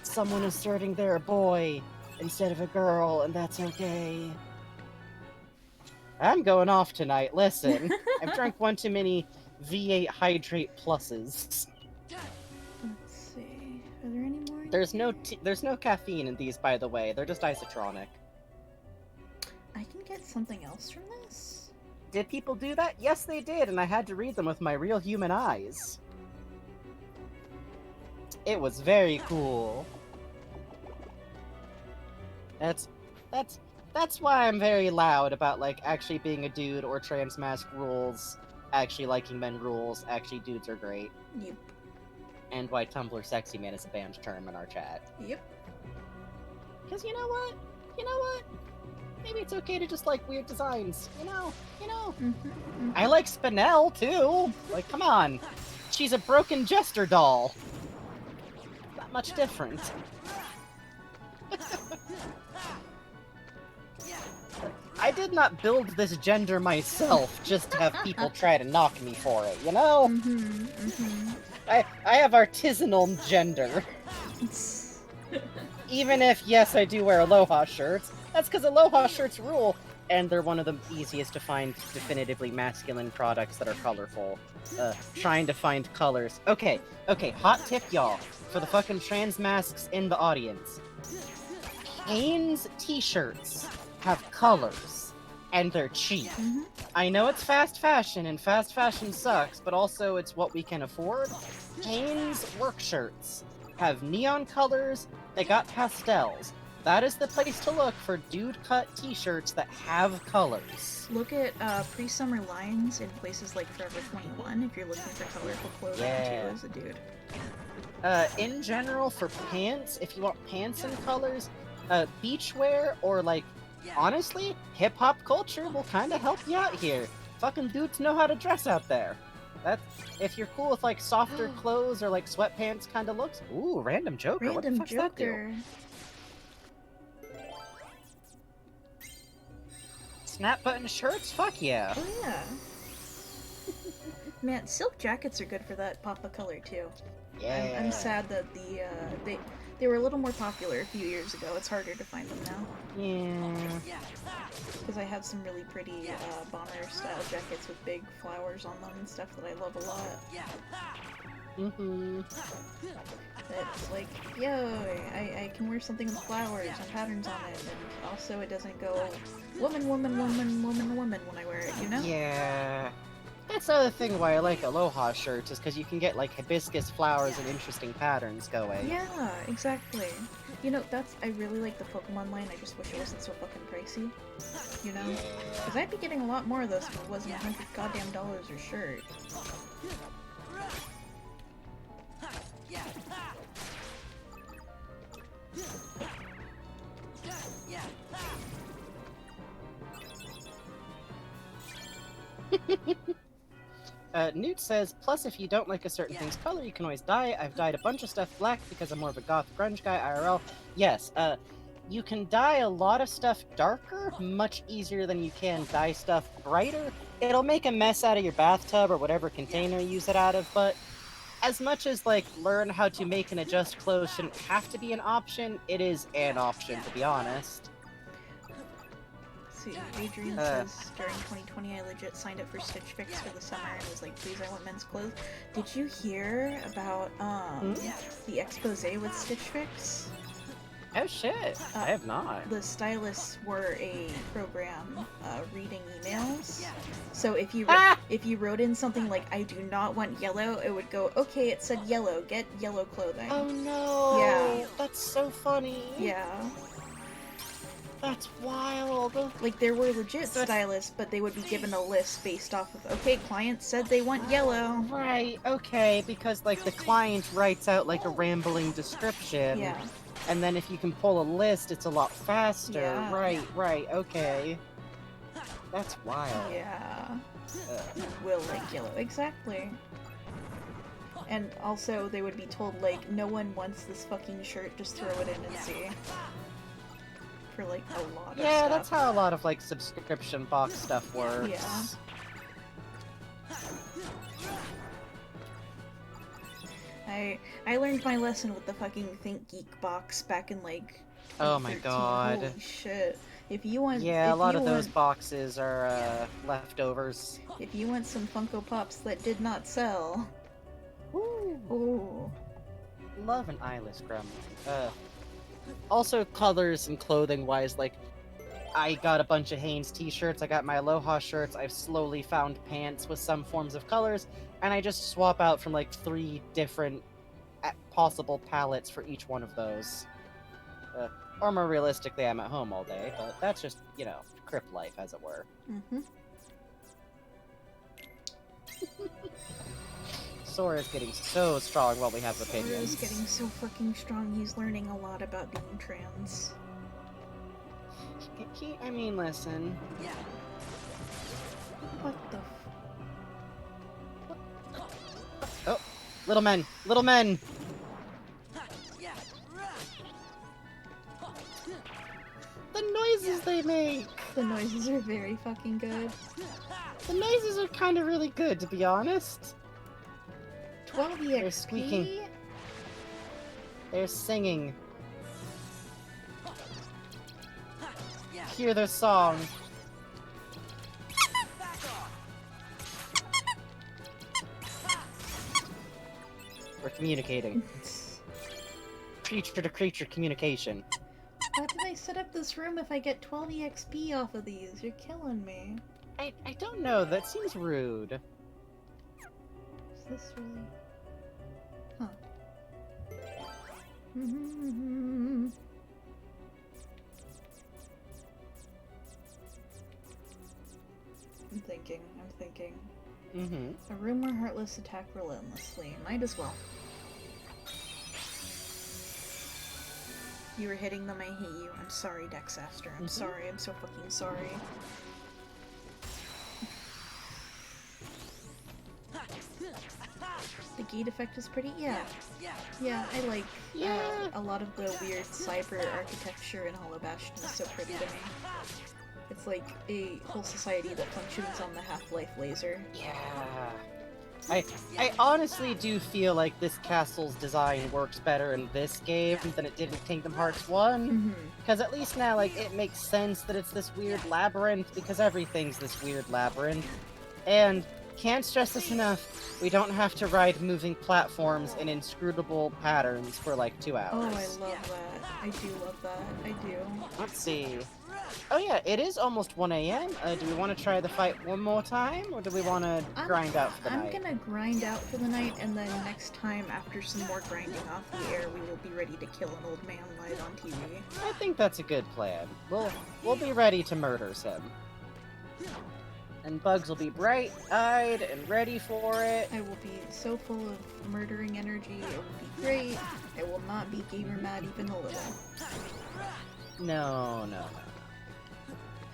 someone asserting they're a boy instead of a girl, and that's okay. I'm going off tonight, listen. I've drank one too many V8 Hydrate Pluses. Let's see. Are there any more? There's no caffeine in these, by the way. They're just isotronic. I can get something else from this? Did people do that? Yes, they did, and I had to read them with my real human eyes. It was very cool. That's why I'm very loud about, like, actually being a dude or trans mask rules, actually liking men rules, actually dudes are great. Yep. And why Tumblr Sexy Man is a banned term in our chat. Yep. Because you know what? Maybe it's okay to just like weird designs, you know? I like Spinel, too! Like, come on. She's a broken jester doll. Not much different. I did not build this gender myself just to have people try to knock me for it, you know? I have artisanal gender. Even if, yes, I do wear Aloha shirts, that's because Aloha shirts rule, and they're one of the easiest to find definitively masculine products that are colorful. Trying to find colors. Okay, hot tip, y'all, for the fucking trans masks in the audience. Hanes t-shirts have colors, and they're cheap. I know it's fast fashion, and fast fashion sucks, but also it's what we can afford. Hanes work shirts have neon colors, they got pastels. That is the place to look for dude-cut t-shirts that have colors. Look at pre-summer lines in places like Forever 21 if you're looking for colorful clothing too as a dude. In general, for pants, if you want pants in colors, beachwear or, like, honestly, hip-hop culture will kind of help you out here. Fucking dudes know how to dress out there. If you're cool with, like, softer clothes or, like, sweatpants kind of looks. Ooh, random Joker. What the fuck's that do? Snap button shirts? Fuck yeah. Oh yeah. Man, silk jackets are good for that pop of color too. Yeah. I'm sad that they were a little more popular a few years ago. It's harder to find them now. Yeah. Because I have some really pretty bomber style jackets with big flowers on them and stuff that I love a lot. It's like, yo, I can wear something with flowers and patterns on it, and also it doesn't go woman when I wear it, you know? Yeah. That's the other thing why I like Aloha shirts, is because you can get, like, hibiscus flowers and interesting patterns going. Yeah, exactly. You know, I really like the Pokemon line, I just wish it wasn't so fucking pricey. You know? Because I'd be getting a lot more of those if it wasn't $100 goddamn a shirt. Newt says, plus if you don't like a certain thing's color, you can always dye it. I've dyed a bunch of stuff black because I'm more of a goth grunge guy, IRL. Yes, you can dye a lot of stuff darker much easier than you can dye stuff brighter. It'll make a mess out of your bathtub or whatever container you use it out of, but as much as, like, learn how to make and adjust clothes shouldn't have to be an option, it is an option, to be honest. See, Adrian says, during 2020 I legit signed up for Stitch Fix for the summer and was like, please, I want men's clothes. Did you hear about, the expose with Stitch Fix? Oh shit, I have not. The stylists were a program, reading emails. So if you if you wrote in something like, I do not want yellow, it would go, okay, it said yellow, get yellow clothing. Oh no! Yeah. That's so funny! Yeah. That's wild! Like, there were legit stylists, but they would be given a list based off of, okay, client said they want yellow. Right, okay, because, like, the client writes out, like, a rambling description. Yeah. And then if you can pull a list, it's a lot faster. Yeah. Right, okay. That's wild. Yeah. You will like yellow. Exactly. And also, they would be told, like, no one wants this fucking shirt, just throw it in and see. For, like, a lot of stuff. Yeah, that's how a lot of, like, subscription box stuff works. Yeah. I learned my lesson with the fucking Think Geek box back in, like, oh my 2013. god. Holy shit. If you want... Yeah, a lot of those boxes are, leftovers. If you want some Funko Pops that did not sell... Ooh. Love an eyeless gremlin. Also, colors and clothing-wise, like, I got a bunch of Hanes t-shirts, I got my Aloha shirts, I've slowly found pants with some forms of colors, and I just swap out from, like, 3 different possible palettes for each one of those. Or more realistically, I'm at home all day, but that's just, you know, crypt life, as it were. Mm-hmm. Sora's getting so strong while we have opinions. Sora's getting so fucking strong, he's learning a lot about being trans. I mean, listen. What the Oh, little men! Little men! The noises they make! The noises are very fucking good. The noises are kind of really good, to be honest. 12 EXP? They're squeaking. They're singing. Hear their song. We're communicating. Creature to creature communication. How did I set up this room if I get 12 EXP off of these? You're killing me. I don't know, that seems rude. Is this really... Huh. I'm thinking. A room where Heartless attack relentlessly. Might as well. You were hitting them, I hate you. I'm sorry, Dexaster. I'm sorry, I'm so fucking sorry. The gate effect is pretty, yeah, I like, a lot of the weird cyber architecture in Hollow Bastion is so pretty to me. It's like a whole society that functions on the Half-Life laser. Yeah. I honestly do feel like this castle's design works better in this game than it did in Kingdom Hearts 1. Because at least now, like, it makes sense that it's this weird labyrinth, because everything's this weird labyrinth. And can't stress this enough, we don't have to ride moving platforms in inscrutable patterns for like 2 hours. Oh, I love that. I do love that. I do. Let's see. Oh yeah, it is almost 1 a.m. Do we want to try the fight one more time, or do we want to grind out for the night? I'm gonna grind out for the night, and then next time, after some more grinding off the air, we will be ready to kill an old man live on TV. I think that's a good plan. We'll be ready to murder him. And Bugs will be bright-eyed and ready for it. I will be so full of murdering energy, it will be great. I will not be gamer mad even a little. No.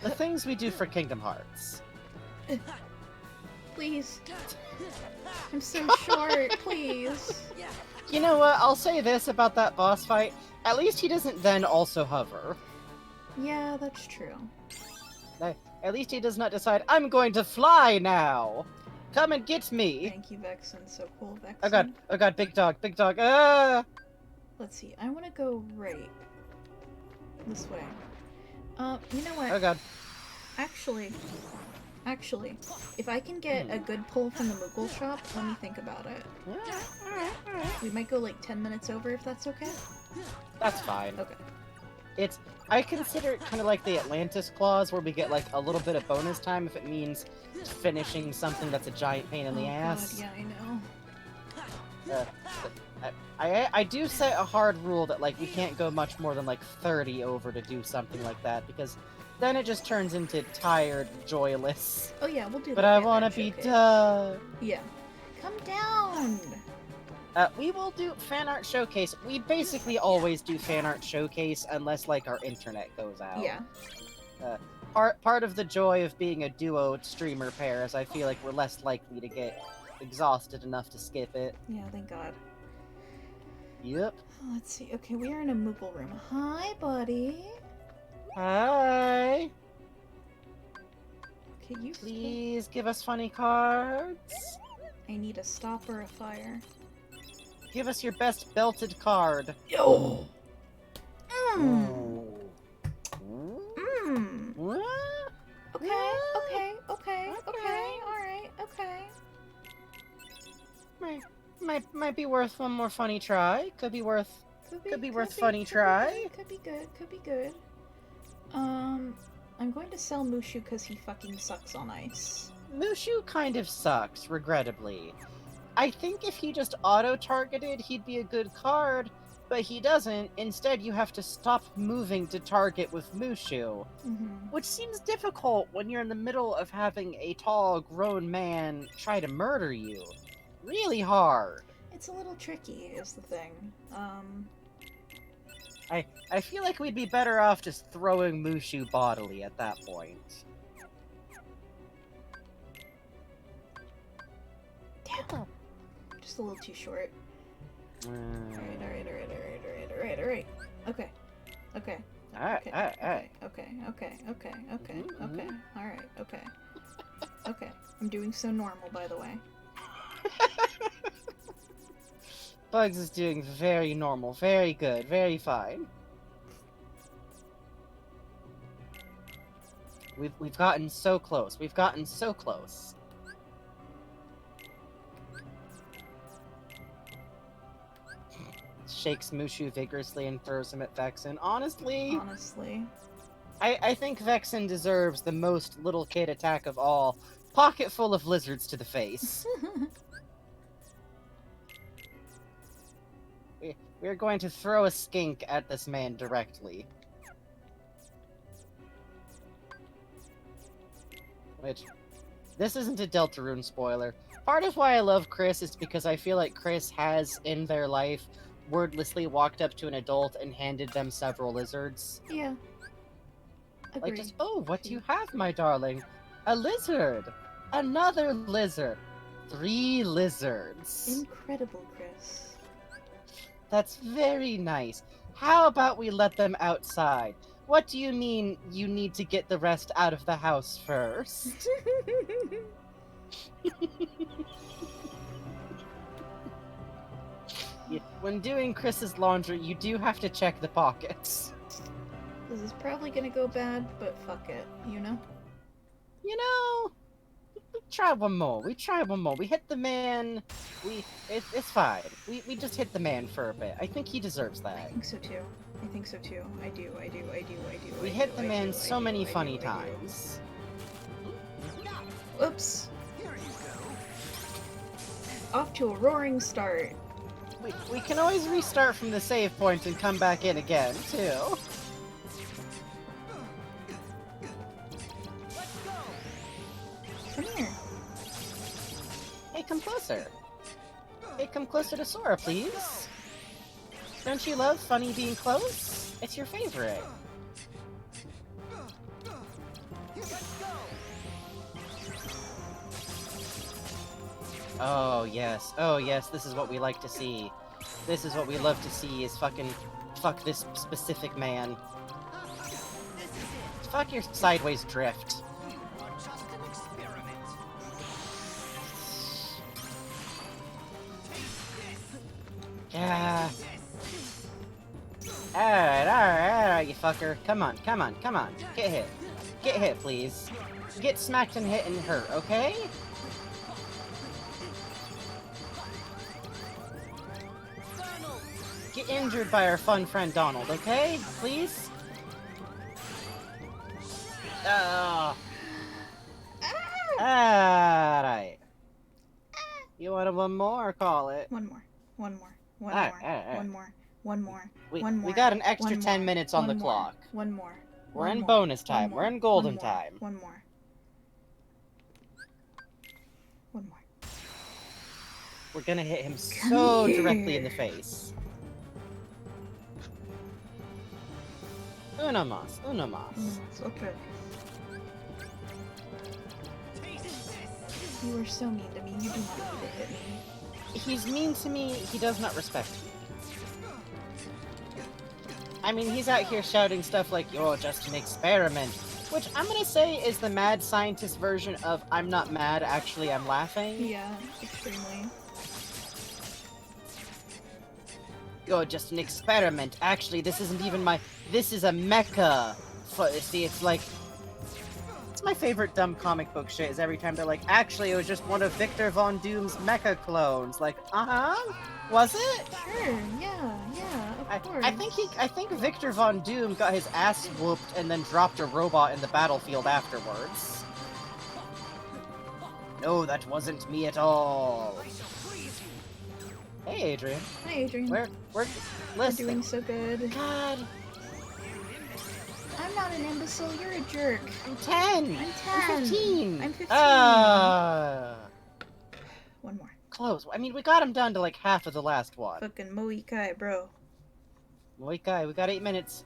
The things we do for Kingdom Hearts. Please. I'm so short, please. You know what, I'll say this about that boss fight. At least he doesn't then also hover. Yeah, that's true. At least he does not decide, I'm going to fly now! Come and get me! Thank you, Vexen. So cool, Vexen. Oh god, big dog, ah! Let's see, I want to go right. This way. You know what? Oh god. Actually, if I can get a good pull from the Moogle shop, let me think about it. Alright. We might go like 10 minutes over if that's okay? That's fine. Okay. I consider it kind of like the Atlantis clause, where we get like a little bit of bonus time if it means finishing something that's a giant pain in the ass. God, yeah, I know. I do set a hard rule that like we can't go much more than like 30 over to do something like that, because then it just turns into tired, joyless. Oh yeah, we'll do that. But I want to be done. Yeah. Come down! We will do fan art showcase. We basically always do fan art showcase unless like our internet goes out. Yeah. Part of the joy of being a duo streamer pair is I feel like we're less likely to get exhausted enough to skip it. Yeah, thank God. Yep. Let's see. Okay, we are in a Moogle room. Hi, buddy. Hi. Okay, you please give us funny cards. I need a stop or a fire. Give us your best belted card. Yo. Mmm. Okay. Alright, okay. Might be worth one more funny try. Could be worth funny try. Could be good. I'm going to sell Mushu because he fucking sucks on ice. Mushu kind of sucks, regrettably. I think if he just auto-targeted, he'd be a good card, but he doesn't. Instead, you have to stop moving to target with Mushu, which seems difficult when you're in the middle of having a tall, grown man try to murder you. Really hard. It's a little tricky, is the thing. I feel like we'd be better off just throwing Mushu bodily at that point. Damn. Just a little too short. Alright. Okay. Alright. Okay. I'm doing so normal, by the way. Bugs is doing very normal, very good, very fine. We've gotten so close. Shakes Mushu vigorously and throws him at Vexen. Honestly, I think Vexen deserves the most little kid attack of all. Pocket full of lizards to the face. We're going to throw a skink at this man directly. Which, this isn't a Deltarune spoiler. Part of why I love Chris is because I feel like Chris has, in their life, wordlessly walked up to an adult and handed them several lizards. Yeah. Like just, oh, what do you have, my darling? A lizard! Another lizard! 3 lizards! Incredible, Chris. That's very nice. How about we let them outside? What do you mean you need to get the rest out of the house first? When doing Chris's laundry, you do have to check the pockets. This is probably gonna go bad, but fuck it, you know? You know? We try one more. We try one more. We hit the man. It's fine. We just hit the man for a bit. I think he deserves I that. think so too. I think so too. I do. We hit the man so many funny times. Oops. Off to a roaring start. We can always restart from the save point and come back in again, too. Come here. Hey, come closer. Hey, come closer to Sora, please. Don't you love funny being close? It's your favorite. Oh yes, this is what we like to see. This is what we love to see, is fucking fuck this specific man. Fuck your sideways drift. Yeah. Alright, you fucker. Come on. Get hit. Get hit, please. Get smacked and hit and hurt, okay? Get injured by our fun friend Donald, okay? Please? Alright. You want one more or call it? One more. We got an extra 10 minutes on the clock. One more. We're in bonus time. We're in golden time. One more. We're gonna hit him so directly in the face. Uno mas. Okay. You are so mean to me. You do not need to hit me. He's mean to me. He does not respect me. I mean, he's out here shouting stuff like, "You're just an experiment," which I'm gonna say is the mad scientist version of "I'm not mad, actually I'm laughing." Yeah, extremely. You're just an experiment. Actually, this isn't even my... This is a mecha. See, it's like... It's my favorite dumb comic book shit, is every time they're like, actually, it was just one of Victor Von Doom's mecha clones. Like, was it? Sure, yeah, of course. I think Victor Von Doom got his ass whooped and then dropped a robot in the battlefield afterwards. No, that wasn't me at all. Hey, Adrian. Hi, Adrian. We're listen. doing so good. God. I'm not an imbecile, you're a jerk. I'm 10. I'm 10. I'm 15. I'm 15. One more. Close. I mean, we got him down to like half of the last one. Fucking Moikai, bro. Moikai, we got 8 minutes.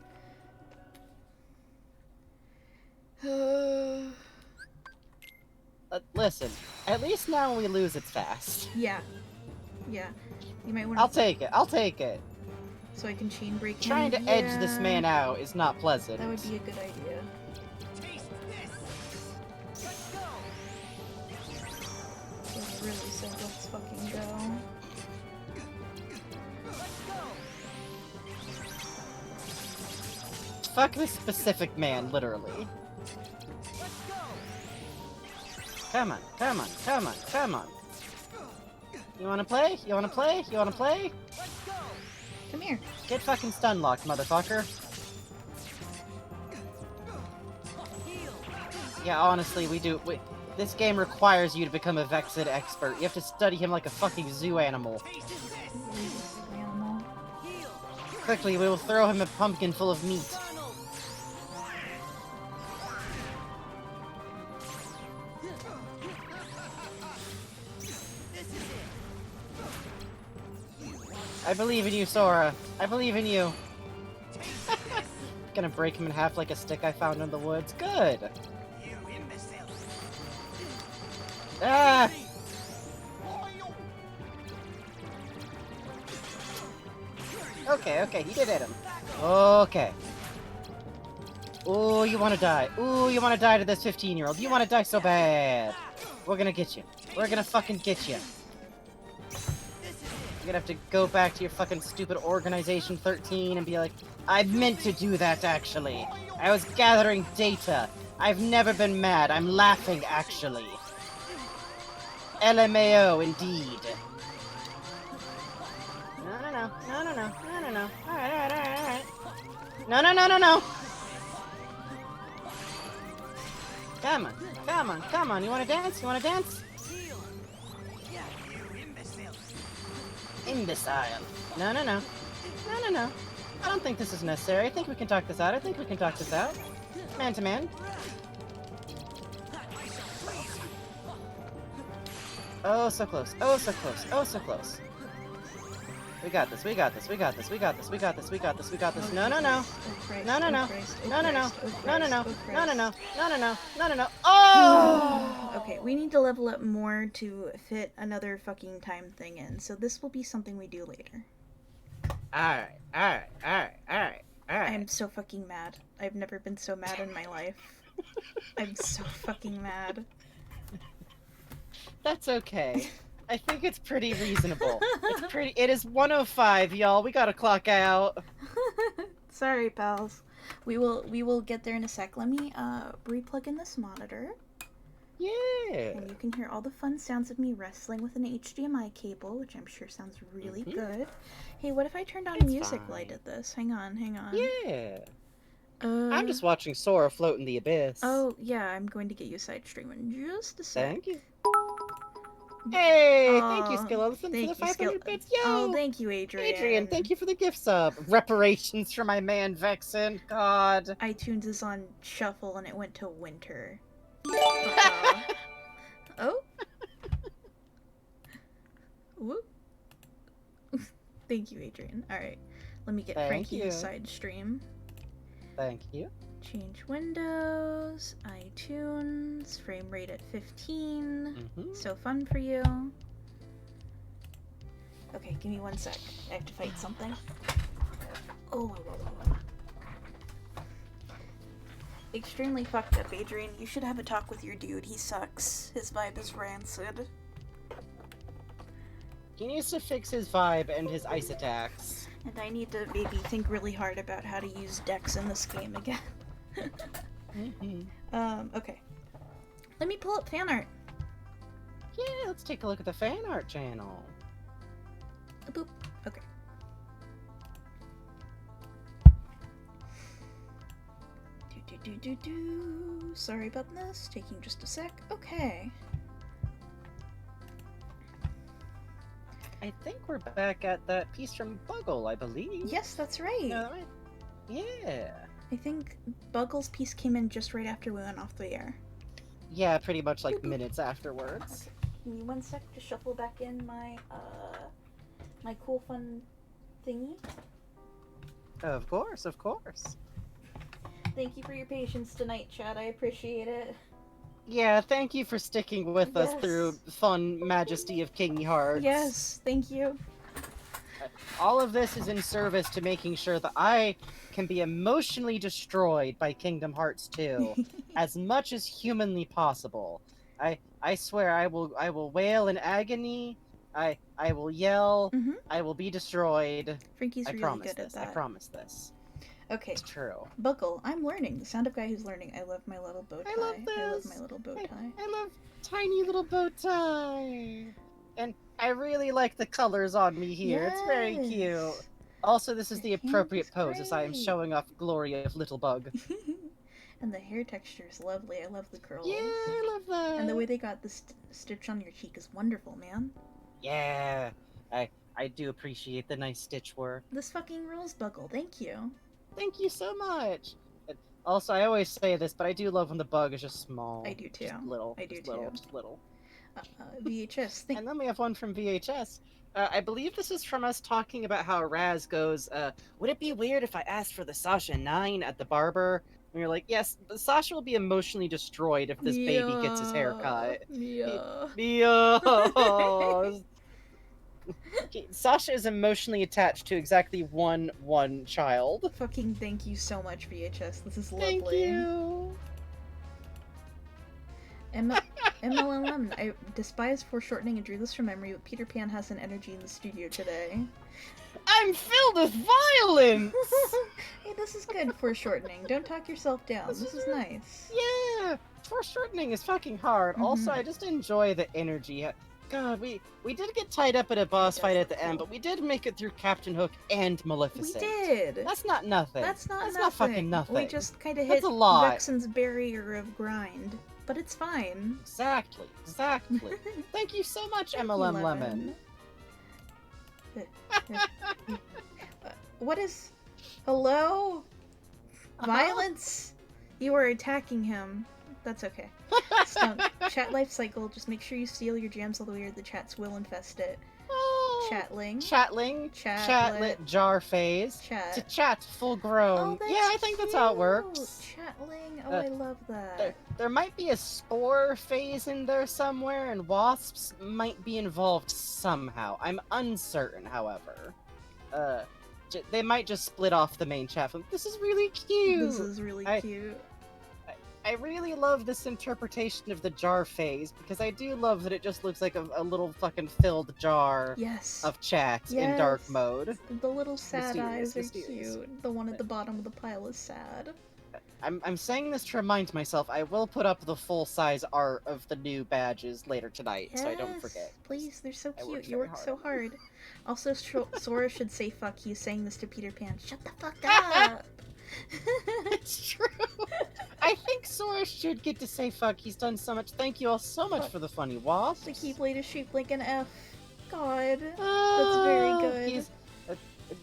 Listen, at least now when we lose, it's fast. Yeah. You might want to... I'll take it. So I can chain break him. Trying to edge this man out is not pleasant. That would be a good idea. It really said let's fucking go. Fuck this specific man, literally. Come on. You wanna play? Come here. Get fucking stun locked, motherfucker. Yeah, honestly, this game requires you to become a Vexed expert. You have to study him like a fucking zoo animal. Quickly, we will throw him a pumpkin full of meat. I believe in you, Sora. I believe in you. Gonna break him in half like a stick I found in the woods. Good. Ah! Okay, he did hit him. Okay. Ooh, you wanna die. Ooh, you wanna die to this 15-year-old. You wanna die so bad. We're gonna get you. We're gonna fucking get you. You're gonna have to go back to your fucking stupid Organization 13 and be like, I meant to do that, actually. I was gathering data. I've never been mad. I'm laughing, actually. LMAO, indeed. No. Alright. No. Come on. You wanna dance? Imbecile. No. I don't think this is necessary. I think we can talk this out. Man to man. Oh, so close. We got this. No. Oh! Okay, we need to level up more to fit another fucking time thing in, so this will be something we do later. Alright. I'm so fucking mad. I've never been so mad in my life. I'm so fucking mad. That's okay. I think it's pretty reasonable. It is 1:05, y'all. We gotta clock out. Sorry, pals. We will get there in a sec. Let me replug in this monitor. Yeah. And you can hear all the fun sounds of me wrestling with an HDMI cable, which I'm sure sounds really good. Hey, what if I turned on music while I did this? Hang on. Yeah. I'm just watching Sora float in the abyss. Oh, yeah, I'm going to get you a side stream in just a sec. Thank you. Hey, thank you, Skillolson, for the 500 bits. Yo! Oh, thank you, Adrian. Thank you for the gift sub. Reparations for my man, Vexen. God. iTunes is on shuffle and it went to winter. Oh? Whoop. Thank you, Adrian. Alright, let me get Frankie a side stream. Thank you. Change windows, iTunes, frame rate at 15. So fun for you. Okay, give me 1 sec. I have to fight something. Oh. Extremely fucked up, Adrian. You should have a talk with your dude. He sucks. His vibe is rancid. He needs to fix his vibe and his ice attacks. And I need to maybe think really hard about how to use Dex in this game again. Okay. Let me pull up fan art. Yeah, let's take a look at the fan art channel. Boop. Okay. Sorry about this. Taking just a sec. Okay. I think we're back at that piece from Buggle, I believe. Yes, that's right. Yeah. I think Buggle's piece came in just right after we went off the air. Yeah, pretty much like minutes afterwards. Give me 1 sec to shuffle back in my my cool fun thingy. Of course. Thank you for your patience tonight, Chad. I appreciate it. Yeah, thank you for sticking with us through fun majesty of Kingy Hearts. Yes, thank you. All of this is in service to making sure that I can be emotionally destroyed by Kingdom Hearts 2 as much as humanly possible. I swear I will wail in agony. I will yell. I will be destroyed. Frankie's really good at that. I promise this. Okay. It's true. Buckle, I'm learning. The sound of guy who's learning. I love my little bow tie. I love this. I love my little bow tie. I love tiny little bow tie. And I really like the colors on me here. Yes. It's very cute. Also, this is the appropriate pose as I am showing off glory of Little Bug. And the hair texture is lovely. I love the curls. Yeah, I love that. And the way they got the stitch on your cheek is wonderful, man. Yeah, I do appreciate the nice stitch work. This fucking rules, Buckle. Thank you. Thank you so much. Also, I always say this, but I do love when the bug is just small. I do too. Just little. I do just too. Little, just little. VHS. And then we have one from VHS. I believe this is from us talking about how Raz goes, would it be weird if I asked for the Sasha 9 at the barber? And you're like, yes, Sasha will be emotionally destroyed if this baby gets his hair cut. Yeah. Sasha is emotionally attached to exactly one child. Fucking thank you so much, VHS. This is lovely. Thank you. MLLM, I despise foreshortening and drew this from memory, but Peter Pan has an energy in the studio today. I'm filled with violence! Hey, this is good foreshortening. Don't talk yourself down. This is nice. Yeah! Foreshortening is fucking hard. Also, I just enjoy the energy. God, we did get tied up in a boss fight at the end, but we did make it through Captain Hook and Maleficent. We did. That's not nothing. That's not fucking nothing. We just kind of That's hit a lot. Vexen's barrier of grind, but it's fine. Exactly. Thank you so much, Thank you, MLM Lemon. What is... Hello? Violence? You are attacking him. That's okay. Stunk. Chat life cycle. Just make sure you steal your jams all the way or the chats will infest it. Chatling. Chatlet jar phase. Chat. To chat full grown. Oh, yeah, I think that's how it works. Chatling. Oh, I love that. There might be a spore phase in there somewhere, and wasps might be involved somehow. I'm uncertain, however. They might just split off the main chat from. This is really cute. This is really cute. I really love this interpretation of the jar phase, because I do love that it just looks like a little fucking filled jar of chat in dark mode. The little sad eyes are mysterious. cute. The one at the bottom of the pile is sad. I'm saying this to remind myself, I will put up the full-size art of the new badges later tonight, so I don't forget. Please, they're so cute. You work so hard. Also, Sora should say fuck you saying this to Peter Pan. Shut the fuck up! It's true. I think Sora should get to say fuck. He's done so much. Thank you all so much for the funny wasps. The Keyblade is shaped like an F. God, that's very good.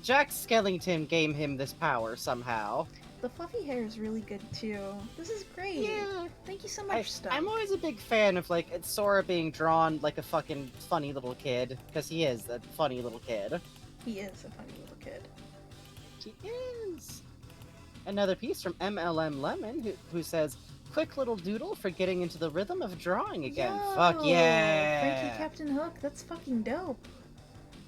Jack Skellington gave him this power somehow. The fluffy hair is really good too. This is great. Yeah. Thank you so much, Stuff. I'm always a big fan of Sora being drawn like a fucking funny little kid, because he is a funny little kid. He is a funny little kid. He is. Another piece from MLM Lemon, who says, "Quick little doodle for getting into the rhythm of drawing again." Yo, Fuck yeah! Frankie Captain Hook, that's fucking dope.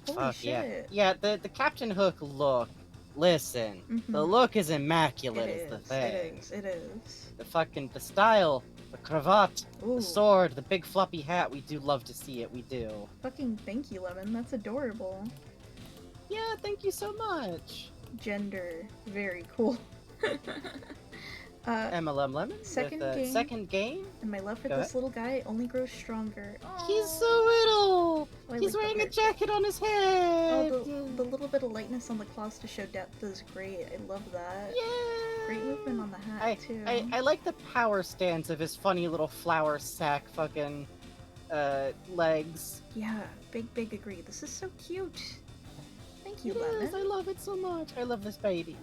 Holy shit. Yeah, the Captain Hook look. Listen, the look is immaculate. Is the thing. It is. The style, the cravat, the sword, the big floppy hat. We do love to see it. We do. Fucking thank you, Lemon. That's adorable. Yeah, thank you so much. Gender, very cool. MLM Lemon. Second game. And my love for this little guy only grows stronger. Aww. He's so little. He's wearing a jacket on his head. Oh, the little bit of lightness on the claws to show depth is great. I love that. Yeah. Great movement on the hat too. I like the power stance of his funny little flower sack fucking legs. Yeah, big agree. This is so cute. Thank you, Lemon. Yes, I love it so much. I love this baby.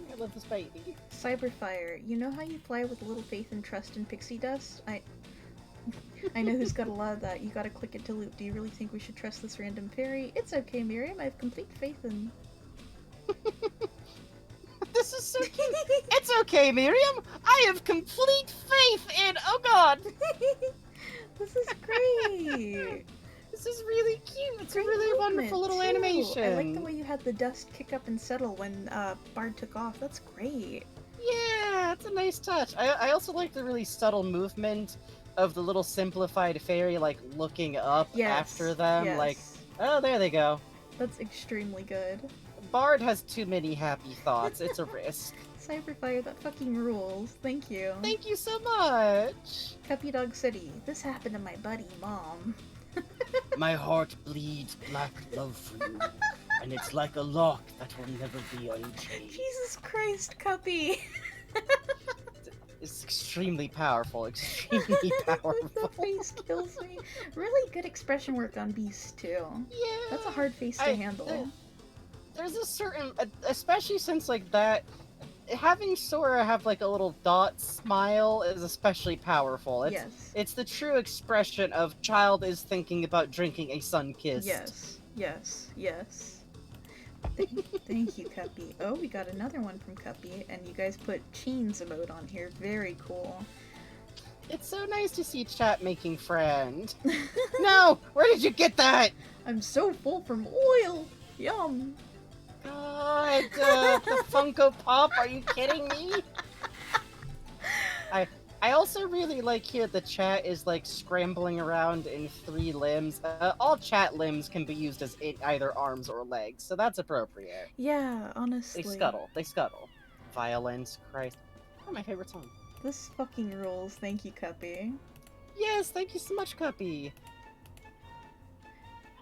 Cyberfire, you know how you fly with a little faith and trust in pixie dust? I know who's got a lot of that. You gotta click it to loop. Do you really think we should trust this random fairy? It's okay, Miriam. I have complete faith in... This is so cute. It's okay, Miriam. I have complete faith in... Oh, God. This is great. This is really cute. It's a really wonderful little animation. I like the way you had the dust kick up and settle when Bard took off. That's great. Yeah, it's a nice touch. I also like the really subtle movement of the little simplified fairy, looking up after them. Yes. Oh, there they go. That's extremely good. Bard has too many happy thoughts. It's a risk. Cyberfire, that fucking rules. Thank you. Thank you so much. Cuppy Dog City. This happened to my buddy, Mom. My heart bleeds black love for you, and it's like a lock that will never be unchanged. Jesus Christ, Cuppy! It's extremely powerful, extremely powerful. The face kills me. Really good expression work on Beast, too. Yeah. That's a hard face to handle. There's a certain, especially since, that, having Sora have, a little dot smile is especially powerful. It's the true expression of child is thinking about drinking a sun-kissed. Yes. Thank you, Cuppy. Oh, we got another one from Cuppy, and you guys put Chains emote on here. Very cool. It's so nice to see chat making friend. No! Where did you get that? I'm so full from oil! Yum! God, the Funko Pop, are you kidding me? I also really like here the chat is scrambling around in 3 limbs. All chat limbs can be used as either arms or legs, so that's appropriate. Yeah, honestly. They scuttle. Violence, Christ. Oh, my favorite song. This fucking rules. Thank you, Cuppy. Yes, thank you so much, Cuppy.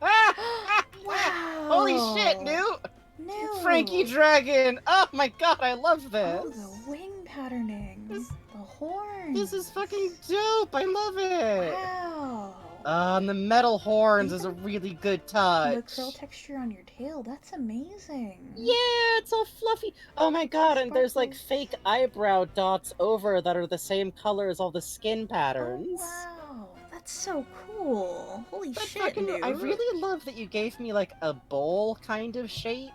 Wow! Holy shit, Newt! Newt! Frankie Dragon! Oh my god, I love this! Oh, the wing patterning. The horns. This is fucking dope! I love it! Wow! And the metal horns is a Even really good touch. the curl texture on your tail, that's amazing. Yeah, it's all fluffy. Oh my god, and there's like fake eyebrow dots over that are the same color as all the skin patterns. Oh, wow. That's so cool. Holy But shit, fucking, Newt. I really love that you gave me like a bowl kind of shape.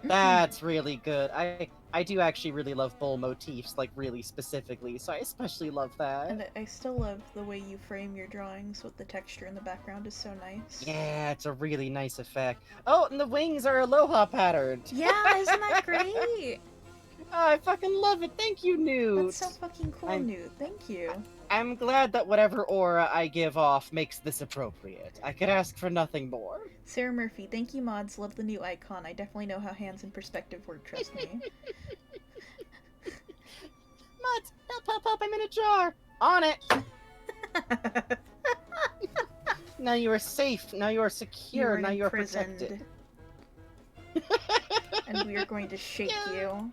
That's really good. I do actually really love bowl motifs, like really specifically, so I especially love that. And I still love the way you frame your drawings with the texture in the background is so nice. Yeah, it's a really nice effect. Oh, and the wings are aloha patterned. Yeah, isn't that great? Oh, I fucking love it. Thank you, Newt. That's so fucking cool, Newt. Thank you. I'm glad that whatever aura I give off makes this appropriate. I could ask for nothing more. Sarah Murphy, thank you, mods. Love the new icon. I definitely know how hands and perspective work, trust me. Mods, help, help, help, I'm in a jar. On it. Now you are safe. Now you are secure. Now you are protected. And we are going to shake you.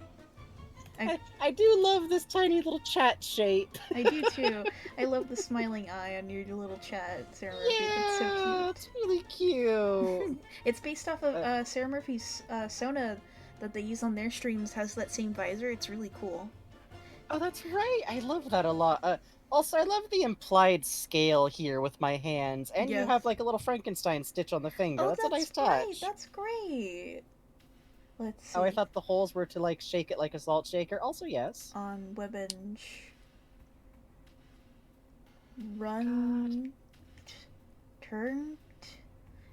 I do love this tiny little chat shape. I do too. I love the smiling eye on your little chat, Sarah Murphy. Yeah, it's so cute. It's really cute. It's based off of Sarah Murphy's Sona that they use on their streams has that same visor. It's really cool. Oh, that's right. I love that a lot. Also, I love the implied scale here with my hands, and you have like a little Frankenstein stitch on the finger. Oh, that's a nice great. touch. That's great. Let's see. Oh, I thought the holes were to like shake it like a salt shaker. Also, yes. On Webinge. Run. Turned.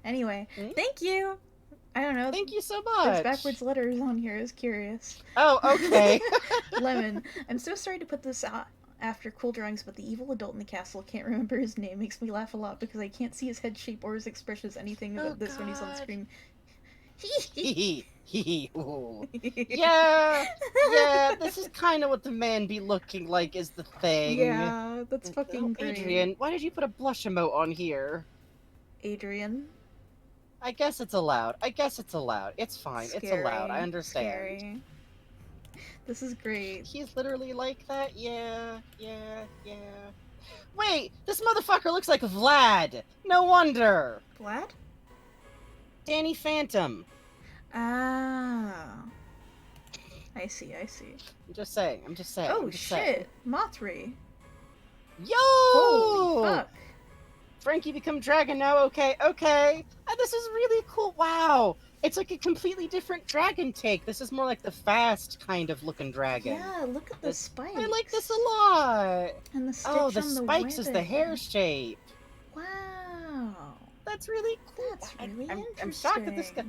Anyway, thank you. I don't know. Thank you so much. There's backwards letters on here. I was curious. Oh, okay. Lemon. I'm so sorry to put this out after cool drawings, but the evil adult in the castle, can't remember his name, makes me laugh a lot because I can't see his head shape or his expression as anything about this when he's on screen. Yeah, this is kind of what the man be looking like is the thing. Yeah, that's fucking great. Adrian, why did you put a blush emote on here? Adrian? I guess it's allowed. It's fine. Scary. It's allowed. I understand. Scary. This is great. He's literally like that? Yeah. Wait, this motherfucker looks like Vlad! No wonder! Vlad? Danny Phantom. Ah. I see. I'm just saying. Oh, shit. Mothri. Yo! Holy fuck. Frankie become dragon now, okay. This is really cool. Wow. It's like a completely different dragon take. This is more like the fast kind of looking dragon. Yeah, look at the spikes. I like this a lot. And the stitch oh, the on the spikes is the webbing. hair shape. Wow. That's really cool. That's really interesting. I'm shocked at this guy.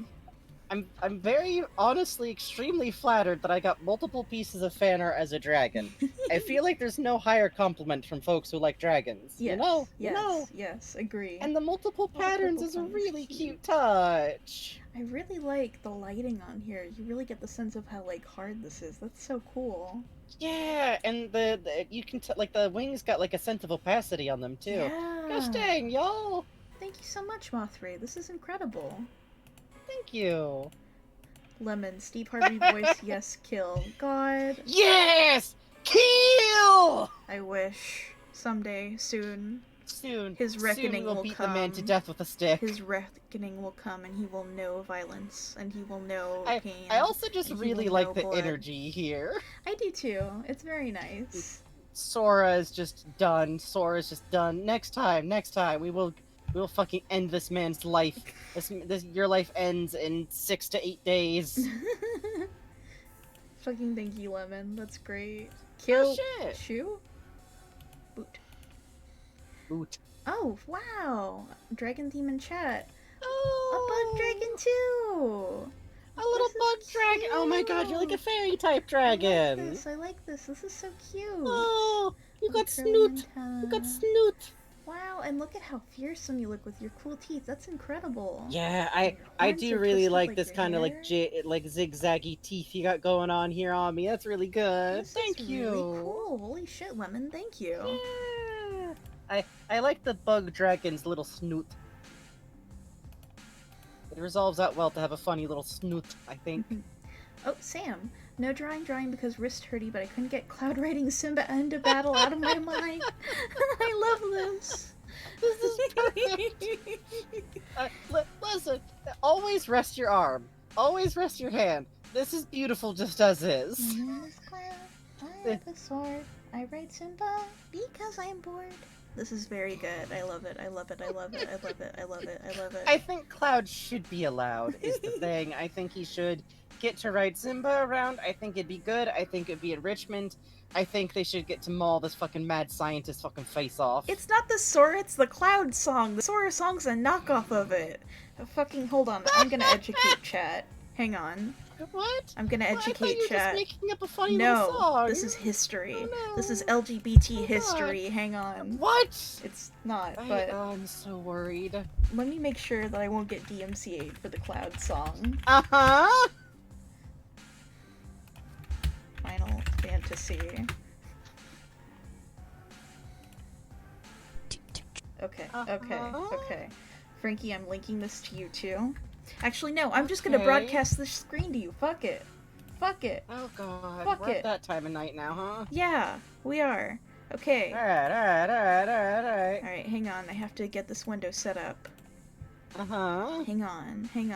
I'm very honestly extremely flattered that I got multiple pieces of fan art as a dragon. I feel like there's no higher compliment from folks who like dragons. Yes, you know? Yes, agree. And the multiple patterns is a really cute touch. I really like the lighting on here. You really get the sense of how like hard this is. That's so cool. Yeah, and the you can like the wings got like a sense of opacity on them too. Yeah. Gosh dang, y'all! Thank you so much, Mothri. This is incredible. Thank you. Lemon, Steve Harvey voice, yes, kill. God. Yes! Kill! I wish. Someday, soon. Soon. His reckoning will will beat come. the man to death with a stick. His reckoning will come, and he will know violence, and he will know pain. I also just and he really will like know the blood. energy here. I do too. It's very nice. Sora is just done. Next time, we'll fucking end this man's life. Your life ends in 6 to 8 days. Fucking thank you, Lemon. That's great. Kill. Oh, shit. Shoe? Boot. Oh, wow. Dragon theme in chat. Oh. A bug dragon too. A little bug dragon. Oh my god, you're like a fairy type dragon. I like this. This is so cute. Oh, you got Snoot. You got Snoot. Wow, and look at how fearsome you look with your cool teeth. That's incredible. Yeah, I horns do are really twisted like like this your kind of hair. like zigzaggy teeth you got going on here on me. That's really good. This Thank is you. Really cool. Holy shit, Lemon. Thank you. Yeah. I like the bug dragon's little snoot. resolves out well to have a funny little snoot, I think. Oh, Sam. No drawing because wrist hurty, but I couldn't get Cloud writing Simba into battle out of my mind. I love this. This is perfect. Listen, always rest your arm. Always rest your hand. This is beautiful just as is. My name is Cloud. I have a sword. I write Simba because I'm bored. This is very good. I love it. I love it. I love it. I love it. I love it. I love it. I think Cloud should be allowed, is the thing. I think he should get to ride Simba around. I think it'd be good. I think it'd be enrichment. I think they should get to maul this fucking mad scientist fucking face off. It's not the Sora, it's the Cloud song. The Sora song's a knockoff of it. Fucking hold on. I'm gonna educate chat. Hang on. What? I'm gonna educate I thought you were chat. just making up a funny little song. This is history. Oh, no. This is LGBT history. Hang on. What? It's not, but I'm so worried. let me make sure that I won't get DMCA'd for the Cloud song. Uh-huh. Final Fantasy. Okay, okay. Frankie, I'm linking this to you too. Actually, no, I'm just gonna Okay. broadcast this screen to you. Fuck it. Fuck it. Oh god. Fuck We're it. at that time of night now, huh? Yeah, we are. Okay. Alright. Alright, hang on. I have to get this window set up. Uh-huh. Hang on. These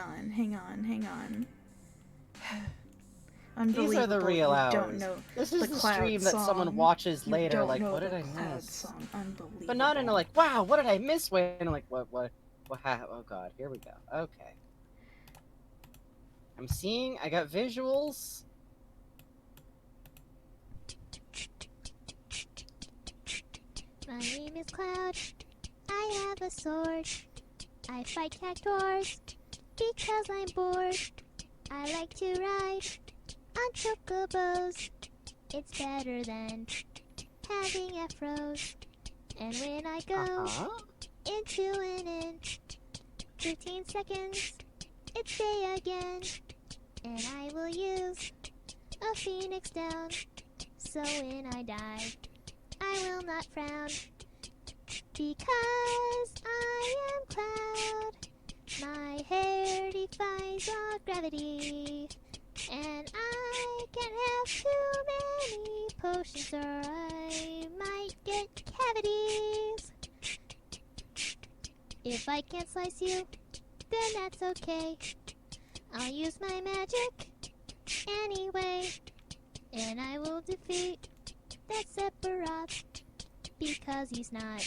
are the Unbelievable. real You hours. don't know This is the Cloud stream that song. someone watches You later, don't like, know what did the I Cloud miss? song. Unbelievable. But not in a like, wow, what did I miss way? And I'm like, what oh god, here we go. Okay. I'm seeing, I got visuals. My name is Cloud. I have a sword. I fight cactuars because I'm bored. I like to ride on chocobos. It's better than having afros. And when I go into an inch, 15 seconds, it's day again. And I will use a phoenix down, so when I die, I will not frown. Because I am Cloud, my hair defies all gravity. And I can't have too many potions or I might get cavities. If I can't slice you, then that's okay. I'll use my magic anyway. And I will defeat that Sephiroth because he's not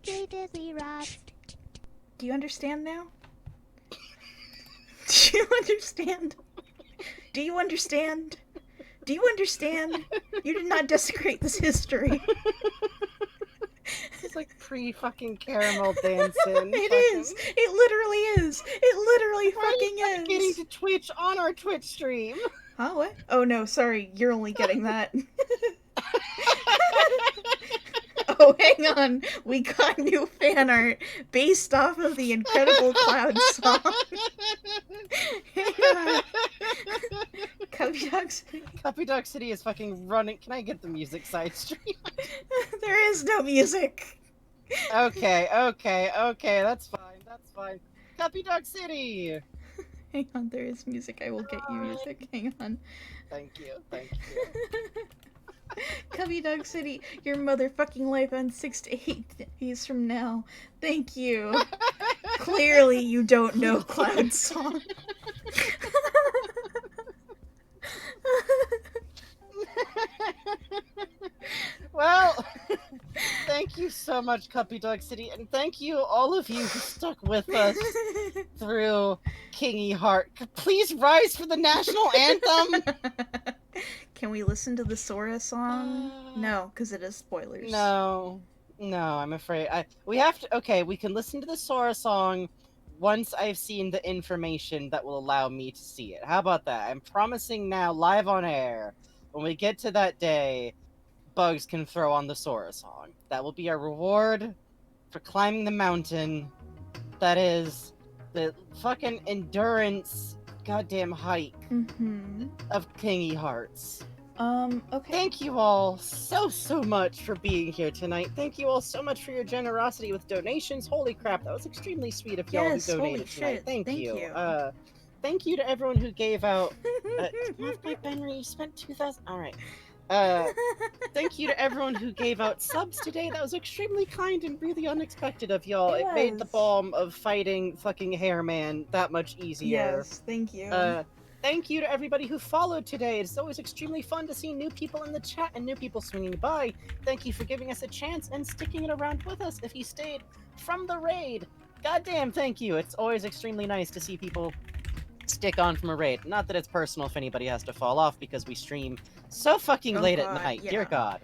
David Roth. Do you understand now? Do you understand? Do you understand? Do you understand? You did not desecrate this history. It's like pre-fucking caramel dancing. It is. It literally is. It literally fucking is. Getting to Twitch on our Twitch stream. Huh? What? Oh no, sorry. You're only getting that. Oh, hang on. We got new fan art based off of the Incredible Cloud song. Hang on. Cuppy Dog City is fucking running. Can I get the music side stream? There is no music. Okay, that's fine. Cuppy Dog City! Hang on, there is music. I will get you music. Hang on. Thank you. Cubby Dog City, your motherfucking life ends 6 to 8 days from now. Thank you. Clearly you don't know Cloud's song. Well, thank you so much, Cuppy Dog City, and thank you all of you who stuck with us through Kingy Heart. Please rise for the national anthem! Can we listen to the Sora song? No, because it is spoilers. No, I'm afraid. We have to. Okay, we can listen to the Sora song once I've seen the information that will allow me to see it. How about that? I'm promising now, live on air, when we get to that day, Bugs can throw on the Sora song. That will be our reward for climbing the mountain. That is the fucking endurance goddamn hike of Kingy Hearts. Okay. Thank you all so much for being here tonight. Thank you all so much for your generosity with donations. Holy crap, that was extremely sweet of y'all who Yes, holy donated tonight. shit. Thank Thank you. you. Thank you to everyone who gave out. Off my Benry, you spent 2,000. All right. Thank you to everyone who gave out subs today. That was extremely kind and really unexpected of y'all. It made the was. balm of fighting fucking Hairman that much easier. Yes, thank you. Thank you to everybody who followed today. It's always extremely fun to see new people in the chat and new people swinging by. Thank you for giving us a chance and sticking it around with us if you stayed from the raid. Goddamn, thank you. It's always extremely nice to see people stick on from a raid. Not that it's personal if anybody has to fall off because we stream so fucking late at night. Yeah. Dear God.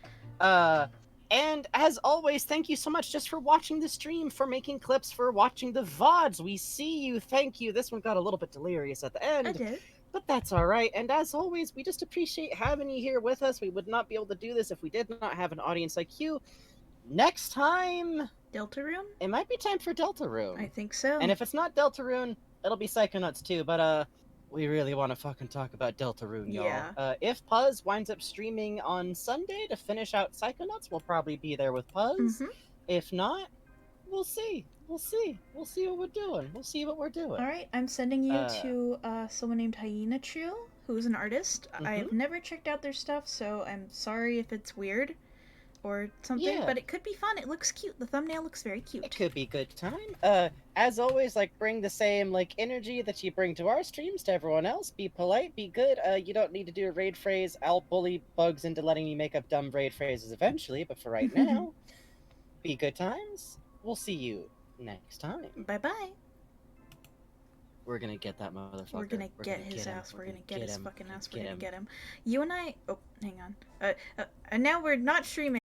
And as always, thank you so much just for watching the stream, for making clips, for watching the VODs. We see you. Thank you. This one got a little bit delirious at the end. I did. But that's all right. And as always, we just appreciate having you here with us. We would not be able to do this if we did not have an audience like you. Next time... Deltarune? It might be time for Deltarune. I think so. And if it's not Deltarune, it'll be Psychonauts too. But, we really want to fucking talk about Deltarune, y'all. Yeah. If Puzz winds up streaming on Sunday to finish out Psychonauts, we'll probably be there with Puzz. If not, we'll see. We'll see. We'll see what we're doing. We'll see what we're doing. Alright, I'm sending you to someone named Hyena Chew, who's an artist. I've never checked out their stuff, so I'm sorry if it's weird or something, but it could be fun. It looks cute. The thumbnail looks very cute. It could be good time. As always, like, bring the same, like, energy that you bring to our streams to everyone else. Be polite, be good. You don't need to do a raid phrase. I'll bully Bugs into letting me make up dumb raid phrases eventually, but for right now, be good times. We'll see you next time. Bye-bye. We're gonna get that motherfucker. We're gonna get his ass. We're gonna get his fucking ass. We're gonna get him. You and I... Oh, hang on. And now we're not streaming.